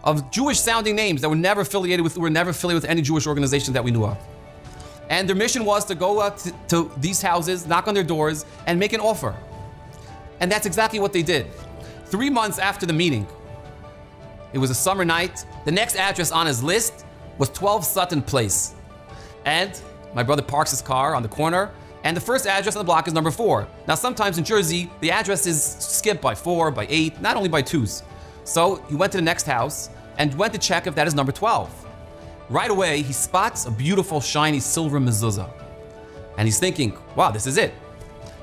of Jewish sounding names that were never affiliated with any Jewish organization that we knew of. And their mission was to go out to these houses, knock on their doors, and make an offer. And that's exactly what they did. 3 months after the meeting, it was a summer night, the next address on his list was 12 Sutton Place. And my brother parks his car on the corner, and the first address on the block is number 4. Now, sometimes in Jersey, the address is skipped by 4, by 8, not only by 2s. So he went to the next house and went to check if that is number 12. Right away, he spots a beautiful, shiny silver mezuzah. And he's thinking, wow, this is it.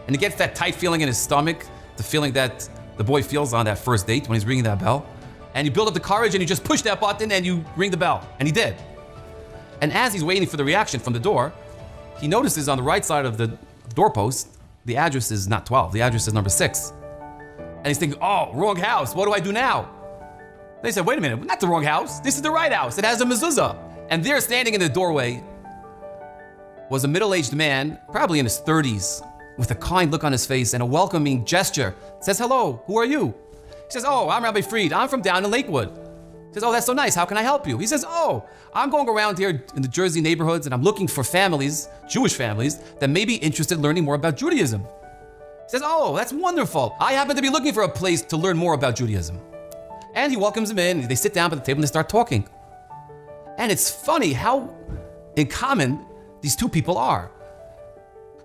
And he gets that tight feeling in his stomach, the feeling that the boy feels on that first date when he's ringing that bell. And you build up the courage and you just push that button and you ring the bell. And he did. And as he's waiting for the reaction from the door, he notices on the right side of the doorpost, the address is not 12, the address is number 6. And he's thinking, oh, wrong house, what do I do now? They said, wait a minute, not the wrong house, this is the right house, it has a mezuzah. And there, standing in the doorway, was a middle-aged man, probably in his 30s, with a kind look on his face and a welcoming gesture. Says, hello, who are you? He says, oh, I'm Rabbi Fried, I'm from down in Lakewood. He says, oh, that's so nice, how can I help you? He says, oh, I'm going around here in the Jersey neighborhoods and I'm looking for families, Jewish families, that may be interested in learning more about Judaism. He says, oh, that's wonderful. I happen to be looking for a place to learn more about Judaism. And he welcomes them in, they sit down by the table and they start talking. And it's funny how in common these two people are.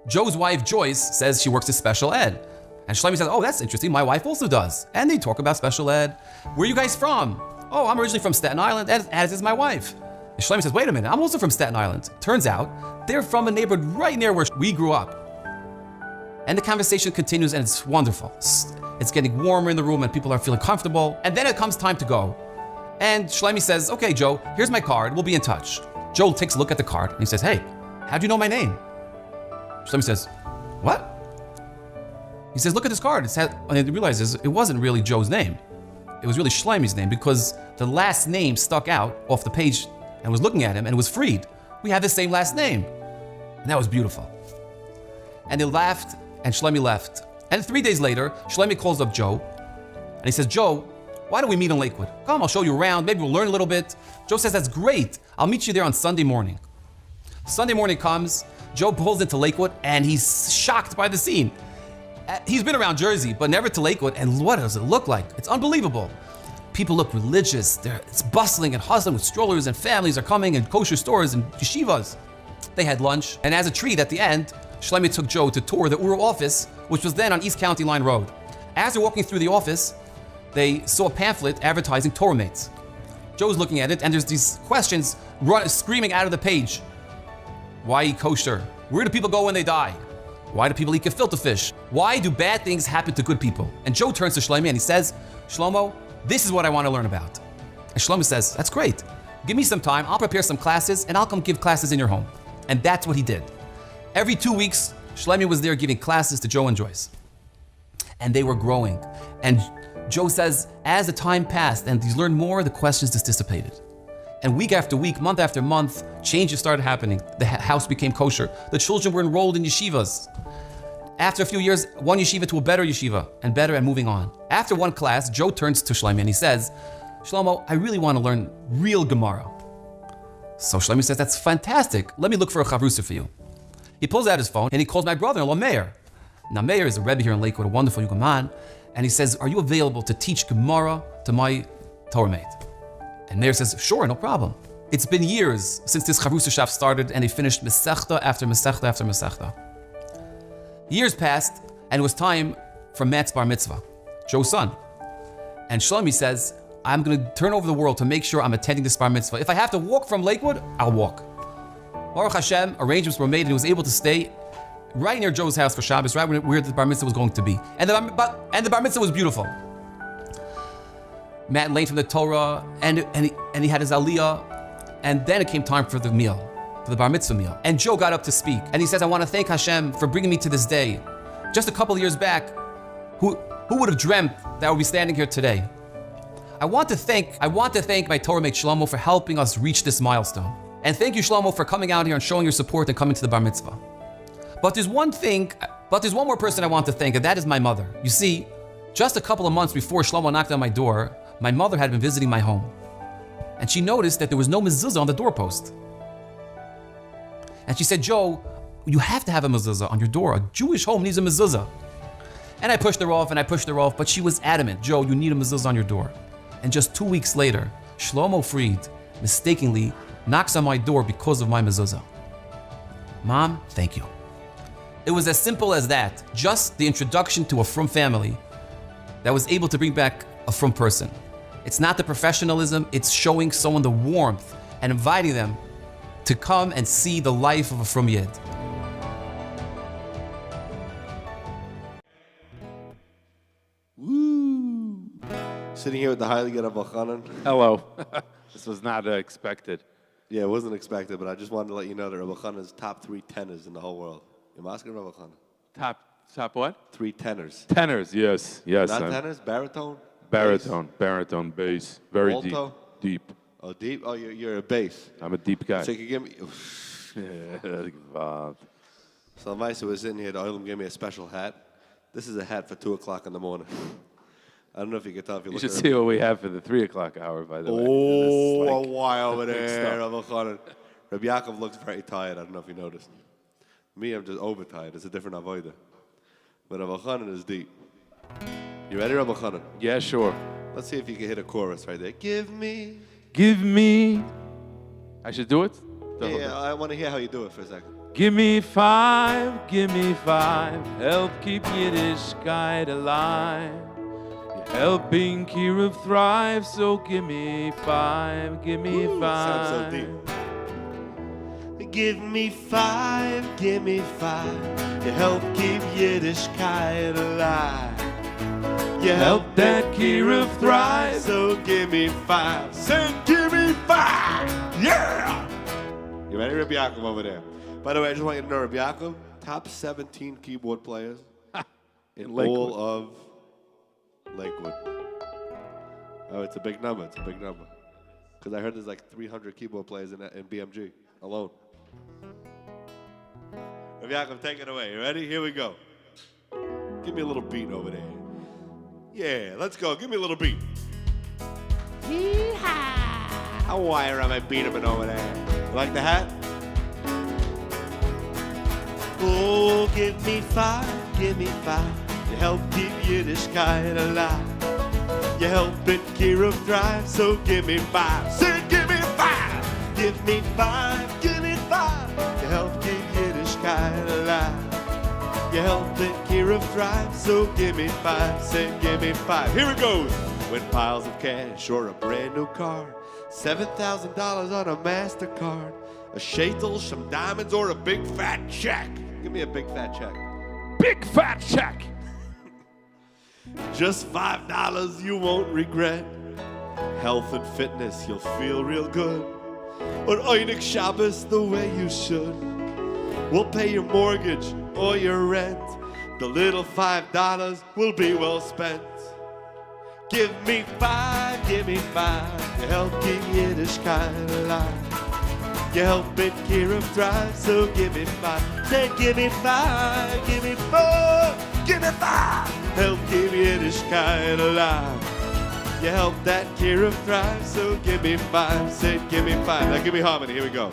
Joe's wife, Joyce, says she works at special ed. And Shlomi says, oh, that's interesting, my wife also does. And they talk about special ed. Where are you guys from? Oh, I'm originally from Staten Island, as is my wife. And Shlomi says, wait a minute, I'm also from Staten Island. Turns out, they're from a neighborhood right near where we grew up. And the conversation continues and it's wonderful. It's getting warmer in the room and people are feeling comfortable. And then it comes time to go. And Shlomi says, okay, Joe, here's my card, we'll be in touch. Joe takes a look at the card and he says, hey, how'd you know my name? Shlomi says, what? He says, look at this card. And he realizes it wasn't really Joe's name. It was really Shlomi's name because the last name stuck out off the page and was looking at him and it was Fried. We have the same last name. And that was beautiful. And they laughed and Shlomi left. And 3 days later, Shlomi calls up Joe and he says, Joe, why don't we meet in Lakewood? Come, I'll show you around, maybe we'll learn a little bit. Joe says, that's great. I'll meet you there on Sunday morning. Sunday morning comes, Joe pulls into Lakewood and he's shocked by the scene. He's been around Jersey, but never to Lakewood, and what does it look like? It's unbelievable. People look religious. It's bustling and hustling with strollers, and families are coming, and kosher stores and yeshivas. They had lunch, and as a treat at the end, Shlomi took Joe to tour the Oorah office, which was then on East County Line Road. As they're walking through the office, they saw a pamphlet advertising Torah mates. Joe's looking at it, and there's these questions screaming out of the page. Why eat kosher? Where do people go when they die? Why do people eat gefilte fish? Why do bad things happen to good people? And Joe turns to Shlomi and he says, Shlomo, this is what I want to learn about. And Shlomo says, that's great. Give me some time, I'll prepare some classes, and I'll come give classes in your home. And that's what he did. Every 2 weeks, Shlomi was there giving classes to Joe and Joyce. and they were growing. And Joe says, as the time passed and he's learned more, the questions just dissipated. And week after week, month after month, changes started happening. The house became kosher. The children were enrolled in yeshivas. After a few years, one yeshiva to a better yeshiva, and better, and moving on. After one class, Joe turns to Shlomo and he says, Shlomo, I really want to learn real Gemara. So Shlomo says, that's fantastic. Let me look for a chavrusa for you. He pulls out his phone and he calls my brother-in-law, Meir. Now, Meir is a Rebbe here in Lakewood, a wonderful young man. And he says, are you available to teach Gemara to my Torah mate? And Meir says, sure, no problem. It's been years since this chavrusa shop started and they finished Masechta after Masechta after Masechta. Years passed and it was time for Matt's bar mitzvah, Joe's son. And Shlomi says, I'm going to turn over the world to make sure I'm attending this bar mitzvah. If I have to walk from Lakewood, I'll walk. Baruch Hashem, arrangements were made and he was able to stay right near Joe's house for Shabbos, right where the bar mitzvah was going to be. And the bar mitzvah was beautiful. Matt learned from the Torah and he had his aliyah. And then it came time for the meal, for the bar mitzvah meal. And Joe got up to speak. And he says, I want to thank Hashem for bringing me to this day. Just a couple of years back, who would have dreamt that I would be standing here today? I want to thank my Torah mate Shlomo for helping us reach this milestone. And thank you, Shlomo, for coming out here and showing your support and coming to the bar mitzvah. But there's one more person I want to thank, and that is my mother. You see, just a couple of months before Shlomo knocked on my door, my mother had been visiting my home. And she noticed that there was no mezuzah on the doorpost. And she said, Joe, you have to have a mezuzah on your door. A Jewish home needs a mezuzah. And I pushed her off, but she was adamant. Joe, you need a mezuzah on your door. And just 2 weeks later, Shlomo Fried mistakenly knocks on my door because of my mezuzah. Mom, thank you. It was as simple as that. Just the introduction to a frum family that was able to bring back a frum person. It's not the professionalism, it's showing someone the warmth and inviting them to come and see the life of a frum yid. Woo! Sitting here with the highly good Oorahthon. Hello. This was not expected. Yeah, it wasn't expected, but I just wanted to let you know that Oorahthon is top 3 tenors in the whole world. You're asking Oorahthon. Top what? 3 tenors. Tenors, yes. Not tenors, baritone? Baritone, bass. Very Alto? deep. Oh, deep? Oh, you're a bass. I'm a deep guy. So you can give me... So Maisa was in here, the Oilam gave me a special hat. This is a hat for 2 o'clock in the morning. I don't know if you can tell if you look at it. You should see what we have for the 3 o'clock hour, by the way. Oh, why over there, Oorahthon. Rabbi Yaakov looks very tired. I don't know if you noticed. Me, I'm just overtired. It's a different avodah. But Oorahthon is deep. You ready, Oorahthon? Yeah, sure. Let's see if you can hit a chorus right there. Give me. I should do it? Yeah, I want to hear how you do it for a second. Give me 5, help keep Yiddishkeit alive. You're helping Kiruv thrive, so give me 5, Sounds so deep. Give me 5, You help keep Yiddishkeit alive. You help that Kiruv thrive, so give me 5. Say, give me 5! Yeah! You ready, Rabbi Yaakov over there? By the way, I just want you to know, Rabbi Yaakov, top 17 keyboard players in all of Lakewood. Oh, it's a big number. Because I heard there's like 300 keyboard players in BMG alone. Rabbi Yaakov, take it away. You ready? Here we go. Give me a little beat over there. Yeah, let's go. Give me a little beat. Yee-haw! How wire am I beating over there? You like the hat? Oh, give me 5. You help keep Yiddishkeit alive. You help it Kiruv thrive, so give me 5. Say, give me 5. Give me 5. You help keep Yiddishkeit alive. You help it Kiruv thrive, so give me 5. Say, give me 5. Here it goes. With piles of cash or a brand new car, $7,000 on a MasterCard, a shaitel, some diamonds, or a big fat check. Give me a big fat check. Big fat check! Just $5 you won't regret. Health and fitness, you'll feel real good. Or Einik Shabbos the way you should. We'll pay your mortgage or your rent. The little $5 will be well spent. Give me 5, give me 5. You help keep Yiddishkeit alive. You help it Kira thrive, so give me 5. Say give me 5, give me 4, give me 5. Help keep Yiddishkeit alive. You help that Kira thrive, so give me 5. Say give me 5. Now give me harmony, here we go.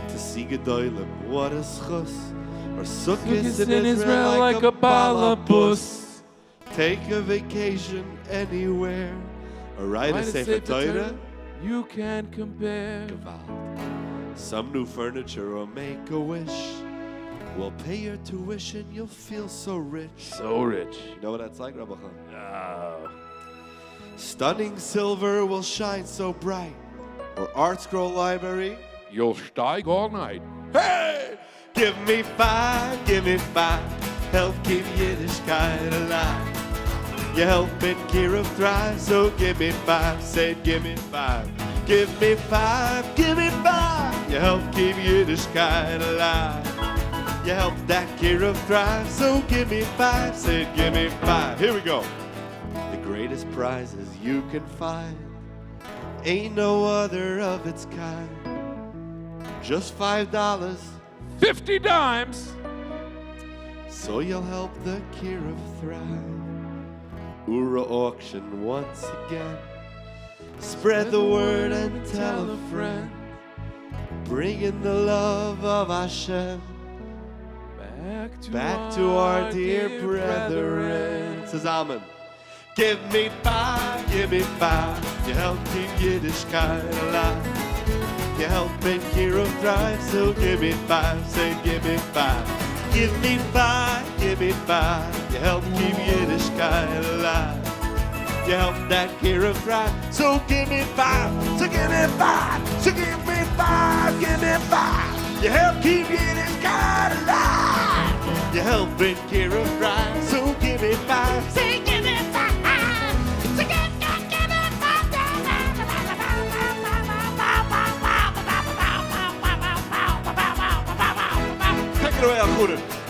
To see Gedolim, what a schus. Or sukkahs in Israel like a balabus. Take a vacation anywhere, or write a Sefer Torah. You can't compare. Some new furniture or make a wish. We'll pay your tuition, you'll feel so rich. So rich. You know what that's like, Rabbi Khan? Stunning silver will shine so bright. Or Art Scroll Library. You'll steig all night. Hey! Give me 5, give me 5. Help keep Yiddishkeit alive. You help it Kira thrive, so give me 5. Say give me 5. Give me 5, give me 5. You help keep Yiddishkeit alive. You help that Kira thrive, so give me 5. Say give me 5. Here we go. The greatest prizes you can find. Ain't no other of its kind. Just $5. 50 dimes. So you'll help the Kira thrive. Ura auction once again. Spread the word and tell a friend. Bring in the love of Hashem back to our dear brethren. Zusammen. Give me 5, give me 5. You help keep Yiddishkeit alive. You help make Kira thrive, so give me 5. Say give me 5. Give me 5, give me 5. You help keep Yiddishkeit alive. You help that Kira thrive, so give me 5. So give me 5. So give me 5. Give me 5. You help keep Yiddishkeit alive. You help it Kira thrive, so give me 5. Say give me 5. So give me 5.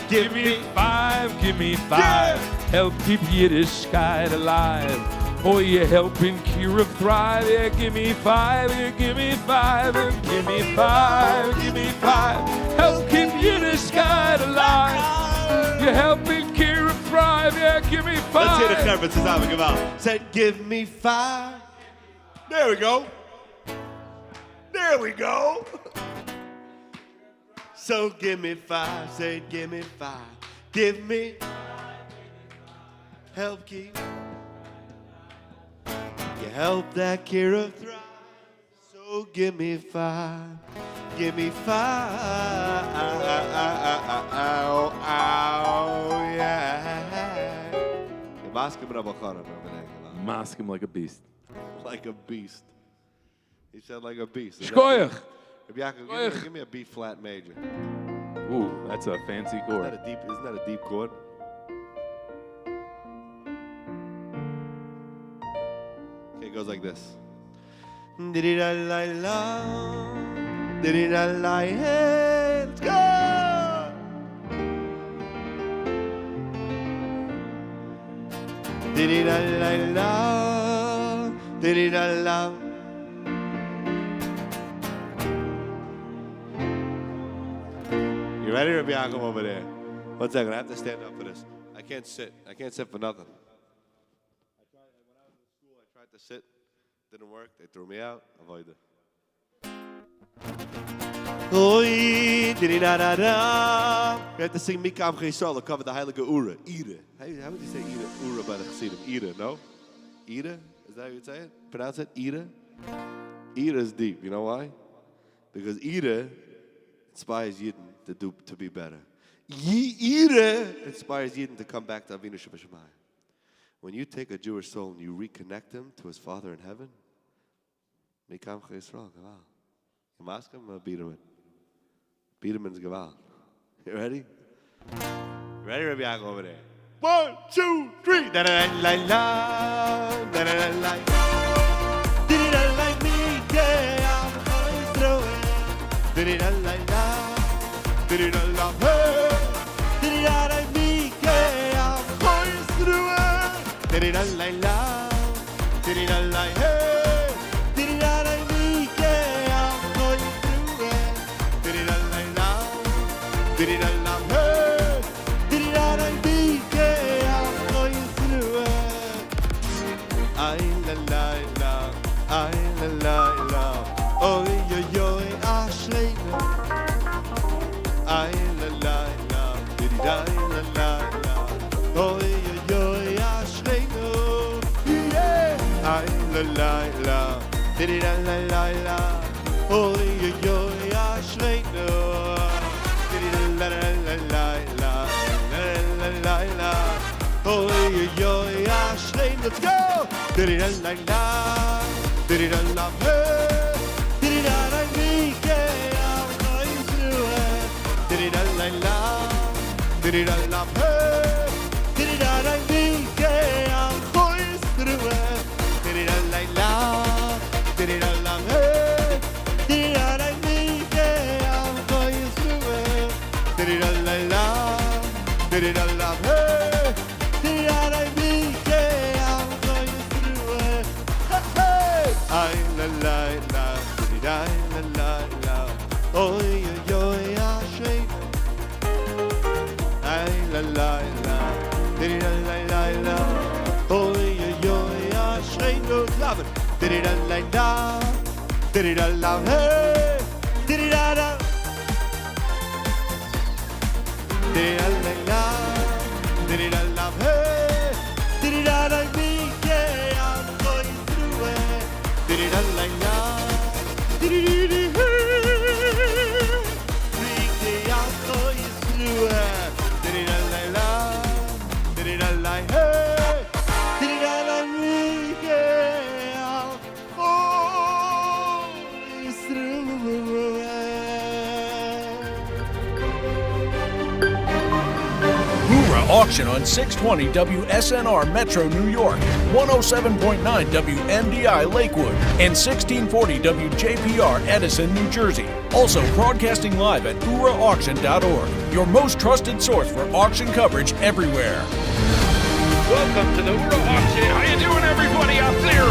Give me 5, give me 5. Help keep Yiddishkeit alive. Oh, you're helping Kira thrive. Yeah, give me 5, yeah, give me 5, and give me 5, give me 5. Help keep Yiddishkeit alive. You're helping Kira thrive. Yeah, give me 5. Let's hear the Chevron zusammen, come on. Said, give me 5. There we go. There we go. So give me 5, say give me 5. Give me, help keep. You help that Kira thrive. So give me 5. Give me 5. Ow, yeah. You mask him over there. Mask him like a beast. Like a beast. He said like a beast. Shkoyach. Give me a B flat major. Ooh, that's a fancy chord. Isn't that a deep chord? Okay, it goes like this. Diddy-da-la-la, diddy-da-la, hey, let's go! Diddy-da-la-la, diddy-da-la. You ready, Rabbi Yaakov over there? 1 second, I have to stand up for this. I can't sit. I can't sit for nothing. When I was in school, I tried to sit. Didn't work. They threw me out. Avoid it. Oi, diddy-da-da-da. We have to sing Mikam Chesol, cover the Heilige Ura. Ida. How would you say Ida? Ura by the Chassidim. Ida, no? Ida? Is that how you'd say it? Pronounce it? Ida? Ida is deep. You know why? Because Ida inspires Yidden to be better. Ida inspires Yidden to come back to Avinu Shabbat. When you take a Jewish soul and you reconnect him to his Father in heaven, Mikam Chesol, Gaval. You ask him, beat him in. Beat him in Gaval. You ready? Ready, Rabbi Yaakov over there? 1, 2, 3. Da-da-da-la-la, da-da-da-la. Did-it-a-la me, yeah, I'm throwing. Did-it-a-la-la, did-it-a-la, hey. Did-it-a-la me, yeah, Diri-da-la, hey. Diri-da-la, Mike, I'm going through it. Diri-da-la, diri-da-la, hey. Diri-da-la, Mike, I'm going through it. Ay-la-la-la, ay-la-la-la. Oy-oy-oy, ashleina. Ay-la-la-la, diri-da-la-la-la. Oy-oy-oy, ashleina. Yeah. Ay-la-la-la, diri-da-la-la-la. Oy-oy-oy, ashleina. Diri-da-la-la-la-la. La-la-la-la. Oy-oy-oy, ashleina. Let's go! Diri-da-la-la, diri-da-la, hey. Diri-da-la, Mike, I'm going through it. Diri-da-la-la, diri-da-la, hey. Diri-da-la, Mike, I'm going through it. Diri-da-la-la, diri-da-la, hey. Diri-da-la, Mike, I'm going through it. Diri-da-la-la, diri-da-la, hey. Diri-da-la, Mike, I'm going through it. Hey! Ay-la-la-la, diri-da-la-la-la. Oy-oy-oy, ashleina. Ay-la-la-la, diri-da-la-la-la. Oy-oy-oy, ashleina. Love it. Diri-da-la-la, diri-da-la, hey. Diri-da-da. Diri-da-la-la, diri-da-la, hey. Diri-da-da, Mike, I'm going through it. Diri-da-la-la, diri-di-di, hey. Mike, I'm going through it. Diri-da-la-la, diri-da-la, hey. Diri-da-la, Mike, I'm going through it. Oorah Auction on 620 WSNR Metro New York, 107.9 WMDI Lakewood, and 1640 WJPR Edison, New Jersey. Also broadcasting live at Oorahthon.org, your most trusted source for auction coverage everywhere. Welcome to the Oorah Auction. How you doing, everybody out there?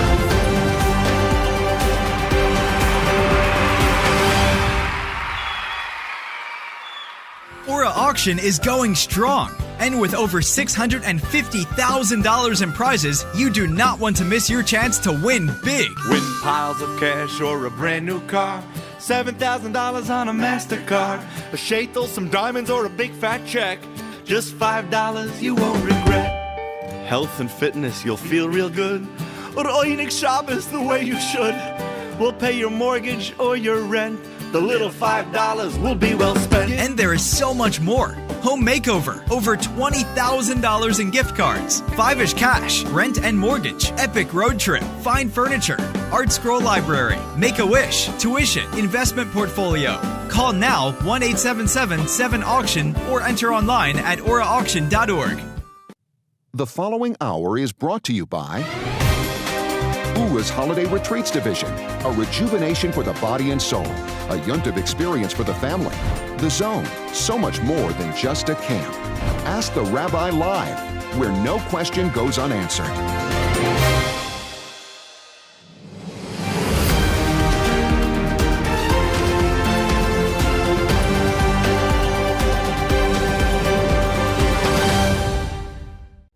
Oorah Auction is going strong. And with over $650,000 in prizes, you do not want to miss your chance to win big. Win piles of cash or a brand new car, $7,000 on a MasterCard, a sheitel, some diamonds, or a big fat check. Just $5 you won't regret. Health and fitness, you'll feel real good. Or Oynik Shabbos the way you should. We'll pay your mortgage or your rent. The little $5 will be well spent. And there is so much more. Home makeover, over $20,000 in gift cards. Fiveish cash, rent and mortgage, epic road trip, fine furniture, art scroll library, make-a-wish, tuition, investment portfolio. Call now 1-877-7-AUCTION or enter online at Oorahthon.org. The following hour is brought to you by Oorah's Holiday Retreats Division, a rejuvenation for the body and soul, a yuntiv experience for the family. The Zone, so much more than just a camp. Ask the Rabbi Live, where no question goes unanswered.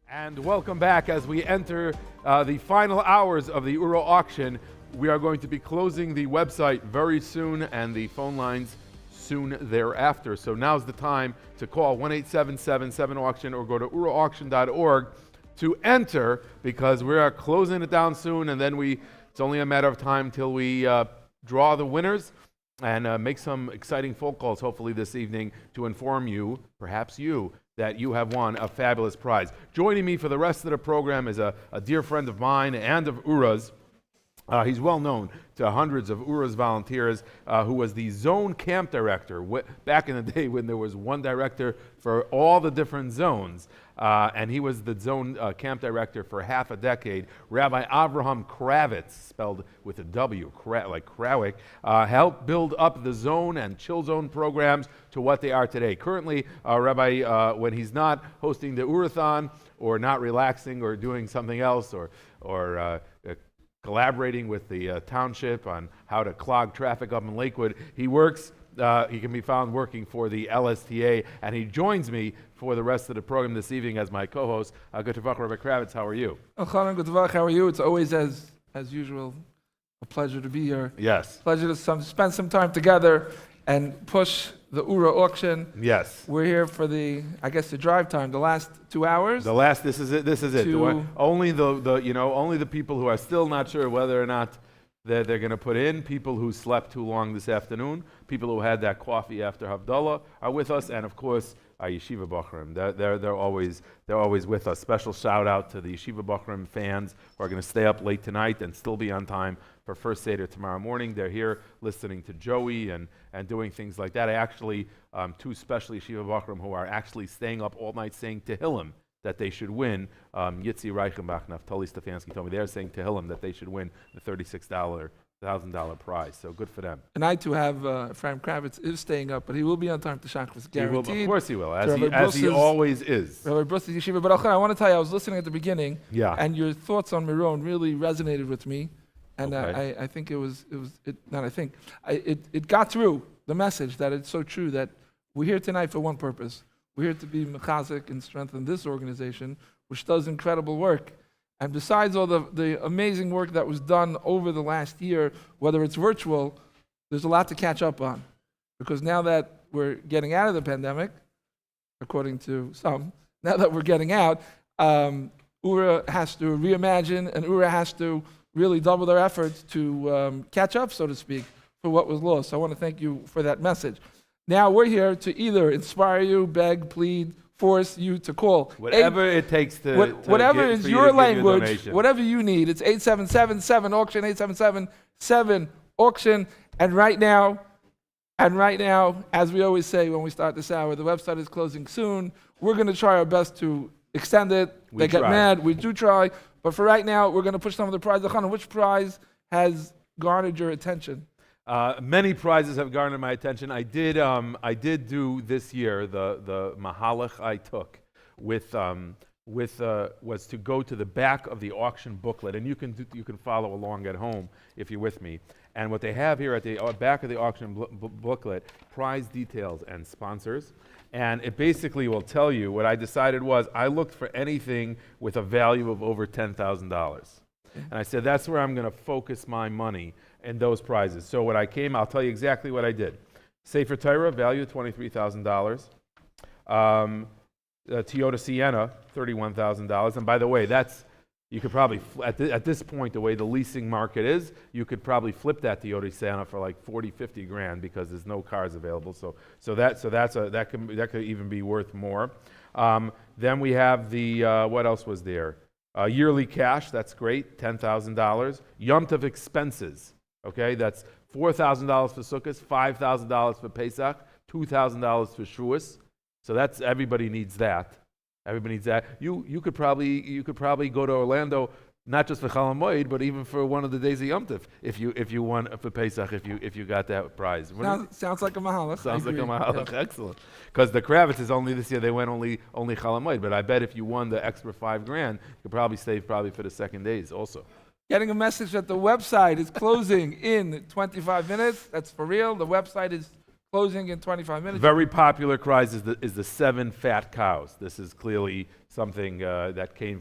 And welcome back as we enter the final hours of the Oorah auction. We are going to be closing the website very soon and the phone lines soon thereafter. So now's the time to call 1-877-7-AUCTION or go to Oorahthon.org to enter, because we are closing it down soon, and then it's only a matter of time till we draw the winners and make some exciting phone calls hopefully this evening to inform you, perhaps you, that you have won a fabulous prize. Joining me for the rest of the program is a dear friend of mine and of Oorah's. He's well known to hundreds of Oorah's volunteers, who was the zone camp director back in the day when there was one director for all the different zones. And he was the zone camp director for half a decade. Rabbi Avraham Kravitz, spelled with a W, like Krawick, helped build up the zone and chill zone programs to what they are today. Currently, Rabbi, when he's not hosting the Oorahthon or not relaxing or doing something else or collaborating with the township on how to clog traffic up in Lakewood. He works, he can be found working for the LSTA, and he joins me for the rest of the program this evening as my co-host. Good to Rabbi Kravitz, how are you? Elchanan, good to how are you? It's always, as usual, a pleasure to be here. Yes. Pleasure to spend some time together and push the Oorah auction. Yes. We're here for the drive time, the last 2 hours. This is it. Only only the people who are still not sure whether or not they're going to put in, people who slept too long this afternoon, people who had that coffee after Havdalah are with us, and of course, our Yeshiva Bachrim. They're always with us. Special shout out to the Yeshiva Bachrim fans who are going to stay up late tonight and still be on time for first Seder tomorrow morning. They're here listening to Joey and doing things like that. I actually, two special Yeshiva Bachrim who are actually staying up all night saying Tehillim that they should win. Yitzi Reichenbach, Naftali Stefanski told me they're saying Tehillim that they should win the $36,000 prize. So good for them. And I too have Ephraim Kravitz is staying up, but he will be on time to Shachris, guaranteed. Of course he will, as he always is. Rabbi Brussels Yeshiva. But I want to tell you, I was listening at the beginning, and your thoughts on Miron really resonated with me. And okay. I think it got through the message that it's so true that we're here tonight for one purpose. We're here to be mechazik and strengthen this organization, which does incredible work. And besides all the amazing work that was done over the last year, whether it's virtual, there's a lot to catch up on. Because now that we're getting out of the pandemic, according to some, now that we're getting out, Oorah has to reimagine, and Oorah has to really double their efforts to catch up, so to speak, for what was lost. So I want to thank you for that message. Now we're here to either inspire you, beg, plead, force you to call. Whatever it takes whatever is your language, whatever you need. It's 877-7-AUCTION, 877-7-AUCTION. And right now, as we always say when we start this hour, the website is closing soon. We're going to try our best to extend it. They get mad. We do try. But for right now, we're going to push some of the prizes. Which prize has garnered your attention? Many prizes have garnered my attention. I did do this year the mahalach I took was to go to the back of the auction booklet, and you can follow along at home if you're with me. And what they have here at the back of the auction booklet, prize details and sponsors. And it basically will tell you what I decided was I looked for anything with a value of over $10,000. And I said, that's where I'm going to focus my money in those prizes. So I'll tell you exactly what I did. Sefer Torah, value of $23,000. Toyota Sienna, $31,000. And by the way, you could probably, at this point, the way the leasing market is, you could probably flip that Toyota Sienna for like 40, 50 grand because there's no cars available. So that could even be worth more. Then we have the, what else was there? Yearly cash, that's great, $10,000. Yom Tov expenses, okay, that's $4,000 for Sukkot, $5,000 for Pesach, $2,000 for Shavuos. So that's, everybody needs that. Everybody needs that. You could probably go to Orlando, not just for Chol Hamoed, but even for one of the days of Yom Tov, if you won for Pesach, if you got that prize. Sounds like a mahalach. Sounds like a mahalach. Yeah. Excellent. Because the Kravitz is only this year. They went only Chol Hamoed, but I bet if you won the extra $5,000, you could probably save for the second days also. Getting a message that the website is closing in 25 minutes. That's for real. The website is closing in 25 minutes. Very popular prize is the 7 fat cows. This is clearly something that came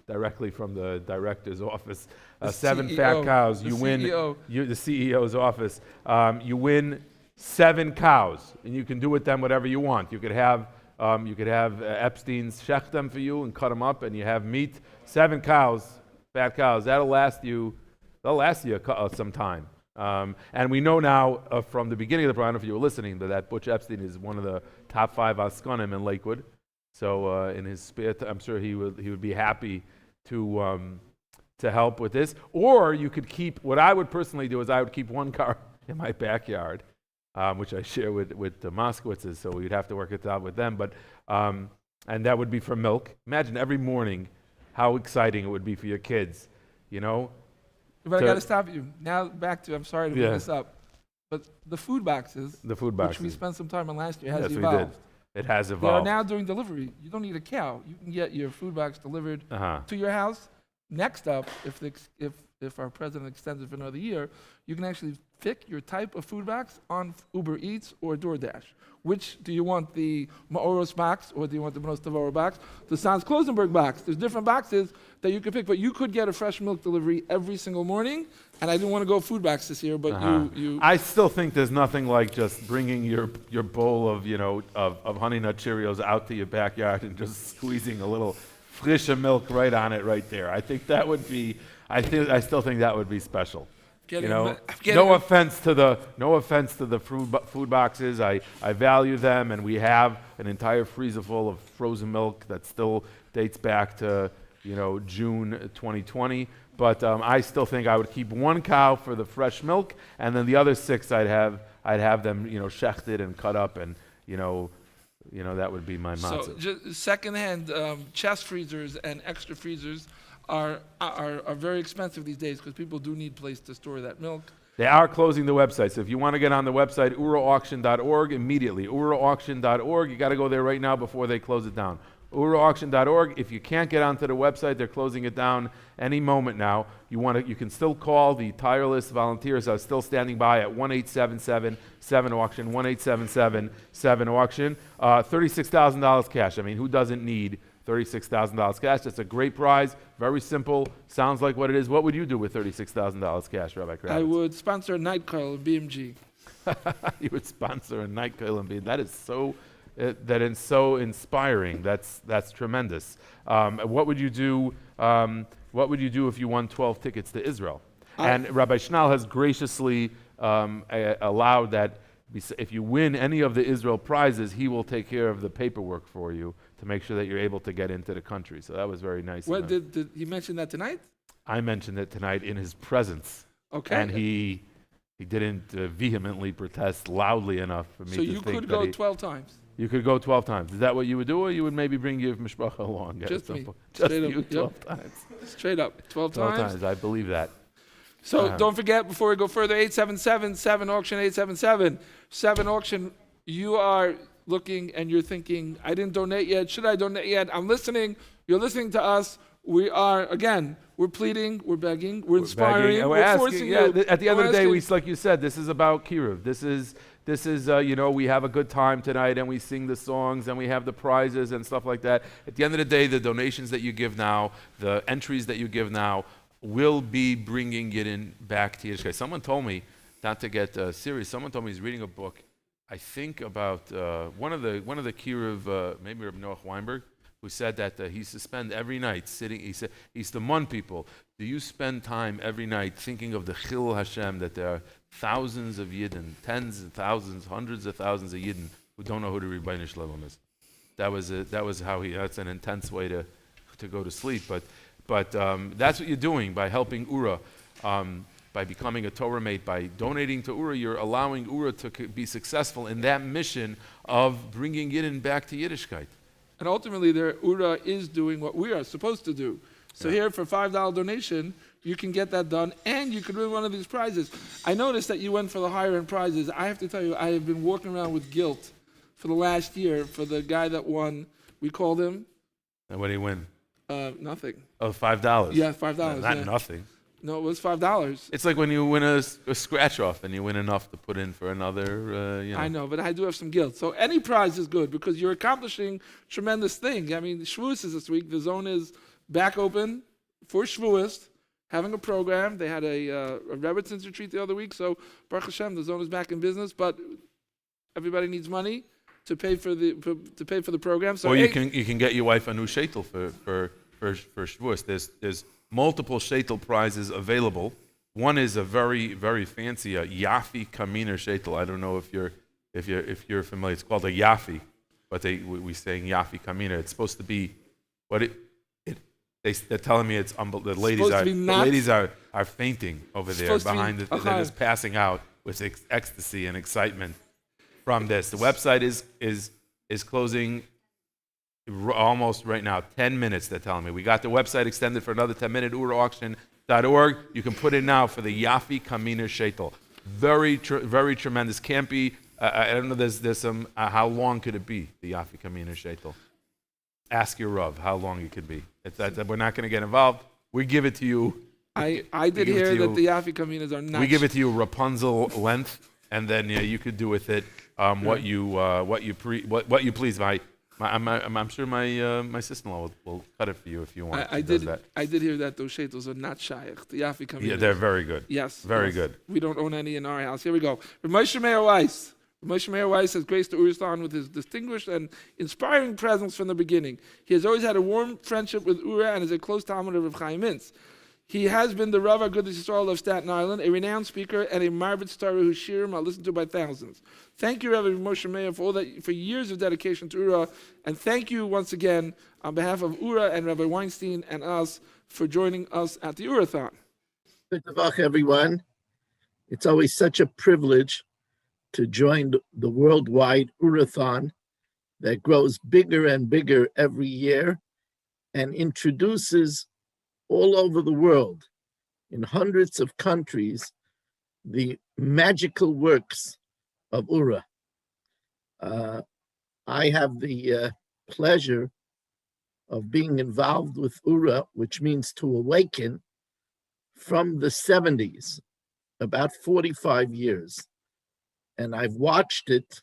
directly from the director's office. 7 CEO, fat cows. You win. The CEO's office. You win 7 cows, and you can do with them whatever you want. You could have Epstein's shech them for you and cut them up, and you have meat. 7 cows, fat cows. They'll last you some time. And we know now from the beginning of the program, if you were listening, that Butch Epstein is one of the top 5 askanim in Lakewood. So in his spare time, I'm sure he would be happy to help with this. Or you could keep, what I would personally do is I would keep 1 car in my backyard, which I share with the Moskowitzes, so we'd have to work it out with them. But and that would be for milk. Imagine every morning how exciting it would be for your kids, you know. But I got to stop you. Now back to, I'm sorry to bring this up, but the food boxes, which we spent some time on last year, has evolved. We did. It has evolved. They are now doing delivery. You don't need a cow. You can get your food box delivered to your house. Next up, if our president extends it for another year, you can actually pick your type of food box on Uber Eats or DoorDash. Which do you want, the Ma'oros box or do you want the Bnos Tavora box? The Sans Klosenberg box. There's different boxes that you could pick, but you could get a fresh milk delivery every single morning. And I didn't want to go food box this year, but you. I still think there's nothing like just bringing your bowl of of Honey Nut Cheerios out to your backyard and just squeezing a little frische milk right on it right there. I think that would be. I still think that would be special. No offense to the food boxes. I value them, and we have an entire freezer full of frozen milk that still dates back to June 2020. But I still think I would keep one cow for the fresh milk, and then the other 6 I'd have them shechted and cut up, and that would be my matzah. So just secondhand chest freezers and extra freezers are very expensive these days because people do need a place to store that milk. They are closing the website, so if you want to get on the website, oorahauction.org, immediately. oorahauction.org, you got to go there right now before they close it down. oorahauction.org. If you can't get onto the website, they're closing it down any moment now. You can still call. The tireless volunteers are still standing by at 1-877-7-auction, 1-877-7-auction. $36,000 cash. I mean, who doesn't need $36,000 cash? That's a great prize. Very simple. Sounds like what it is. What would you do with $36,000 cash, Rabbi Kravitz? I would sponsor a night call at BMG. You would sponsor a night call and that is so. That is so inspiring. That's tremendous. What would you do? What would you do if you won 12 tickets to Israel? And Rabbi Schnall has graciously allowed that if you win any of the Israel prizes, he will take care of the paperwork for you to make sure that you're able to get into the country. So that was very nice. What did you mention that tonight? I mentioned it tonight in his presence. Okay. And he didn't vehemently protest loudly enough for me to think that. So you could go 12 times. You could go 12 times. Is that what you would do, or you would maybe bring your mishpacha along? Just me. Just you 12 times. Straight up, 12 12 times. times. I believe that. So don't forget, before we go further, 877-7-auction, 877-7-auction. You are looking and you're thinking, I didn't donate yet. Should I donate yet? I'm listening. You're listening to us. We are, again, we're pleading, we're begging, we're inspiring, begging, we're forcing you. At the end of the day, like you said, this is about Kiruv. This is we have a good time tonight, and we sing the songs, and we have the prizes and stuff like that. At the end of the day, the donations that you give now, the entries that you give now, will be bringing it in back to Yiddishkeit. Someone told me, not to get serious, someone told me he's reading a book, I think about one of the Kiruv, maybe Reb Noach Weinberg, who said that he used to spend every night sitting. He said, he used to mun people. Do you spend time every night thinking of the Chil Hashem, that there are thousands of Yidden, tens of thousands, hundreds of thousands of Yidden who don't know who the Rebbeinu Shalom is? That was how he. That's an intense way to go to sleep. But that's what you're doing by helping Ura. By becoming a Torah mate, by donating to Ura, you're allowing Ura to be successful in that mission of bringing Yidden back to Yiddishkeit. And ultimately, Ura is doing what we are supposed to do. So here, for $5 donation, you can get that done, and you can win one of these prizes. I noticed that you went for the higher-end prizes. I have to tell you, I have been walking around with guilt for the last year for the guy that won. We called him. And what did he win? Nothing. Oh, $5? Yeah, $5. Not nothing. No, it was $5. It's like when you win a scratch-off and you win enough to put in for another, I know, but I do have some guilt. So any prize is good because you're accomplishing tremendous things. I mean, Shavuos is this week. The zone is back open for Shavuos, having a program. They had a Rabbitson retreat the other week, so Baruch Hashem, the zone is back in business, but everybody needs money to pay for the program. So or you can get your wife a new sheitel for Shavuos. There's multiple sheitel prizes available. One is a very, very fancy Yafi Kaminer sheitel. I don't know if you're familiar. It's called a Yafi, but we saying Yafi Kaminer. It's supposed to be what they're telling me it's the ladies are fainting over there behind it. They're just passing out with ecstasy and excitement from this. The website is closing almost right now, 10 minutes, they're telling me. We got the website extended for another 10 minutes, oorahauction.org. You can put in now for the Yafi Kaminer Sheitel. Very, very tremendous. Can't be, I don't know, there's some, how long could it be, the Yafi Kaminer Sheitel? Ask your Rav how long it could be. We're not going to get involved. We give it to you. I We did give it hear to that you. the Afikaminers are not. We give it to you Rapunzel length, and then you could do with it what you please. I'm sure my sister-in-law will cut it for you if you want. I She does did. that. I did hear that those shaitos are not shaykh. The Afikaminers. Yeah, they're very good. Yes. Very yes. good. We don't own any in our house. Here we go. Moshe Meir Weiss. Moshe Meir Weiss has graced the Oorahthon with his distinguished and inspiring presence from the beginning. He has always had a warm friendship with Ura and is a close talmid of Rav Chaim Mintz. He has been the Rav Agudas Yisrael of Staten Island, a renowned speaker and a Marbitz Torah whose shirim are listened to by thousands. Thank you, Rabbi Moshe Meir, for years of dedication to Ura, and thank you once again on behalf of Ura and Rabbi Weinstein and us for joining us at the Oorahthon. Good Tavach, everyone. It's always such a privilege to join the worldwide Oorahthon that grows bigger and bigger every year and introduces all over the world, in hundreds of countries, the magical works of Ura. I have the pleasure of being involved with Ura, which means to awaken, from the 70s, about 45 years. And I've watched it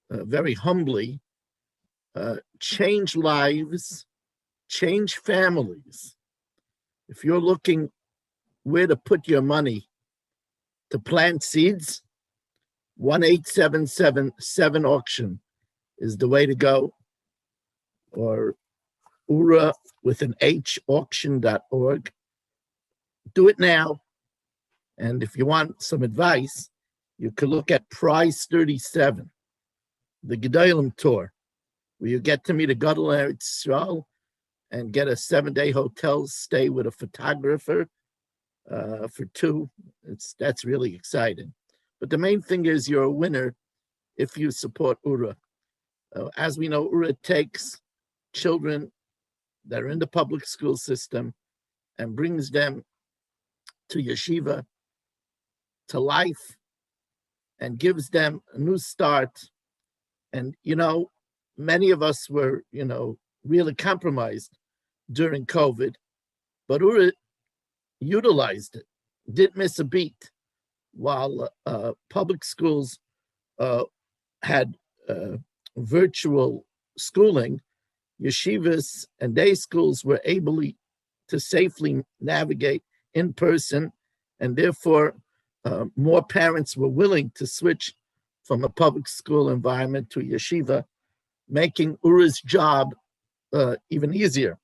very humbly change lives, change families. If you're looking where to put your money to plant seeds, 1-877-7 auction is the way to go, or Ura with an H auction.org. Do it now. And if you want some advice, you could look at Prize 37, the Gedolim tour, where you get to meet a Gadol Eretz Yisrael and get a 7-day hotel stay with a photographer for 2. That's really exciting. But the main thing is you're a winner if you support Ura. As we know, Ura takes children that are in the public school system and brings them to yeshiva, to life, and gives them a new start. And, many of us were, really compromised during COVID, but Ura utilized it, didn't miss a beat. While public schools had virtual schooling, yeshivas and day schools were able to safely navigate in person, and therefore more parents were willing to switch from a public school environment to yeshiva, making Ura's job even easier.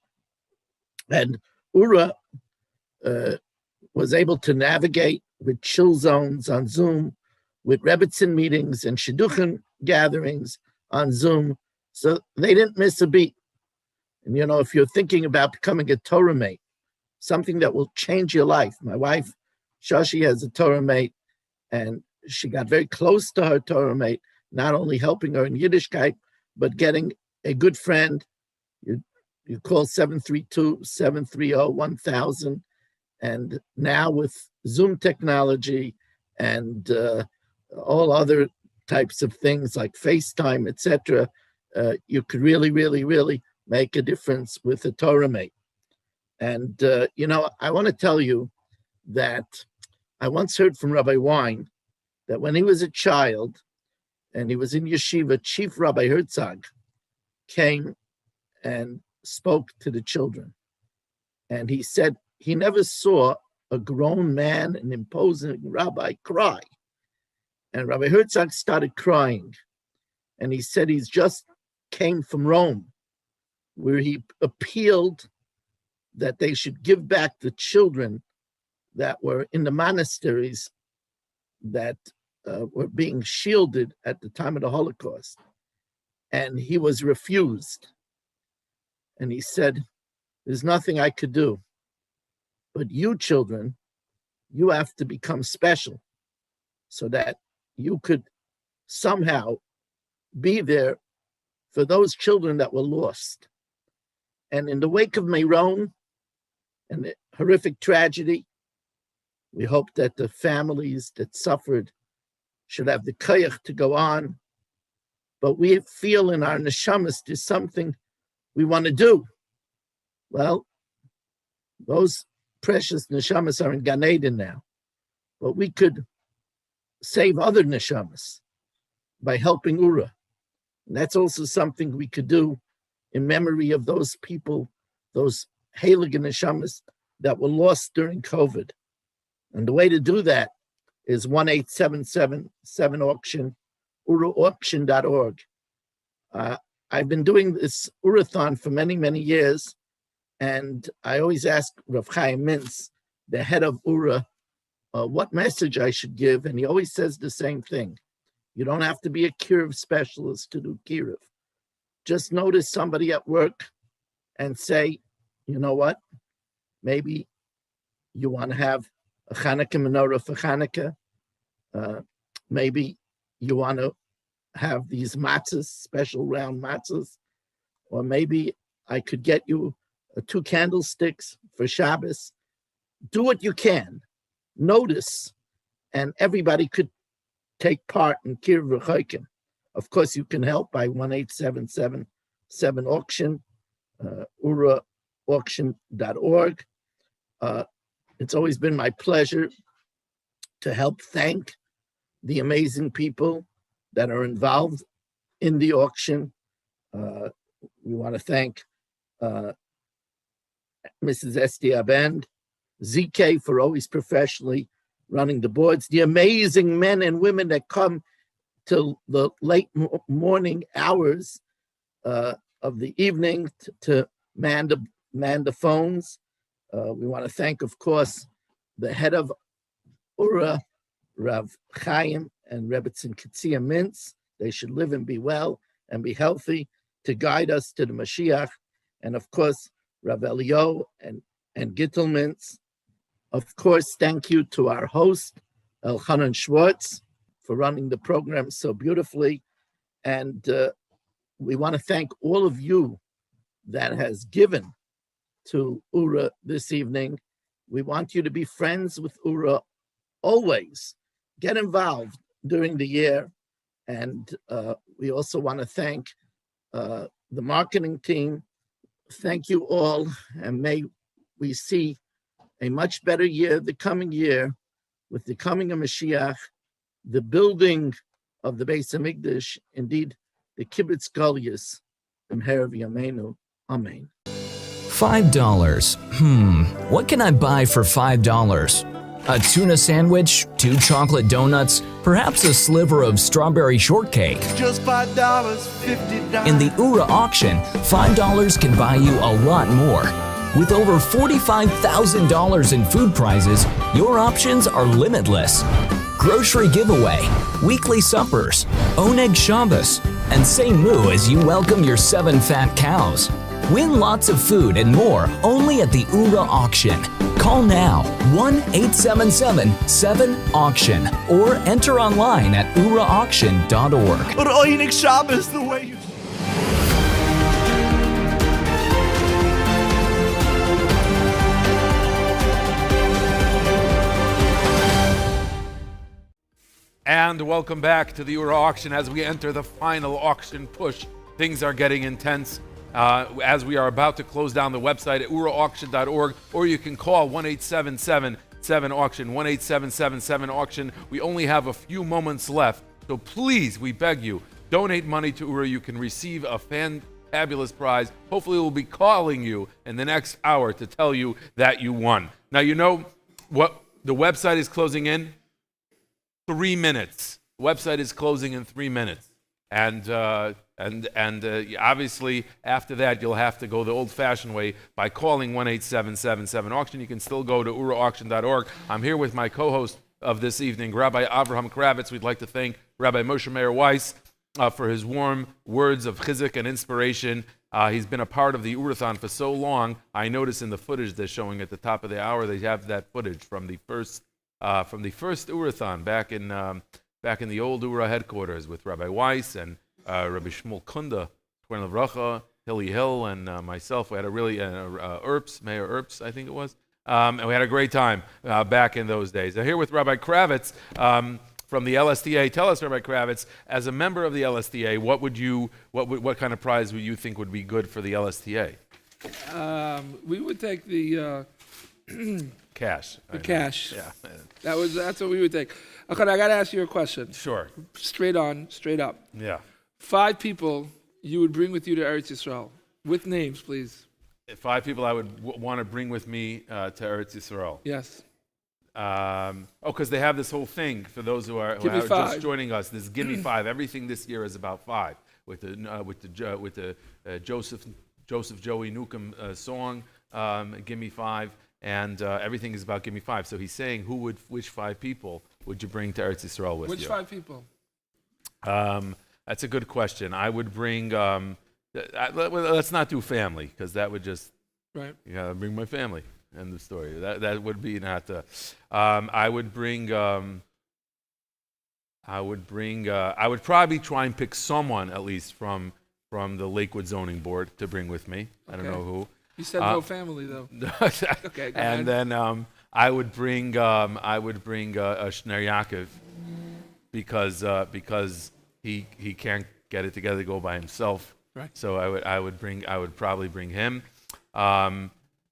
And Ura was able to navigate with chill zones on Zoom, with Rabbitson meetings and shidduchim gatherings on Zoom, so they didn't miss a beat. And if you're thinking about becoming a Torah mate, something that will change your life. My wife, Shashi, has a Torah mate, and she got very close to her Torah mate, not only helping her in Yiddishkeit, but getting a good friend. You call 732-730-1000. And now with Zoom technology and all other types of things like FaceTime, etc., you could really, really, really make a difference with a Torah mate. And, I want to tell you that I once heard from Rabbi Wein that when he was a child and he was in yeshiva, Chief Rabbi Herzog came and spoke to the children. And he said he never saw a grown man, an imposing rabbi, cry. And Rabbi Herzog started crying. And he said he's just came from Rome, where he appealed that they should give back the children that were in the monasteries that were being shielded at the time of the Holocaust. And he was refused. And he said, there's nothing I could do. But you children, you have to become special so that you could somehow be there for those children that were lost. And in the wake of Meron and the horrific tragedy, we hope that the families that suffered should have the koyach to go on. But we feel in our neshamas there's something we want to do. Well, Those precious neshamas are in Gan Eden now. But we could save other neshamas by helping Ura. And that's also something we could do in memory of those people, those heilige neshamas that were lost during COVID. And the way to do that is 1-877-7-auction, Oorahthon.org. I've been doing this Oorahthon for many, many years, and I always ask Rav Chaim Mintz, the head of Ura, what message I should give, and he always says the same thing. You don't have to be a kiruv specialist to do kiruv. Just notice somebody at work and say, you know what? Maybe you want to have a Hanukkah menorah for Hanukkah. Maybe you want to have these matzahs, special round matzahs. Or maybe I could get you 2 candlesticks for Shabbos. Do what you can. Notice, and everybody could take part in kiruv v'chaykim. Of course, you can help by 1-877-7-auction, Oorahthon.org. It's always been my pleasure to help thank the amazing people that are involved in the auction. We want to thank Mrs. Esti Abend, ZK for always professionally running the boards, the amazing men and women that come till the late morning hours of the evening to man the phones. We want to thank, of course, the head of Ura, Rav Chaim and Rabbitson Ketzia Mintz. They should live and be well and be healthy to guide us to the Mashiach. And of course, Rav Elio and Gittel Mintz. Of course, thank you to our host, Elchanan Schwartz, for running the program so beautifully. And we want to thank all of you that has given to Ura this evening. We want you to be friends with Ura always. Get involved during the year. And we also want to thank the marketing team. Thank you all, and may we see a much better year the coming year with the coming of Mashiach, the building of the Beis HaMikdash, indeed, the Kibbutz Goliath, B'mher V'yameinu. Amen. $5. What can I buy for $5? A tuna sandwich, 2 chocolate donuts, perhaps a sliver of strawberry shortcake. Just $5, 50 dimes. In the Ura auction, $5 can buy you a lot more. With over $45,000 in food prizes, your options are limitless. Grocery giveaway, weekly suppers, Oneg Shabbos, and say moo as you welcome your 7 fat cows. Win lots of food and more only at the Ura auction. Call now, 1-877-7-AUCTION, or enter online at Oorahthon.org. But Oneg Shabbos the way you... And welcome back to the Ura auction. As we enter the final auction push, things are getting intense. As we are about to close down the website at Oorahthon.org, or you can call 1-877-7-AUCTION, 1-877-7-AUCTION. We only have a few moments left, so please, we beg you, donate money to Ura. You can receive a fabulous prize. Hopefully we'll be calling you in the next hour to tell you that you won. Now, you know what? The website is closing in 3 minutes. The website is closing in 3 minutes. And obviously, after that, you'll have to go the old-fashioned way by calling 1-877-7-AUCTION. You can still go to Oorahthon.org. I'm here with my co-host of this evening, Rabbi Avraham Kravitz. We'd like to thank Rabbi Moshe Meir Weiss for his warm words of chizuk and inspiration. He's been a part of the Oorahthon for so long. I notice in the footage they're showing at the top of the hour, they have that footage from the first Oorahthon back in the old Ura headquarters with Rabbi Weiss and Rabbi Shmuel Kunda, Twain Levracha, Hilly Hill, and myself. We had a really, Mayor Earps, I think it was. And we had a great time back in those days. I'm here with Rabbi Kravitz from the LSTA. Tell us, Rabbi Kravitz, as a member of the LSTA, what kind of prize would you think would be good for the LSTA? We would take the Cash. The cash. Yeah. That's what we would take. Okay, I got to ask you a question. Sure. Straight on, straight up. Yeah. 5 people you would bring with you to Eretz Yisrael. With names, please. 5 people I would want to bring with me to Eretz Yisrael. Yes. Because they have this whole thing for those who are just joining us. This Gimme 5. Everything this year is about 5. With the Joseph Joey Newcomb song, Gimme 5, and everything is about Gimme 5. So he's saying, which 5 people would you bring to Eretz Yisrael with you? Which 5 people? That's a good question. I would bring. Let's not do family because that would just. Right. You gotta bring my family. End of story. That would be not. I would bring. I would probably try and pick someone at least from the Lakewood Zoning Board to bring with me. I don't know who. You said no family though. Okay. Go and ahead. then I would bring Shner Yaakov because he can't get it together to go by himself. Right. So I would probably bring him.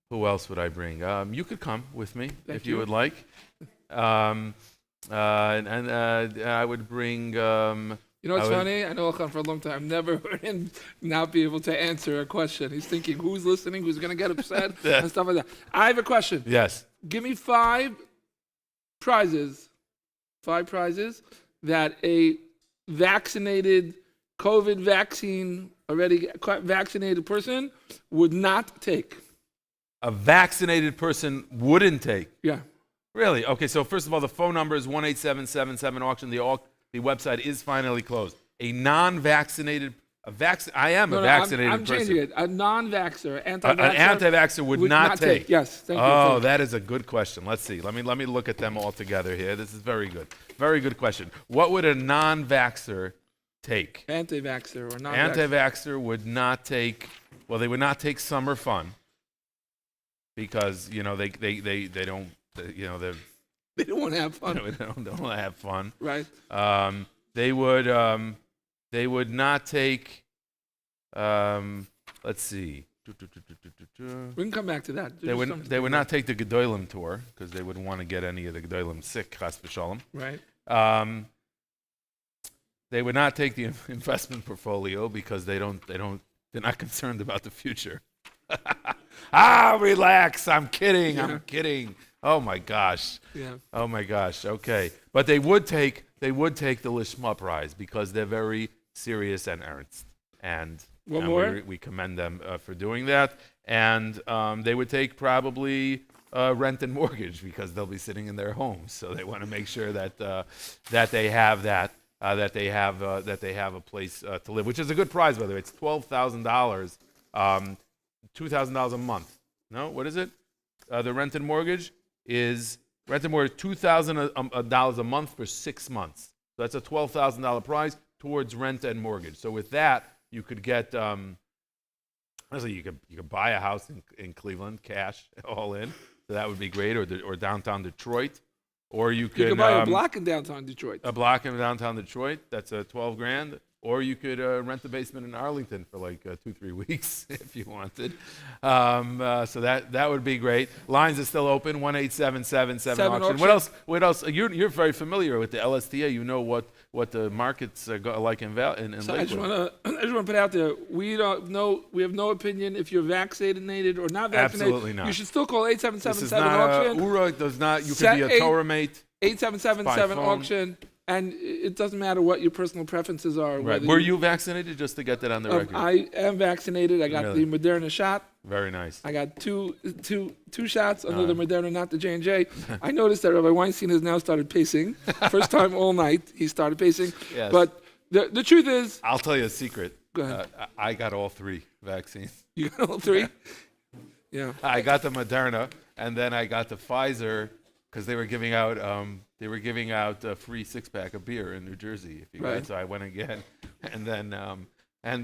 Who else would I bring? You could come with me if you would like. And I would bring. You know what's funny? I know Oorahthon for a long time. I've never heard him not be able to answer a question. He's thinking, who's listening, who's going to get upset, and stuff like that. I have a question. Yes. Give me 5 prizes that a vaccinated, COVID vaccine, already vaccinated person would not take. A vaccinated person wouldn't take. Yeah. Really? Okay, so first of all, the phone number is 18777 auction. The website is finally closed. A non-vaccinated, I am a vaccinated I'm person. changing it. A non-vaxxer, anti-vaxxer. An anti-vaxxer would not take. Yes, thank you. Oh, that is a good question. Let's see. Let me look at them all together here. This is very good. Very good question. What would a non-vaxxer take? Anti-vaxxer or non-vaxxer. Anti-vaxxer would not take. Well, they would not take summer fun because they don't. They don't want to have fun. They don't want to have fun. Right. They would not take. Let's see. We can come back to that. They would not take the Gedolim tour because they wouldn't want to get any of the Gedolim sick. Chas v'shalom. Right. They would not take the investment portfolio because they're not concerned about the future. Relax. I'm kidding. I'm kidding. Oh my gosh. Yeah. Oh my gosh. Okay. But they would take the Lishma prize because they're very serious and earnest. And we commend them for doing that. And they would take probably rent and mortgage because they'll be sitting in their homes. So they want to make sure that they have that. That they have a place to live, which is a good prize, by the way. It's $12,000, $2,000 a month. No, what is it? The rent and mortgage is $2,000 a month for 6 months. So that's a $12,000 prize towards rent and mortgage. So with that, you could get. Honestly, you could buy a house in Cleveland, cash, all in. So that would be great, or downtown Detroit. Or you could buy a block in downtown Detroit. A block in downtown Detroit, that's $12,000. Or you could rent the basement in Arlington for like 2-3 weeks if you wanted. So that would be great. Lines are still open. 18777 auction. What else? You're very familiar with the LSTA. You know what the markets are like in Lakewood. So I just want to put out there. We don't know. We have no opinion if you're vaccinated or not vaccinated. Absolutely not. You should still call 8777 This is not auction. Oorah does not. You could be a Torah mate. 8777 auction. And it doesn't matter what your personal preferences are. Right. Were you vaccinated, just to get that on the record? I am vaccinated. I got the Moderna shot. Very nice. I got two shots under the Moderna, not the J&J. I noticed that Rabbi Weinstein has now started pacing. First time all night he started pacing. Yes. But the truth is... I'll tell you a secret. Go ahead. I got all 3 vaccines. You got all 3? Yeah. I got the Moderna, and then I got the Pfizer because they were giving out a free 6-pack of beer in New Jersey. If you guys, so I went again, and then I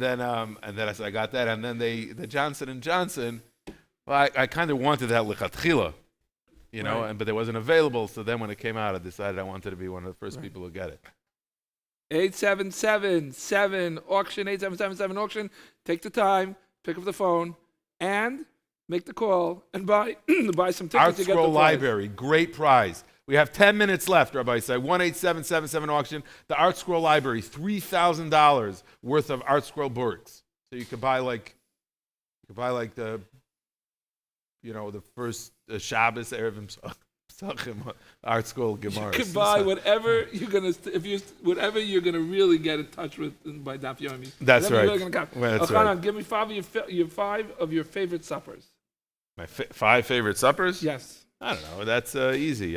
got that, and then the Johnson & Johnson. Well, I kind of wanted that lichatchila, but it wasn't available. So then when it came out, I decided I wanted to be one of the first people who get it. 8777 auction, 8777 auction. Take the time, pick up the phone, and make the call and buy buy some tickets. Art to get the Scroll prize. Library, great prize. We have 10 minutes left, Rabbi said. 18777 auction. The Art Scroll Library, $3,000 worth of Art Scroll books. So you could buy like the, the first Shabbos Erev Pesachim Art Scroll Gemara. You can buy whatever whatever you're gonna really get in touch with by Daf Yomi. That's right. Really That's right. Give me five of your favorite suppers. My 5 favorite suppers? Yes. I don't know. That's easy.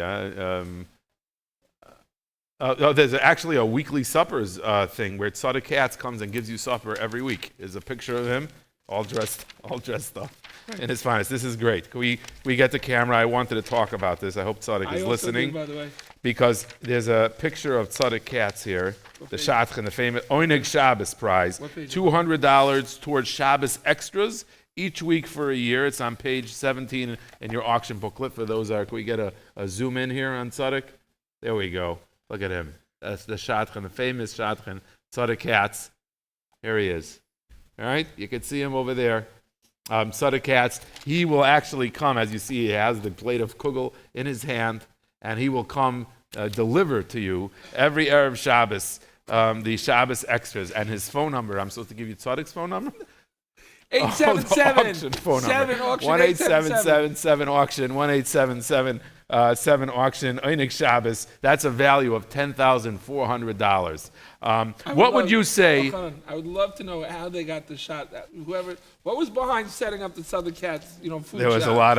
There's actually a weekly suppers thing where Tzaddik Katz comes and gives you supper every week. There's a picture of him, all dressed up in his finest. This is great. We get the camera. I wanted to talk about this. I hope Tzaddik is listening. By the way. Because there's a picture of Tzaddik Katz here, the Shatchen, the famous Oineg Shabbos prize, $200 towards Shabbos extras. Each week for a year. It's on page 17 in your auction booklet. For those can we get a zoom in here on Tzaddik? There we go. Look at him. That's the Shatchen, the famous Shatchen, Tzaddik Katz. Here he is. All right? You can see him over there. Tzaddik Katz, he will actually come, as you see, he has the plate of kugel in his hand, and he will come deliver to you every Erev Shabbos the Shabbos extras. And his phone number, I'm supposed to give you Tzaddik's phone number? 877 phone number. 7 auction 1-877-7 auction 1-877-7 auction Oineg Shabbos. That's a value of $10,400. What would you say? I would love to know how they got the shot. What was behind setting up the Southern Cats? Food There was shop? a lot.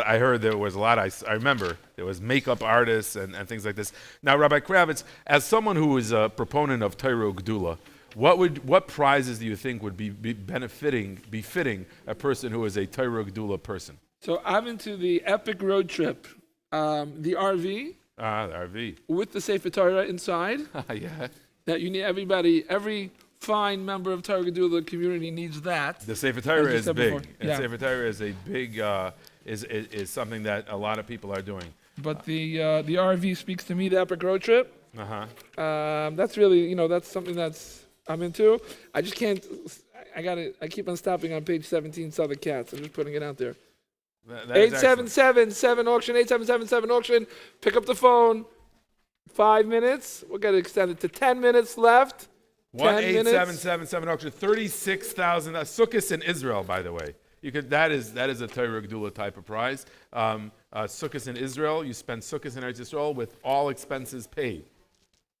I heard there was a lot. I remember there was makeup artists and things like this. Now, Rabbi Kravitz, as someone who is a proponent of Torah Gdula, what prizes do you think would be befitting a person who is a Torah Gdula person? So I'm into the epic road trip, the RV. The RV. With the Sefer Torah inside. Yeah. That you need every fine member of Torah Gdula community needs that. The Sefer Torah is big. Before. And Yeah. Sefer Torah is a big is something that a lot of people are doing. But the RV speaks to me, the epic road trip. That's really, that's something that's I'm into. I just can't. I keep on stopping on page 17. Southern Cats. I'm just putting it out there. 877-7 auction. 877-7 auction. Pick up the phone. 5 minutes. We'll get it extended to 10 minutes left. 1-877-7 auction. 36,000. Sukkos in Israel, by the way. That is a Torah Gdula type of prize. Sukkos in Israel. You spend Sukkos in Eretz Yisrael with all expenses paid.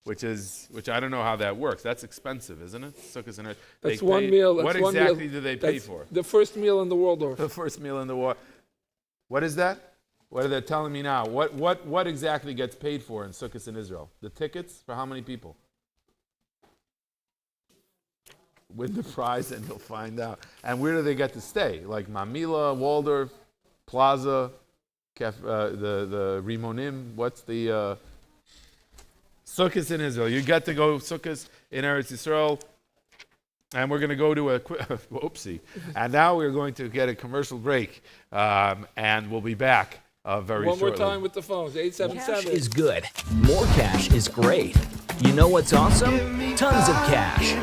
Which I don't know how that works. That's expensive, isn't it? Sukkos and That's one meal. What exactly do they pay for? The first meal in the Waldorf. The first meal in the Waldorf. What is that? What are they telling me now? What exactly gets paid for in Sukkos in Israel? The tickets for how many people? Win the prize and you'll find out. And where do they get to stay? Like Mamila, Waldorf, Plaza, the Rimonim. What's the Sukkos in Israel? You get to go Sukkos in Eretz Yisrael. And we're going to go to a whoopsie. And now we're going to get a commercial break. And we'll be back very shortly. One more time with the phones. 877. Cash is good. More cash is great. You know what's awesome? Tons of cash.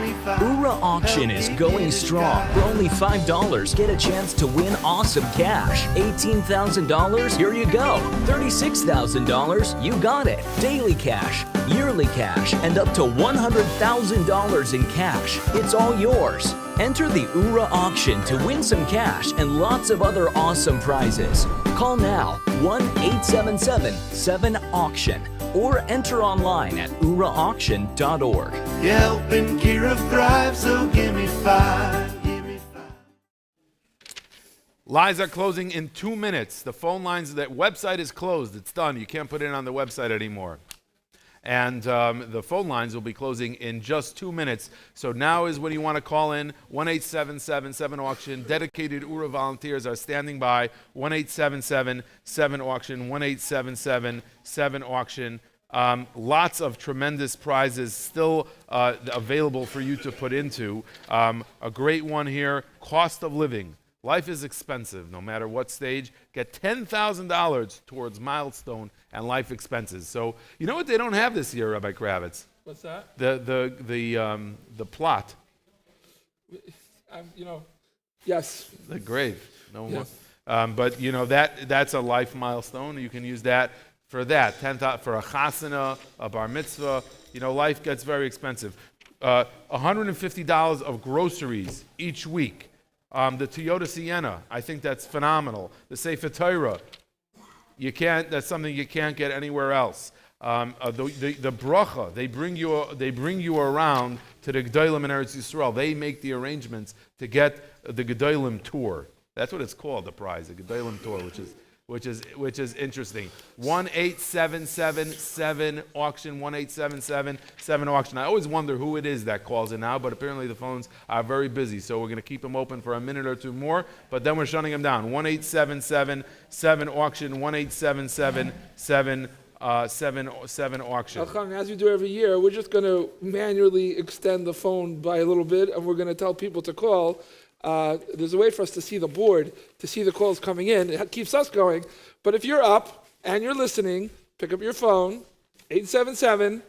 Oorah Auction is going strong. For only $5, get a chance to win awesome cash. $18,000? Here you go. $36,000? You got it. Daily cash, yearly cash, and up to $100,000 in cash. It's all yours. Enter the Oorah Auction to win some cash and lots of other awesome prizes. Call now 1-877-7-AUCTION or enter online at oorahauction.org. You're helping Kira thrive, so give me 5. Lines are closing in 2 minutes. The phone lines, that website is closed. It's done. You can't put it on the website anymore. And the phone lines will be closing in just 2 minutes. So now is when you want to call in. 1-877-7-AUCTION. Dedicated Oorah volunteers are standing by. 1-877-7-AUCTION. 1-877-7-AUCTION. Lots of tremendous prizes still available for you to put into. A great one here, cost of living. Life is expensive, no matter what stage. Get $10,000 towards milestone and life expenses. So you know what they don't have this year, Rabbi Kravitz? What's that? The plot. Yes. The grave. No Yes. more. But you know that's a life milestone. You can use that for that. For a chasana, a bar mitzvah. You know, life gets very expensive. $150 of groceries each week. The Toyota Sienna, I think that's phenomenal. The Sefer Torah, that's something you can't get anywhere else. The bracha, they bring you around to the Gedolim in Eretz Yisrael. They make the arrangements to get the Gedolim tour. That's what it's called, the prize, the Gedolim tour, which is interesting. 1-877-7 auction, 1-877-7 auction. I always wonder who it is that calls in now, but apparently the phones are very busy, so we're going to keep them open for a minute or two more, but then we're shutting them down. 1-877-7 auction, 1-877-7 auction. Elchanan, as we do every year, we're just going to manually extend the phone by a little bit, and we're going to tell people to call. There's a way for us to see the board, to see the calls coming in. It keeps us going. But if you're up and you're listening, pick up your phone, 877-7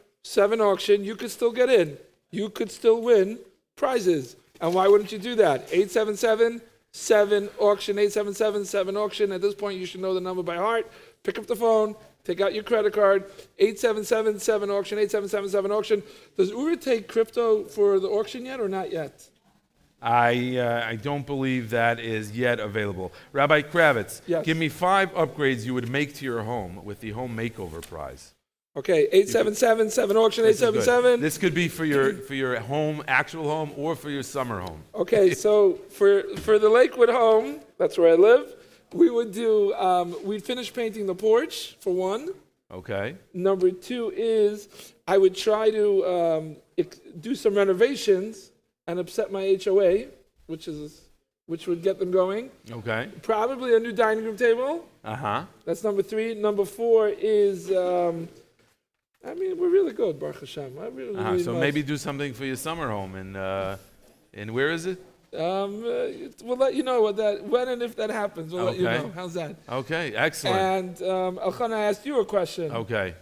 auction. You could still get in. You could still win prizes. And why wouldn't you do that? 877-7 auction, 877-7 auction. At this point, you should know the number by heart. Pick up the phone. Take out your credit card, 877-7 auction, 877-7 auction. Does Ura take crypto for the auction yet or not yet? I don't believe that is yet available. Rabbi Kravitz, yes. Give me 5 upgrades you would make to your home with the home makeover prize. Okay, 877-7 auction, 877. This could be for your home, actual home, or for your summer home. Okay, so for the Lakewood home, that's where I live, we would do, we'd finish painting the porch, for one. Okay. Number 2 is I would try to do some renovations and upset my HOA, which would get them going. Okay. Probably a new dining room table. Uh-huh. That's number 3. Number 4 is, we're really good, Baruch Hashem. So maybe do something for your summer home, and where is it? We'll let you know when and if that happens. We'll let you know. How's that? Okay, excellent. And Elchanan, I asked you a question. Okay.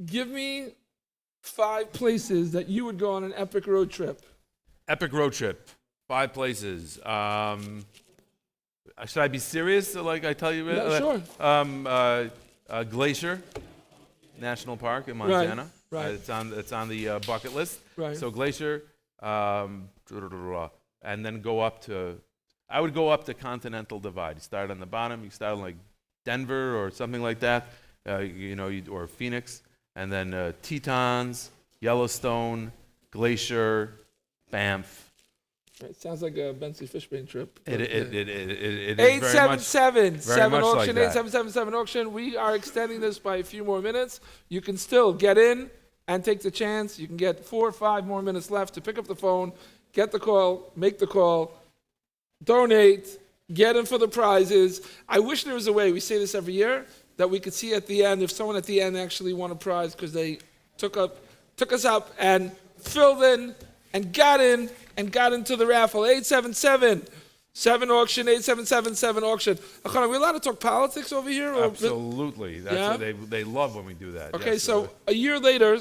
Give me 5 places that you would go on an epic road trip. Epic road trip. 5 places. Should I be serious? Like I tell you? Yeah, sure. Glacier National Park in Montana. Right. It's on the bucket list. Right. So Glacier. And then I would go up to Continental Divide. You start on the bottom, you start like Denver or something like that, or Phoenix, and then Tetons, Yellowstone, Glacier, Banff. It sounds like a Bensley Fishbane trip. It is 877-7 auction, like 877-7 auction. We are extending this by a few more minutes. You can still get in and take the chance. You can get 4 or 5 more minutes left to pick up the phone, get the call, make the call, donate, get in for the prizes. I wish there was a way, we say this every year, that we could see at the end if someone at the end actually won a prize because they took us up and filled in and got into the raffle. 877-7 auction, 877-7 auction. Are we allowed to talk politics over here? Absolutely. That's what they love when we do that. Okay, yes, so a year later,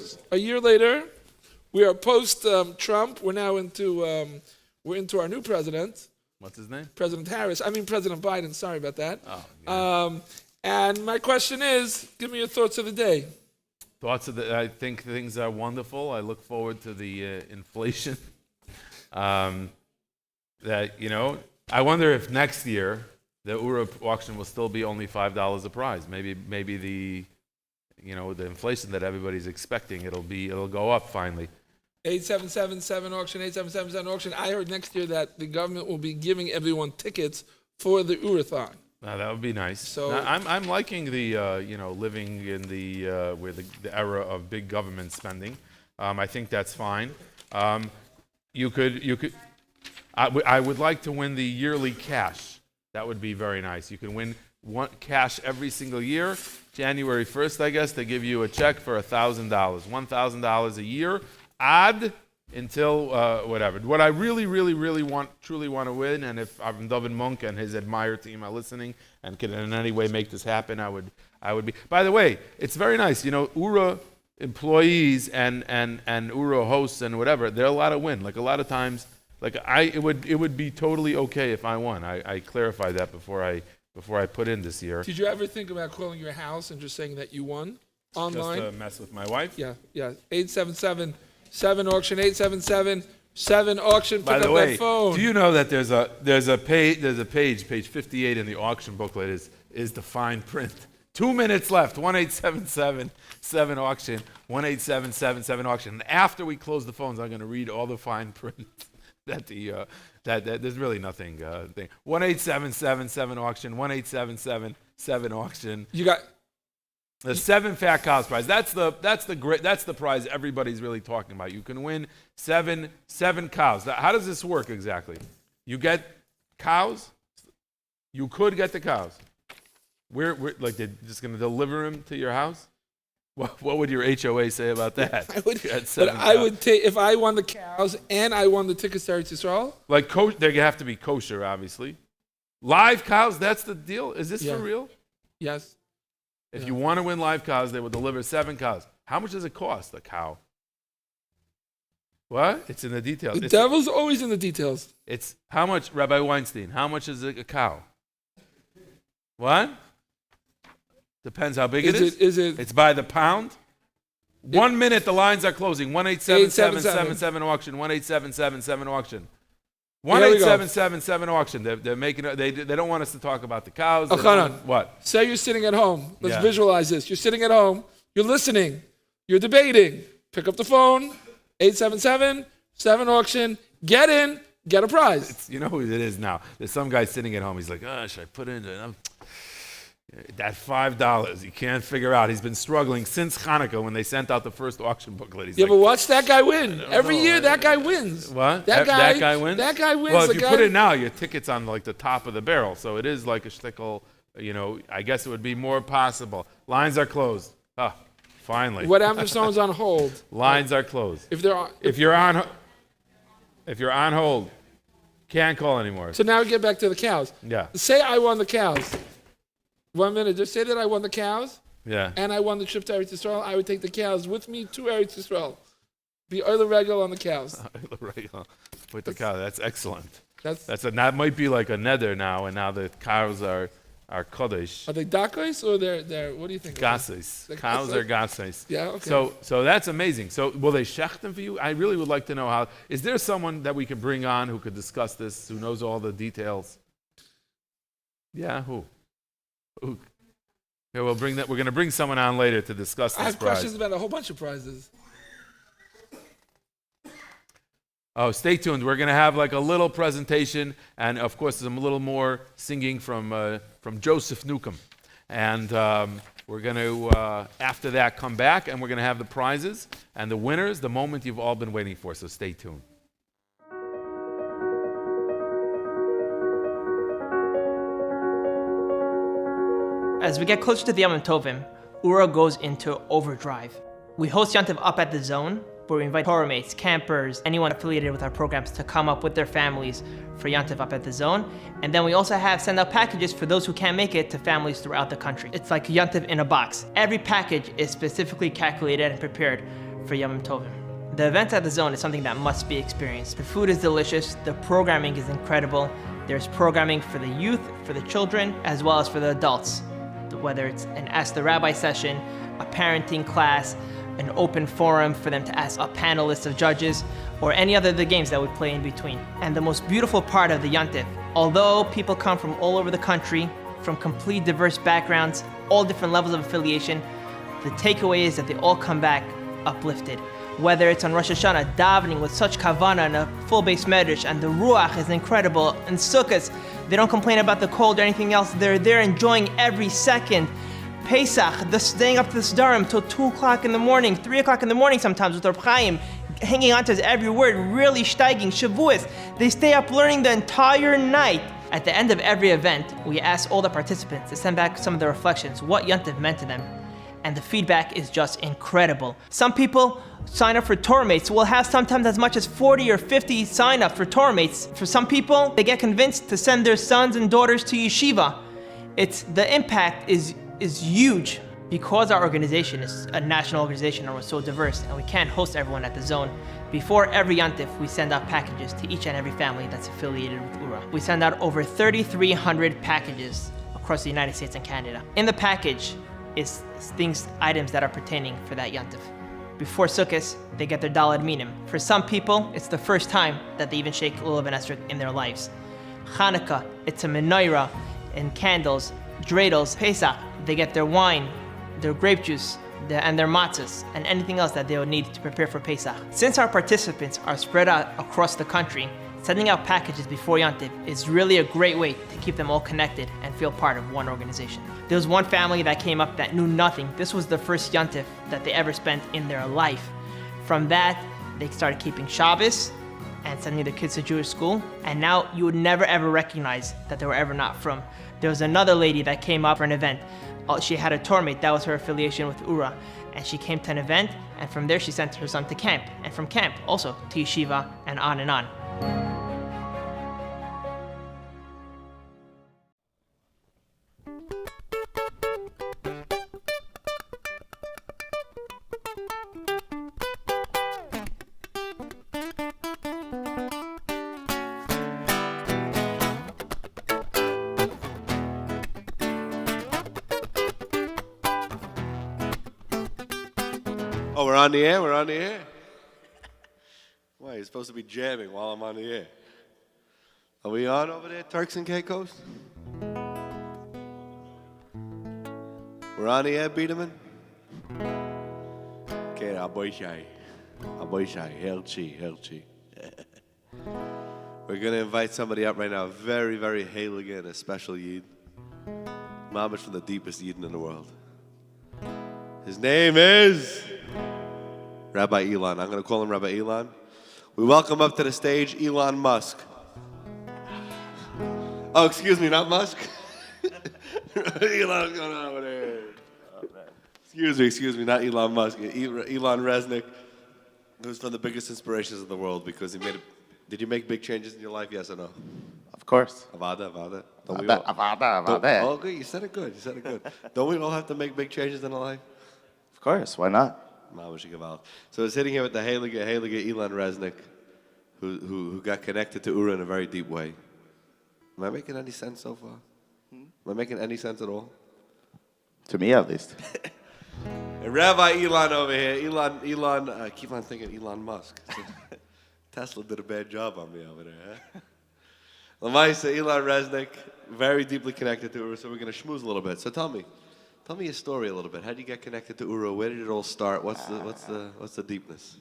we are post Trump. We're now into our new president. What's his name? President Harris. I mean President Biden. Sorry about that. Oh, yeah. And my question is, give me your thoughts of the day. I think things are wonderful. I look forward to the inflation. I wonder if next year the Ura auction will still be only $5 a prize. Maybe the inflation that everybody's expecting, it'll go up finally. 877-7 auction, 877-7 auction. I heard next year that the government will be giving everyone tickets for the Oorahthon. That would be nice. So I'm liking the living in the era of big government spending. I think that's fine. I would like to win the yearly cash. That would be very nice. You can win cash every single year. January 1st, I guess, they give you a check for $1,000, $1,000 a year. Until whatever. What I really truly want to win, and if David Monk and his Admire team are listening and can in any way make this happen, I would be. By the way, it's very nice. Ura employees and Ura hosts and whatever, they're allowed to win. Like a lot of times, Like it would be totally okay if I won. I clarified that before I put in this year. Did you ever think about calling your house and just saying that you won online? Just to mess with my wife? Yeah. 877-7 auction, 877-7 auction. By Pick the up way, that phone. do you know that there's a page 58 in the auction booklet is the fine print. 2 minutes left. 1-877-7 auction. 1-877-7 auction. And after we close the phones, I'm going to read all the fine print. That there's really nothing. 1-877-7 auction. 1-877-7 auction. You got the 7 fat cows prize. That's the prize everybody's really talking about. You can win seven cows. How does this work exactly? You get cows. You could get the cows. We're like they're just going to deliver them to your house. What would your HOA say about that? I would take if I won the cows and I won the tickets to Eretz Yisrael. Like they have to be kosher, obviously. Live cows. That's the deal. Is this for real? Yes. If you want to win live cows, they will deliver 7 cows. How much does it cost a cow? What? It's in the details. The devil's always in the details. It's how much, Rabbi Weinstein? How much is a cow? What? Depends how big it is. It's by the pound. 1 minute, the lines are closing. 1-877-7 auction. 1-877-7 auction. 1-877-7 auction. They're making. They don't want us to talk about the cows. What? Say you're sitting at home. Let's Yeah. visualize this. You're sitting at home. You're listening. You're debating. Pick up the phone. 877-7 auction. Get in. Get a prize. You know who it is now. There's some guy sitting at home. He's like, should I put in that $5? He can't figure out. He's been struggling since Hanukkah when they sent out the first auction booklet. He's But watch that guy win. Every year, that guy wins. What? That guy wins? That guy wins. Well, if you put it now, your ticket's on like the top of the barrel. So it is like a shtickle, I guess it would be more possible. Lines are closed. Finally. What happens if someone's on hold? Lines are closed. If you're on hold, can't call anymore. So now we get back to the cows. Yeah. Say I won the cows. 1 minute. Just say that I won the cows. Yeah. And I won the trip to Eretz Yisrael. I would take the cows with me to Eretz Yisrael. The other regular on the cows. With the cow. That's excellent. That might be like a nether now, and now the cows are kodesh. Are they dakos or they're what do you think? Gases. Cows are gases. Yeah, okay. So that's amazing. So will they shech them for you? I really would like to know how. Is there someone that we could bring on who could discuss this, who knows all the details? Yeah, who? Yeah, we'll bring that. We're going to bring someone on later to discuss this I have prize. questions about a whole bunch of prizes. Oh, stay tuned. We're going to have like a little presentation, and of course, some little more singing from Joseph Newcomb. And we're going to, after that, come back, and we're going to have the prizes and the winners, the moment you've all been waiting for. So stay tuned. As we get closer to the Yom Tovim, Ura goes into overdrive. We host Yontiv up at the Zone, where we invite Torah mates, campers, anyone affiliated with our programs to come up with their families for Yontiv up at the Zone. And then we also have send out packages for those who can't make it to families throughout the country. It's like Yontiv in a box. Every package is specifically calculated and prepared for Yom Tovim. The event at the Zone is something that must be experienced. The food is delicious, the programming is incredible. There's programming for the youth, for the children, as well as for the adults. Whether it's an Ask the Rabbi session, a parenting class, an open forum for them to ask a panelist of judges, or any other of the games that we play in between. And the most beautiful part of the Yontif, although people come from all over the country, from complete diverse backgrounds, all different levels of affiliation, the takeaway is that they all come back uplifted. Whether it's on Rosh Hashanah, davening with such kavanah and a full base medrash, and the ruach is incredible, and Sukkot, they don't complain about the cold or anything else, they're there enjoying every second. Pesach, the staying up to the Sdarim till 2 o'clock in the morning, 3 o'clock in the morning sometimes with Reb Chaim, hanging on to his every word, really steiging. Shavuos, they stay up learning the entire night. At the end of every event, we ask all the participants to send back some of their reflections, what Yontif meant to them. And the feedback is just incredible. Some people sign up for Torah mates. We'll have sometimes as much as 40 or 50 sign up for Torah mates. For some people, they get convinced to send their sons and daughters to yeshiva. The impact is huge. Because our organization is a national organization and we're so diverse and we can't host everyone at the zone, before every Yontif, we send out packages to each and every family that's affiliated with Oorah. We send out over 3,300 packages across the United States and Canada. In the package is items that are pertaining for that Yontif. Before Sukkot, they get their daled minim. For some people, it's the first time that they even shake lulav and esrog in their lives. Hanukkah, it's a menorah and candles, dreidels. Pesach, they get their wine, their grape juice, and their matzahs, and anything else that they will need to prepare for Pesach. Since our participants are spread out across the country, sending out packages before Yontif is really a great way to keep them all connected and feel part of one organization. There was one family that came up that knew nothing. This was the first Yontif that they ever spent in their life. From that, they started keeping Shabbos and sending their kids to Jewish school, and now you would never ever recognize that they were ever not from. There was another lady that came up for an event. She had a Torah mate, that was her affiliation with Oorah, and she came to an event, and from there she sent her son to camp, and from camp also to yeshiva, and on and on. Oh, we're on the air? We're on the air? Why, you're supposed to be jamming while I'm on the air. Are we on over there, Turks and Caicos? We're on the air, Biederman? Okay, Aboishai, Herchi. We're going to invite somebody up right now, very, very heilige and a special Yid. Mamish from the deepest Yidden in the world. His name is Rabbi Elon. I'm going to call him Rabbi Elon. We welcome up to the stage Elon Musk. Oh, excuse me, not Musk. Elon's going on over there. Excuse me, not Elon Musk. Elon Resnick, who's one of the biggest inspirations in the world because he made it. Did you make big changes in your life, yes or no? Of course. Avada. Avada. Oh, good. You said it good. Don't we all have to make big changes in our life? Of course. Why not? So we're sitting here with the heilige Elon Resnick, who got connected to Oorah in a very deep way. Am I making any sense so far? Am I making any sense at all? To me, at least. And Rabbi Elon over here. Elon, I keep on thinking Elon Musk. Tesla did a bad job on me over there. Huh? Lamaisa, Elon Resnick, very deeply connected to Oorah, so we're going to schmooze a little bit. So tell me your story a little bit. How did you get connected to Oorah? Where did it all start? What's the deepness?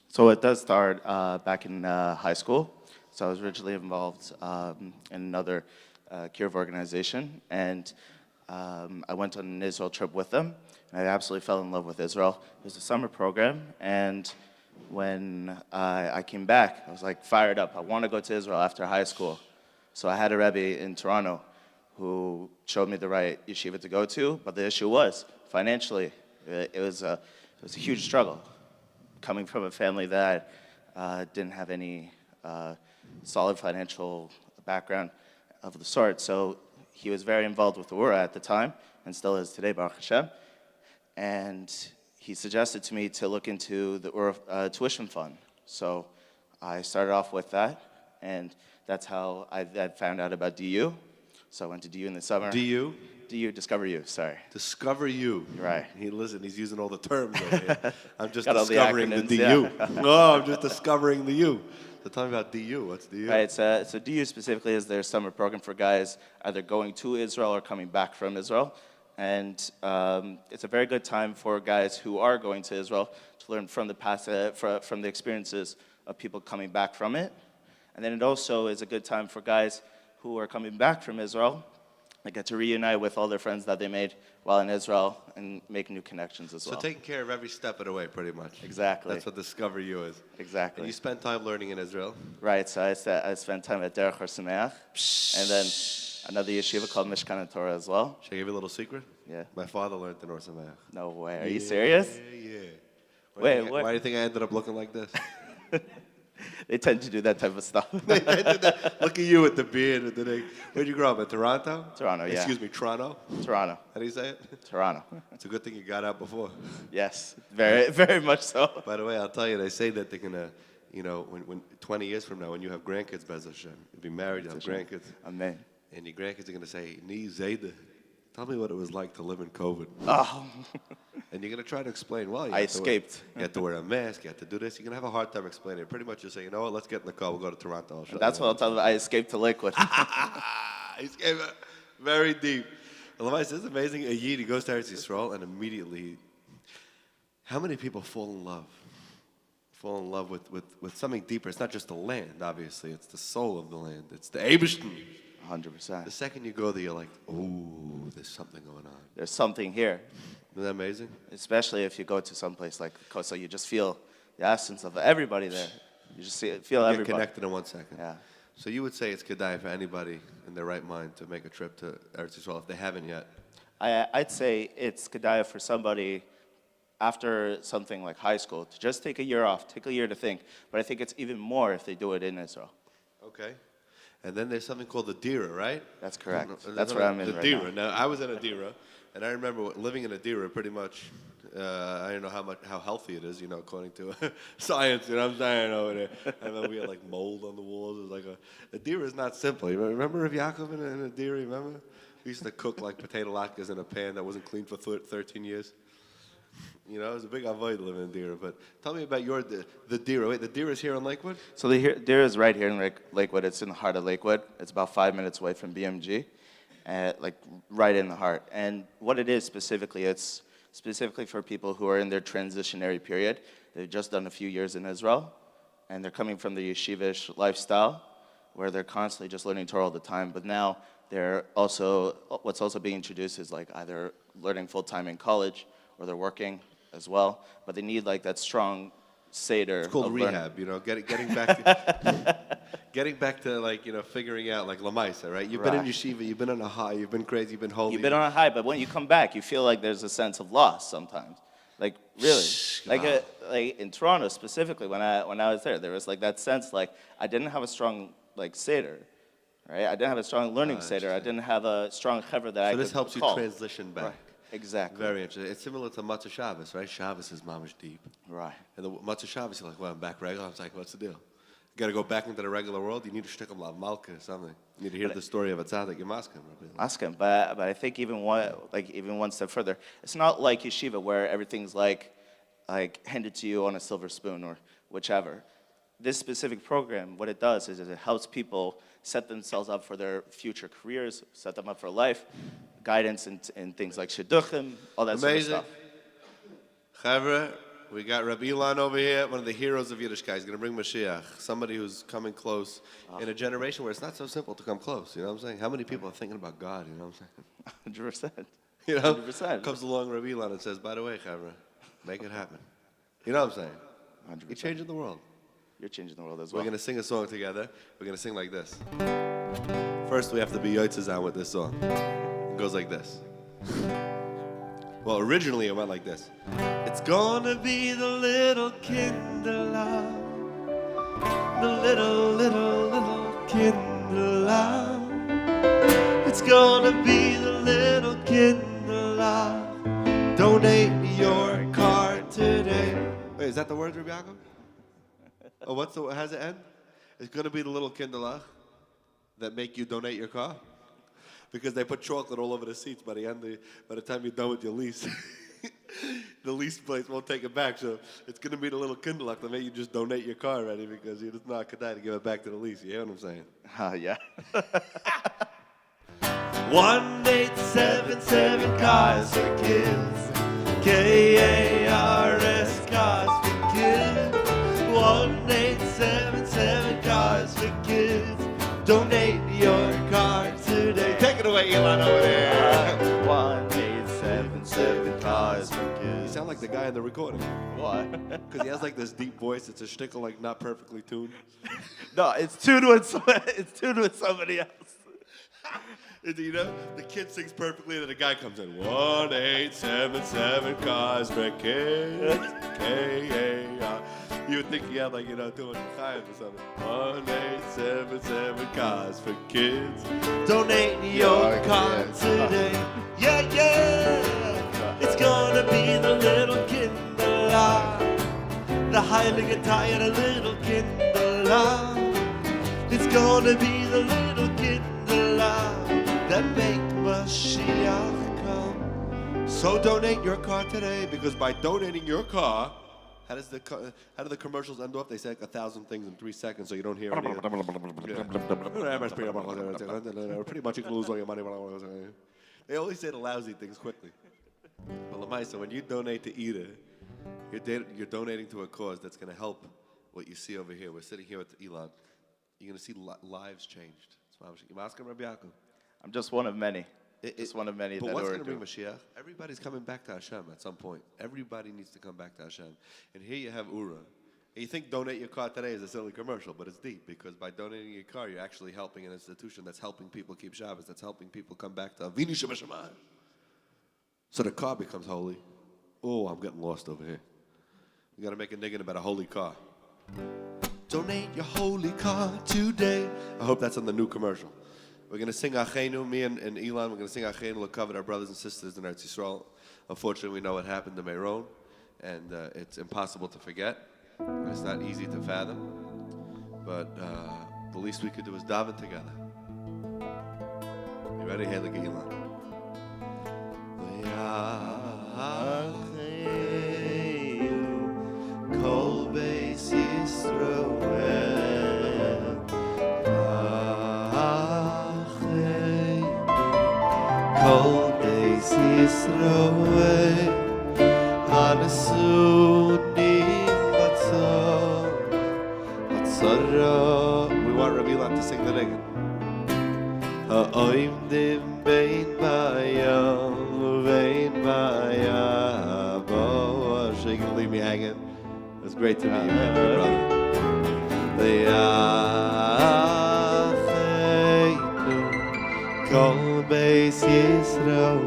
So it does start back in high school. So I was originally involved in another Kiruv organization, and I went on an Israel trip with them, and I absolutely fell in love with Israel. It was a summer program, and when I came back, I was like fired up. I want to go to Israel after high school. So I had a Rebbe in Toronto who showed me the right yeshiva to go to, but the issue was financially. It was a huge struggle, coming from a family that didn't have any solid financial background of the sort. So he was very involved with Oorah at the time, and still is today, Baruch Hashem. And he suggested to me to look into the Oorah tuition fund. So I started off with that, and that's how I found out about DU. So I went to DU in the summer. DU? DU, Discover You, sorry. Discover You. You're right. He's using all the terms over here. I'm just Got all discovering the DU. Yeah. No, I'm just discovering the U. So tell me about DU. What's DU? Right, so DU specifically is their summer program for guys either going to Israel or coming back from Israel. And it's a very good time for guys who are going to Israel to learn from the past, from the experiences of people coming back from it. And then it also is a good time for guys who are coming back from Israel. They get to reunite with all their friends that they made while in Israel and make new connections as well. So taking care of every step of the way, pretty much. Exactly. That's what Discover You is. Exactly. And you spent time learning in Israel? Right, so I spent time at Derech Har Sameach, and then another yeshiva called Mishkan Torah as well. Should I give you a little secret? Yeah. My father learned in Or Sameach. No way. Are you serious? Yeah. Why do you think I ended up looking like this? They tend to do that type of stuff. Look at you with the beard. And the thing. Where'd you grow up? In Toronto? Toronto, yeah. Excuse me, Toronto? Toronto. How do you say it? Toronto. It's a good thing you got out before. Yes, very, very much so. By the way, I'll tell you, they say that they're going to, you know, when 20 years from now, when you have grandkids, Bez Hashem, you'll be married, you'll have grandkids. Amen. And your grandkids are going to say, Ni Zayda. Tell me what it was like to live in COVID. Oh. And you're going to try to explain, well, I escaped. You have to wear a mask, you have to do this. You're going to have a hard time explaining it. Pretty much you'll say, you know what, let's get in the car, we'll go to Toronto. I'll show That's you what I'll tell them. I escaped to Lakewood. He escaped very deep. And this is amazing. A Yid, he goes to Eretz Yisrael, and immediately, how many people fall in love? Fall in love with something deeper. It's not just the land, obviously. It's the soul of the land. It's the Eibishter. 100%. The second you go there, you're like, ooh, there's something going on. There's something here. Isn't that amazing? Especially if you go to some place like Kosovo, you just feel the essence of everybody there. You just feel Get everybody. connected in 1 second. Yeah. So you would say it's kedai for anybody in their right mind to make a trip to Eretz Yisrael if they haven't yet? I'd say it's kedai for somebody after something like high school to just take a year off, take a year to think. But I think it's even more if they do it in Israel. Okay. And then there's something called the Dira, right? That's correct. That's what I'm in the right Dira. now. Now, I was in a Dira, and I remember living in a Dira pretty much, I don't know how healthy it is, you know, according to science, you know what I'm saying, over there. I remember we had like mold on the walls. It was like a Dira is not simple. You remember Rav Yaakov in a Dira, remember? We used to cook like potato latkes in a pan that wasn't cleaned for 13 years. You know, it was a big avoid living in Dira. But tell me about the Dira. Wait, the Dira is here in Lakewood? So the Dira is right here in Lakewood. It's in the heart of Lakewood. It's about 5 minutes away from BMG, like right in the heart. And what it is specifically, it's specifically for people who are in their transitionary period. They've just done a few years in Israel, and they're coming from the yeshivish lifestyle, where they're constantly just learning Torah all the time. But now they're also, what's also being introduced is like either learning full-time in college, or they're working as well, but they need like that strong seder. It's called rehab, you know, getting back to like, you know, figuring out like Lamaisa, right? You've been in yeshiva, you've been on a high, you've been crazy, you've been holy. You've been on a high, but when you come back, you feel like there's a sense of loss sometimes. Like really, like in Toronto specifically, when I was there was like that sense like I didn't have a strong like seder, right? I didn't have a strong learning seder. I didn't have a strong chaver that I could So this helps call. you transition back. Right. Exactly. Very interesting. It's similar to Matzah Shabbos, right? Shabbos is mamish deep. Right. And the Matzah Shabbos, you're like, well, I'm back regular. I was like, what's the deal? You got to go back into the regular world? You need to shtick la malka or something. You need to hear the story of a tzaddik. You ask him. Ask him. But I think even one step further, it's not like yeshiva where everything's like handed to you on a silver spoon or whichever. This specific program, what it does is it helps people set themselves up for their future careers, set them up for life, guidance in things like shidduchim, all that sort of stuff. Chavre, we got Rabbi Ilan over here, one of the heroes of Yiddishkeit. He's going to bring Mashiach, somebody who's coming close in a generation where it's not so simple to come close. You know what I'm saying? How many people are thinking about God? You know what I'm saying? 100%. You know? 100%. Comes along Rabbi Ilan and says, by the way, Chavre, make it happen. You know what I'm saying? 100%. You're changing the world. You're changing the world as well. We're going to sing a song together. We're going to sing like this. First, we have to be yotzes with this song. It goes like this. Well, originally it went like this. It's gonna be the little kinderlach, the little kinderlach. It's gonna be the little kinderlach. Donate your card today. Wait, is that the word, Rabbi Yaakov? Oh, how's it end? It's gonna be the little kinderlach that make you donate your car. Because they put chocolate all over the seats by the time you're done with your lease. The lease place won't take it back, so it's going to be the little kinderlach that make you just donate your car already because it's not kedai to give it back to the lease. You hear what I'm saying? Yeah. 1877 cars for kids. KARS cars for kids. 1877 cars for kids. Donate your car today. Take it away, Elon, over there. 1877 cars for kids. You sound like the guy in the recording. Why? Because he has like this deep voice. It's a shtickle like not perfectly tuned. No, it's tuned with somebody else. You know, the kid sings perfectly, and then the guy comes in. 1877 cars for kids. KAR. You You would think he had like, 200 chayim or something. 1877 cars for kids. Donate your car today. Yeah. It's gonna be the little Kindler. The Heilige Tire, the little Kindler. It's gonna be the little Kindler that make Mashiach come. So donate your car today, because by donating your car, how do the commercials end off? They say like 1,000 things in 3 seconds, so you don't hear any. Pretty much you can lose all your money. They always say the lousy things quickly. But Lamaisa, when you donate to Ida, you're donating to a cause that's going to help what you see over here. We're sitting here with Elon. You're going to see lives changed. I'm just one of many. Just one of many. But that what's Oorah going to bring do. Mashiach? Everybody's coming back to Hashem at some point. Everybody needs to come back to Hashem. And here you have Oorah. And you think donate your car today is a silly commercial, but it's deep, because by donating your car, you're actually helping an institution that's helping people keep Shabbos, that's helping people come back to Avinu Shebashamayim. So the car becomes holy. Oh, I'm getting lost over here. We got to make a niggin about a holy car. Donate your holy car today. I hope that's on the new commercial. We're going to sing Achenu, me and Elon, we're going to sing Achenu, look cover our brothers and sisters in Eretz Yisrael. Unfortunately, we know what happened to Meron, and it's impossible to forget. It's not easy to fathom, but the least we could do is daven together. You ready? Hey, look at Elon. Kol Beis Yisroel. Kol Beis Yisroel, Hanesunim Batzara. We want Rabbi Elon to sing the nigga. Ha'oimdim bein bayam, bein bayam. Oh, she can leave me hanging. It was great to meet you, man, brother. Kol Beis Yisroel,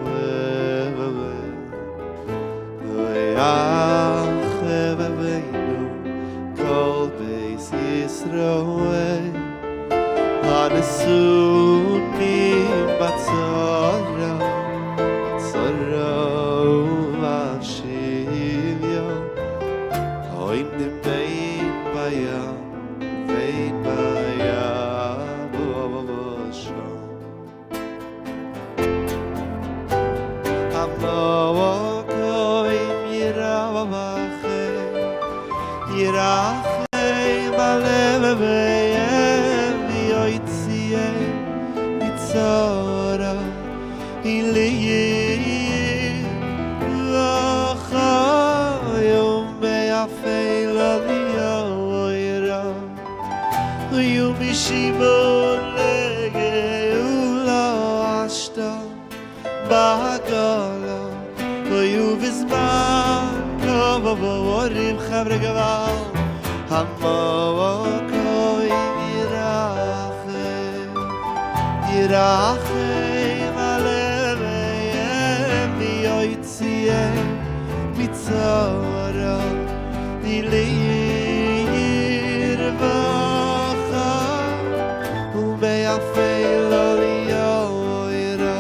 Kol Beis Yisroel, Hanesunim Batzara, Vashivyo, Hoimdim bein bayam, bein bayam, Shom. Yirachei maleveyem yoytziyem mitzora iliyim v'chayom me'afei l'liyoyra uyumishimon legeula ashta b'hagala uyuvizman kavavorim chavre gaval hamakoyim yirachei maleveyem yoytziyem mitzora iliyir vacha ume'afei lo liyoyra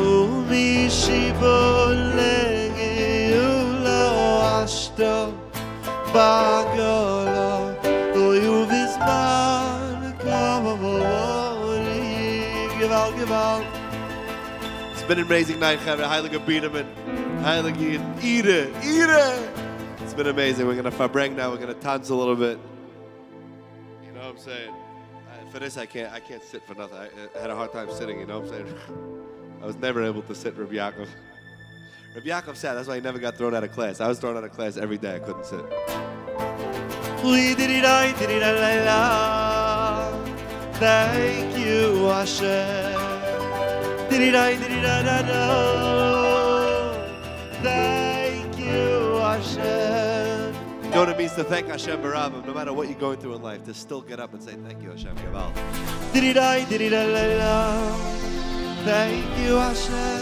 umishibon legeula ashta bagala uyuvizman kavavorim Gival. It's been an amazing night, Chavre. Heilige Biederman, Heilige Ida. It's been amazing. We're gonna farbreng now. We're gonna dance a little bit. You know what I'm saying? For this, I can't sit for nothing. I had a hard time sitting. You know what I'm saying? I was never able to sit, Rabbi Yaakov. Rabbi Yaakov said that's why he never got thrown out of class. I was thrown out of class every day. I couldn't sit. Thank you, Hashem. Thank you, Hashem. You know what it means to thank Hashem Barabim, no matter what you're going through in life, to still get up and say thank you, Hashem. Gaval. Thank you, Hashem.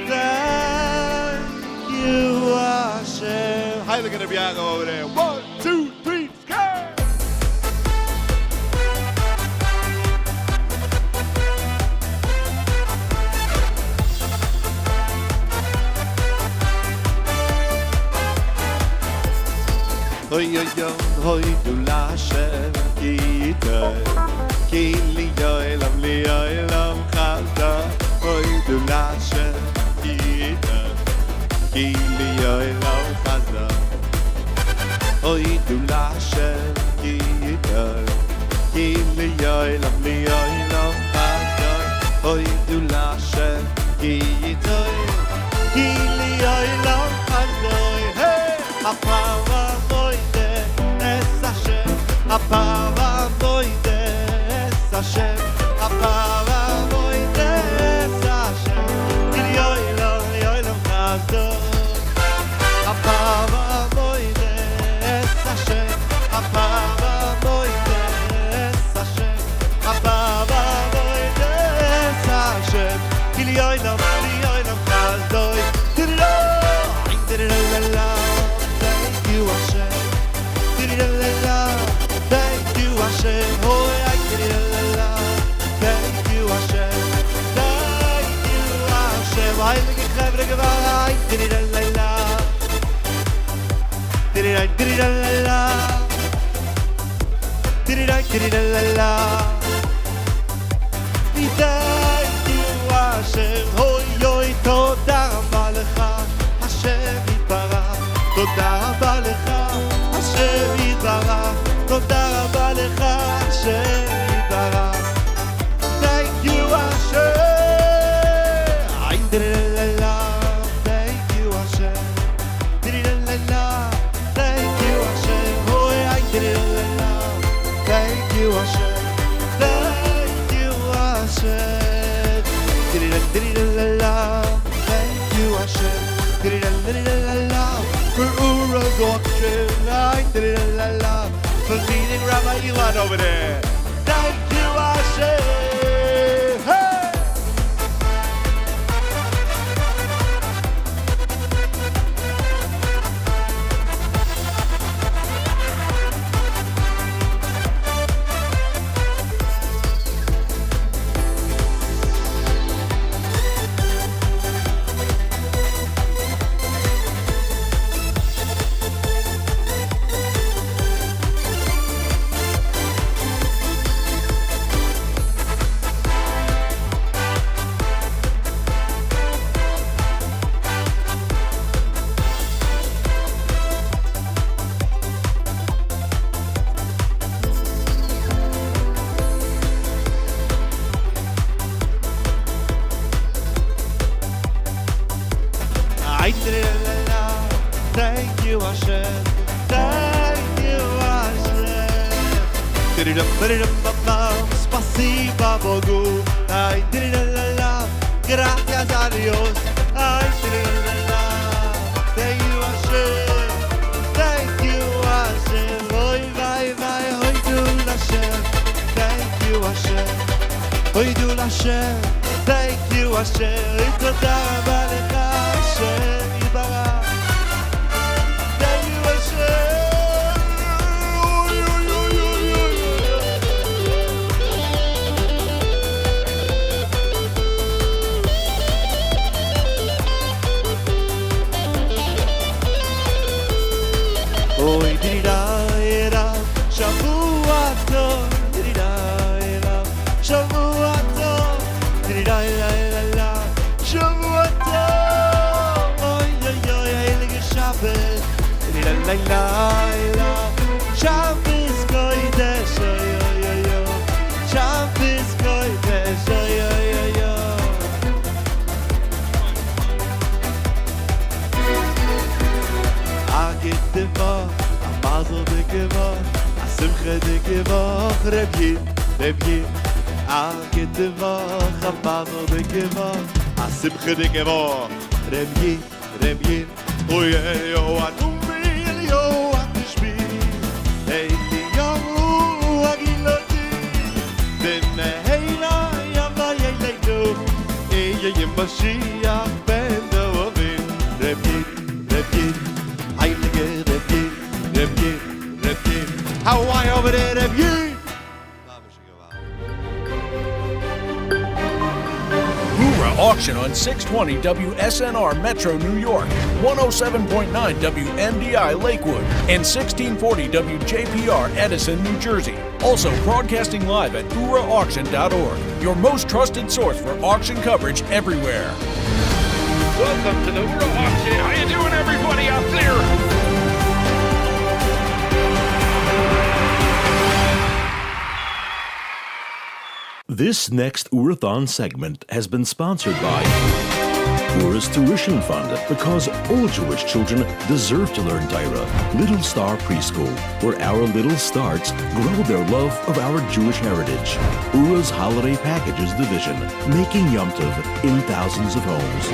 Thank you, Hashem. Heilige Rabbi Yaakov over there. 1, 2, 3, scare! Oy oy oy oy du lashem ki li yoy lam khada oy du lashem ki li yoy lam khada oy du lashem ki li yoy lam khada oy du lashem ki li yoy lam khada hey apava Apava moide Hashem Apava moide Hashem Yoy lo chazdo Apava moide Hashem Apava moide Hashem Apava moide Hashem Yoy lo chazdo Thank you Hashem Thank you, Hashem. Oh, I get it, la. Thank you, Hashem. Thank you, Hashem. I look at Hebrew, I get it, la. Did it, la. Did it, la. Thank you, Hashem. Oh, yoy, toda rabba lecha. Hashem yitbarach. Toda rabba lecha. Hashem yitbarach. Toda rabba lecha, Hashem yitbarach. Thank you, Hashem. Thank you, Hashem. Thank you, Hashem. Oh, thank you, Hashem. Thank you, Hashem. Thank you, Hashem. For Oorah's auction, for meeting Rabbi Elon over there. Thank you, Hashem. Hey! Thank you, Hashem. Thank you, Hashem. Spasiba Bogu. Gracias a Dios. Thank you, Hashem. Thank you, Hashem. Hoy vai vai hoy du Hashem. Thank you, Hashem. Hoy du Hashem. Thank you, Hashem. Toda rabba lecha, Hashem yitbarach. Thank you, Hashem. Oy dirira Shavua tov dirira Shavua tov dirira Shavua tov Oy oy oy heilige Shabbat dirira Shabbos kodesh oy oy oy Shabbos kodesh oy oy oy Agitva Mazel de Gevach, Simcha de Gevach, Rebbe, Ake de Vach, Mazel de Gevach, Simcha de Gevach, Rebbe, Oye, yo, Atumbi, yo, Atishbi, Yo, Agiloti, Dene, Heila, Yamba, Yeledo, Eye, Mashiach, Ben, Dovin, Rebbe, Heilige Hawaii over there, if you. Oorah Auction on 620 WSNR Metro New York, 107.9 WMDI Lakewood, and 1640 WJPR Edison, New Jersey. Also broadcasting live at Oorahthon.org, your most trusted source for auction coverage everywhere. Welcome to the Oorah Auction. How you doing, everybody out there? This next Oorahthon segment has been sponsored by Oorah's Tuition Fund, because all Jewish children deserve to learn Torah. Little Star Preschool, where our little starts grow their love of our Jewish heritage. Oorah's Holiday Packages Division, making Yom Tov in thousands of homes.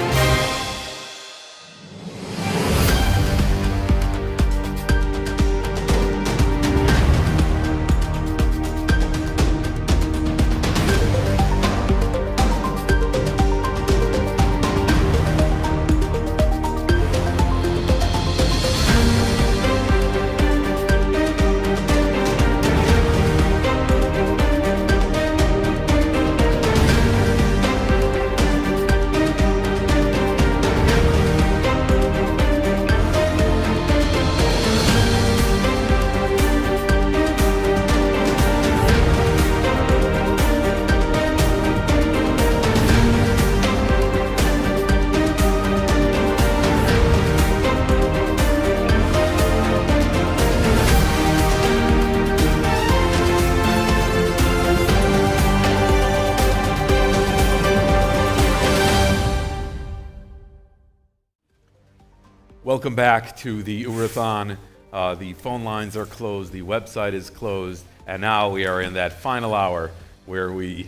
Welcome back to the Oorahthon. The phone lines are closed, the website is closed, and now we are in that final hour where we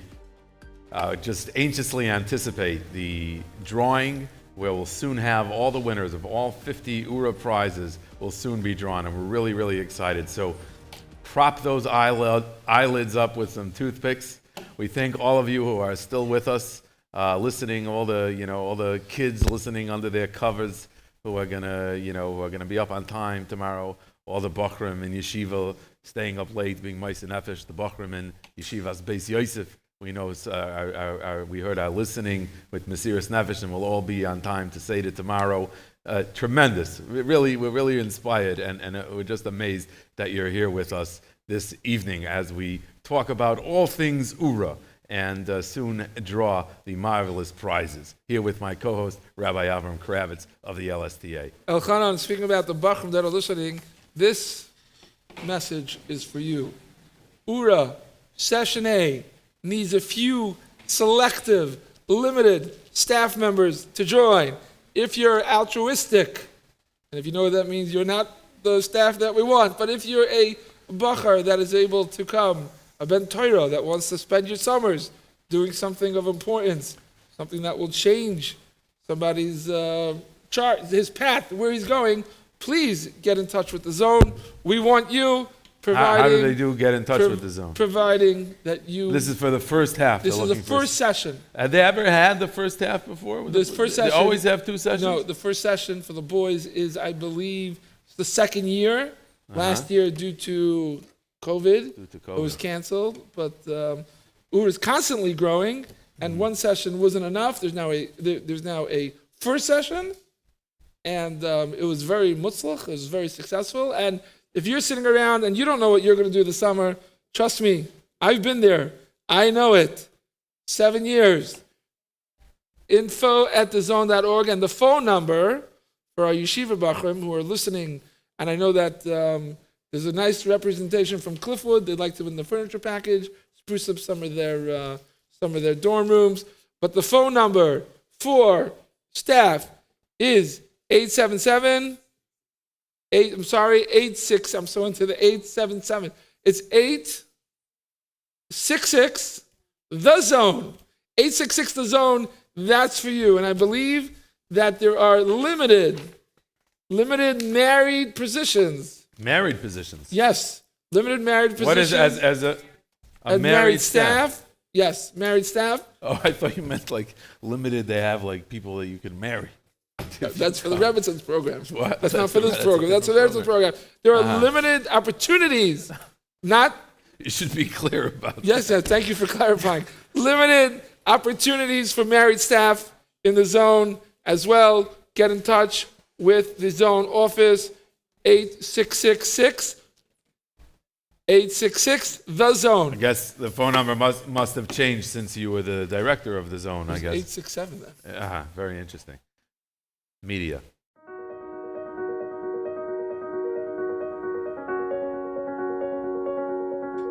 just anxiously anticipate the drawing, where we'll soon have all the winners of all 50 Oorah prizes will soon be drawn, and we're really, really excited. So prop those eyelids up with some toothpicks. We thank all of you who are still with us, listening, all the kids listening under their covers, who are gonna be up on time tomorrow. All the Bachrim in Yeshiva staying up late, being Ma'aseh Nefesh. The Bachrim in Yeshiva's Beis Yosef, we know we heard our listening with Mesiras Nefesh, and we'll all be on time to Seder tomorrow. Tremendous. We're really inspired, and we're just amazed that you're here with us this evening as we talk about all things Oorah, and soon draw the marvelous prizes. Here with my co-host, Rabbi Avram Kravitz of the LSTA. Elchanan, speaking about the Bachrim that are listening, this message is for you. Oorah, Session A, needs a few selective, limited staff members to join. If you're altruistic, and if you know what that means, you're not the staff that we want, but if you're a Bachar that is able to come, a Ben Torah that wants to spend your summers doing something of importance, something that will change somebody's chart, his path, where he's going, please get in touch with the Zone. We want you, providing... How do they get in touch with the Zone? Providing that you... This is for the first half. This is the first session. Have they ever had the first half before? This first session... They always have two sessions? No, the first session for the boys is, I believe, the second year. Last year, due to COVID, it was canceled, but Oorah is constantly growing, and one session wasn't enough. There's now a first session, and it was very mutzlach, it was very successful. And if you're sitting around and you don't know what you're going to do this summer, trust me, I've been there. I know it. 7 years. info@thezone.org, and the phone number for our yeshiva bachrim who are listening, and I know that there's a nice representation from Cliffwood. They'd like to win the furniture package, spruce up some of their dorm rooms. But the phone number for staff is 877. I'm so into the 877. It's 866 the Zone. 866 the Zone. That's for you. And I believe that there are limited married positions. Married positions? Yes, limited married positions. What is as a married staff? Yes, married staff. Oh, I thought you meant like limited. They have like people that you can marry. That's for the Rabbitson's program. What? That's not for this program. That's for the Rabbitson's program. There are limited opportunities Not. You should be clear about that. Yes, thank you for clarifying. Limited opportunities for married staff in the zone as well. Get in touch with the zone office, 8666 the zone. I guess the phone number must have changed since you were the director of the zone, I guess. 867 then. Very interesting. Media.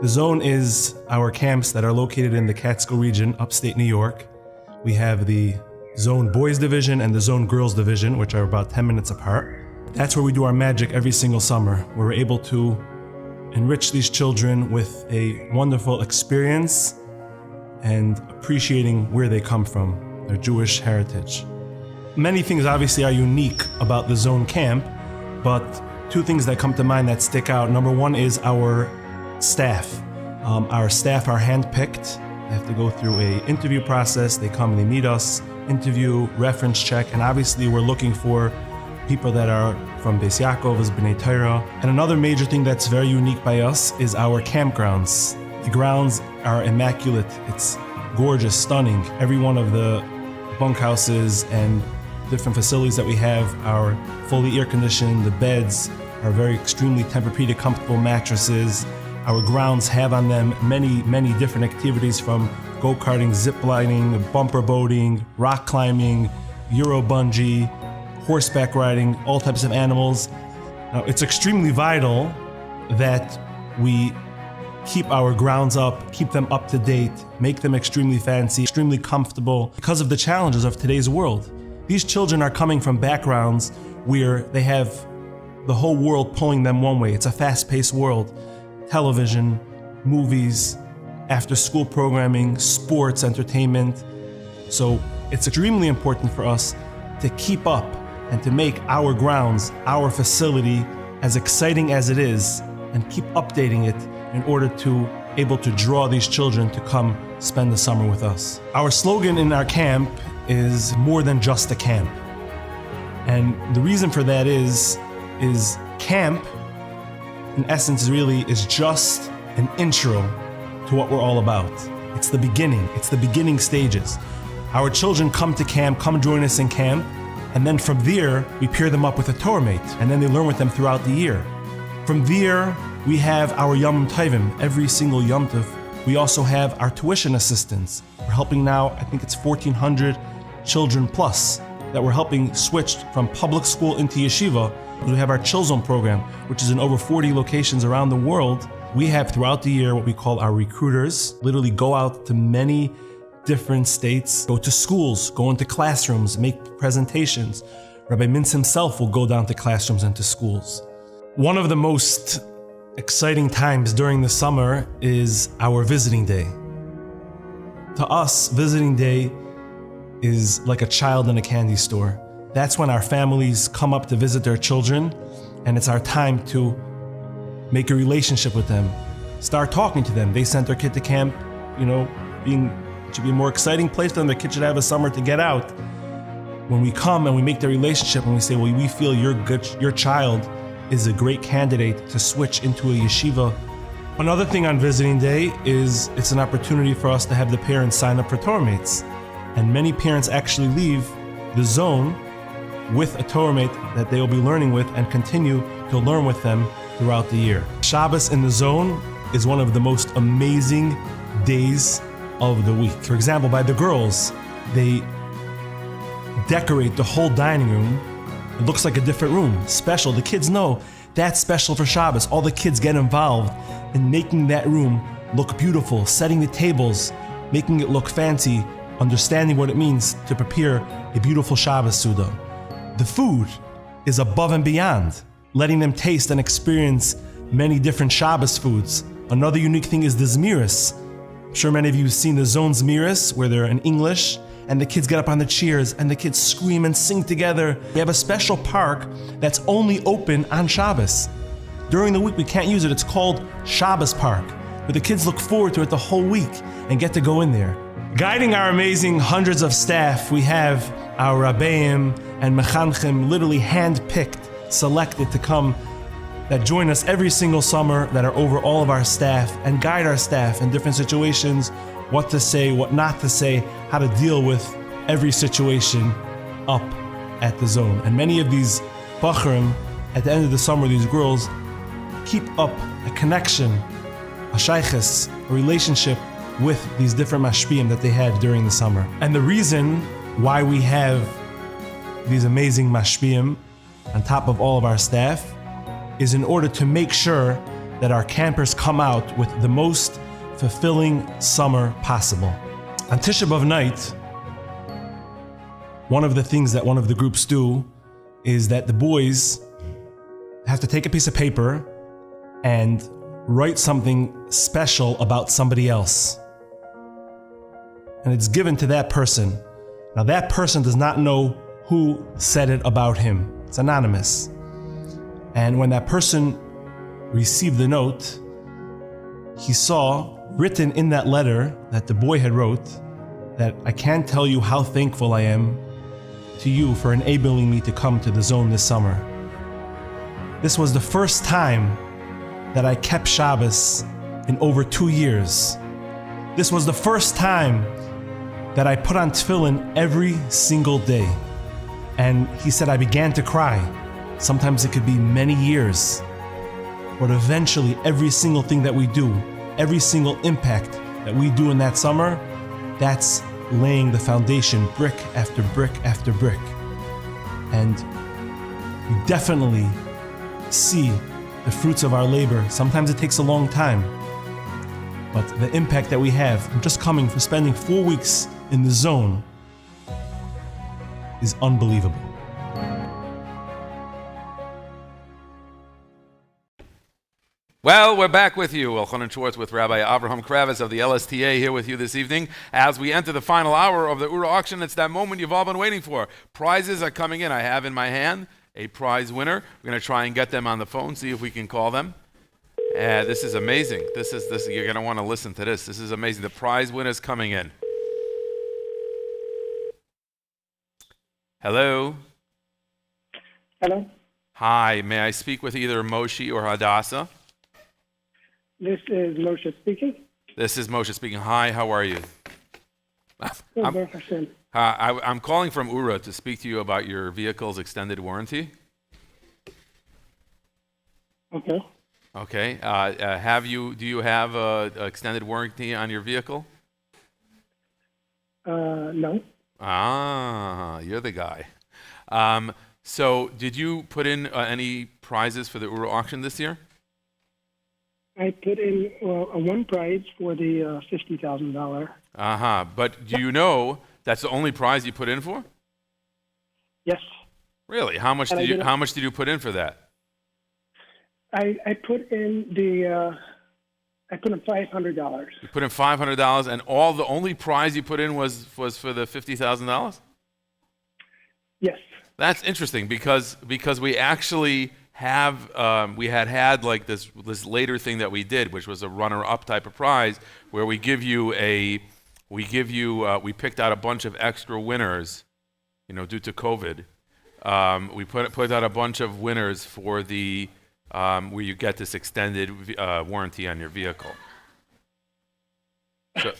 The zone is our camps that are located in the Catskill region, upstate New York. We have the Zone Boys Division and the Zone Girls Division, which are about 10 minutes apart. That's where we do our magic every single summer. Where we're able to enrich these children with a wonderful experience and appreciating where they come from, their Jewish heritage. Many things obviously are unique about the zone camp, but two things that come to mind that stick out. Number one is our staff. Our staff are handpicked. They have to go through an interview process. They come, they meet us, interview, reference check, and obviously we're looking for people that are from Beis Yaakov, as B'nai Torah. And another major thing that's very unique by us is our campgrounds. The grounds are immaculate. It's gorgeous, stunning. Every one of the bunkhouses and different facilities that we have are fully air conditioned. The beds are very extremely Tempur-Pedic comfortable mattresses. Our grounds have on them many different activities, from go-karting, zip lining, bumper boating, rock climbing, Euro bungee, horseback riding, all types of animals. Now, it's extremely vital that we keep our grounds up, keep them up to date, make them extremely fancy, extremely comfortable, because of the challenges of today's world. These children are coming from backgrounds where they have the whole world pulling them one way. It's a fast-paced world. Television, movies, after-school programming, sports, entertainment. So it's extremely important for us to keep up and to make our grounds, our facility, as exciting as it is, and keep updating it in order to able to draw these children to come spend the summer with us. Our slogan in our camp is more than just a camp. And the reason for that is camp, in essence, really is just an intro to what we're all about. It's the beginning stages. Our children come to camp, come join us in camp, and then from there, we pair them up with a Torah mate, and then they learn with them throughout the year. From there, we have our Yom Tovim, every single Yom Tov. We also have our tuition assistants. We're helping now, I think it's 1,400 children plus that we're helping switch from public school into yeshiva. We have our Chill Zone program, which is in over 40 locations around the world. We have throughout the year what we call our recruiters, literally go out to many different states, go to schools, go into classrooms, make presentations. Rabbi Mintz himself will go down to classrooms and to schools. One of the most exciting times during the summer is our visiting day. To us, visiting day is like a child in a candy store. That's when our families come up to visit their children, and it's our time to make a relationship with them, start talking to them. They sent their kid to camp, it should be a more exciting place for them. Their kid should have a summer to get out. When we come and we make the relationship and we say, well, we feel your child is a great candidate to switch into a yeshiva. Another thing on visiting day is it's an opportunity for us to have the parents sign up for Torah mates. And many parents actually leave the zone with a Torah mate that they will be learning with and continue to learn with them throughout the year. Shabbos in the zone is one of the most amazing days of the week. For example, by the girls, they decorate the whole dining room. It looks like a different room, special. The kids know that's special for Shabbos. All the kids get involved in making that room look beautiful, setting the tables, making it look fancy, understanding what it means to prepare a beautiful Shabbos Suda. The food is above and beyond, letting them taste and experience many different Shabbos foods. Another unique thing is the Zmiris. I'm sure many of you have seen the zone Zmiris, where they're in English, and the kids get up on the chairs and the kids scream and sing together. We have a special park that's only open on Shabbos. During the week, we can't use it. It's called Shabbos Park, where the kids look forward to it the whole week and get to go in there. Guiding our amazing hundreds of staff, we have our Rabbeim and Mechanchim literally hand-picked, selected to come that join us every single summer, that are over all of our staff and guide our staff in different situations, what to say, what not to say, how to deal with every situation up at the zone. And many of these Bachurim, at the end of the summer, these girls keep up a connection, a shaykhis, a relationship with these different mashpiyim that they had during the summer. And the reason why we have these amazing mashpiyim on top of all of our staff is in order to make sure that our campers come out with the most fulfilling summer possible. On Tisha B'Av night, one of the things that one of the groups do is that the boys have to take a piece of paper and write something special about somebody else. And it's given to that person. Now that person does not know who said it about him. It's anonymous. And when that person received the note, he saw written in that letter that the boy had wrote that I can't tell you how thankful I am to you for enabling me to come to the zone this summer. This was the first time that I kept Shabbos in over 2 years. This was the first time that I put on tefillin every single day. And he said I began to cry. Sometimes it could be many years. But eventually every single thing that we do, every single impact that we do in that summer, that's laying the foundation brick after brick after brick. And we definitely see the fruits of our labor. Sometimes it takes a long time, but the impact that we have from just coming, for spending 4 weeks in the zone is unbelievable. Well, we're back with you. Elchanan Schwartz with Rabbi Avraham Kravitz of the LSTA here with you this evening. As we enter the final hour of the Ura auction, it's that moment you've all been waiting for. Prizes are coming in. I have in my hand a prize winner. We're going to try and get them on the phone, see if we can call them. This is amazing. This you're going to want to listen to this. This is amazing. The prize winner's coming in. Hello? Hello? Hi, may I speak with either Moshe or Hadassah? This is Moshe speaking. This is Moshe speaking. Hi, how are you? Baruch Hashem. I'm calling from Ura to speak to you about your vehicle's extended warranty. Okay. Okay. Do you have an extended warranty on your vehicle? No. Ah, you're the guy. So did you put in any prizes for the Ura auction this year? I put in a one prize for the $50,000. But do you know that's the only prize you put in for? Yes. Really? How much did you put in for that? I put in $500. You put in $500, and the only prize you put in was for the $50,000? Yes. That's interesting because we actually have we had like this later thing that we did, which was a runner-up type of prize, where we picked out a bunch of extra winners, due to COVID. We put out a bunch of winners for the where you get this extended warranty on your vehicle. So,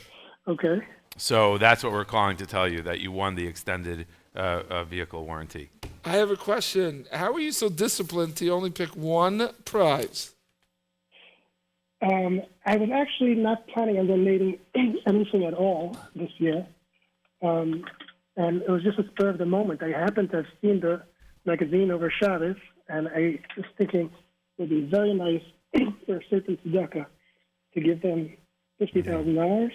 okay. So that's what we're calling to tell you, that you won the extended vehicle warranty. I have a question. How are you so disciplined to only pick one prize? I was actually not planning on donating anything at all this year. And it was just a spur of the moment. I happened to have seen the magazine over Shabbos, and I was thinking it would be very nice for a certain tzedakah to give them $50,000.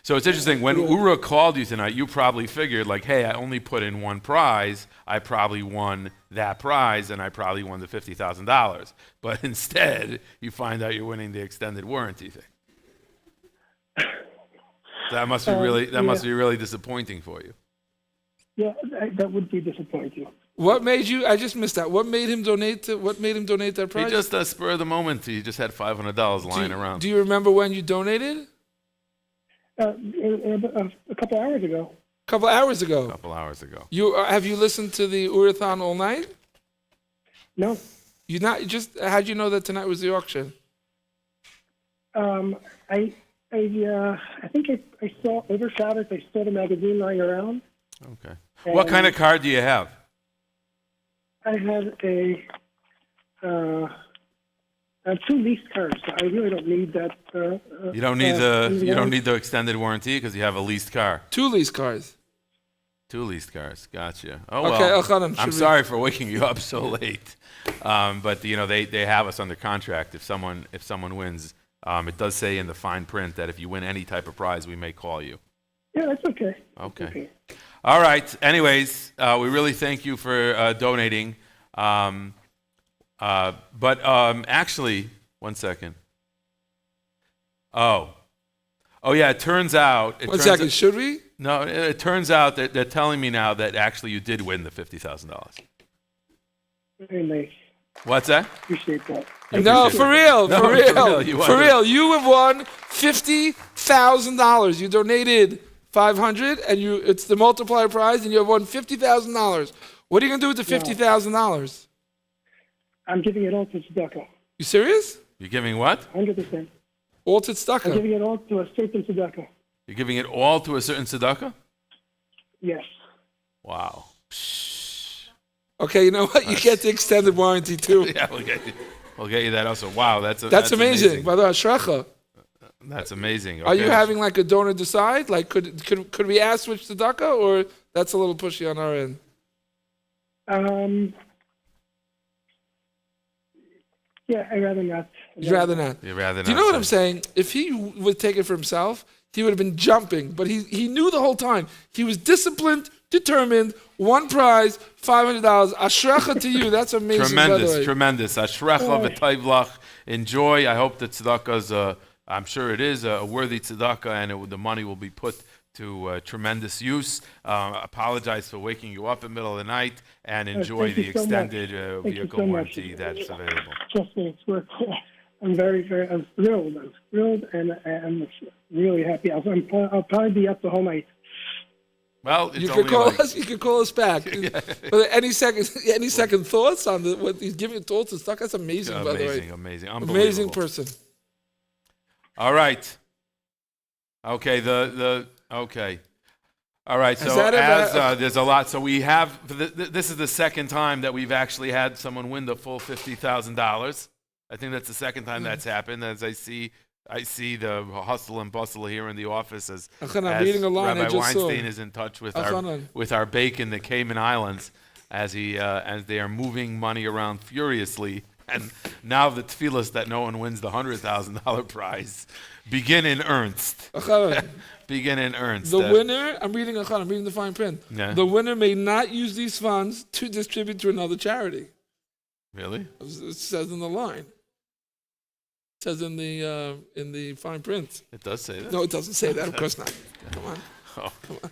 So it's interesting, when Ura called you tonight, you probably figured like, hey, I only put in one prize, I probably won that prize, and I probably won the $50,000. But instead, you find out you're winning the extended warranty thing. That must be really disappointing for you. Yeah, that would be disappointing. What made you? I just missed that. What made him donate that prize? He just spur of the moment. He just had $500 lying around. Do you remember when you donated? A couple hours ago. A couple hours ago. A couple hours ago. Have you listened to the Oorahthon all night? No. You not just? How'd you know that tonight was the auction? I think I saw over Shabbos. I saw the magazine lying around. Okay. What kind of car do you have? I have two leased cars. So I really don't need that. You don't need the extended warranty because you have a leased car. Two leased cars. Two leased cars. Gotcha. Oh Okay, well. Elchanan, I'm sorry for waking you up so late. But they have us under contract. If someone wins, it does say in the fine print that if you win any type of prize, we may call you. Yeah, that's okay. Okay. All right. Anyways, we really thank you for donating. But actually, one second. Oh yeah. It turns out. One second. Should we? No. It turns out that they're telling me now that actually you did win the $50,000. Very nice. What's that? Appreciate that. No, for real. For real. You have won $50,000. You donated $500, and it's the multiplier prize, and you have won $50,000. What are you gonna do with the $50,000? I'm giving it all to tzedakah. You serious? You're giving what? 100%. All to tzedakah. I'm giving it all to a certain tzedakah. You're giving it all to a certain tzedakah? Yes. Wow. Okay, you know what? You get the extended warranty too. Yeah, we'll get you that also. Wow, that's amazing. By the way, Ashrecha. That's amazing. Are you having like a donor decide? Like, could we ask which tzedakah, or that's a little pushy on our end? Yeah, I'd rather not. You'd rather not. You'd rather not. Do you know what I'm saying? If he would take it for himself, he would have been jumping. But he knew the whole time. He was disciplined, determined. One prize, $500. Ashrecha to you. That's amazing. Tremendous. Ashrecha v'tayvlach. Enjoy. I hope the tzedakah's. I'm sure it is a worthy tzedakah, and the money will be put to tremendous use. Apologize for waking you up in the middle of the night, and enjoy the extended vehicle warranty that's available. Trust me, it's worth it. I'm very, very, I'm thrilled. And I'm really happy. I'll probably be up the whole night. Well, you could call us. You could call us back. But any second thoughts on what he's giving thoughts and stuff? That's amazing. By the way, amazing, amazing person. All right. Okay. Okay. All right. So there's a lot. So we have. This is the second time that we've actually had someone win the full $50,000. I think that's the second time that's happened. As I see the hustle and bustle here in the office as Rabbi Weinstein is in touch with our bake in the Cayman Islands as they are moving money around furiously. And now the tefillas that no one wins the $100,000 prize begin in earnest. Begin in earnest. The winner, I'm reading the fine print. Yeah. The winner may not use these funds to distribute to another charity. Really? It says in the line. It says in the fine print. It does say that? No, it doesn't say that. Of course not. Come on.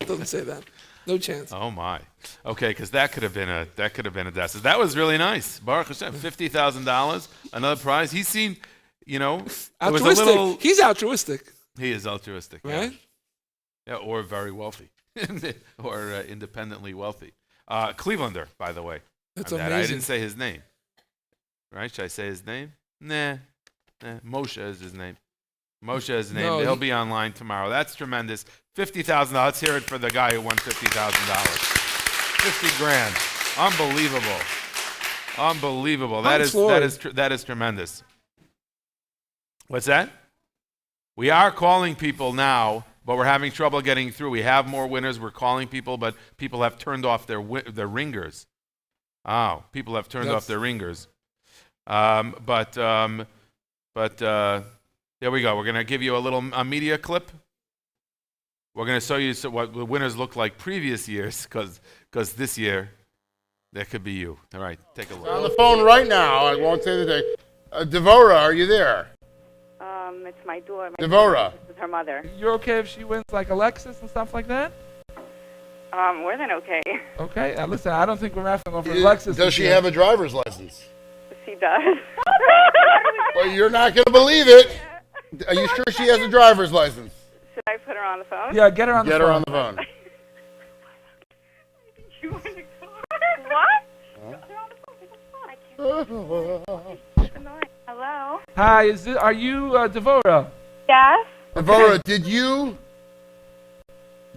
It doesn't say that. No chance. Oh my. Okay, because that could have been a death. That was really nice. Baruch Hashem, $50,000, another prize. He seemed, altruistic. He's altruistic. He is altruistic, right? Yeah, or very wealthy, or independently wealthy. Clevelander, by the way. That's amazing. I didn't say his name. Right? Should I say his name? Nah. Moshe is his name. Moshe is his name. No, He'll be online tomorrow. That's tremendous. $50,000. Let's hear it for the guy who won $50,000. $50,000. Unbelievable. That is tremendous. What's that? We are calling people now, but we're having trouble getting through. We have more winners. We're calling people, but people have turned off their ringers. Oh, people have turned off their ringers. But there we go. We're going to give you a media clip. We're going to show you what the winners look like previous years, because this year, that could be you. All right, take a look. On the phone right now. I won't say the date. Devora, are you there? It's my daughter. Devora. This is her mother. You're okay if she wins like a Lexus and stuff like that? More than okay. Okay, listen, I don't think we're asking for a Lexus. Does she have a driver's license? She does. Well, you're not going to believe it. Are you sure she has a driver's license? Should I put her on the phone? Yeah, get her on the phone. Get her on the phone. You want to call her? What? Huh? Hello? Hi, are you Devora? Yes? Devora,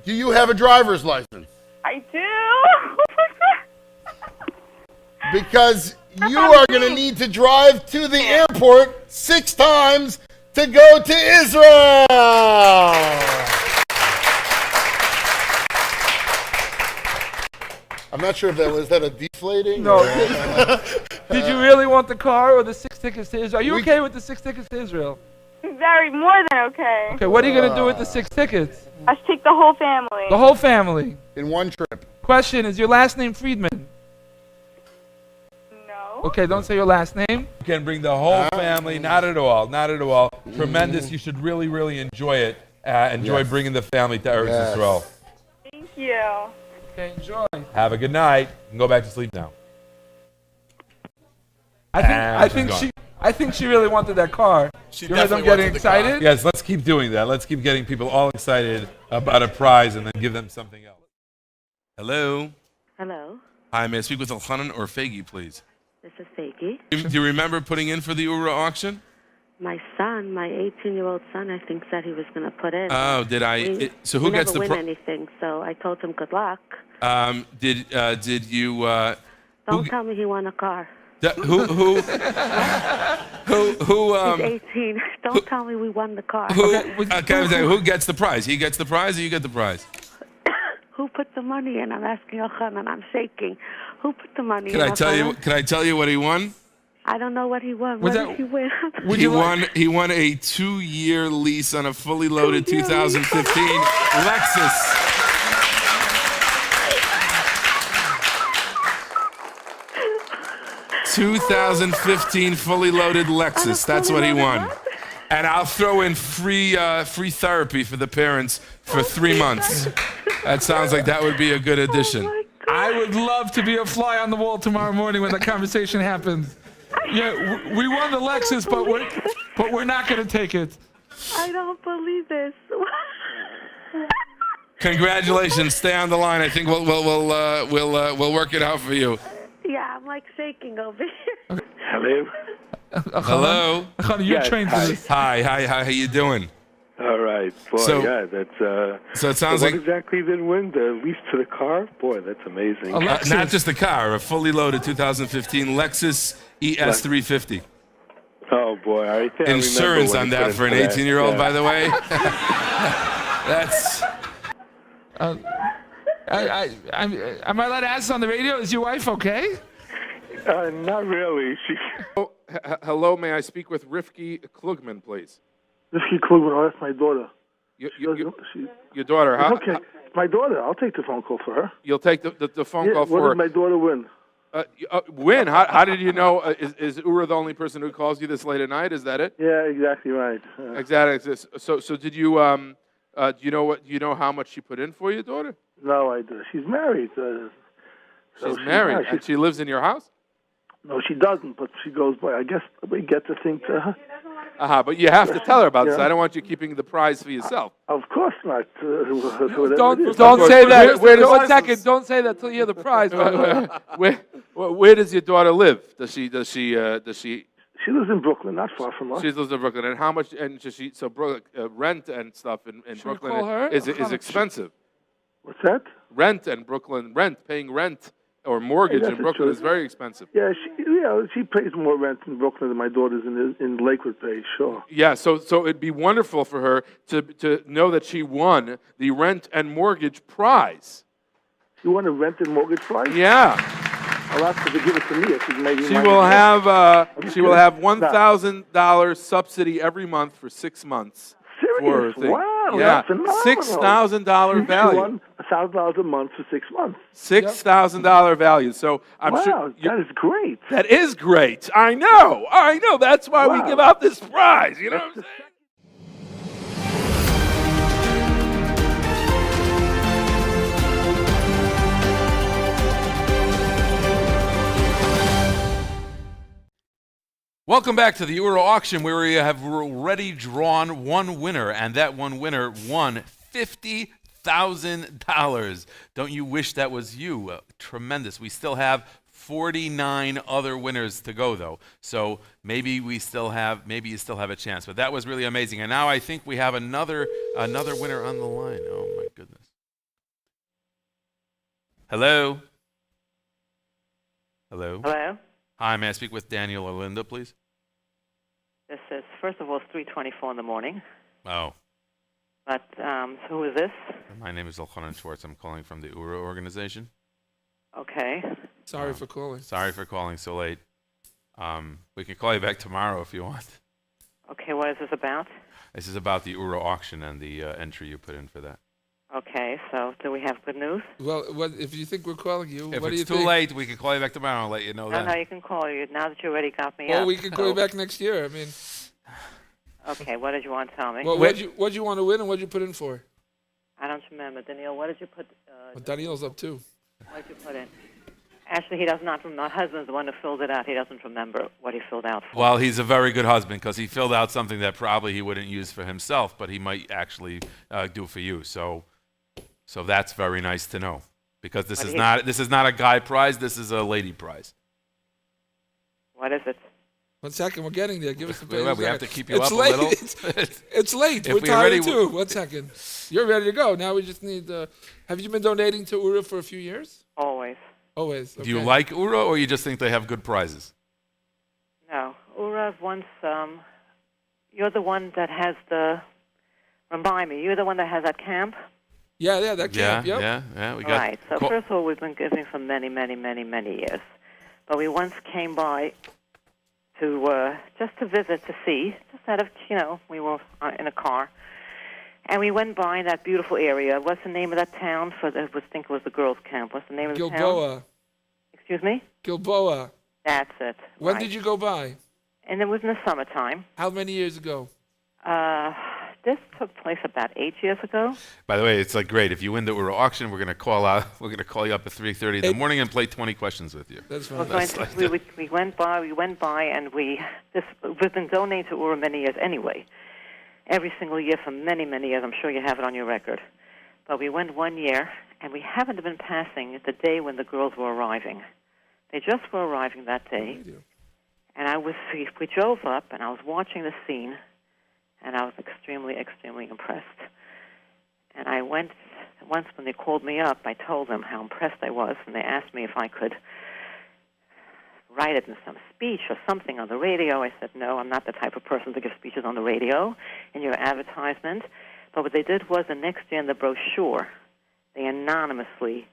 do you have a driver's license? I do. Because you are going to need to drive to the airport 6 times to go to Israel. I'm not sure if that was a deflating. No. Did you really want the car or the 6 tickets to Israel? Are you okay with the 6 tickets to Israel? Very more than okay. Okay, what are you going to do with the 6 tickets? I should take the whole family. The whole family. In one trip. Question, is your last name Friedman? No. Okay, don't say your last name. You can bring the whole family. Not at all. Not at all. Tremendous. You should really, really enjoy it. Enjoy bringing the family to Eretz Yisrael. Thank you. Okay, enjoy. Have a good night. You can go back to sleep now. I think she really wanted that car. You heard them getting excited? Yes, let's keep doing that. Let's keep getting people all excited about a prize and then give them something else. Hello. Hello. Hi, may I speak with Elchanan or Fagi, please? This is Fagi. Do you remember putting in for the Ura auction? My son, my 18-year-old son, I think said he was going to put in. Oh, did I? So who we gets never the win anything, so I told him good luck. Did you? Don't tell me he won a car. Who? He's 18. Don't tell me we won the car. Who gets the prize? He gets the prize, or you get the prize? Who put the money in? I'm asking Yochanan. I'm shaking. Who put the money in? Can I tell you what he won? I don't know what he won. What did he win? He won a 2-year lease on a fully loaded 2015 Lexus. 2015 fully loaded Lexus. That's what he won. And I'll throw in free therapy for the parents for 3 months. That sounds like that would be a good addition. I would love to be a fly on the wall tomorrow morning when the conversation happens. Yeah, we won the Lexus, but we're not going to take it. I don't believe this. Congratulations. Stay on the line. I think we'll work it out for you. Yeah, I'm like shaking over here. Hello. Hello. You're trained for this. Hi. How you doing? All right, boy. That's. So it sounds what like exactly did win the lease to the car? Boy, that's amazing. Not just the car, a fully loaded 2015 Lexus ES 350. Oh boy, I think Insurance on that for an 18-year-old, by the way. That's. Am I allowed to ask on the radio? Is your wife okay? Not really. Hello, may I speak with Rifki Klugman, please? Rifki Klugman, oh, that's my daughter. Your daughter, huh? Okay, my daughter. I'll take the phone call for her. You'll take the phone call for her. What did my daughter win? Win? How did you know? Is Ura the only person who calls you this late at night? Is that it? Yeah, exactly right. Exactly. So did you do you know how much she put in for your daughter? No, I do. She's married. She's married, and she lives in your house? No, she doesn't, but she goes by. I guess we get to think to her. But you have to tell her about this. I don't want you keeping the prize for yourself. Of course not. Don't say that. One second. Don't say that till you hear the prize. Where does your daughter live? Does she? She lives in Brooklyn, not far from us. She lives in Brooklyn, and how much? And rent and stuff in Brooklyn is expensive. What's that? Rent in Brooklyn, paying rent or mortgage in Brooklyn is very expensive. Yeah, she pays more rent in Brooklyn than my daughter's in Lakewood pays, sure. Yeah, so it'd be wonderful for her to know that she won the rent and mortgage prize. You won a rent and mortgage prize? Yeah. I'll ask her to give it to me if she's maybe. She will have $1,000 subsidy every month for 6 months. Serious? Wow, yeah, that's phenomenal. $6,000 value. $1,000 a month for 6 months. $6,000 value. So I'm sure that is great. That is great. I know. That's why we give out this prize. You know what I'm saying? Welcome back to the Euro auction, where we have already drawn one winner, and that one winner won $50,000. Don't you wish that was you? Tremendous. We still have 49 other winners to go, though. So maybe you still have a chance. But that was really amazing. And now I think we have another winner on the line. Oh my goodness. Hello. Hello. Hello. Hi, may I speak with Daniel or Linda, please? This is, first of all, it's 3:24 in the morning. Oh. But who is this? My name is Elchanan Schwartz. I'm calling from the Oorah organization. Okay. Sorry for calling. Sorry for calling so late. We can call you back tomorrow if you want. Okay, what is this about? This is about the Oorah auction and the entry you put in for that. Okay, so do we have good news? Well, what if you think we're calling you? If what do you it's too think? late, we can call you back tomorrow and let you know that. No, you can call you now that you already got me Well, up. we can call you back next year. I mean. Okay, what did you want to tell me? Well, what'd you want to win and what'd you put in for? I don't remember. Daniel, what did you put? Well, Daniel's up too. What did you put in? Actually, he does not remember. My husband's the one who filled it out. He doesn't remember what he filled out for. Well, he's a very good husband because he filled out something that probably he wouldn't use for himself, but he might actually do for you. So that's very nice to know because this is not a guy prize. This is a lady prize. What is it? 1 second, we're getting there. Give us the we have to keep you up late. a little. It's late. If We're we tired already too. 1 second. You're ready to go. Now we just need. Have you been donating to Oorah for a few years? Always. Always. Okay. Do you like Oorah or you just think they have good prizes? No. Oorah once, you're the one that has the, remind me, you're the one that has that camp? Yeah, that camp, yep. Yeah, we got Right, so first of all, we've been giving for many, many, many, many years. But we once came by to, just to visit, to see, just out of, we were in a car. And we went by that beautiful area. What's the name of that town? I think it was the girls' camp. What's the name of the town? Gilboa. Excuse me? Gilboa. That's it. When right. did you go by? And it was in the summertime. How many years ago? This took place about 8 years ago. By the way, it's like great. If you win the Oorah auction, we're going to call you up at 3:30 in the morning and play 20 questions with you. That's fine. We went by, and we've been donating to Oorah many years anyway. Every single year for many, many years. I'm sure you have it on your record. But we went 1 year, and we happened to have been passing the day when the girls were arriving. They just were arriving that day. And we drove up, and I was watching the scene, and I was extremely, extremely impressed. And I went, once when they called me up, I told them how impressed I was, and they asked me if I could write it in some speech or something on the radio. I said, no, I'm not the type of person to give speeches on the radio in your advertisement. But what they did was the next year in the brochure, they anonymously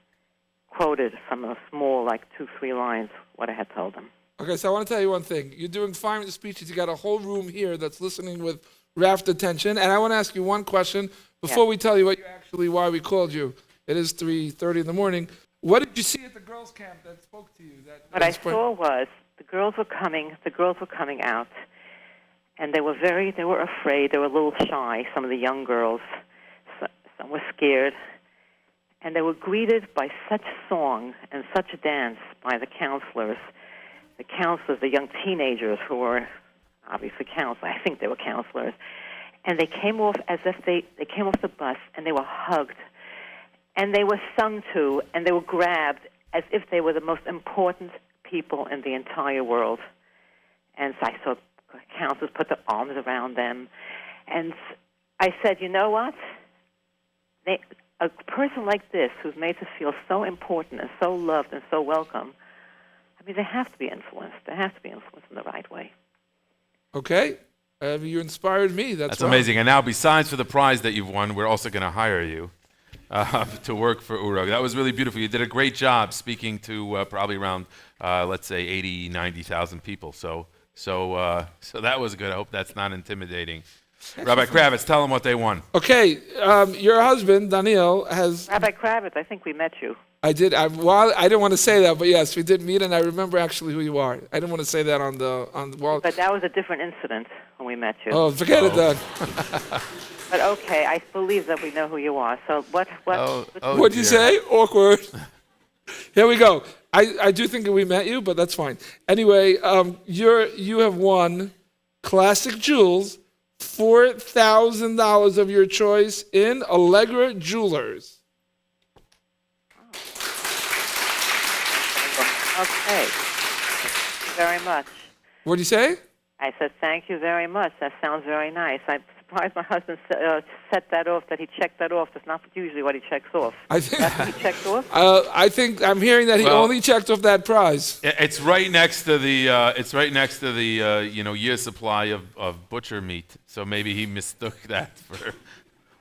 quoted from a small, 2-3 lines, what I had told them. Okay, so I want to tell you one thing. You're doing fine with the speeches. You got a whole room here that's listening with rapt attention. And I want to ask you one question before we tell you why we called you. It is 3:30 in the morning. What did you see at the girls' camp that spoke to you? What I saw was the girls were coming out, and they were afraid. They were a little shy, some of the young girls. Some were scared. And they were greeted by such song and such dance by the counselors. The young teenagers who were obviously counselors. I think they were counselors. And they came off as if they came off the bus, and they were hugged. And they were sung to, and they were grabbed as if they were the most important people in the entire world. And so I saw counselors put their arms around them. And I said, you know what? A person like this who's made to feel so important and so loved and so welcome, they have to be influenced. They have to be influenced in the right way. Okay. You inspired me. That's amazing. And now, besides for the prize that you've won, we're also going to hire you to work for Oorah. That was really beautiful. You did a great job speaking to probably around, let's say, 80, 90,000 people. So that was good. I hope that's not intimidating. Rabbi Kravitz, tell them what they won. Okay. Your husband, Daniel, has... Rabbi Kravitz, I think we met you. I did. I didn't want to say that, but yes, we did meet, and I remember actually who you are. I didn't want to say that on the wall. But that was a different incident when we met you. Oh, forget it then. But okay, I believe that we know who you are. So what what'd you say? Awkward. Here we go. I do think that we met you, but that's fine. Anyway, you have won Classic Jewels, $4,000 of your choice in Allegra Jewelers. Okay. Thank you very much. What did you say? I said, thank you very much. That sounds very nice. I'm surprised my husband set that off, that he checked that off. That's not usually what he checks off. I think That's what he checked off? I think I'm hearing that he only checked off that prize. It's right next to the year supply of butcher meat. So maybe he mistook that for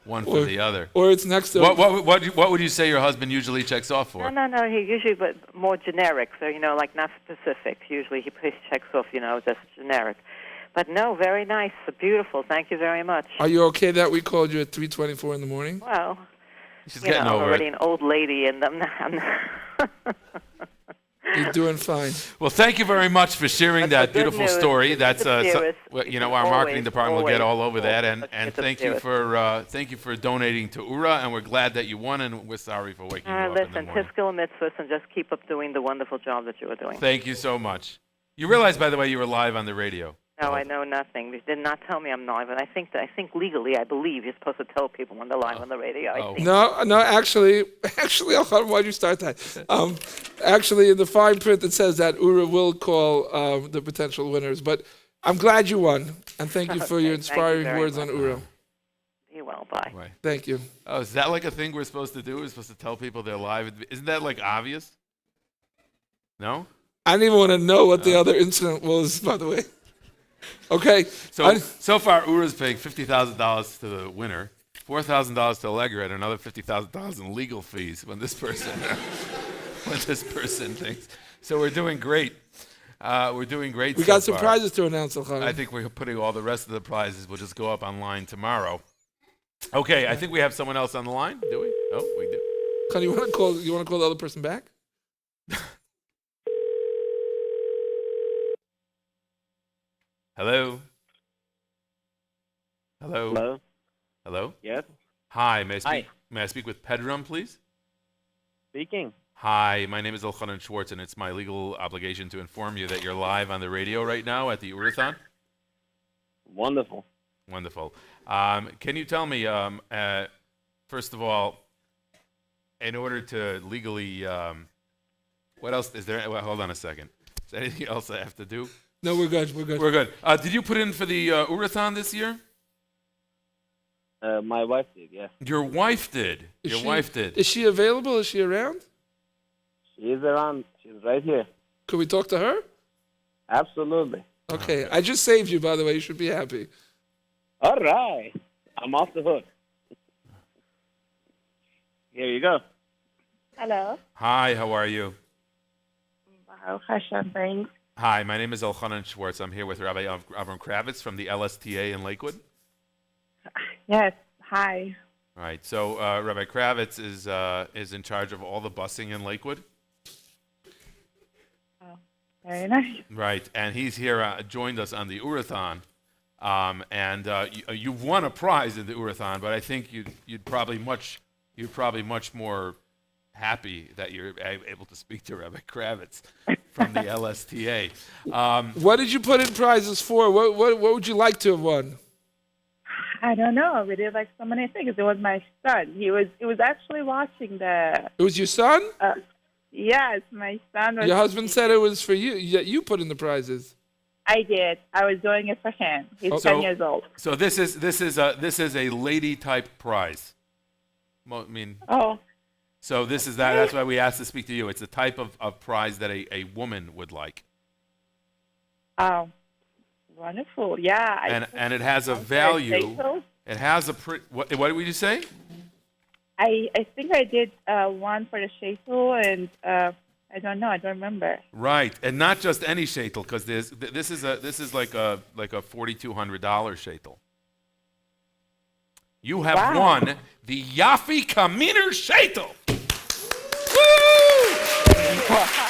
one for the other. Or it's next to. What would you say your husband usually checks off for? No. He usually, but more generic. So like not specific. Usually he checks off, just generic. But no, very nice, beautiful. Thank you very much. Are you okay that we called you at 3:24 in the morning? Well, getting I'm over already it. an old lady, and I'm You're doing fine. Well, thank you very much for sharing that good beautiful news. story. It's That's the our marketing department will get all over always. that. And thank you for donating to Oorah, and we're glad that you won, and we're sorry for waking you up in the Listen, morning. Tiskil Mitzvahs, and just keep up doing the wonderful job that you are doing. Thank you so much. You realize, by the way, you were live on the radio. No, I know nothing. They did not tell me I'm live, and I think legally, I believe you're supposed to tell people when they're live on the radio. I think. No. Actually, why'd you start that? Actually, in the fine print, it says that Oorah will call the potential winners. But I'm glad you won, and thank you for your inspiring words on Oorah. Be well. Bye. Thank you. Oh, is that like a thing we're supposed to do? We're supposed to tell people they're live? Isn't that like obvious? No? I didn't even want to know what the other incident was, by the way. Okay. So far, Oorah's paying $50,000 to the winner, $4,000 to Allegra, and another $50,000 in legal fees when this person thinks. So we're doing great. We're doing great. We got some prizes to announce, Elchanan. I think we're putting all the rest of the prizes. We'll just go up online tomorrow. Okay, I think we have someone else on the line. Do we? Oh, we do. Con, you want to call the other person back? Hello? Hello? Hello? Hello? Yes? Hi, may I speak with Pedram, please? Speaking. Hi, my name is Elchanan Schwartz, and it's my legal obligation to inform you that you're live on the radio right now at the Oorahthon. Wonderful. Wonderful. Can you tell me, first of all, in order to legally, what else is there? Well, hold on a second. Is there anything else I have to do? No, we're good. We're good. We're good. Did you put in for the Oorahthon this year? My wife did, yeah. Your wife did. Wife did. Is she available? Is she around? She is around. She's right here. Could we talk to her? Absolutely. Okay. I just saved you, by the way. You should be happy. All right. I'm off the hook. Here you go. Hello. Hi, how are you? Baruch Hashem, thanks. Hi, my name is Elchanan Schwartz. I'm here with Rabbi Avram Kravitz from the LSTA in Lakewood. Yes. Hi. All right. So Rabbi Kravitz is in charge of all the busing in Lakewood. Oh, very nice. Right, and he's here, joined us on the Oorahthon, and you've won a prize in the Oorahthon. But I think you'd probably much more happy that you're able to speak to Rabbi Kravitz from the LSTA. What did you put in prizes for? What would you like to have won? I don't know. We did like so many things. It was my son. He was actually watching the. It was your son? Yes, my son was. Your husband said it was for you. You put in the prizes. I did. I was doing it for him. He's 10 years old. So this is a lady type prize. I mean. Oh. So this is that. That's why we asked to speak to you. It's a type of prize that a woman would like. Oh, wonderful! Yeah. And it has a value. It has a what did we just say? I think I did one for the sheitel, and I don't know. I don't remember. Right, and not just any sheitel, because this is like a $4,200 sheitel. You have won the Yafi Kaminer sheitel.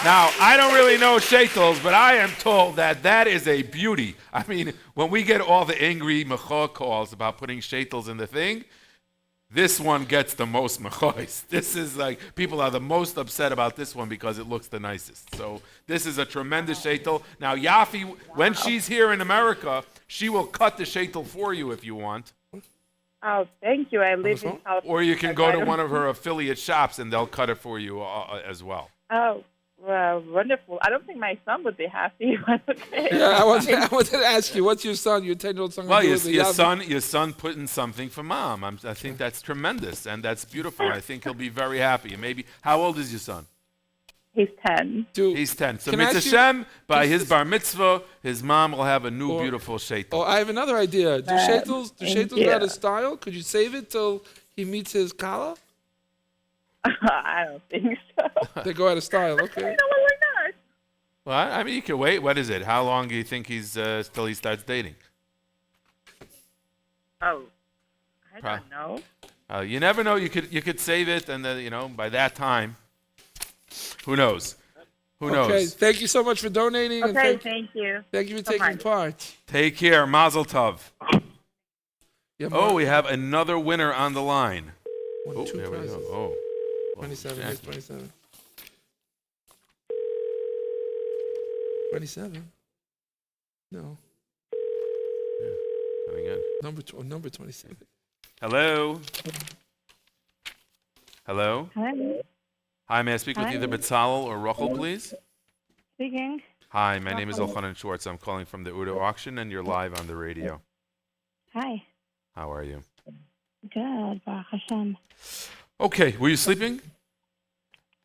Now, I don't really know sheitels, but I am told that is a beauty. I mean, when we get all the angry mecha calls about putting sheitels in the thing, this one gets the most mechais. This is like, people are the most upset about this one because it looks the nicest. So this is a tremendous sheitel. Now, Yafi, when she's here in America, she will cut the sheitel for you if you want. Oh, thank you. I live in California. Or you can go to one of her affiliate shops and they'll cut it for you as well. Oh, wonderful. I don't think my son would be happy, but okay. Yeah, I wanted to ask you, what's your son, your 10-year-old son? Well, your son put in something for mom. I think that's tremendous, and that's beautiful. I think he'll be very happy. And maybe, how old is your son? He's 10. He's 10. So Mitzvah Hashem, by his bar mitzvah, his mom will have a new beautiful shaitel. Oh, I have another idea. Do shaitels go out of style? Could you save it till he meets his kala? I don't think so. They go out of style, okay. You know what, why not? Well, I mean, you can wait. What is it? How long do you think he's till he starts dating? Oh, I don't know. You never know. You could save it, and then by that time, who knows? Who knows? Okay, thank you so much for donating. Okay, and thank you. Thank you for taking part. Take care. Mazel tov. Yeah, we have another winner on the line. There we go. Oh. 27. Here's 27. 27? No. Yeah, coming in. Number 27. Hello? Hello? Hi. Hi, may I speak with either Betzalel or Rachel, please? Speaking. Hi, my name is Elchanan Schwartz. I'm calling from the Uda auction, and you're live on the radio. Hi. How are you? Good, Baruch Hashem. Okay, were you sleeping?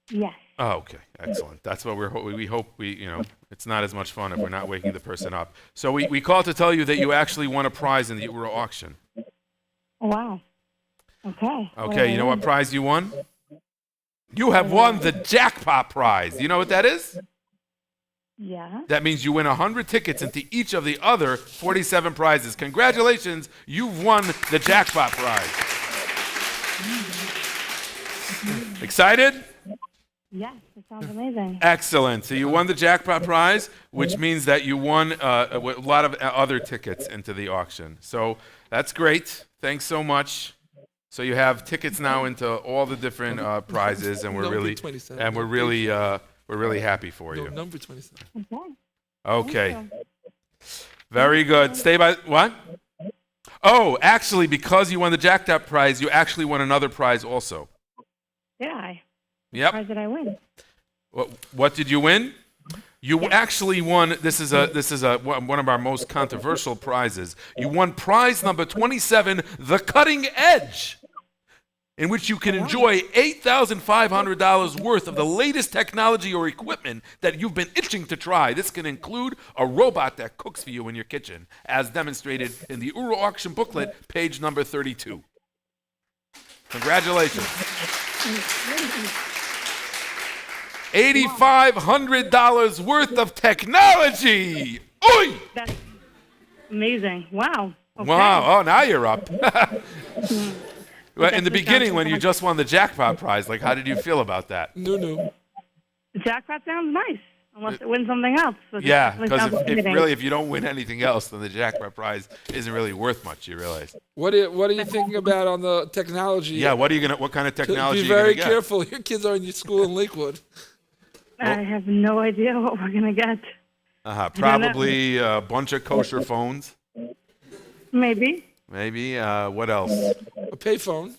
Yes. Oh, okay, excellent. That's what we hope it's not as much fun if we're not waking the person up. So we called to tell you that you actually won a prize in the Ura auction. Wow. Okay. Okay, you know what prize you won? You have won the jackpot prize. Do you know what that is? Yeah. That means you win 100 tickets into each of the other 47 prizes. Congratulations, you've won the jackpot prize. Excited? Yes, it sounds amazing. Excellent. So you won the jackpot prize, which means that you won a lot of other tickets into the auction. So that's great. Thanks so much. So you have tickets now into all the different prizes, and we're really happy for you. Number 27. Okay. Very good. Stay by what? Oh, actually, because you won the jackpot prize, you actually won another prize also. Yeah. Yep. What prize did I win? What did you win? You actually won. This is one of our most controversial prizes. You won prize number 27, the Cutting Edge, in which you can enjoy $8,500 worth of the latest technology or equipment that you've been itching to try. This can include a robot that cooks for you in your kitchen, as demonstrated in the Ura auction booklet, page number 32. Congratulations. $8,500 worth of technology. Oi! That's amazing. Wow. Okay. Wow. Oh, now you're up. Well, in the beginning, when you just won the jackpot prize, how did you feel about that? No. The jackpot sounds nice, unless it wins something else. Yeah, because if you don't win anything else, then the jackpot prize isn't really worth much. You realize? What are you thinking about on the technology? Yeah, what kind of technology? Be very careful. Your kids are in your school in Lakewood. I have no idea what we're gonna get. Probably a bunch of kosher phones. Maybe. What else? A payphone.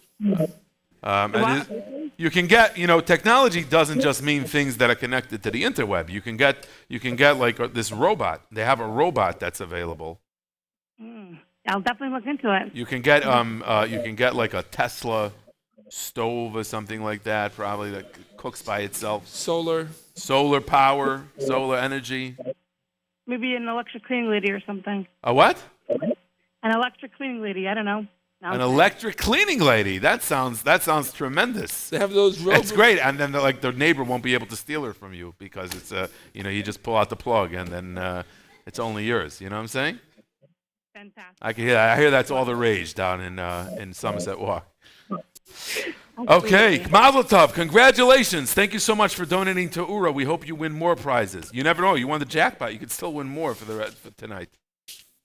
You can get, technology doesn't just mean things that are connected to the interweb. You can get like this robot. They have a robot that's available. I'll definitely look into it. You can get like a Tesla stove or something like that, probably, that cooks by itself. Solar power, solar energy. Maybe an electric cleaning lady or something. A what? An electric cleaning lady. I don't know. An electric cleaning lady. That sounds tremendous. They have those robots. It's great, and then the neighbor won't be able to steal her from you because it's you just pull out the plug and then it's only yours. You know what I'm saying? Fantastic. I hear that's all the rage down in Somerset Walk. Okay, Mazel Tov. Congratulations. Thank you so much for donating to Ura. We hope you win more prizes. You never know. You won the jackpot. You could still win more for tonight.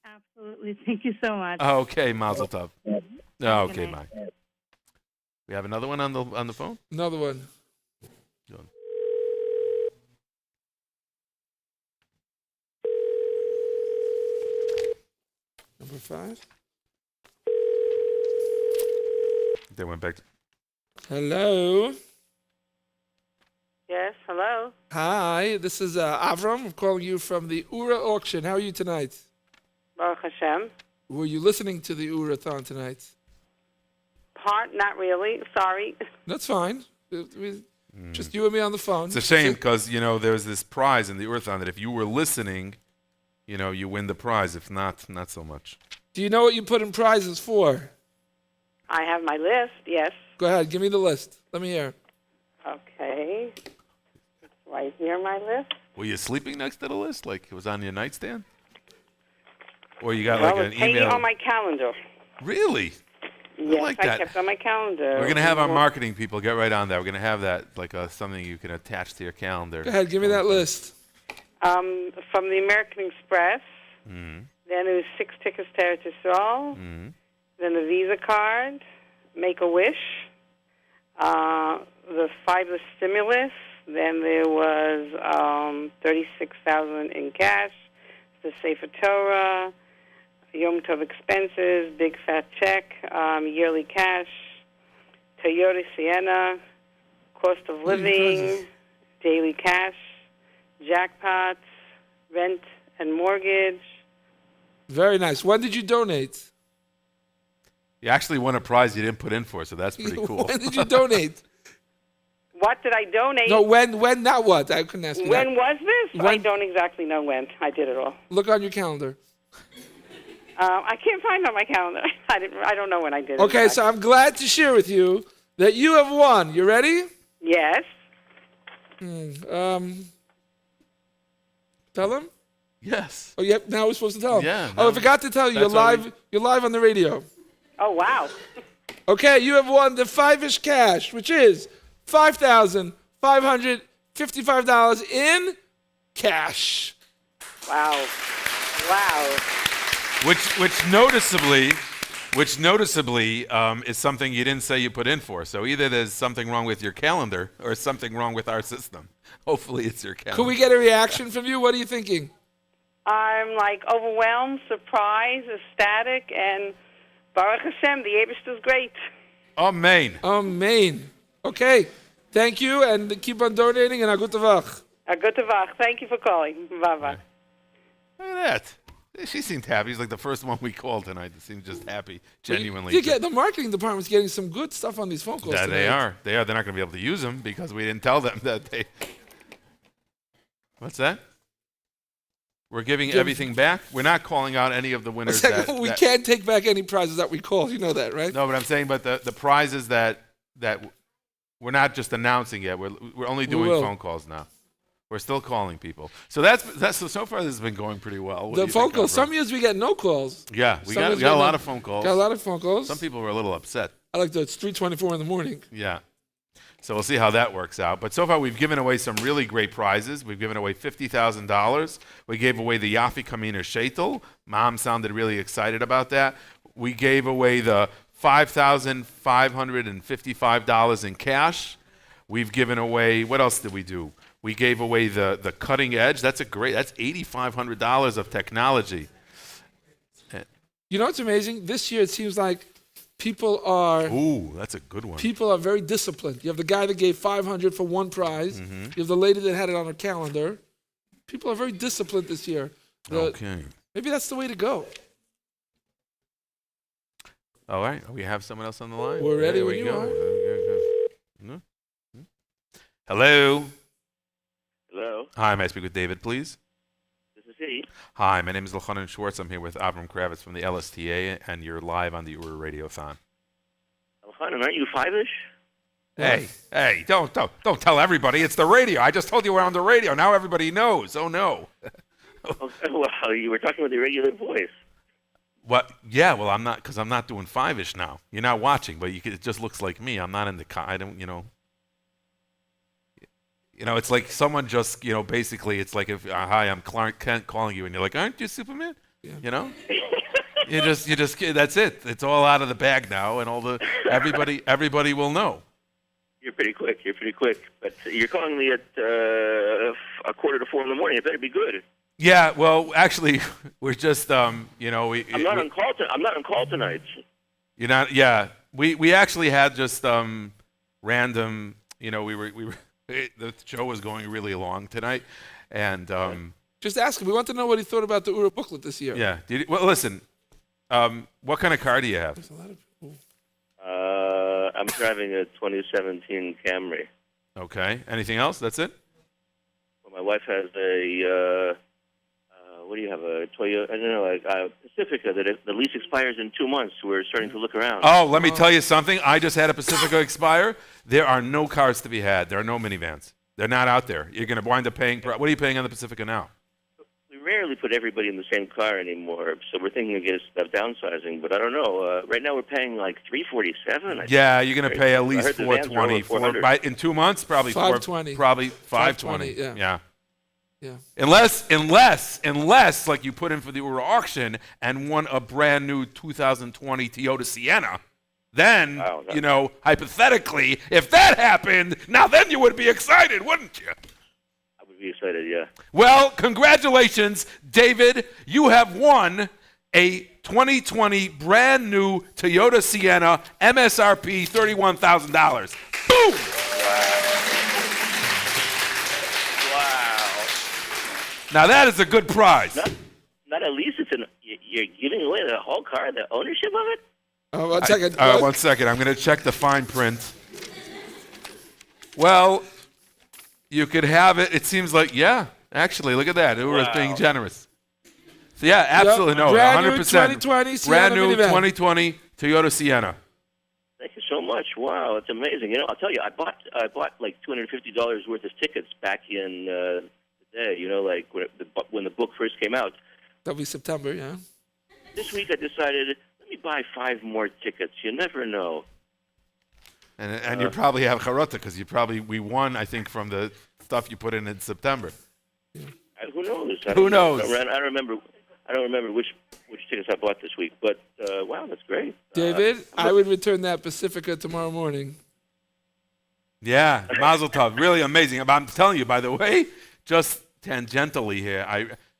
Absolutely. Thank you so much. Okay, Mazel Tov. Okay, bye. We have another one on the phone? Another one. Go on. Number 5. They went back. Hello. Yeah, Yes, hello. Hi, this is Avram. I'm calling you from the Ura auction. How are you tonight? Baruch Hashem. Were you listening to the Oorahthon tonight? Not really. Sorry. That's fine. Just you and me on the phone. It's a shame because, there's this prize in the Oorahthon that if you were listening, you win the prize. If not, not so much. Do you know what you put in prizes for? I have my list, yes. Go ahead. Give me the list. Let me hear. Okay. It's right here, my list. Were you sleeping next to the list? Like it was on your nightstand? Or you got Well, like an it's hanging email? on my calendar. Really? Yes, like I that. kept on my calendar. We're going to have our marketing people get right on that. We're going to have that like something you can attach to your calendar. Go ahead. Give me that list. From the American Express. Mm-hmm. Then it was 6 tickets to Eretz Yisrael. Mm-hmm. Then the Visa card. Make-A-Wish. The Fiveish stimulus. Then there was $36,000 in cash. The Sefer Torah. Yom Tov expenses, big fat check, yearly cash, Toyota Sienna, cost of living, daily cash, jackpots, rent and mortgage. Very nice. When did you donate? You actually won a prize you didn't put in for, so that's pretty cool. When did you donate? What did I donate? No, when, not what. I couldn't ask you When that. was this? When? I don't exactly know when. I did it all. Look on your calendar. I can't find it on my calendar. I don't know when I did it. Okay, so I'm glad to share with you that you have won. You ready? Yes. Tell him? Yes. Oh, yep. Now we're supposed to tell him. Yeah. Oh, I forgot to tell you. You're live. You're live on the radio. Oh, wow. Okay, you have won the Fiveish cash, which is $5,555 in cash. Wow. Wow. Which noticeably is something you didn't say you put in for. So either there's something wrong with your calendar or something wrong with our system. Hopefully it's your calendar. Could we get a reaction from you? What are you thinking? I'm like overwhelmed, surprised, ecstatic, and Baruch Hashem, the Eibishter is great. Amen. Amen. Okay. Thank you, and keep on donating, and a good tavach. A good tavach. Thank you for calling. Bye-bye. Look at that. She seemed happy. She's like the first one we called tonight. She seemed just happy, genuinely. You get the marketing department's getting some good stuff on these phone calls. Yeah, tonight. they are. They're not going to be able to use them because we didn't tell them that they. What's that? We're giving everything back. We're not calling out any of the winners. We can't take back any prizes that we call. You know that, right? No, but I'm saying, but the prizes that we're not just announcing yet. We're only doing phone calls now. We're still calling people. So so far this has been going pretty well. The phone calls. Some years we get no calls. Yeah, we got a lot of phone calls. Got a lot of phone calls. Some people were a little upset. I like that. It's 3:24 in the morning. Yeah. So we'll see how that works out. But so far we've given away some really great prizes. We've given away $50,000. We gave away the Yafi Kaminer Shaitel. Mom sounded really excited about that. We gave away the $5,555 in cash. We've given away, what else did we do? We gave away the cutting edge. That's $8,500 of technology. You know what's amazing? This year it seems like people are. Ooh, that's a good one. People are very disciplined. You have the guy that gave $500 for one prize. Mm-hmm. You have the lady that had it on her calendar. People are very disciplined this year. Okay. Maybe that's the way to go. All right. We have someone else on the line. We're ready when you are. No? Hello. Hello. Hi, may I speak with David, please? This is he. Hi, my name is Elchanan Schwartz. I'm here with Avram Kravitz from the LSTA, and you're live on the Ura Radiothon. Elchanan, aren't you Fiveish? Hey, don't tell everybody. It's the radio. I just told you we're on the radio. Now everybody knows. Oh, no. Well, you were talking with your regular voice. What? Yeah, well, I'm not, because I'm not doing Fiveish now. You're not watching, but it just looks like me. I'm not in the, I don't, it's like someone just, basically, it's like if, hi, I'm Clark Kent calling you, and you're like, aren't you Superman? Yeah. You just, that's it. It's all out of the bag now, and everybody will know. You're pretty quick. But you're calling me at 3:45 in the morning. It better be good. Yeah, well, actually, we're just, I'm not on call. I'm not on call tonight. You're not. Yeah, we actually had just random. We were The show was going really long tonight, and just ask him. We want to know what he thought about the Oorah booklet this year. yeah. Well, listen. What kind of car do you have? There's a lot of people. I'm driving a 2017 Camry. Okay. Anything else? That's it? Well, my wife has a, what do you have, a Toyota, I don't know, a Pacifica that the lease expires in 2 months. We're starting to look around. Oh, let me tell you something. I just had a Pacifica expire. There are no cars to be had. There are no minivans. They're not out there. You're going to wind up paying. What are you paying on the Pacifica now? We rarely put everybody in the same car anymore, so we're thinking of downsizing. But I don't know. Right now we're paying like $347. Yeah, you're going to pay at least $420. In 2 months, probably $520. Probably $520. Yeah. Unless like you put in for the Oorah auction and won a brand new 2020 Toyota Sienna, then hypothetically, if that happened, now then you would be excited, wouldn't you? I would be excited, yeah. Well, congratulations, David. You have won a 2020 brand new Toyota Sienna, MSRP $31,000. Boom! Now that is a good prize. Not at least you're giving away the whole car, the ownership of it? 1 second. 1 second. I'm going to check the fine print. Well, you could have it. It seems like, actually, look at that. Oorah's being generous. So, yeah, absolutely. No, brand 100%. New 2020 Sienna brand new minivan. 2020 Toyota Sienna. Thank you so much. Wow, that's amazing. I'll tell you, I bought like $250 worth of tickets back in the day, like when the book first came out. That'll be September, yeah. This week I decided, let me buy 5 more tickets. You never know. And you probably have charota because we won, I think, from the stuff you put in September. Who knows? Who knows? I don't remember which tickets I bought this week. But wow, that's great. David, I would return that Pacifica tomorrow morning. Yeah, Mazel Tov. Really amazing. I'm telling you, by the way, just tangentially here,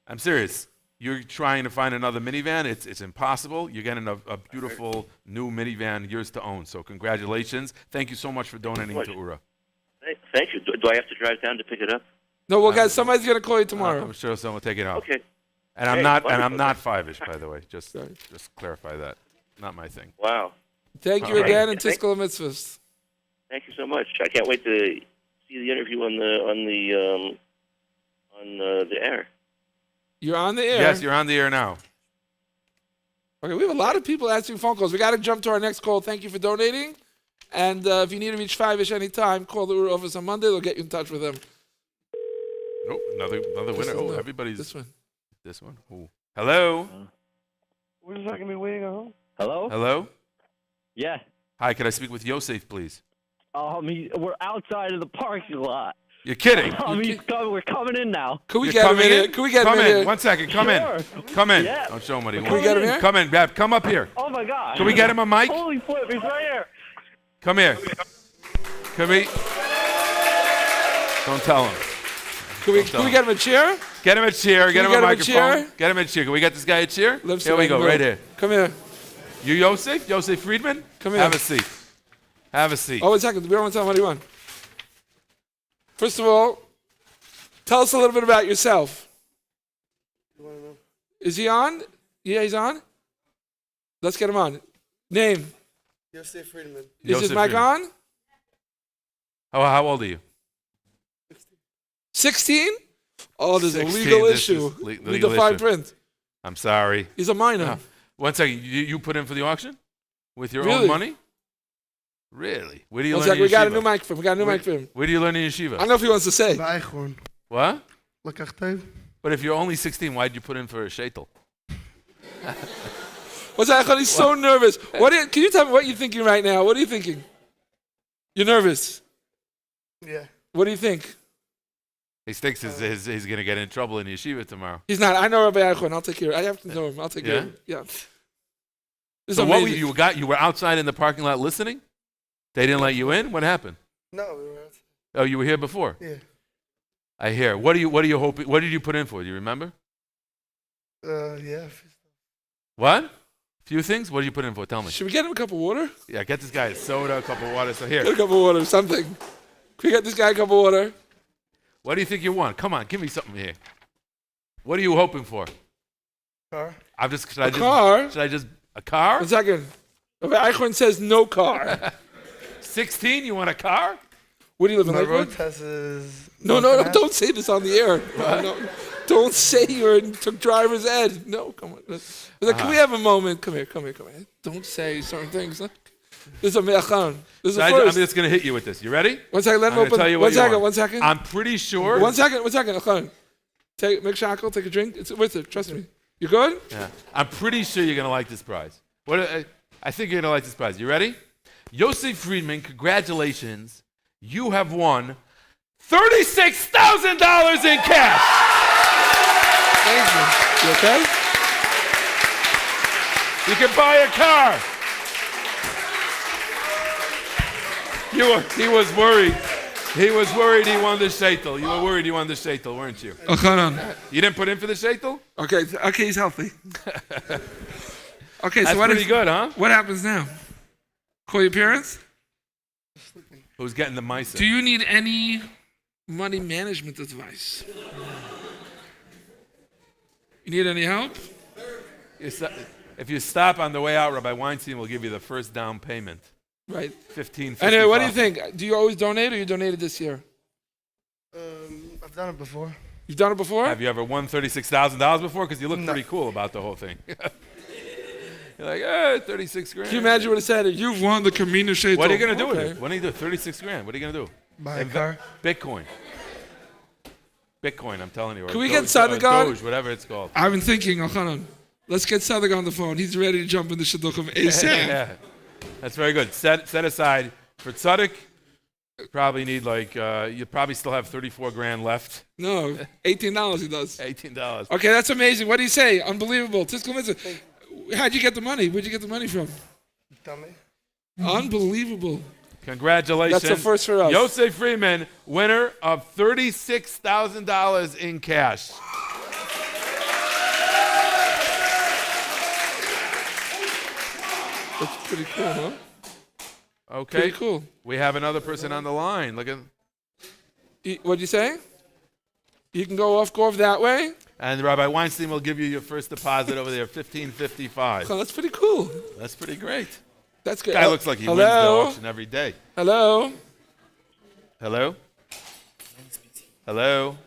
I'm serious. You're trying to find another minivan. It's impossible. You're getting a beautiful new minivan, yours to own. So congratulations. Thank you so much for donating to Oorah. Thank you. Do I have to drive down to pick it up? No, well, guys, somebody's gonna call you tomorrow. I'm sure someone will take it out. Okay. And I'm not Fiveish, by the way. Just clarify that. Not my thing. Wow. Thank you again, and Tiskal Mitzvahs. Thank you so much. I can't wait to see the interview on the air. You're on the air. Yes, you're on the air now. Okay, we have a lot of people answering phone calls. We got to jump to our next call. Thank you for donating. And if you need to reach Fiveish anytime, call the Oorah office on Monday. They'll get you in touch with them. Oh, another winner. Oh, everybody's... This one. This one. Ooh. Hello? We're just not going to be waiting at home. Hello? Hello? Yeah. Hi, could I speak with Yosef, please? We're outside of the parking lot. You're kidding. We're coming in now. Can we get him in here? Can we get him in here? 1 second. Come in. Come in. Yeah. Don't show him what he Can wants. we get him here? Come in, Bab. Come up here. Oh, my God. Can we get him a mic? Holy flip, he's right here. Come here. Can we? Don't tell him. Can we get him a chair? Get him a chair. Get him a microphone. Chair? Get him a chair. Can we get this guy a chair? Here we go, right here. Come here. You Yosef? Yosef Friedman? Come here. Have a seat. Have a seat. Oh, 1 second. We don't want to tell him what he won. First of all, tell us a little bit about yourself. Is he on? Yeah, he's on. Let's get him on. Name? Yosef Friedman. Is his mic on? How old are you? 16? Oh, there's 16, a legal this issue. is Read the fine print. I'm sorry. He's a minor. 1 second. You put in for the auction? With your Really? own money? Really? Where do you learn in We got a yeshiva? new mic for him. We got a new mic for him. Where do you learn in yeshiva? I don't know if he wants to say. What? But if you're only 16, why did you put in for a shaitel? What's that? He's so nervous. Can you tell me what you're thinking right now? What are you thinking? You're nervous. Yeah. What do you think? He thinks he's going to get in trouble in yeshiva tomorrow. He's not. I know Rabbi Eichhorn. I'll take care of it. I have to know him. I'll take care of it. Yeah. This So is what were amazing. you were outside in the parking lot listening? They didn't let you in? What happened? No, we were outside. Oh, you were here before? Yeah. I hear. What are you hoping? What did you put in for? Do you remember? Yeah. What? Few things? What did you put in for? Tell me. Should we get him a cup of water? Yeah, get this guy a soda, a cup of water. So here. Get a cup of water, something. Can we get this guy a cup of water? What do you think you want? Come on, give me something here. What are you hoping for? Car. A car? Should I just a car? 1 second. Eichhorn says no car. 16, you want a car? Where do you live in My Lakewood? road test is. No, don't say this on the air. No. Don't say you took driver's ed. No, come on. Can we have a moment? Come here. Don't say certain things. This is a me'achan. This is I'm just going to hit you with this. You ready? 1 second, let him open. Tell you One what second. I'm pretty sure. 1 second, Achan. Make shackle, take a drink. It's worth it, trust me. You good? Yeah. I'm pretty sure you're going to like this prize. I think you're going to like this prize. You ready? Yosef Friedman, congratulations. You have won $36,000 in cash. Thank you. You okay? You can buy a car. He was worried. He was worried he won the sheitel. You were worried he won the sheitel, weren't you? You didn't put in for the sheitel? Okay, he's healthy. Okay, That's so pretty good, huh? What happens now? Call your parents? Who's getting the mice? Do you need any money management advice? You need any help? If you stop on the way out, Rabbi Weinstein will give you the first down payment. Right. 15. Anyway, what do you think? Do you always donate, or you donated this year? I've done it before. You've done it before? Have you ever won $36,000 before? Because you look pretty cool about the whole thing. You're like, 36 grand. Can you imagine what it said? You've won the Kamina Sheitel. What are you going to do with it? What do you do? 36 grand. What are you going to do? Buy a car. Bitcoin, I'm telling you. Can we get Sadik on? Doge, whatever it's called. I've been thinking, Elchanan. Let's get Sadik on the phone. He's ready to jump in the shidduchim ASAP. Yeah. That's very good. Set aside for Tzaddik. Probably need you probably still have 34 grand left. No, $18 he does. $18. Okay, that's amazing. What do you say? Unbelievable. How'd you get the money? Where'd you get the money from? Tell me. Unbelievable. Congratulations. That's the first for us. Yosef Freeman, winner of $36,000 in cash. That's pretty cool, huh? Okay. Pretty cool. We have another person on the line. Look at. What'd you say? You can go off that way. And Rabbi Weinstein will give you your first deposit over there, $15.55. Oh, that's pretty cool. That's pretty great. That's good. Guy looks like he wins the auction every day. Hello. Hello. Hello.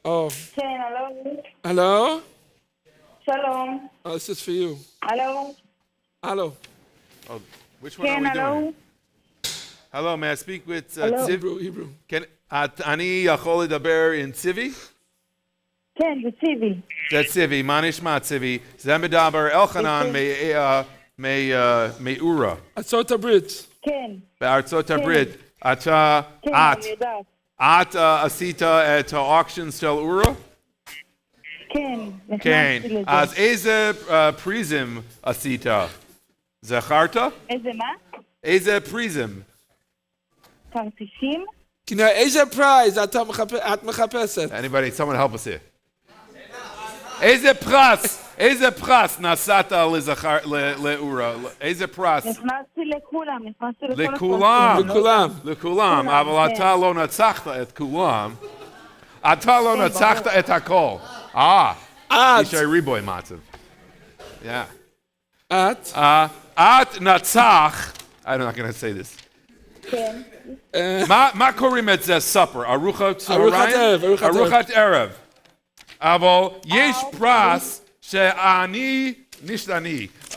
Oh. Hello. Hello. Shalom. Oh, this is for you. Hello. Hello. Oh, which one are we doing? Hello, may I speak with Hebrew. Can אני יכול לדבר in ציבי? כן, זה ציבי. זה ציבי, מה נשמע ציבי? זה מדבר אלחנן מאורה. ארצות הברית. כן. בארצות הברית. את עשית את האוקשן של אורה? כן. כן. אז איזה פריזם עשית? זכרת? איזה מה? איזה פריזם? כרטיסים? איזה פרייז את מחפשת? Someone help us here. איזה פרס נסעת לאורה? איזה פרס? נכנסתי לכולם. לכולם, אבל אתה לא נצחת את כולם. אתה לא נצחת את הכל. יש ריבוי מצב. את נצח, I'm not going to say this. כן. מה קוראים את זה supper? ארוחת צהריים? ארוחת ערב. אבל יש פרס שאני,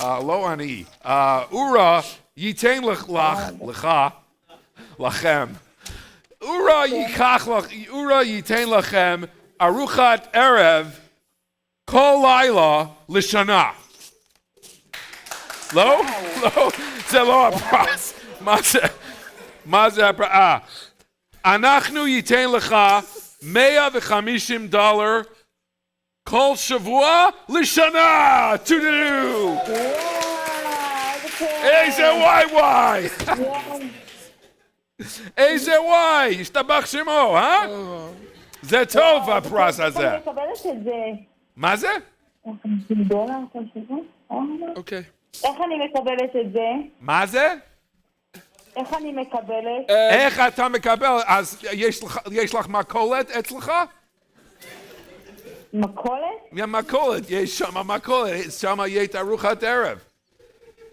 לא אני, אורה ייתן לכם. אורה ייתן לכם ארוחת ערב כל לילה לשנה. לא? זה לא הפרס. מה זה הפרס? אנחנו ייתן לך $150 כל שבוע לשנה. טו-דו-דו. איזה וואי. איזה וואי. ישתבח שמו, זה טוב הפרס הזה. אני מקבלת את זה. מה זה? $50 כל שבוע? אוקיי. איך אני מקבלת את זה? מה זה? איך אני מקבלת? איך אתה מקבל? אז יש לך מכולת אצלך? מכולת? מכולת, יש שם מכולת, שם יש ארוחת ערב.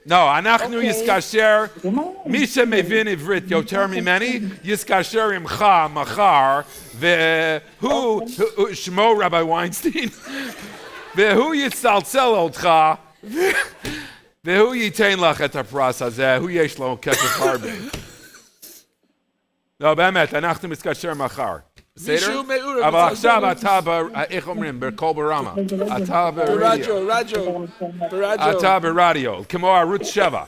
לא, אנחנו יתקשר, מי שמבין עברית יותר ממני, יתקשר עמך מחר, והוא, שמו רבי ויינסטיין, והוא יצלצל אותך, והוא ייתן לך את הפרס הזה, הוא יש לו כסף הרבה. לא, באמת, אנחנו מתקשר מחר. בסדר? אבל עכשיו אתה, איך אומרים? בקול ברמה. אתה ברדיו. אתה ברדיו, כמו ערוץ 7.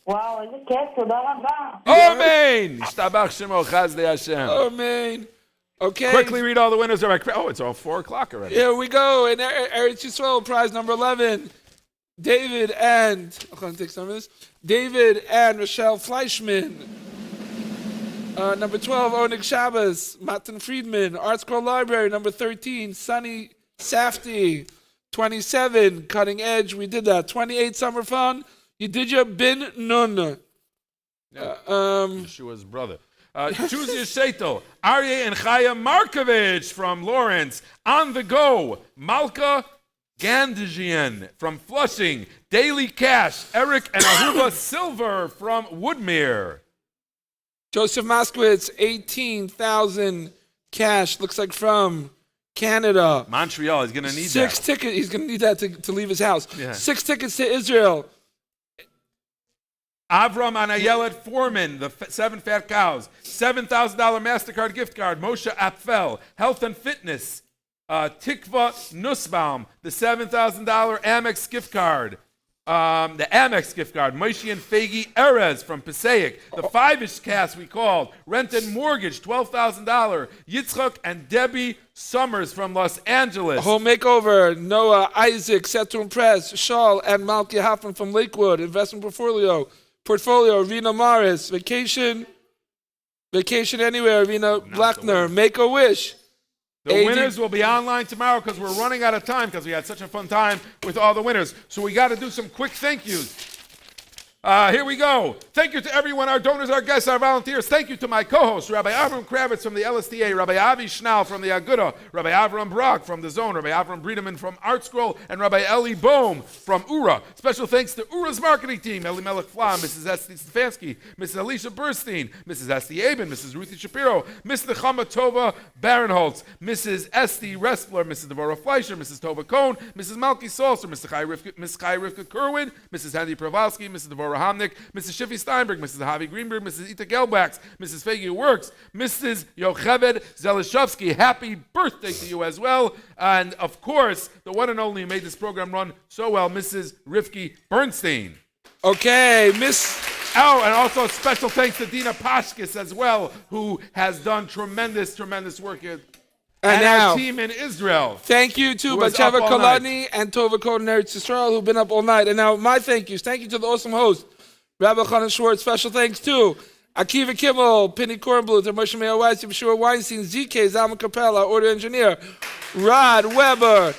וואו, איזה כיף, תודה רבה. Amen! השתבח שמו, חסדי השם. Amen. Okay. Quickly read all the winners of our... Oh, it's all 4 o'clock already. Here we go. In Eretz Yisrael, prize number 11. David and... I'm going to take some of this. David and Rochelle Fleischman. Number 12, Onik Shabbos, Matan Friedman, Art Scroll Library. Number 13, Sunny Safety. 27, Cutting Edge, we did that. 28, Summer Fun, Yedidya Bin Nun. Yeshua's brother. Choose your Shaitel. Aryeh and Chaya Markovich from Lawrence. On the Go, Malka Gandajian from Flushing. Daily Cash, Eric and Aruba Silver from Woodmere. Joseph Moskowitz, 18,000 cash, looks like from Canada. Montreal, he's going to need 6 tickets, he's going to need that to leave his house. Yeah. 6 tickets to Israel. Avram Anayelet Foreman, the 7 Fat Cows. $7,000 MasterCard gift card. Moshe Apfel, Health and Fitness. Tikva Nussbaum, the $7,000 Amex gift card. The Amex gift card, Moshe and Fagi Erez from Passaic. The Fiveish cast we called. Rent and Mortgage, $12,000. Yitzchak and Debbie Summers from Los Angeles. Home Makeover, Noah, Isaac, Set to Impress, Shaul and Malki Hoffman from Lakewood. Investment Portfolio, Rena Morris. Vacation Anywhere, Rena Blackner. Make a Wish. The winners will be online tomorrow because we're running out of time because we had such a fun time with all the winners. So we got to do some quick thank yous. Here we go. Thank you to everyone, our donors, our guests, our volunteers. Thank you to my co-host, Rabbi Avram Kravitz from the LSTA, Rabbi Avi Schnall from the Aguda, Rabbi Avram Brock from the Zone, Rabbi Avram Breedeman from Art Scroll, and Rabbi Eli Bohm from Oorah. Special thanks to Oorah's marketing team, Eli Melech Flam, Mrs. Esti Stefanski, Mrs. Alicia Burstein, Mrs. Esti Aben, Mrs. Ruthie Shapiro, Ms. Nechama Tova Barenholtz, Mrs. Esti Restler, Mrs. Devorah Fleischer, Mrs. Tova Cohn, Mrs. Malki Salser, Ms. Chai Rivka Kerwin, Mrs. Handy Provalski, Mrs. Devorah Hamnick, Mrs. Shiffy Steinberg, Mrs. Javi Greenberg, Mrs. Ita Gelbachs, Mrs. Fagi Works, Mrs. Yocheved Zelishevsky. Happy birthday to you as well. And of course, the one and only who made this program run so well, Mrs. Rivki Bernstein. Okay, Miss... Oh, and also special thanks to Dina Pashkis as well, who has done tremendous work here. And now, our team in Israel. Thank you to Batsheva Kolodny and Tova Koden Eretz Yisrael, who've been up all night. And now my thank yous. Thank you to the awesome host, Rabbi Chanan Schwartz. Special thanks to Akiva Kimmel, Penny Kornbluth, Moshe Meir Weiss, Yeshua Weinstein, ZK, Zalman Capella, Order Engineer, Rod Weber,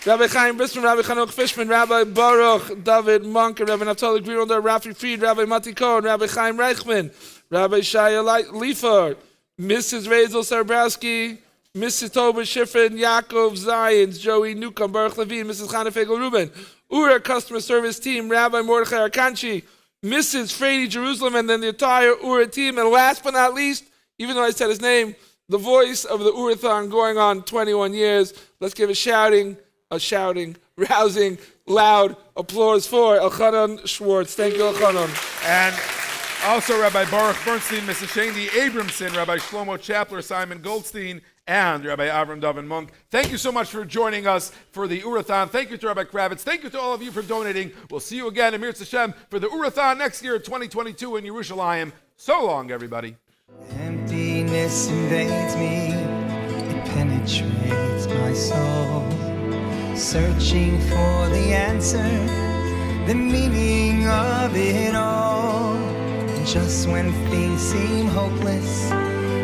Rabbi Chaim Brisman, Rabbi Chanuk Fishman, Rabbi Baruch David Monk, Rabbi Naftali Greenwalder, Rafi Fried, Rabbi Mati Cohen, Rabbi Chaim Reichman, Rabbi Shaya Leifer, Mrs. Razel Sarbrowski, Mrs. Toba Schifrin, Yaakov Zions, Joey Newcomb, Baruch Levine, Mrs. Chana Fagel Rubin, Oorah Customer Service Team, Rabbi Mordechai Arkanchi, Mrs. Frady Jerusalem, and then the entire Oorah team. And last but not least, even though I said his name, the voice of the Oorahthon going on 21 years. Let's give a shouting, rousing, loud applause for Elchanan Schwartz. Thank you, Elchanan. And also Rabbi Baruch Bernstein, Mrs. Shandy Abramson, Rabbi Shlomo Chapler, Simon Goldstein, and Rabbi Avram David Monk. Thank you so much for joining us for the Oorahthon. Thank you to Rabbi Kravitz. Thank you to all of you for donating. We'll see you again, Amir Tzashem, for the Oorahthon next year, 2022 in Yerushalayim. So long, everybody. Emptiness invades me, it penetrates my soul, searching for the answer, the meaning of it all. And just when things seem hopeless,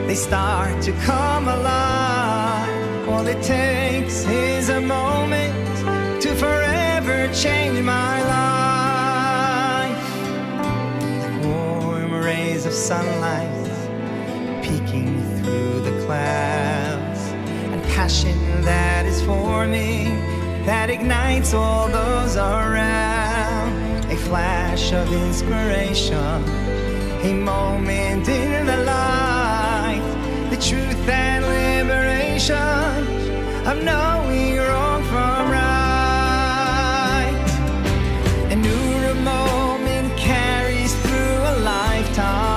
they start to come alive. All it takes is a moment to forever change my life. of sunlight peeking through the clouds, and passion that is forming, that ignites all those around. A flash of inspiration, a moment in the light, the truth and liberation of knowing wrong from right. A new moment carries through a lifetime,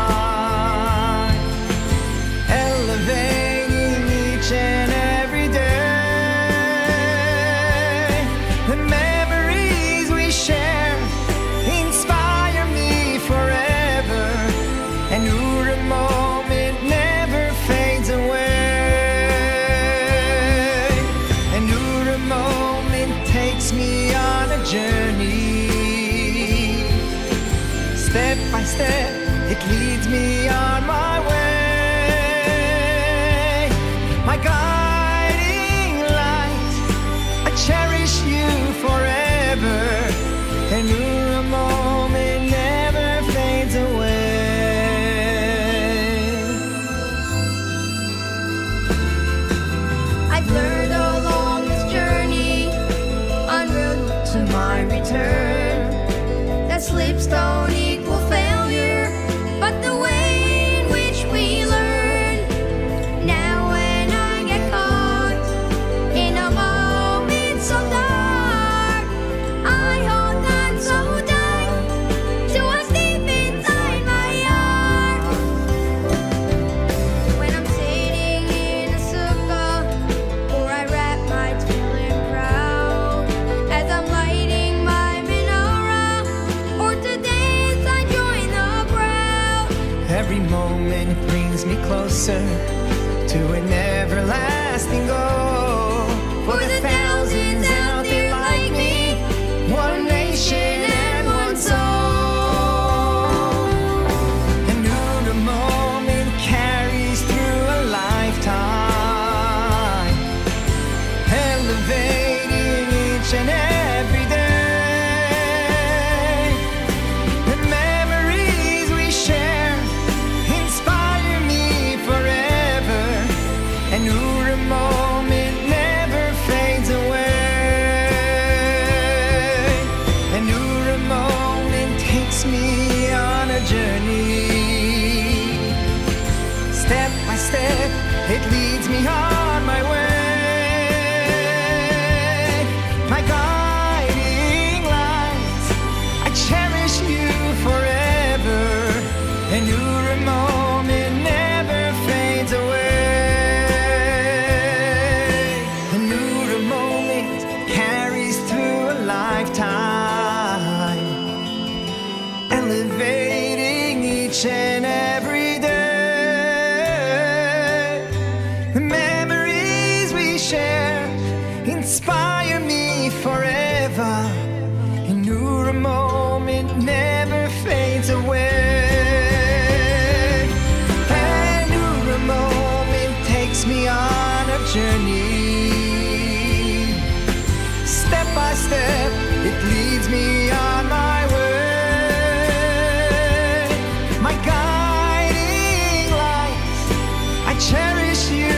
elevating each and every day. The memories we share inspire me forever. A new moment never fades away. A new moment takes me on a journey. Step by step, it leads me on my way. My guiding light, I cherish you forever. A new moment never fades away. I've learned along this journey, en route to my return, that slips don't equal failure, but the way in which we learn. Now when I get caught in a moment so dark, I hold on so tight to what's deep inside my heart. When I'm sitting in a sukkah, or I wrap my tefillin proud, as I'm lighting my menorah, or to dance I join the crowd. Every moment brings me closer to an everlasting goal. For the thousands out there like me, one nation and one soul. A new moment carries through a lifetime, elevating each and every day. The memories we share inspire me forever. A new moment never fades away. A new moment takes me on a journey. Step by step, it leads me on my way. My guiding light, I cherish you forever. A new moment never fades away. A new moment carries through a lifetime, elevating each and every day. The memories we share inspire me forever. A new moment never fades away. A new moment takes me on a journey. Step by step, it leads me on my way. My guiding light, I cherish you